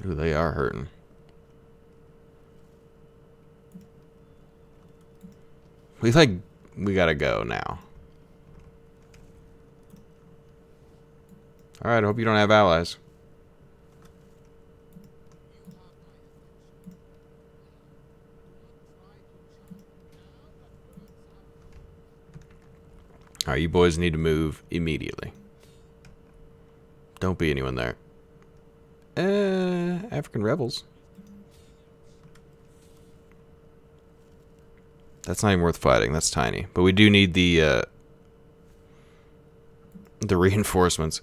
Ooh, they are hurting. We gotta go now. Alright, I hope you don't have allies. Alright, you boys need to move immediately. Don't be anyone there. African rebels. That's not even worth fighting. That's tiny. But we do need the reinforcements.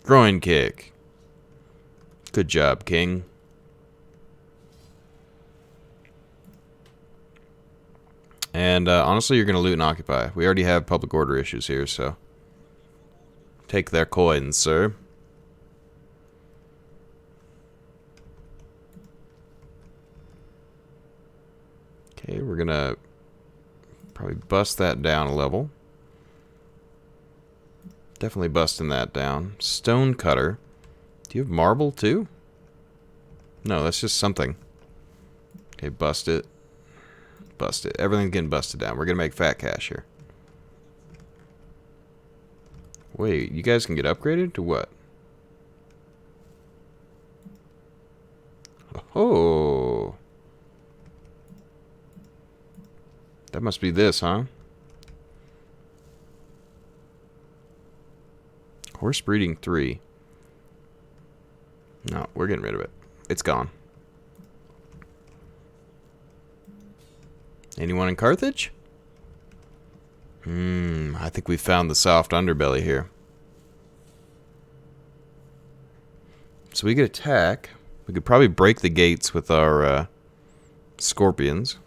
Groin kick. Good job, King. And honestly, you're going to loot and occupy. We already have public order issues here, so take their coins, sir. Okay, we're going to probably bust that down a level. Definitely busting that down. Stone cutter. Do you have marble too? No, that's just something. Okay, bust it. Bust it. Everything's getting busted down. We're going to make fat cash here. Wait, you guys can get upgraded to what? Oh. That must be this, huh? Horse breeding 3. No, we're getting rid of it. It's gone. Anyone in Carthage? I think we found the soft underbelly here. So we could attack. We could probably break the gates with our Scorpions.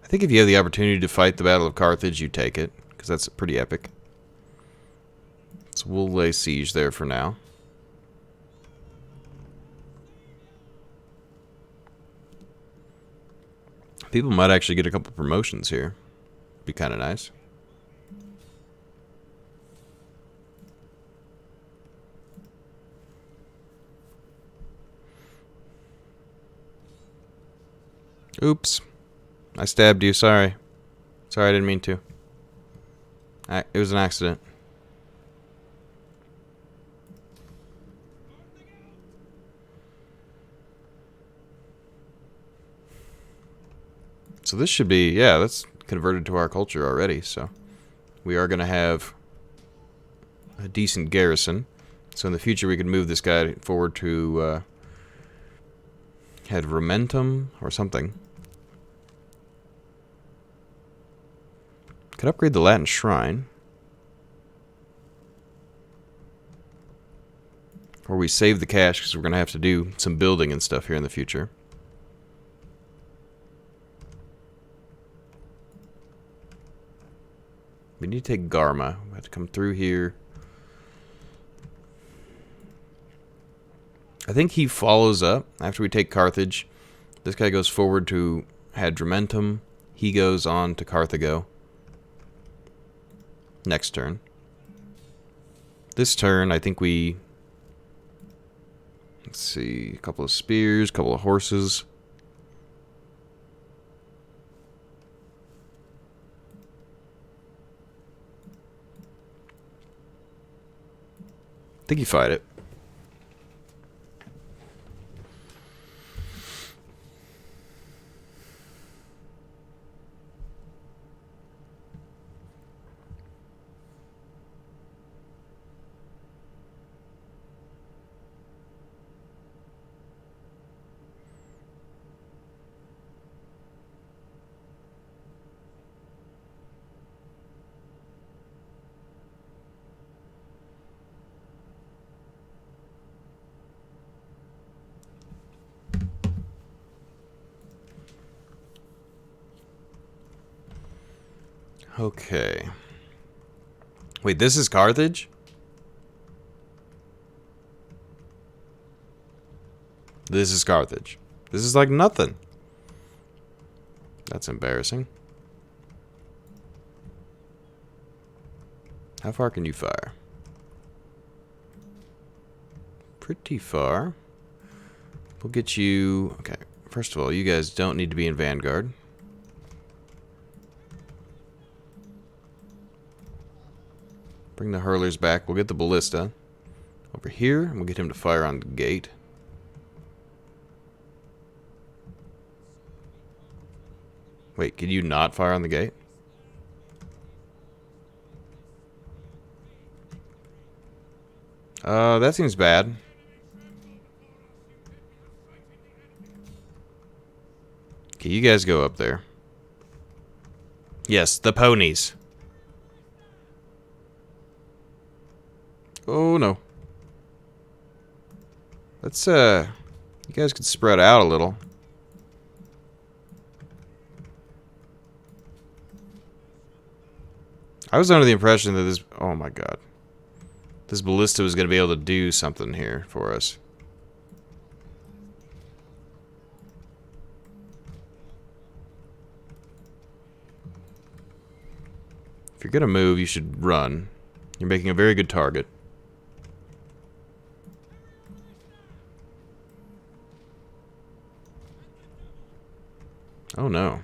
I think if you have the opportunity to fight the Battle of Carthage, you take it, because that's pretty epic. So we'll lay siege there for now. People might actually get a couple promotions here. Be kind of nice. Oops. I stabbed you, sorry. Sorry, I didn't mean to. It was an accident. So this should be, yeah, that's converted to our culture already, so we are going to have a decent garrison. So in the future we could move this guy forward to had Rementum or something. Could upgrade the Latin Shrine. Or we save the cash because we're going to have to do some building and stuff here in the future. We need to take Garma. We have to come through here. I think he follows up after we take Carthage. This guy goes forward to Hadrumentum. He goes on to Carthago. Next turn. This turn, I think we... Let's see. A couple of spears, a couple of horses. I think you fight it. Okay. Wait, this is Carthage? This is Carthage. This is like nothing. That's embarrassing. How far can you fire? Pretty far. We'll get you... Okay, first of all, you guys don't need to be in Vanguard. Bring the hurlers back. We'll get the ballista over here, and we'll get him to fire on the gate. Wait, can you not fire on the gate? That seems bad. Okay, you guys go up there. Yes, the ponies. Oh, no. Let's, you guys could spread out a little. I was under the impression that this... Oh, my God. This ballista was going to be able to do something here for us. If you're going to move, you should run. You're making a very good target. Oh, no.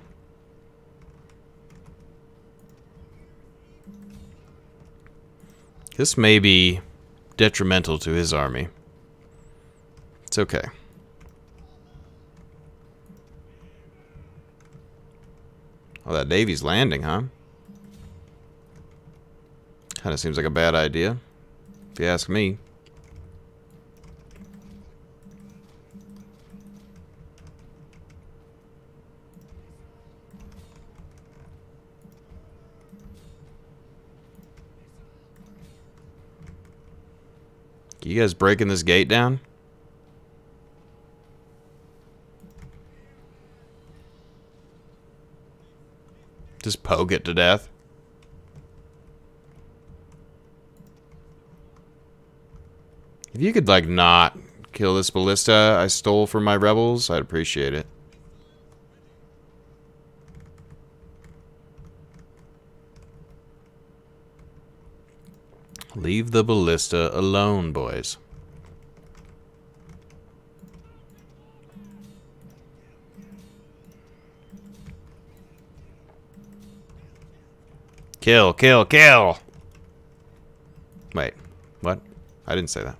This may be detrimental to his army. It's okay. Oh, that Navy's landing, huh? Kind of seems like a bad idea, if you ask me. You guys breaking this gate down? Just poke it to death. If you could, like, not kill this ballista I stole from my rebels, I'd appreciate it. Leave the ballista alone, boys. Kill, kill, kill! Wait, what? I didn't say that.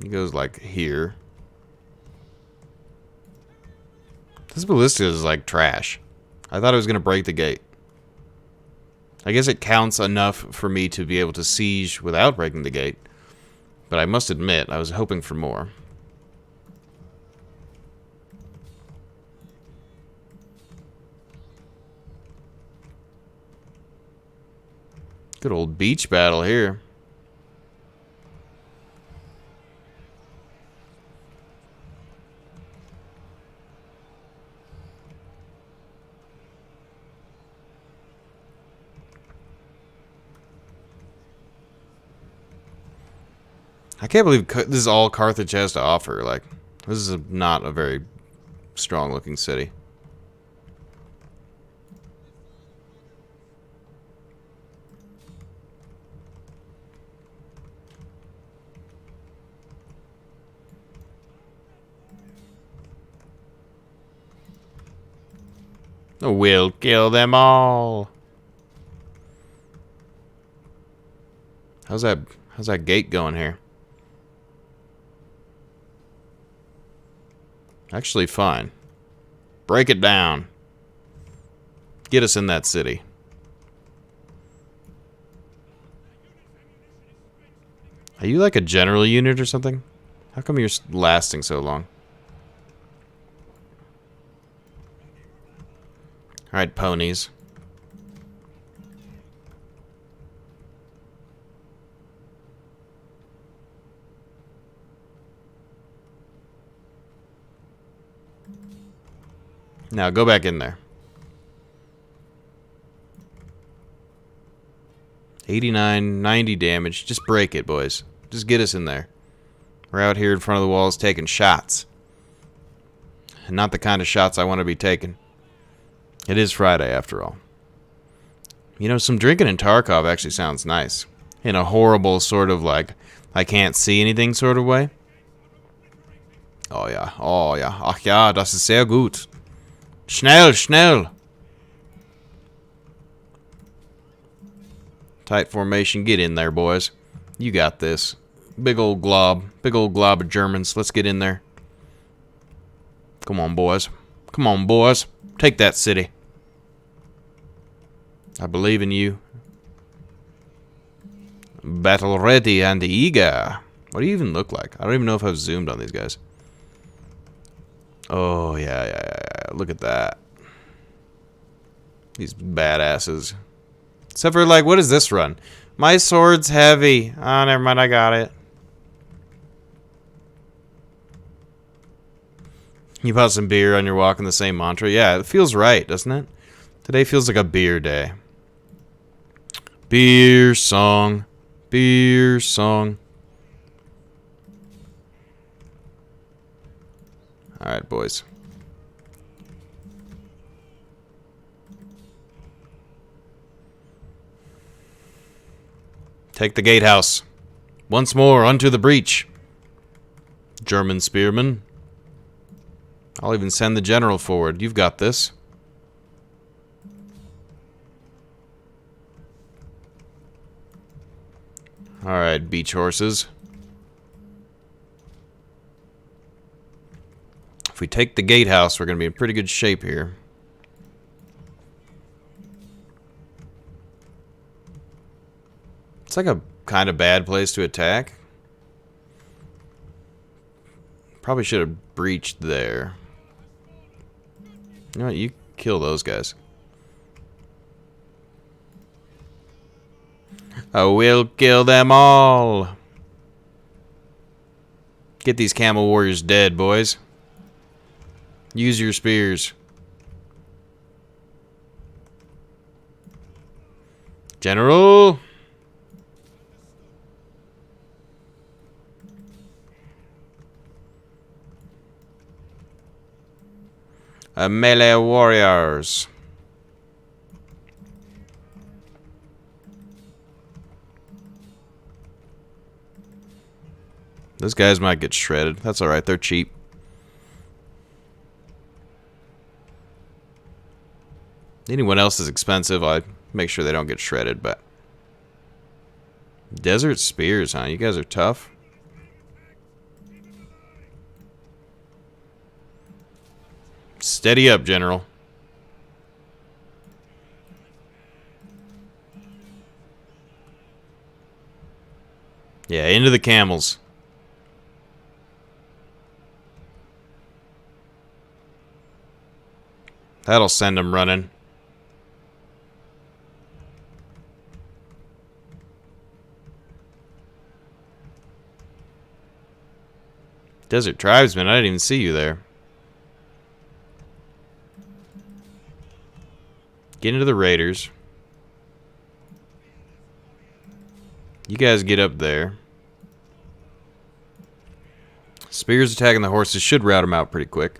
He goes, like, here. This ballista is, like, trash. I thought it was going to break the gate. I guess it counts enough for me to be able to siege without breaking the gate. But I must admit, I was hoping for more. Good old beach battle here. I can't believe this is all Carthage has to offer. Like, this is not a very strong-looking city. We'll kill them all. How's that gate going here? Actually, fine. Break it down. Get us in that city. Are you like a general unit or something? How come you're lasting so long? Alright, ponies. Now go back in there. 89, 90 damage. Just break it, boys. Just get us in there. We're out here in front of the walls taking shots. And not the kind of shots I want to be taking. It is Friday, after all. You know, some drinking in Tarkov actually sounds nice. In a horrible sort of like, I can't see anything sort of way. Oh ja, oh ja. Ach ja, das ist sehr gut. Schnell, schnell. Tight formation, get in there, boys. You got this. Big old glob of Germans. Let's get in there. Come on, boys. Come on, boys. Take that city. I believe in you. Battle ready and eager. What do you even look like? I don't even know if I've zoomed on these guys. Oh, yeah. Look at that. These badasses. Except for, like, what is this run? My sword's heavy. Oh, never mind, I got it. You bought some beer on your walk in the same mantra? Yeah, it feels right, doesn't it? Today feels like a beer day. Beer song. Beer song. Alright, boys. Take the gatehouse. Once more, unto the breach. German spearmen. I'll even send the general forward. You've got this. Alright, beach horses. If we take the gatehouse, we're going to be in pretty good shape here. It's like a kind of bad place to attack. Probably should have breached there. You know what? You kill those guys. I will kill them all. Get these camel warriors dead, boys. Use your spears. General. Melee warriors. Those guys might get shredded. That's alright, they're cheap. Anyone else is expensive, I'd make sure they don't get shredded, but... Desert spears, huh? You guys are tough. Steady up, General. Yeah, into the camels. That'll send them running. Desert Tribesman, I didn't even see you there. Get into the raiders. You guys get up there. Spears attacking the horses should rout them out pretty quick.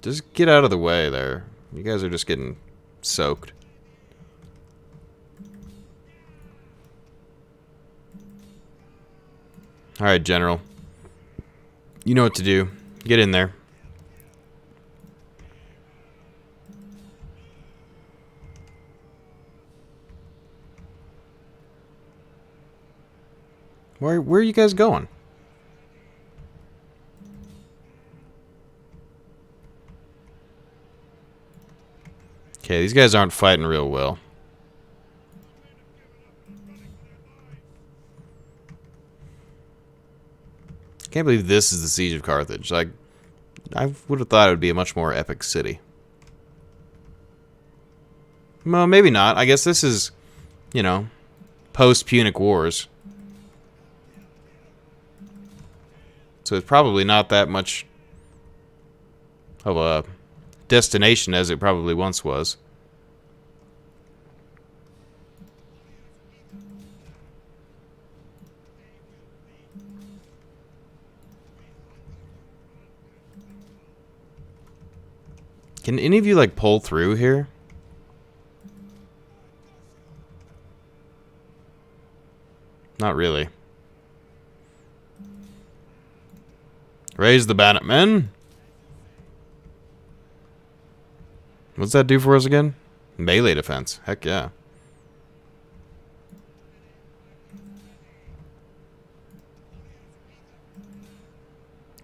Just get out of the way there. You guys are just getting soaked. Alright, General. You know what to do. Get in there. Where are you guys going? Okay, these guys aren't fighting real well. Can't believe this is the Siege of Carthage. Like, I would have thought it would be a much more epic city. Well, maybe not. I guess this is you know, post-Punic Wars. So it's probably not that much of a destination as it probably once was. Can any of you, like, pull through here? Not really. Raise the banner, men! What's that do for us again? Melee defense. Heck yeah.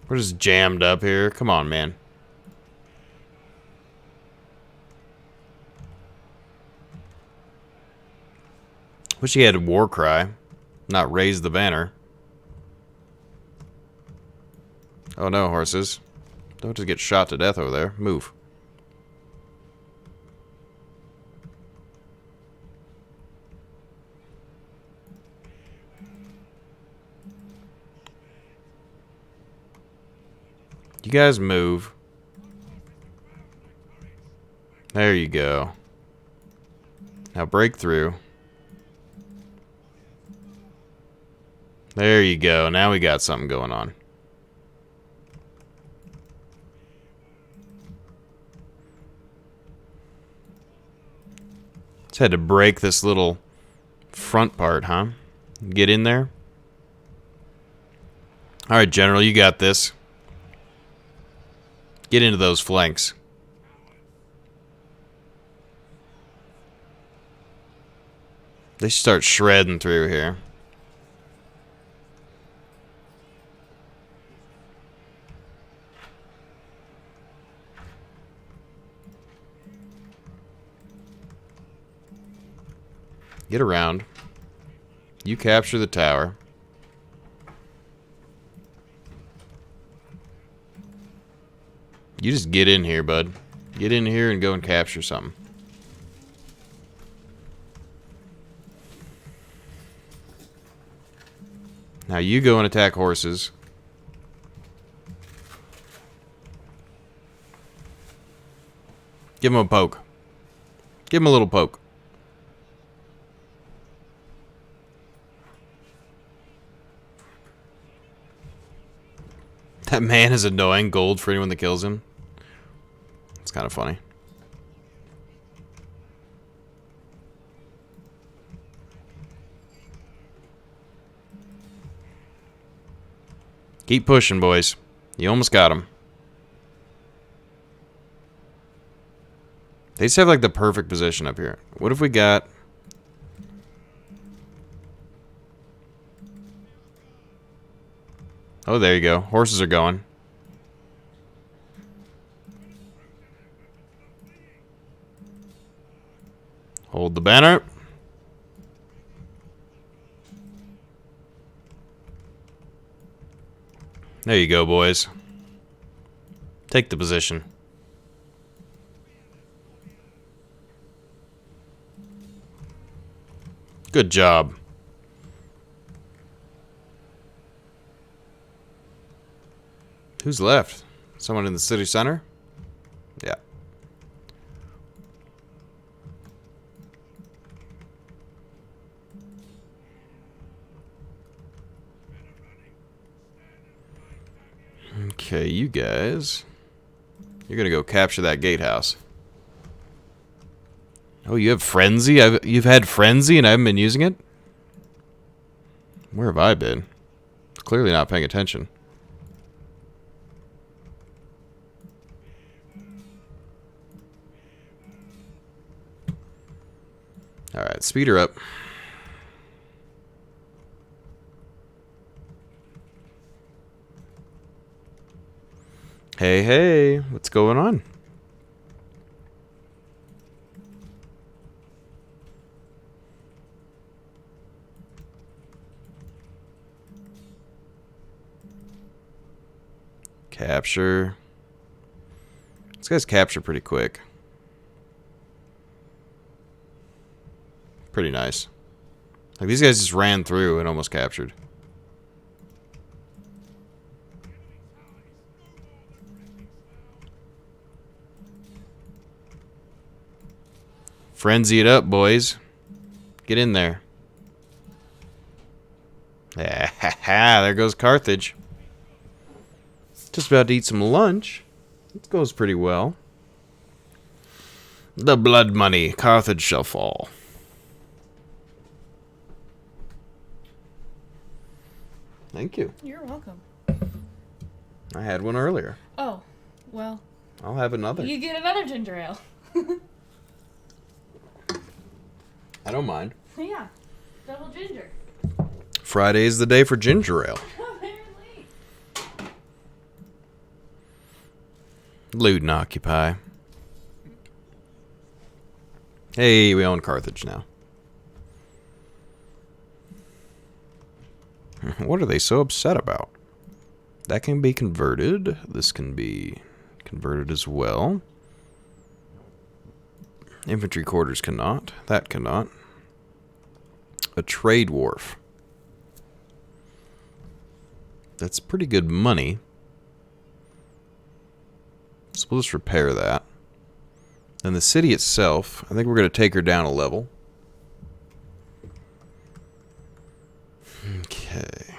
We're just jammed up here. Come on, man. Wish he had a war cry, not raise the banner. Oh no, horses. Don't just get shot to death over there. Move. You guys move. There you go. Now break through. There you go. Now we got something going on. Just had to break this little front part, huh? Get in there. Alright, General, you got this. Get into those flanks. They start shredding through here. Get around. You capture the tower. You just get in here, bud. Get in here and go and capture something. Now you go and attack horses. Give him a poke. Give him a little poke. That man is annoying. Gold for anyone that kills him. It's kind of funny. Keep pushing, boys. You almost got him. They just have like the perfect position up here. What if we got... Oh, there you go. Horses are going. Hold the banner. There you go, boys. Take the position. Good job. Who's left? Someone in the city center? Yeah. Okay, you guys. You're gonna go capture that gatehouse. Oh, you have Frenzy? You've had Frenzy and I haven't been using it? Where have I been? Clearly not paying attention. Alright, speed her up. Hey, hey, what's going on? Capture. This guy's capture pretty quick. Pretty nice. Like, these guys just ran through and almost captured. Frenzy it up, boys. Get in there. There goes Carthage. Just about to eat some lunch. It goes pretty well. The blood money. Carthage shall fall. Thank you. You're welcome. I had one earlier. Oh, well. I'll have another. You get another ginger ale. I don't mind. Yeah. Double ginger. Friday's the day for ginger ale. Apparently. Loot and occupy. Hey, we own Carthage now. What are they so upset about? That can be converted. This can be converted as well. Infantry quarters cannot. That cannot. A trade wharf. That's pretty good money. So we'll just repair that. And the city itself, I think we're going to take her down a level. Okay.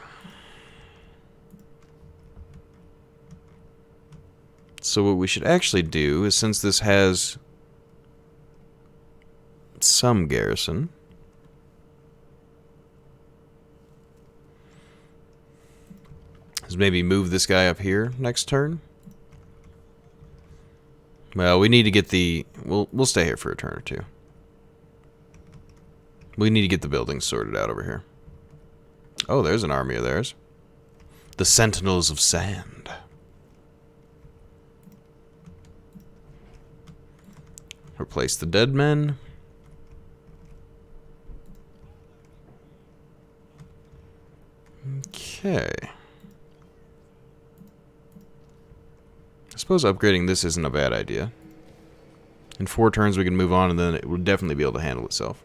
So what we should actually do is, since this has some garrison, is maybe move this guy up here next turn. Well, we need to get the... We'll stay here for a turn or two. We need to get the buildings sorted out over here. Oh, there's an army of theirs. The Sentinels of Sand. Replace the dead men. Okay. I suppose upgrading this isn't a bad idea. In 4 turns we can move on, and then it will definitely be able to handle itself.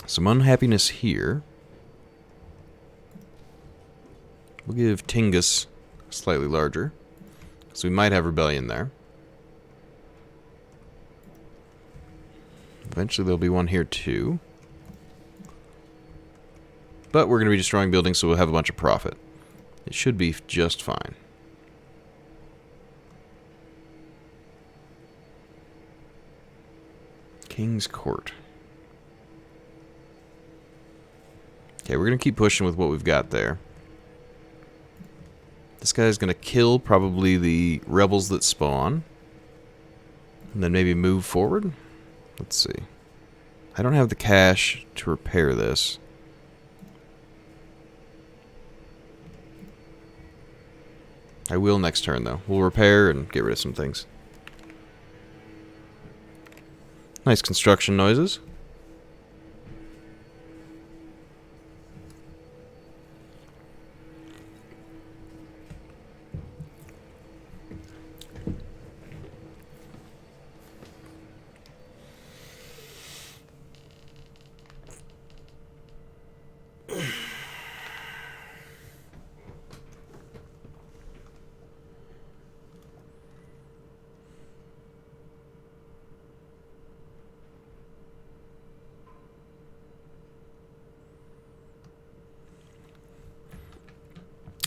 Some unhappiness here. We'll give Tingus slightly larger, so we might have rebellion there. Eventually there'll be one here too. But we're going to be destroying buildings, so we'll have a bunch of profit. It should be just fine. King's Court. Okay, we're going to keep pushing with what we've got there. This guy's going to kill probably the rebels that spawn. And then maybe move forward. Let's see. I don't have the cash to repair this. I will next turn, though. We'll repair and get rid of some things. Nice construction noises.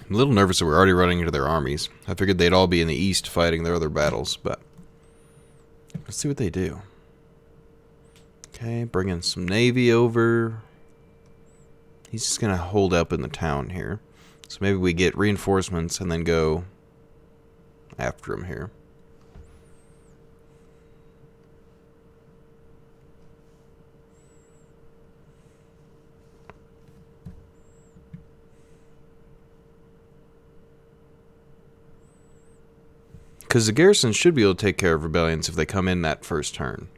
I'm a little nervous that we're already running into their armies. I figured they'd all be in the east fighting their other battles, but let's see what they do. Okay, bringing some navy over. He's just going to hold up in the town here. So maybe we get reinforcements and then go after him here. Because the garrison should be able to take care of rebellions if they come in that first turn.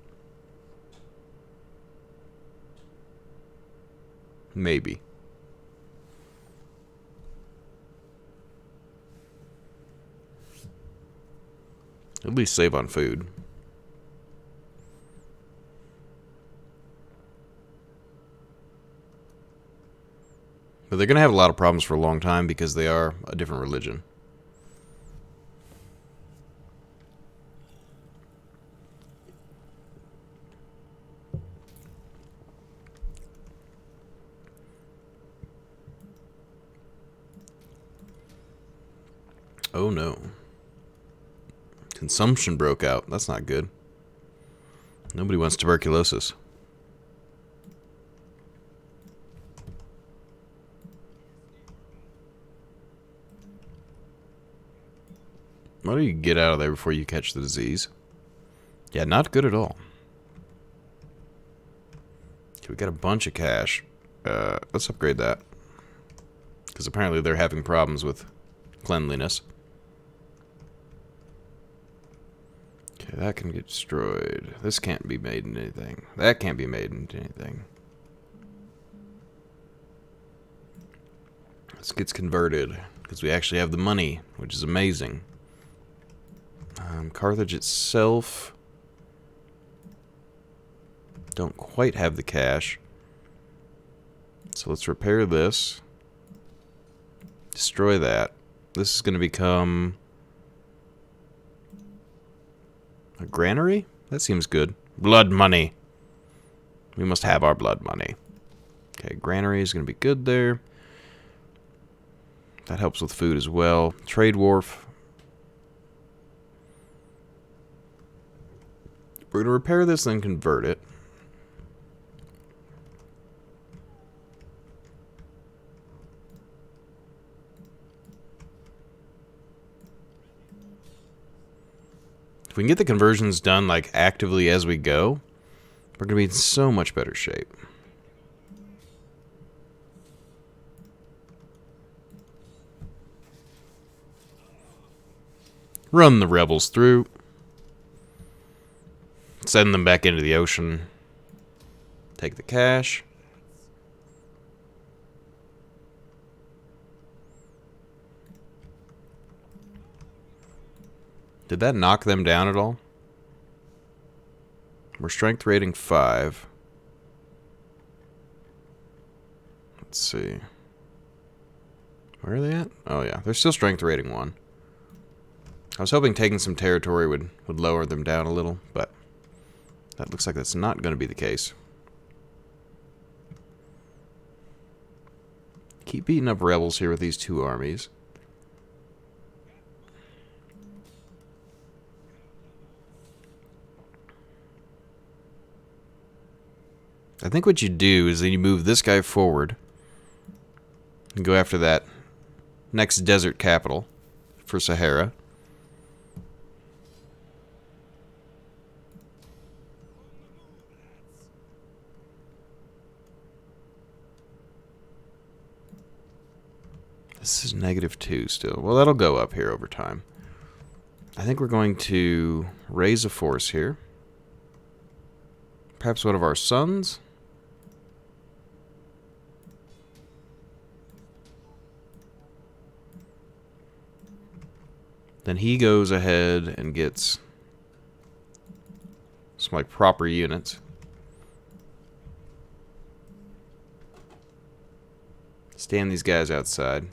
Maybe. At least save on food. But they're going to have a lot of problems for a long time because they are a different religion. Oh no. Consumption broke out. That's not good. Nobody wants tuberculosis. Why don't you get out of there before you catch the disease? Yeah, not good at all. Okay, we got a bunch of cash. Let's upgrade that. Because apparently they're having problems with cleanliness. Okay, that can get destroyed. This can't be made into anything. That can't be made into anything. This gets converted. Because we actually have the money, which is amazing. Carthage itself don't quite have the cash. So let's repair this. Destroy that. This is going to become a granary? That seems good. Blood money. We must have our blood money. Okay, granary is going to be good there. That helps with food as well. Trade wharf. We're going to repair this, then convert it. If we can get the conversions done like actively as we go, we're going to be in so much better shape. Run the rebels through. Send them back into the ocean. Take the cash. Did that knock them down at all? We're strength rating 5. Let's see. Where are they at? Oh yeah, they're still strength rating 1. I was hoping taking some territory would lower them down a little, but that looks like that's not going to be the case. Keep beating up rebels here with these 2 armies. I think what you do is then you move this guy forward and go after that next desert capital for Sahara. This is -2 still. Well, that'll go up here over time. I think we're going to raise a force here. Perhaps one of our sons? Then he goes ahead and gets some like proper units. Stand these guys outside.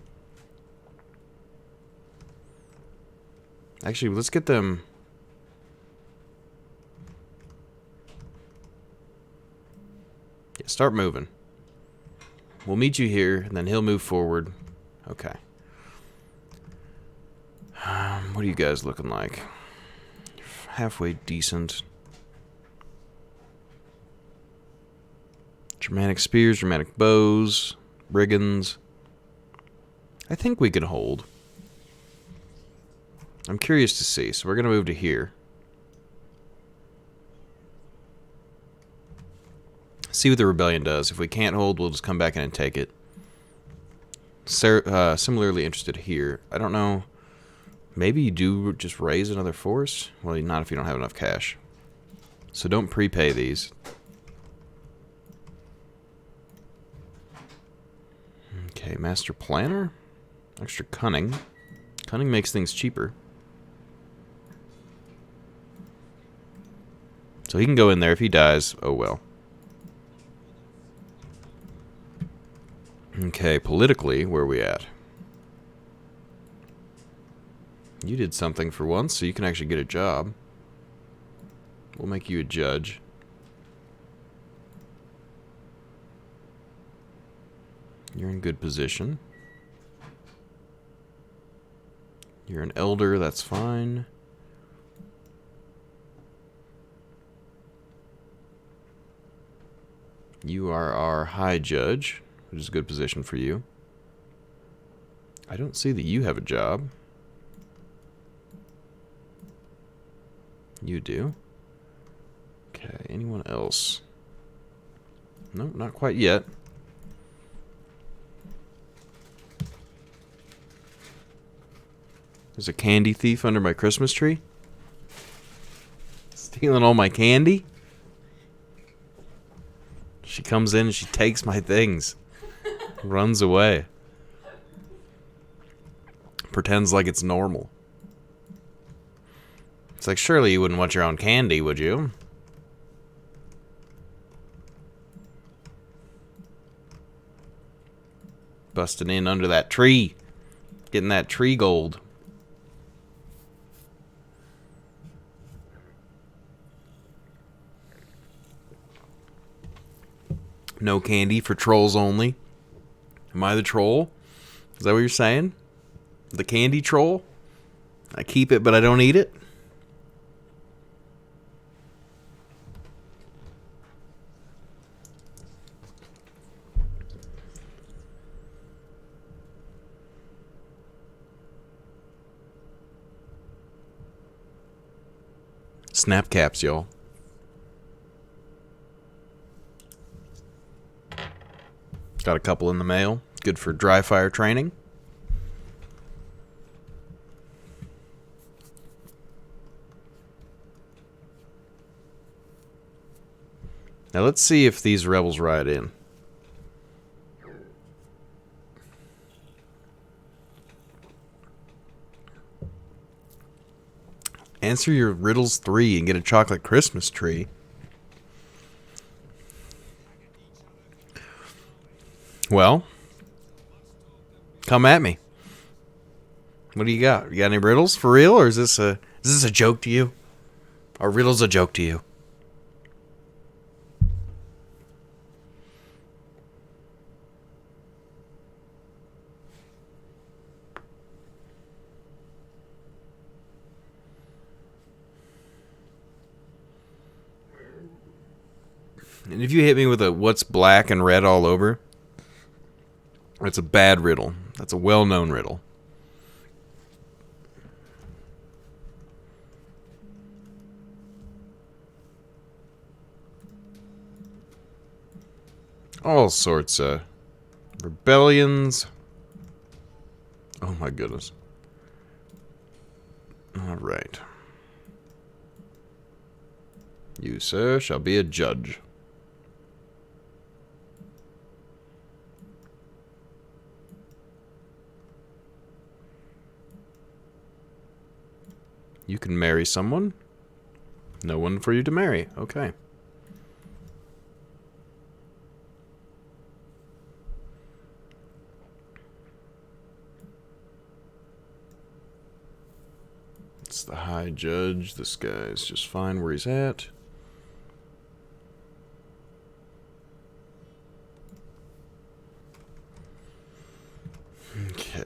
Actually, let's get them. Yeah, start moving. We'll meet you here, and then he'll move forward. Okay. What are you guys looking like? Halfway decent. Germanic spears, Germanic bows, brigands. I think we can hold. I'm curious to see, so we're going to move to here. See what the rebellion does. If we can't hold, we'll just come back in and take it. Similarly interested here. I don't know. Maybe you do just raise another force? Well, not if you don't have enough cash. So don't prepay these. Okay, Master Planner. Extra Cunning. Cunning makes things cheaper. So he can go in there. If he dies, oh well. Okay, politically, where are we at? You did something for once, so you can actually get a job. We'll make you a judge. You're in good position. You're an elder, that's fine. You are our high judge, which is a good position for you. I don't see that you have a job. You do. Okay, anyone else? No, not quite yet. There's a candy thief under my Christmas tree. Stealing all my candy. She comes in and she takes my things. Runs away. Pretends like it's normal. It's like, surely you wouldn't want your own candy, would you? Busting in under that tree. Getting that tree gold. No candy for trolls only. Am I the troll? Is that what you're saying? The candy troll? I keep it, but I don't eat it? Snap caps, y'all. Got a couple in the mail. Good for dry fire training. Now let's see if these rebels ride in. Answer your riddles 3 and get a chocolate Christmas tree. Well, come at me. What do you got? You got any riddles for real, or is this a joke to you? Are riddles a joke to you? And if you hit me with a what's black and red all over, that's a bad riddle. That's a well-known riddle. All sorts of rebellions. Oh my goodness. All right. You, sir, shall be a judge. You can marry someone. No one for you to marry. Okay. It's the high judge. This guy's just fine where he's at. Okay.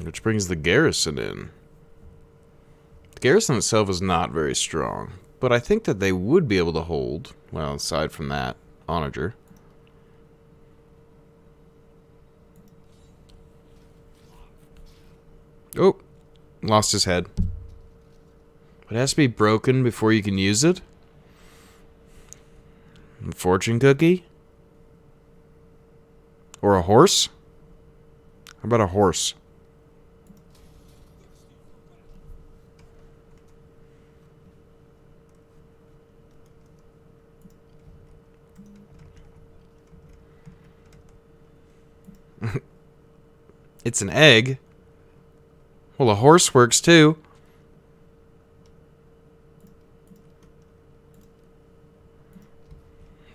Which brings the garrison in. The garrison itself is not very strong, but I think that they would be able to hold, well, aside from that, onager. Oh, lost his head. It has to be broken before you can use it. A fortune cookie? Or a horse? How about a horse? It's an egg. Well, a horse works too.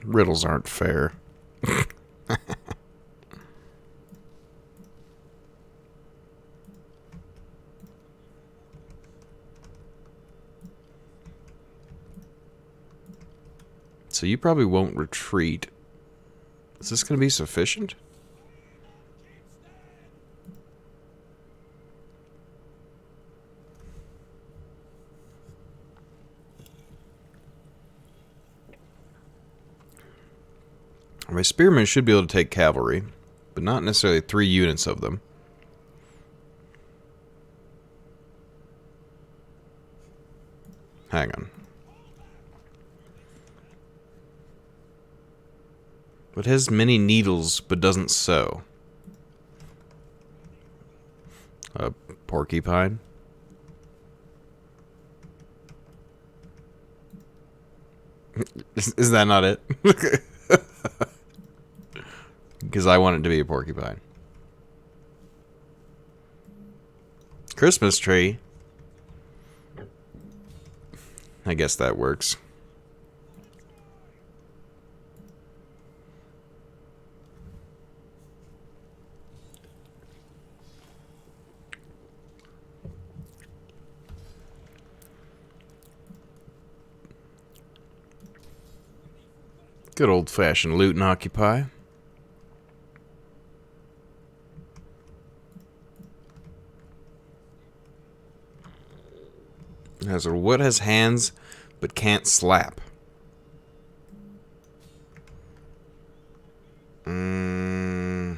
Riddles aren't fair. So you probably won't retreat. Is this going to be sufficient? My spearmen should be able to take cavalry, but not necessarily 3 units of them. Hang on. It has many needles, but doesn't sew. A porcupine? Is that not it? Because I want it to be a porcupine. Christmas tree? I guess that works. Good old-fashioned loot and occupy. What has hands but can't slap? You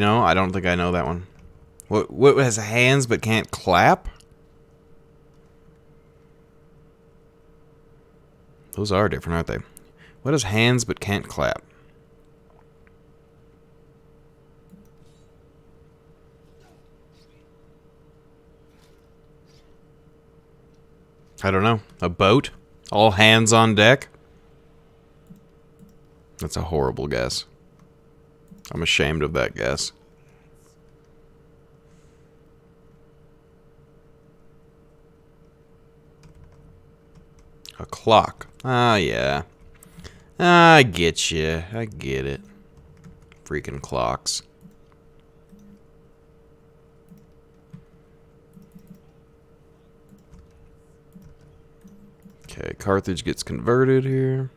know, I don't think I know that one. What has hands but can't clap? Those are different, aren't they? What has hands but can't clap? I don't know. A boat? All hands on deck? That's a horrible guess. I'm ashamed of that guess. A clock. Ah, yeah. I get you. I get it. Freaking clocks. Okay, Carthage gets converted here.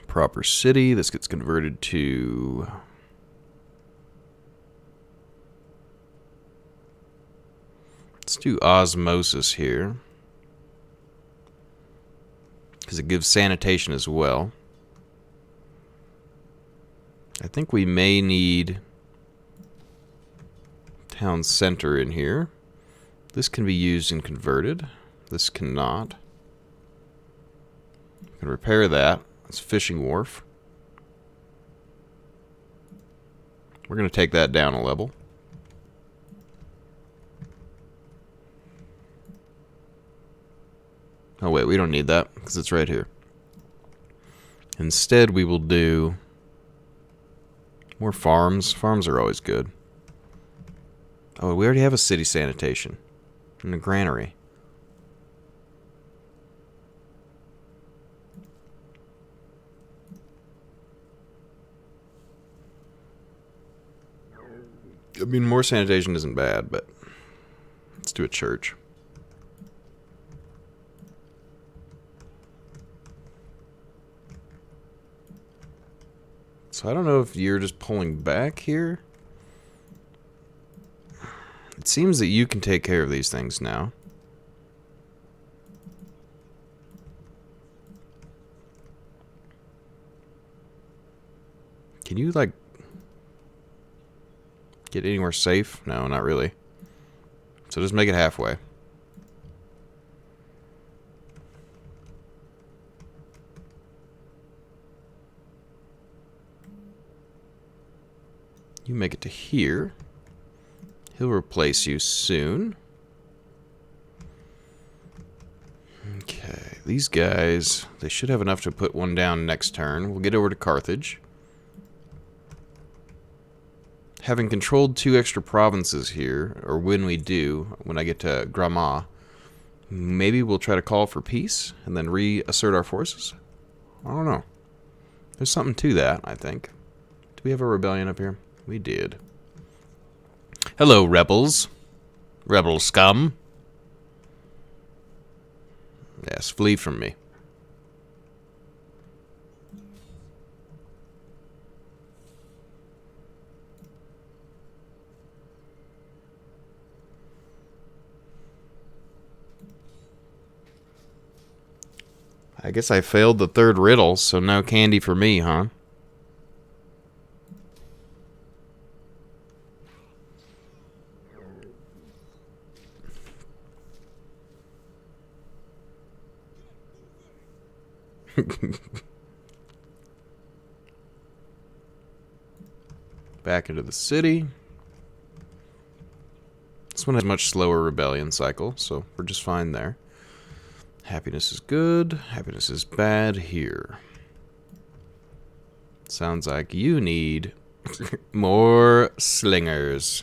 Proper city. This gets converted to... Let's do osmosis here. Because it gives sanitation as well. I think we may need town center in here. This can be used and converted. This cannot. We can repair that. It's fishing wharf. We're going to take that down a level. Oh wait, we don't need that because it's right here. Instead, we will do more farms. Farms are always good. Oh, we already have a city sanitation and a granary. I mean, more sanitation isn't bad, but let's do a church. So I don't know if you're just pulling back here. It seems that you can take care of these things now. Can you, like, get anywhere safe? No, not really. So just make it halfway. You make it to here. He'll replace you soon. Okay, these guys, they should have enough to put one down next turn. We'll get over to Carthage. having controlled 2 extra provinces here, or when we do, when I get to Grama, maybe we'll try to call for peace and then reassert our forces? I don't know. There's something to that, I think. Do we have a rebellion up here? We did. Hello, rebels. Rebel scum. Yes, flee from me. I guess I failed the 3rd riddle, so no candy for me, huh? Back into the city. This one has a much slower rebellion cycle, so we're just fine there. Happiness is good. Happiness is bad here. Sounds like you need more slingers.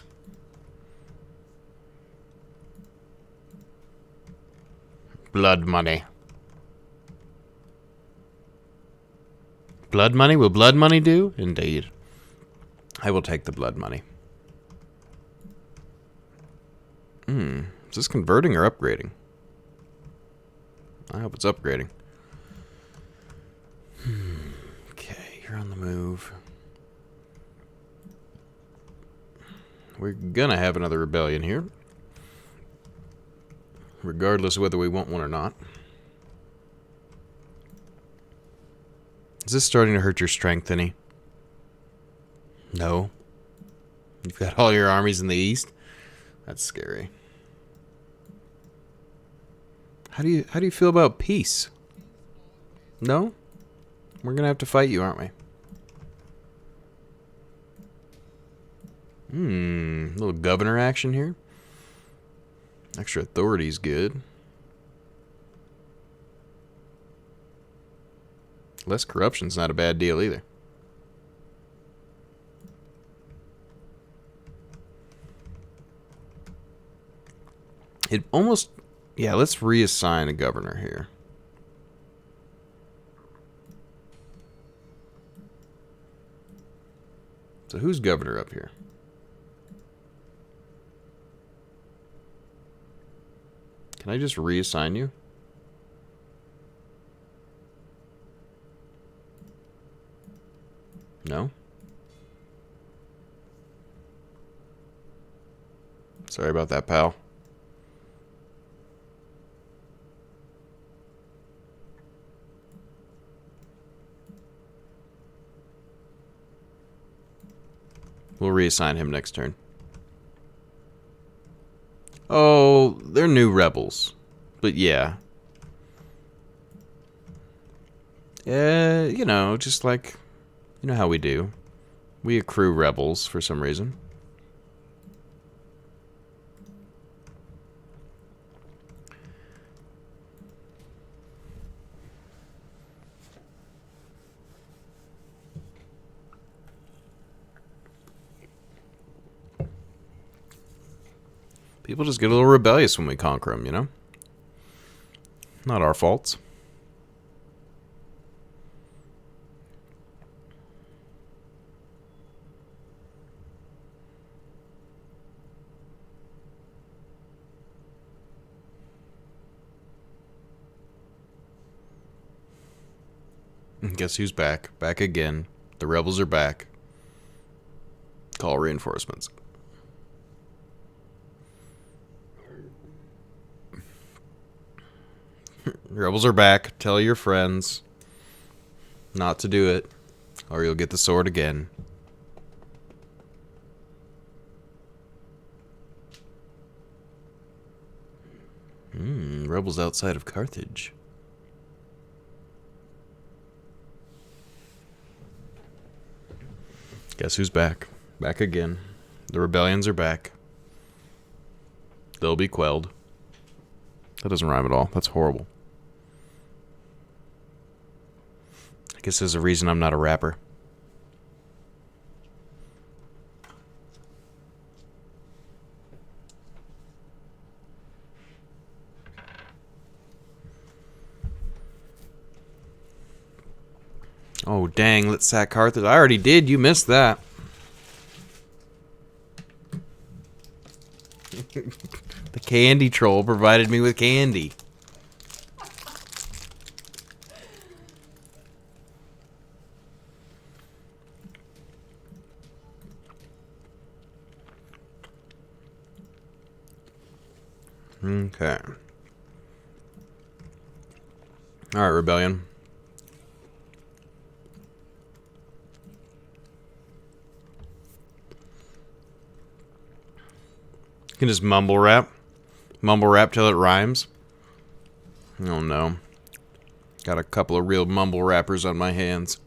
Blood money. Blood money? Will blood money do? Indeed. I will take the blood money. Is this converting or upgrading? I hope it's upgrading. Okay, you're on the move. We're gonna have another rebellion here. Regardless of whether we want one or not. Is this starting to hurt your strength any? No. You've got all your armies in the east? That's scary. How do you feel about peace? No? We're gonna have to fight you, aren't we? Little governor action here. Extra authority's good. Less corruption's not a bad deal either. It almost... Yeah, let's reassign a governor here. So who's governor up here? Can I just reassign you? No? Sorry about that, pal. We'll reassign him next turn. Oh, they're new rebels. But yeah. You know, just like... You know how we do. We accrue rebels for some reason. People just get a little rebellious when we conquer them, you know? Not our faults. Guess who's back? Back again. The rebels are back. Call reinforcements. Rebels are back. Tell your friends not to do it, or you'll get the sword again. Rebels outside of Carthage. Guess who's back? Back again. The rebellions are back. They'll be quelled. That doesn't rhyme at all. That's horrible. I guess there's a reason I'm not a rapper. Oh, dang. Let's sack Carthage. I already did. You missed that. The candy troll provided me with candy. Okay. Alright, Rebellion. You can just mumble rap. Mumble rap till it rhymes. Oh no. Got a couple of real mumble rappers on my hands.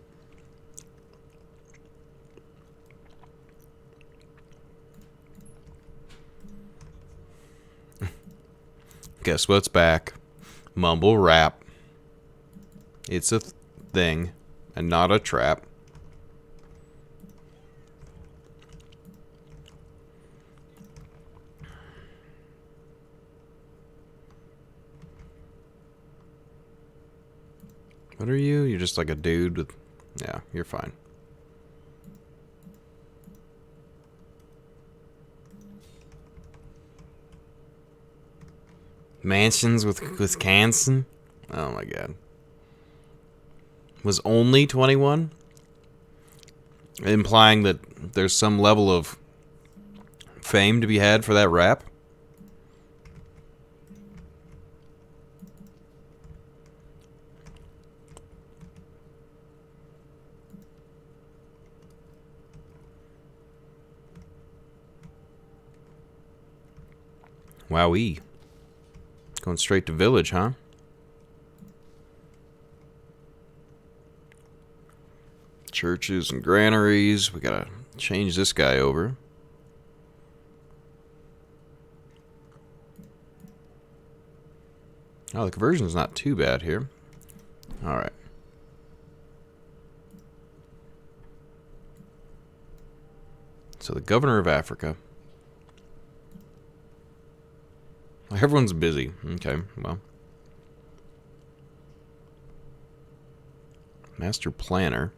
Guess what's back? Mumble rap. It's a thing, and not a trap. What are you? You're just like a dude with... Yeah, you're fine. Mansions with Wisconsin? Oh my god. Was only 21? Implying that there's some level of fame to be had for that rap? Wowee. Going straight to village, huh? Churches and granaries. We gotta change this guy over. Oh, the conversion's not too bad here. Alright. So the governor of Africa. Everyone's busy. Okay, well. Master planner.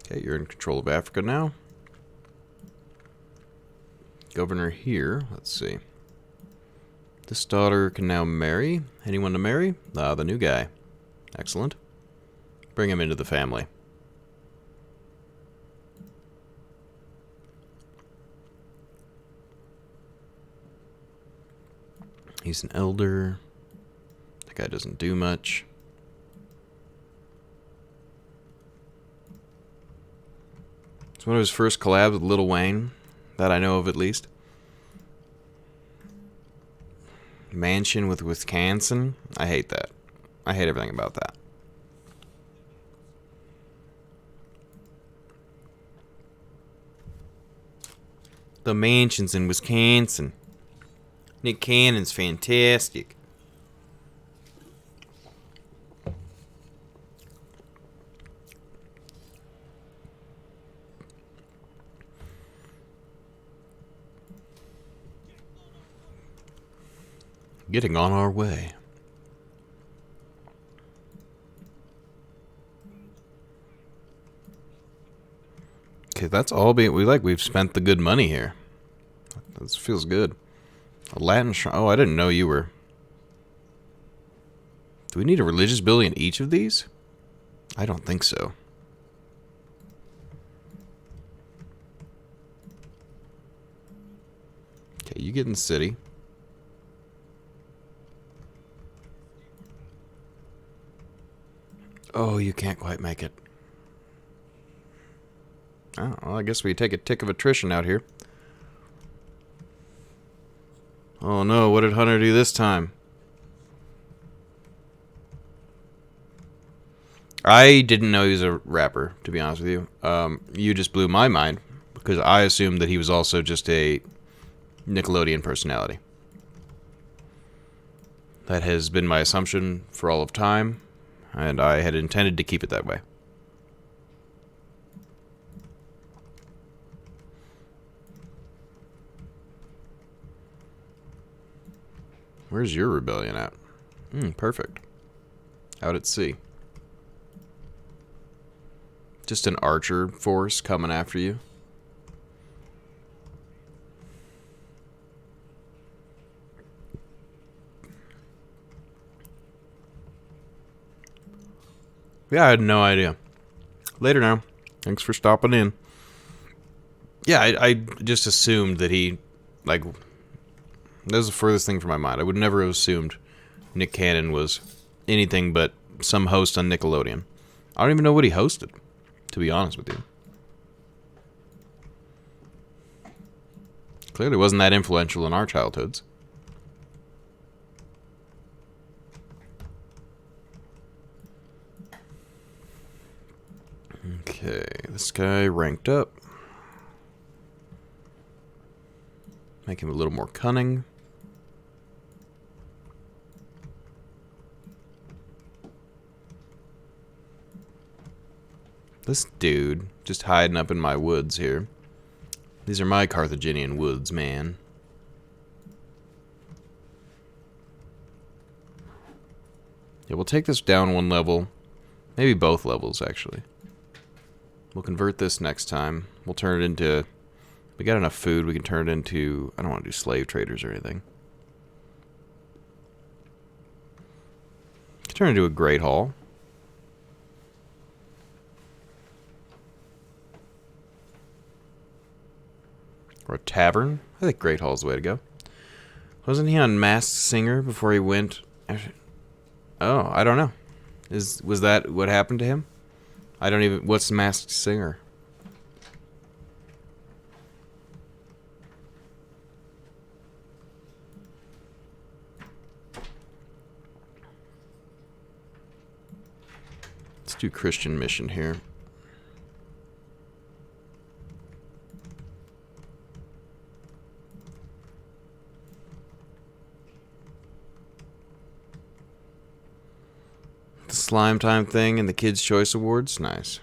Okay, you're in control of Africa now. Governor here. Let's see. This daughter can now marry. Anyone to marry? The new guy. Excellent. Bring him into the family. He's an elder. That guy doesn't do much. It's one of his first collabs with Lil Wayne. That I know of, at least. Mansion with Wisconsin. I hate that. I hate everything about that. The mansion's in Wisconsin. Nick Cannon's fantastic. Getting on our way. Okay, that's all we've spent the good money here. This feels good. A Latin shrine. Oh, I didn't know you were. Do we need a religious building in each of these? I don't think so. Okay, you get in the city. Oh, you can't quite make it. Oh, well, I guess we take a tick of attrition out here. Oh no, what did Hunter do this time? I didn't know he was a rapper, to be honest with you. You just blew my mind, because I assumed that he was also just a Nickelodeon personality. That has been my assumption for all of time, and I had intended to keep it that way. Where's your rebellion at? Perfect. Out at sea. Just an archer force coming after you. Yeah, I had no idea. Later now. Thanks for stopping in. Yeah, I just assumed that he, like, that was the furthest thing from my mind. I would never have assumed Nick Cannon was anything but some host on Nickelodeon. I don't even know what he hosted, to be honest with you. Clearly wasn't that influential in our childhoods. Okay, this guy ranked up. Make him a little more cunning. This dude just hiding up in my woods here. These are my Carthaginian woods, man. Yeah, we'll take this down one level. Maybe both levels, actually. We'll convert this next time. We'll turn it into... We got enough food, we can turn it into... I don't want to do slave traders or anything. Turn it into a great hall. Or a tavern. I think Great Hall's the way to go. Wasn't he on Masked Singer before he went... Oh, I don't know. Was that what happened to him? I don't even... What's Masked Singer? Let's do Christian mission here. The slime time thing and the Kids' Choice Awards. Nice.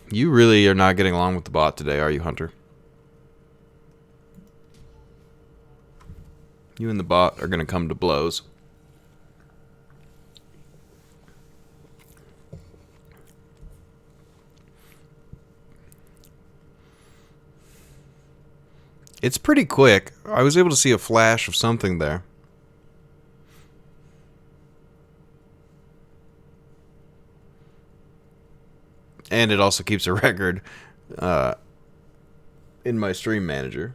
You really are not getting along with the bot today, are you, Hunter? You and the bot are going to come to blows. It's pretty quick. I was able to see a flash of something there. And it also keeps a record in my stream manager.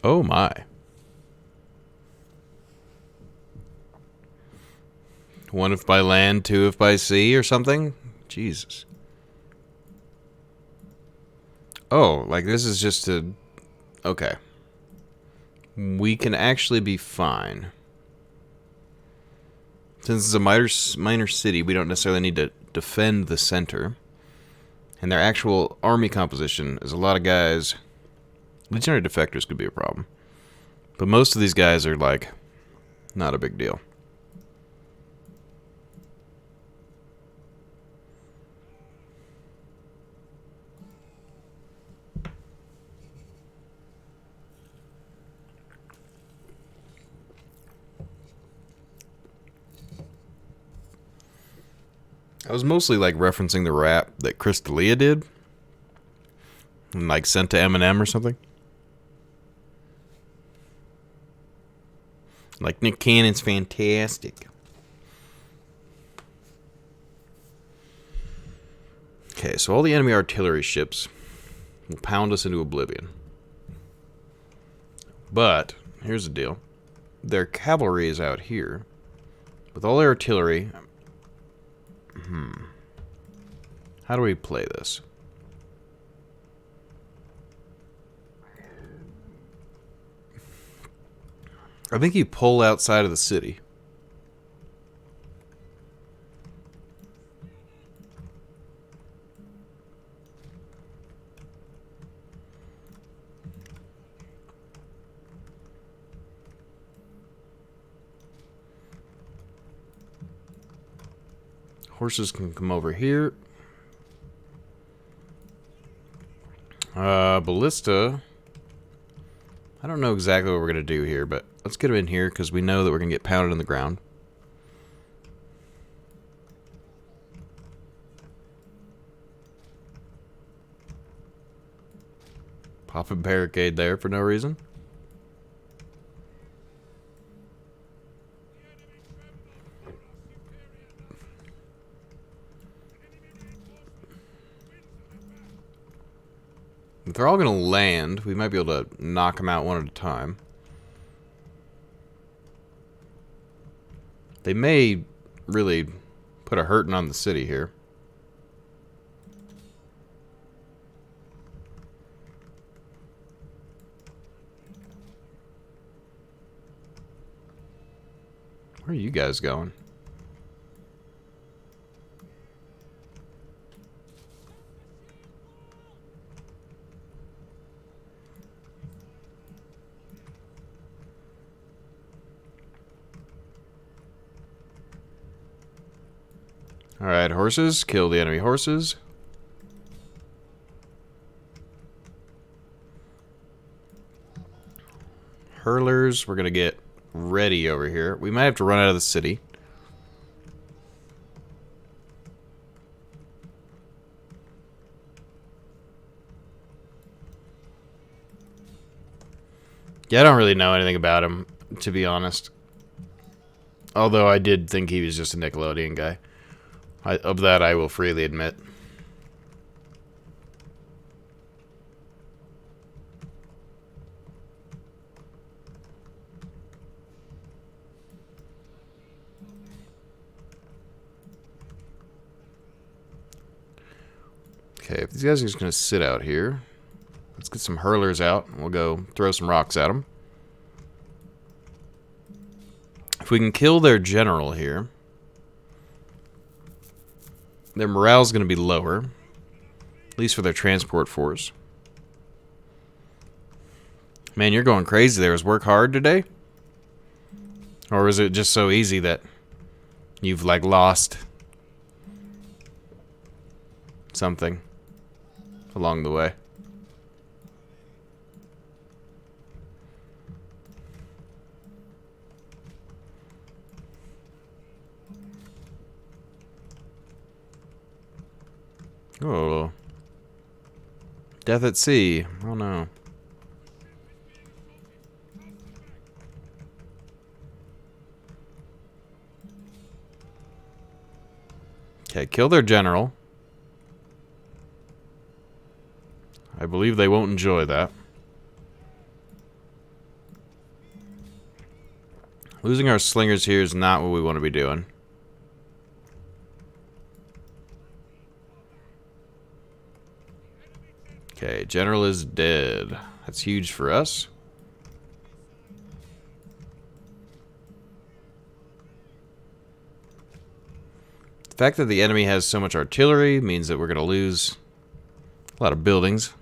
Oh my. One if by land, two if by sea, or something? Jesus. Oh, like this is just a... Okay. We can actually be fine. Since it's a minor city, we don't necessarily need to defend the center. And their actual army composition is a lot of guys... Legionary defectors could be a problem. But most of these guys are, like, not a big deal. I was mostly, like, referencing the rap that Chris D'Elia did. And, like, sent to Eminem or something. Like, Nick Cannon's fantastic. Okay, so all the enemy artillery ships will pound us into oblivion. But, here's the deal. Their cavalry is out here. With all their artillery... How do we play this? I think you pull outside of the city. Horses can come over here. Ballista. I don't know exactly what we're going to do here, but let's get them in here because we know that we're going to get pounded in the ground. Pop a barricade there for no reason. If they're all going to land, we might be able to knock them out one at a time. They may really put a hurting on the city here. Where are you guys going? Alright, horses. Kill the enemy horses. Hurlers, we're going to get ready over here. We might have to run out of the city. Yeah, I don't really know anything about him, to be honest. Although I did think he was just a Nickelodeon guy. Of that, I will freely admit. Okay, if these guys are just going to sit out here, let's get some hurlers out, and we'll go throw some rocks at them. If we can kill their general here, their morale's going to be lower, at least for their transport force. Man, you're going crazy there. Was work hard today? Or is it just so easy that you've, like, lost something along the way? Oh. Death at sea. Oh no. Okay, kill their general. I believe they won't enjoy that. Losing our slingers here is not what we want to be doing. Okay, general is dead. That's huge for us. The fact that the enemy has so much artillery means that we're going to lose a lot of buildings.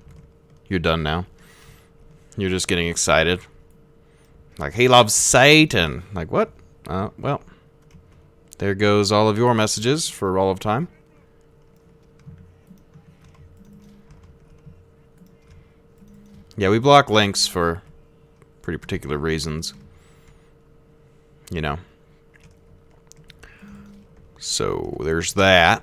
You're done now. You're just getting excited. Like, he loves Satan. Like, what? Well, there goes all of your messages for all of time. Yeah, we block links for pretty particular reasons. You know. So, there's that.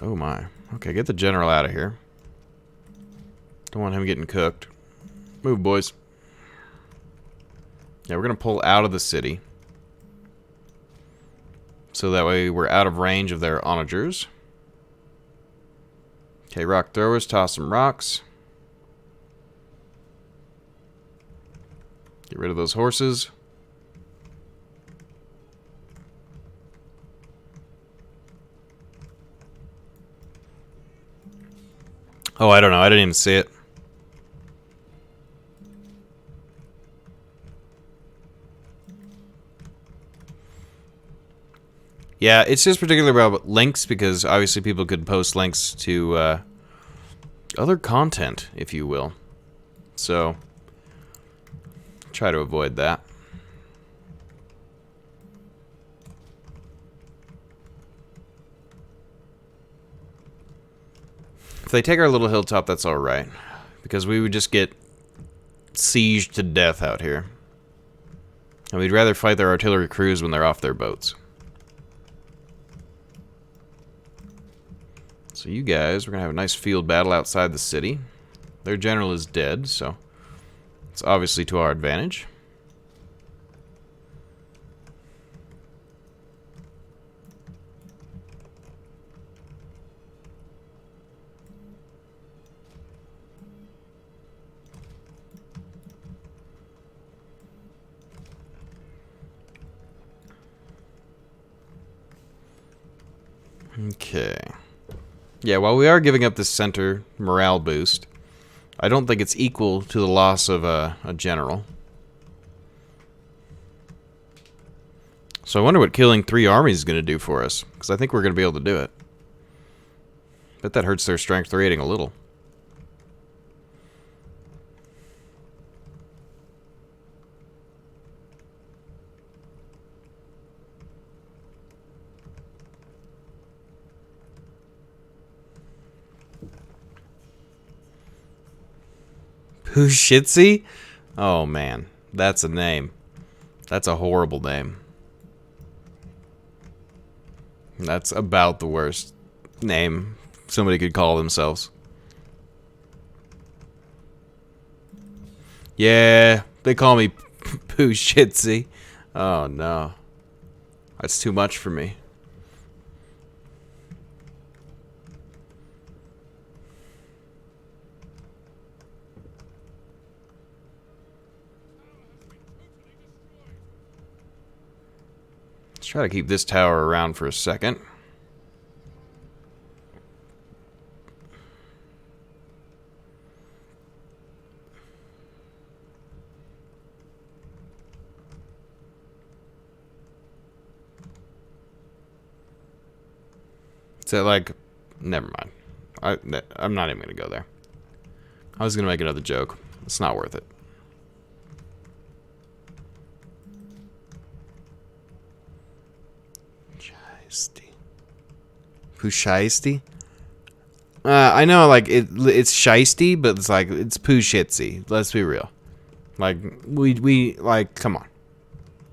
Oh my. Okay, get the general out of here. Don't want him getting cooked. Move, boys. Yeah, we're going to pull out of the city. So that way we're out of range of their onagers. Okay, rock throwers, toss some rocks. Get rid of those horses. Oh, I don't know. I didn't even see it. Yeah, it's just particular about links because obviously people could post links to other content, if you will. So, try to avoid that. If they take our little hilltop, that's alright. Because we would just get sieged to death out here. And we'd rather fight their artillery crews when they're off their boats. So you guys, we're going to have a nice field battle outside the city. Their general is dead, so it's obviously to our advantage. Okay. Yeah, while we are giving up this center morale boost, I don't think it's equal to the loss of a general. So I wonder what killing 3 armies is going to do for us, because I think we're going to be able to do it. Bet that hurts their strength rating a little. Pushitsi? Oh man, that's a name. That's a horrible name. That's about the worst name somebody could call themselves. Yeah, they call me Pushitsi. Oh no. That's too much for me. Let's try to keep this tower around for a second. So like, never mind. I'm not even gonna go there. I was gonna make another joke. It's not worth it. Pushisty? I know, like, it's shisty, but it's like, it's pushitsy. Let's be real. Like, like, come on.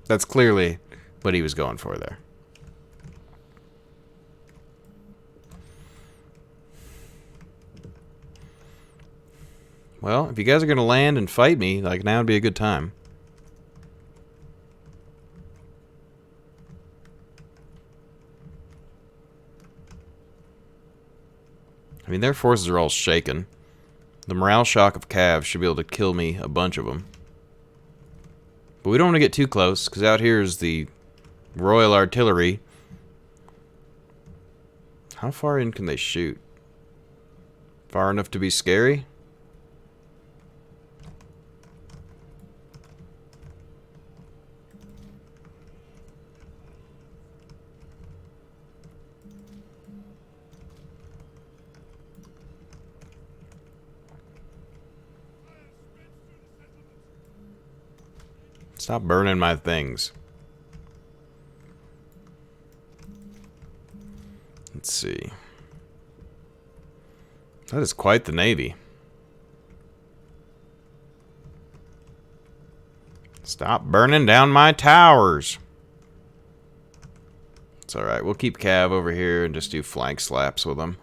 That's clearly what he was going for there. Well, if you guys are going to land and fight me, like, now would be a good time. I mean, their forces are all shaken. The morale shock of Cav should be able to kill me a bunch of them. But we don't want to get too close, because out here is the Royal Artillery. How far in can they shoot? Far enough to be scary? Stop burning my things. Let's see. That is quite the navy. Stop burning down my towers. It's alright. We'll keep Cav over here and just do flank slaps with them.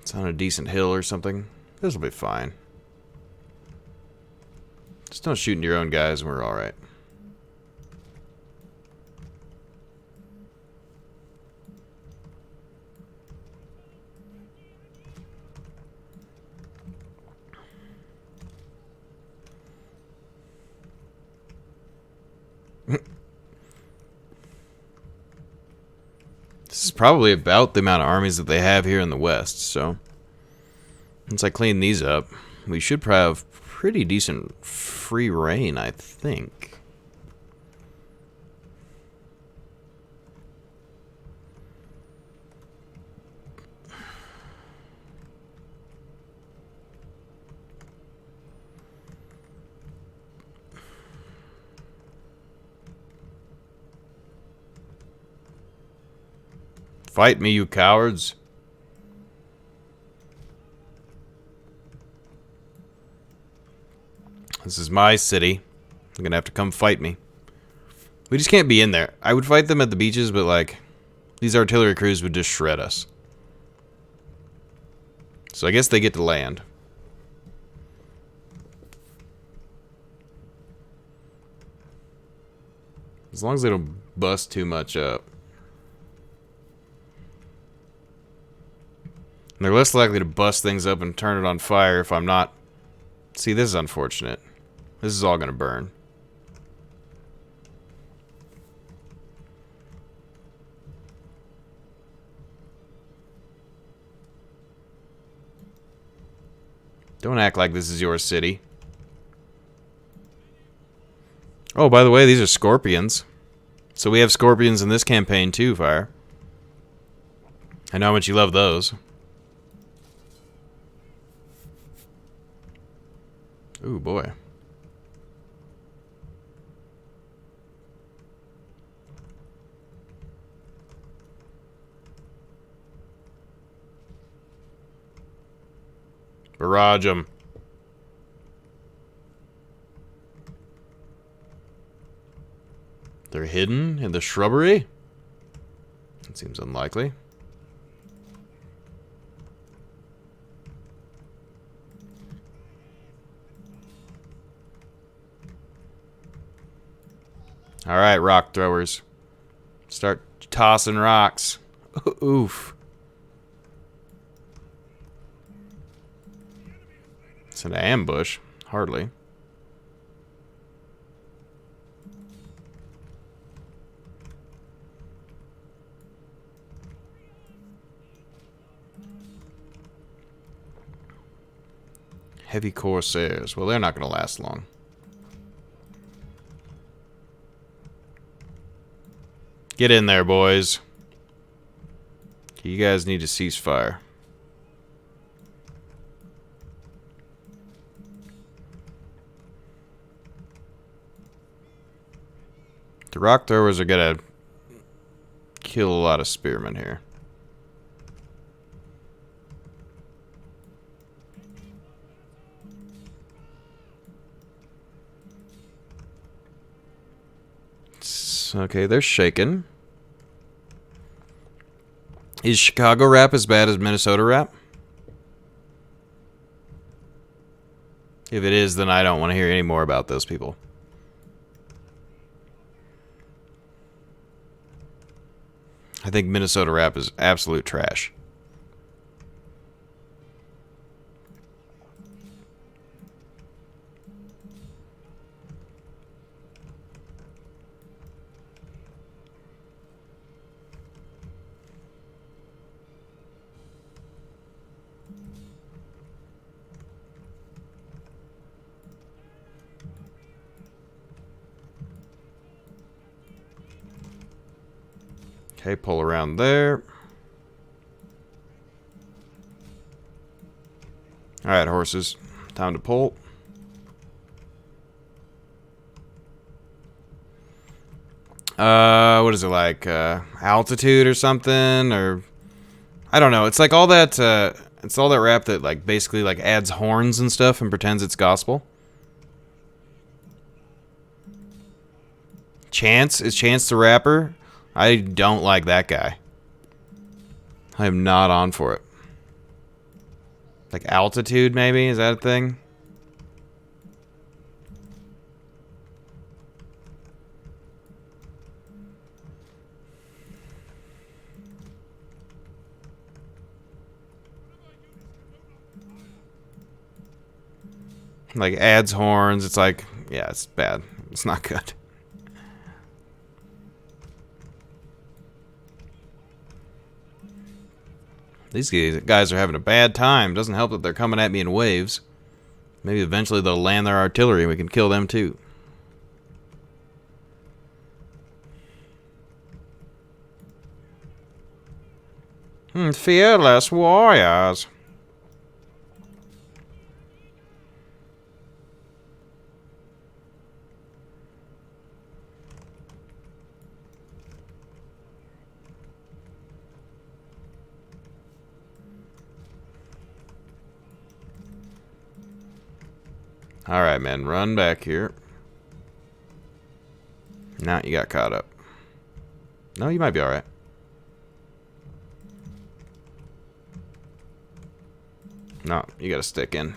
It's on a decent hill or something. This will be fine. Just don't shoot into your own guys and we're alright. This is probably about the amount of armies that they have here in the west, so once I clean these up, we should have pretty decent free reign, I think. Fight me, you cowards. This is my city. You're gonna have to come fight me. We just can't be in there. I would fight them at the beaches, but like, these artillery crews would just shred us. So I guess they get to land. As long as they don't bust too much up. And they're less likely to bust things up and turn it on fire if I'm not... See, this is unfortunate. This is all gonna burn. Don't act like this is your city. Oh, by the way, these are Scorpions. So we have Scorpions in this campaign too, Fire. I know how much you love those. Ooh, boy. Barrage them. They're hidden in the shrubbery? That seems unlikely. Alright, rock throwers. Start tossing rocks. Oof. It's an ambush. Hardly. Heavy Corsairs. Well, they're not going to last long. Get in there, boys. You guys need to cease fire. The rock throwers are gonna kill a lot of spearmen here. Okay, they're shaken. Is Chicago rap as bad as Minnesota rap? If it is, then I don't want to hear any more about those people. I think Minnesota rap is absolute trash. Okay, pull around there. Alright, horses. Time to pull. What is it like? Altitude or something? Or I don't know. It's like all that it's all that rap that like basically like adds horns and stuff and pretends it's gospel. Chance? Is Chance the rapper? I don't like that guy. I am not on for it. Like altitude, maybe? Is that a thing? Like adds horns. It's like, yeah, it's bad. It's not good. These guys are having a bad time. Doesn't help that they're coming at me in waves. Maybe eventually they'll land their artillery and we can kill them too. Fearless warriors. Alright, man. Run back here. Now you got caught up. No, you might be alright. No, you gotta stick in.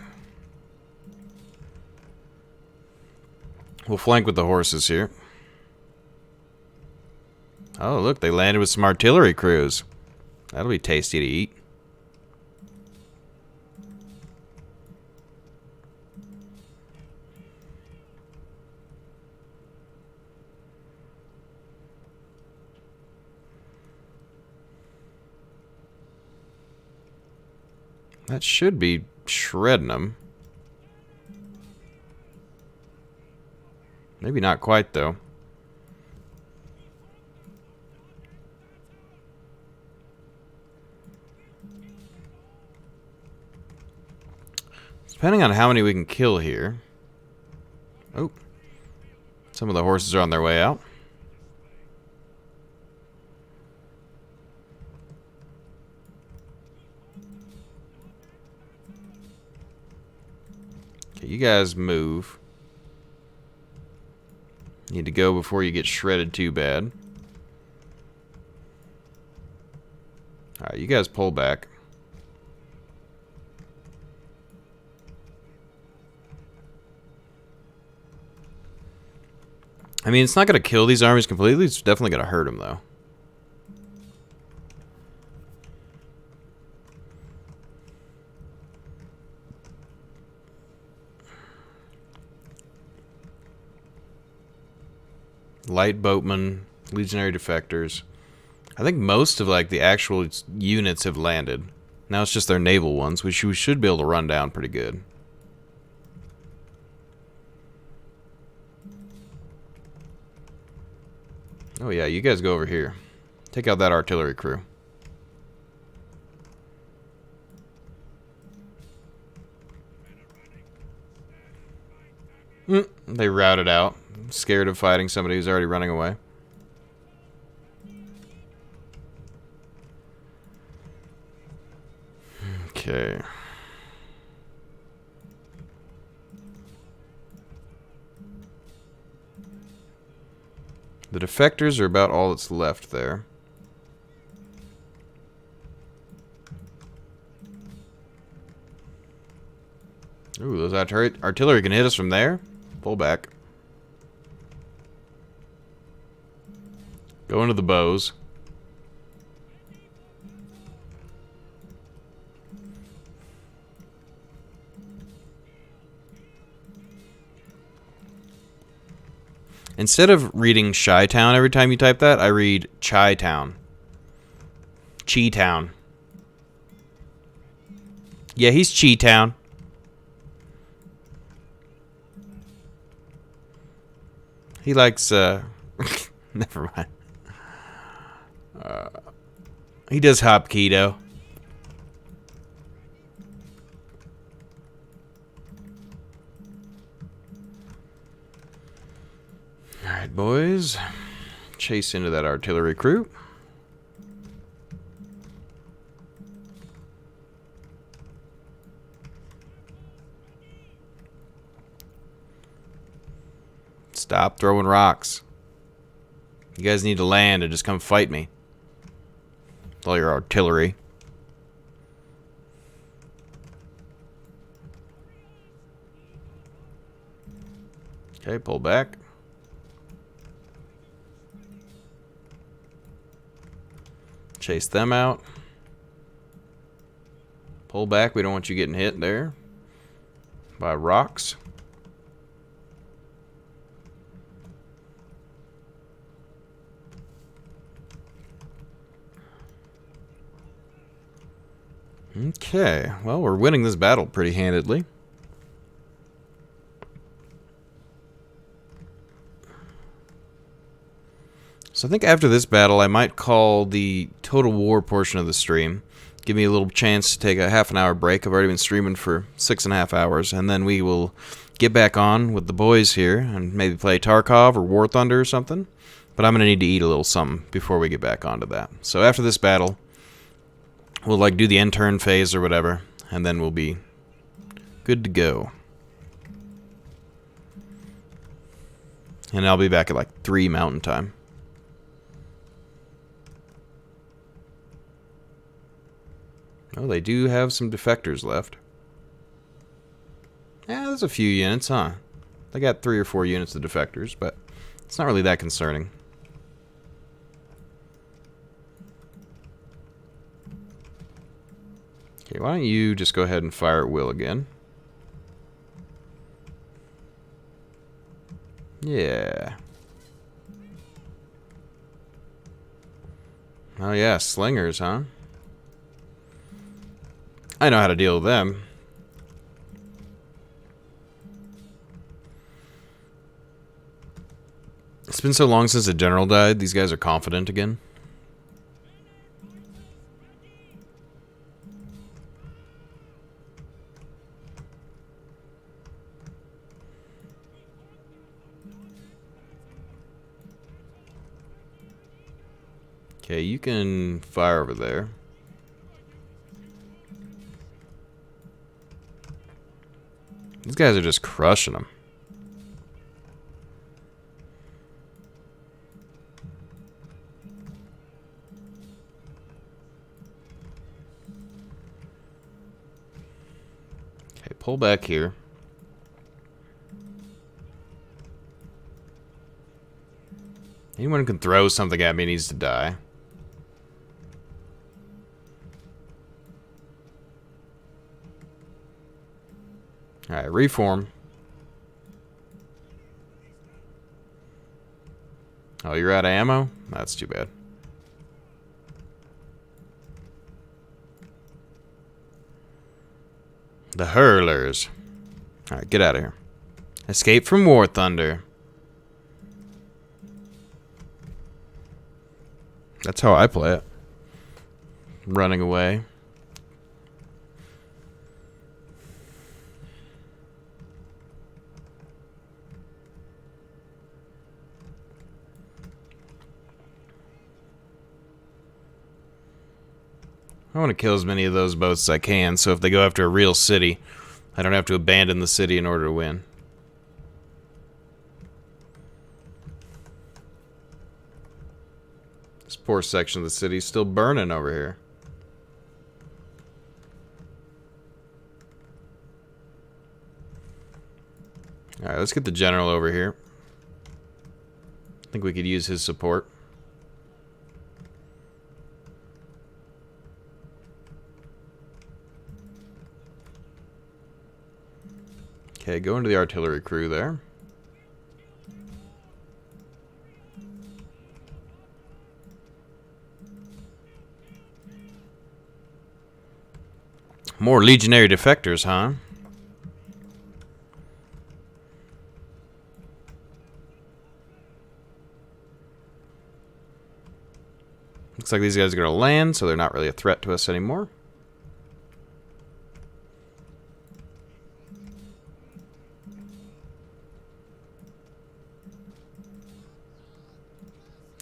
We'll flank with the horses here. Oh, look, they landed with some artillery crews. That'll be tasty to eat. That should be shredding them. Maybe not quite, though. Depending on how many we can kill here. Oh. Some of the horses are on their way out. Okay, you guys move. Need to go before you get shredded too bad. Alright, you guys pull back. I mean, it's not going to kill these armies completely. It's definitely going to hurt them, though. Light boatmen, legionary defectors. I think most of like the actual units have landed. Now it's just their naval ones, which we should be able to run down pretty good. Oh yeah, you guys go over here. Take out that artillery crew. They routed out. Scared of fighting somebody who's already running away. Okay. The defectors are about all that's left there. Ooh, those artillery can hit us from there. Pull back. Go into the bows. Instead of reading Chi-Town every time you type that, I read Chi-Town. Chi-Town. Yeah, he's Chi-Town. He likes, never mind. He does hop keto. Alright, boys. Chase into that artillery crew. Stop throwing rocks. You guys need to land and just come fight me. With all your artillery. Okay, pull back. Chase them out. Pull back. We don't want you getting hit there by rocks. Okay, well, we're winning this battle pretty handedly. So I think after this battle, I might call the Total War portion of the stream. Give me a little chance to take a half an hour break. I've already been streaming for 6.5 hours, and then we will get back on with the boys here and maybe play Tarkov or War Thunder or something. But I'm going to need to eat a little something before we get back onto that. So after this battle, we'll like do the end turn phase or whatever, and then we'll be good to go. And I'll be back at like 3 Mountain Time. Oh, they do have some defectors left. Yeah, there's a few units, huh? They got 3 or 4 units of defectors, but it's not really that concerning. Okay, why don't you just go ahead and fire at will again? Yeah. Oh yeah, slingers, huh? I know how to deal with them. It's been so long since the general died, these guys are confident again. Okay, you can fire over there. These guys are just crushing them. Okay, pull back here. Anyone who can throw something at me needs to die. Alright, reform. Oh, you're out of ammo? That's too bad. The hurlers. Alright, get out of here. Escape from War Thunder. That's how I play it. Running away. I want to kill as many of those boats as I can, so if they go after a real city, I don't have to abandon the city in order to win. This poor section of the city is still burning over here. Alright, let's get the general over here. I think we could use his support. Okay, go into the artillery crew there. More legionary defectors, huh? Looks like these guys are going to land, so they're not really a threat to us anymore.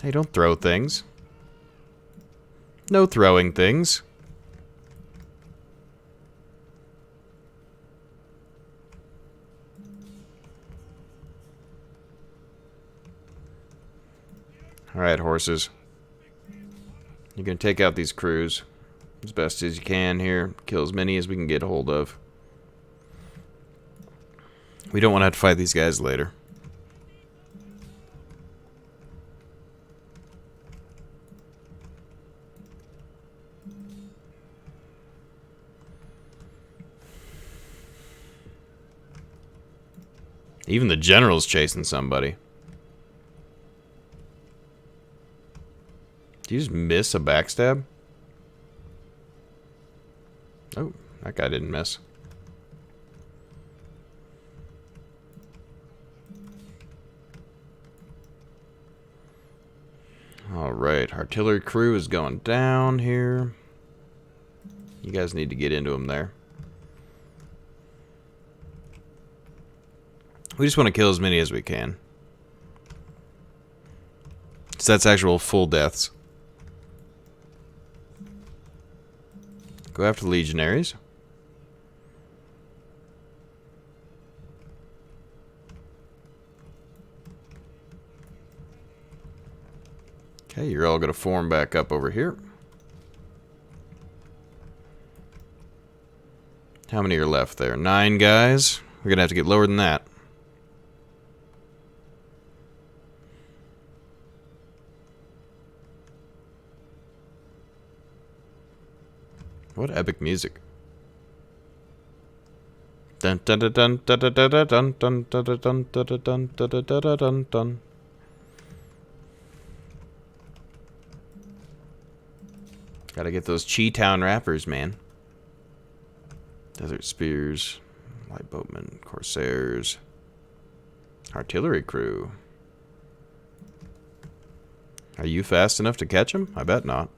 Hey, don't throw things. No throwing things. Alright, horses. You're going to take out these crews as best as you can here. Kill as many as we can get a hold of. We don't want to have to fight these guys later. Even the general's chasing somebody. Did you just miss a backstab? Oh, that guy didn't miss. Alright, artillery crew is going down here. You guys need to get into them there. We just want to kill as many as we can. So that's actual full deaths. Go after the legionaries. Okay, you're all gonna form back up over here. How many are left there? 9 guys? We're gonna have to get lower than that. What epic music. Dun dun dun dun dun dun dun dun dun dun dun dun dun dun dun dun dun. Gotta get those Chi-Town rappers, man. Desert Spears, Light Boatmen, Corsairs, Artillery Crew. Are you fast enough to catch them? I bet not.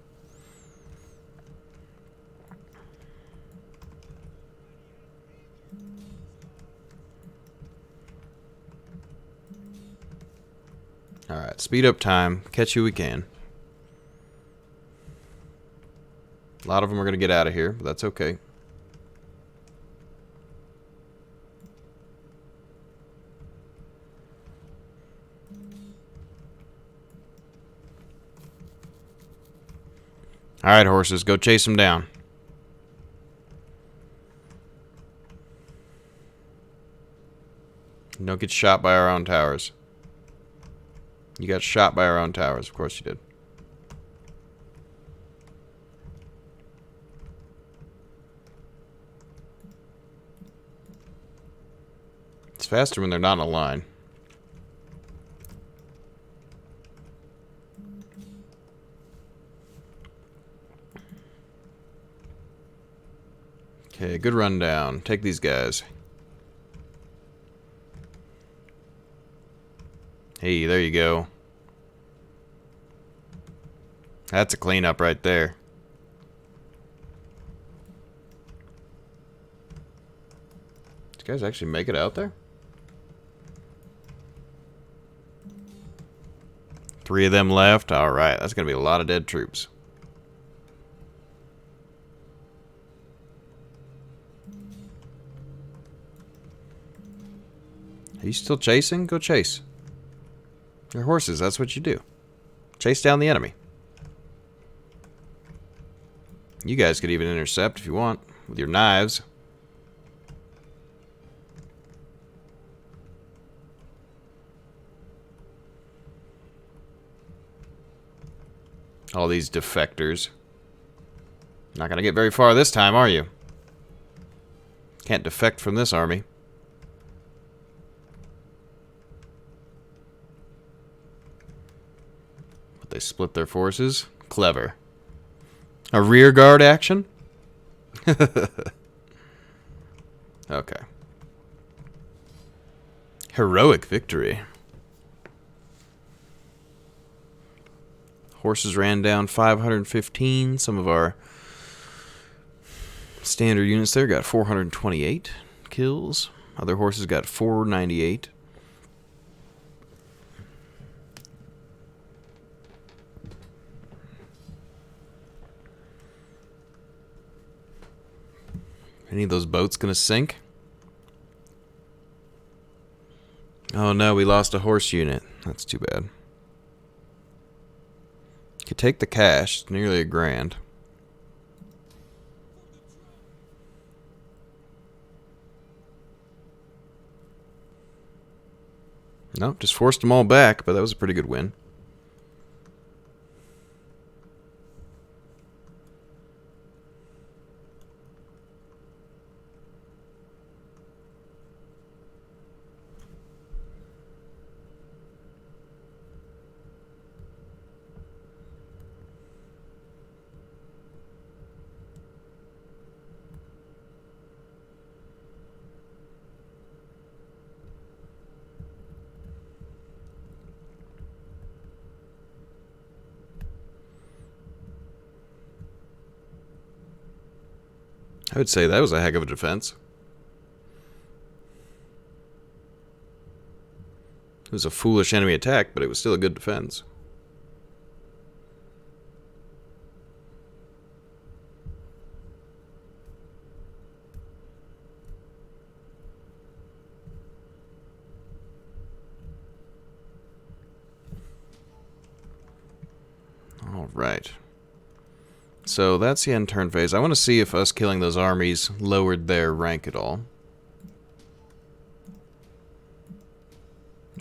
Alright, speed up time. Catch who we can. A lot of them are going to get out of here, but that's okay. Alright, horses, go chase them down. Don't get shot by our own towers. You got shot by our own towers, of course you did. It's faster when they're not in a line. Okay, good rundown. Take these guys. Hey, there you go. That's a cleanup right there. Did you guys actually make it out there? 3 of them left. Alright, that's going to be a lot of dead troops. Are you still chasing? Go chase. You're horses, that's what you do. Chase down the enemy. You guys could even intercept if you want, with your knives. All these defectors. Not gonna get very far this time, are you? Can't defect from this army. But they split their forces. Clever. A rear guard action? Okay. Heroic victory. Horses ran down 515. Some of our standard units there got 428 kills. Other horses got 498. Any of those boats gonna sink? Oh no, we lost a horse unit. That's too bad. Could take the cash. It's nearly $1,000. Nope, just forced them all back, but that was a pretty good win. I would say that was a heck of a defense. It was a foolish enemy attack, but it was still a good defense. Right. So that's the end turn phase. I want to see if us killing those armies lowered their rank at all.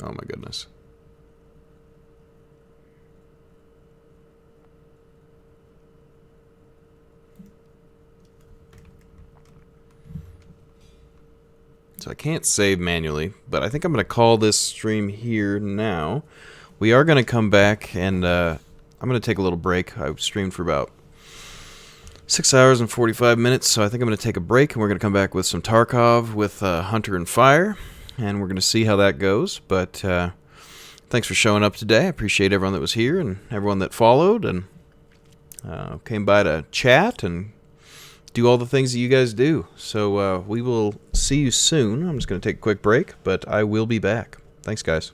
Oh my goodness. So I can't save manually, but I think I'm going to call this stream here now. We are going to come back, and I'm going to take a little break. I streamed for about 6 hours and 45 minutes, so I think I'm going to take a break, and we're going to come back with some Tarkov with Hunter and Fire, and we're going to see how that goes. But thanks for showing up today. I appreciate everyone that was here and everyone that followed and came by to chat and do all the things that you guys do. So we will see you soon. I'm just going to take a quick break, but I will be back. Thanks, guys.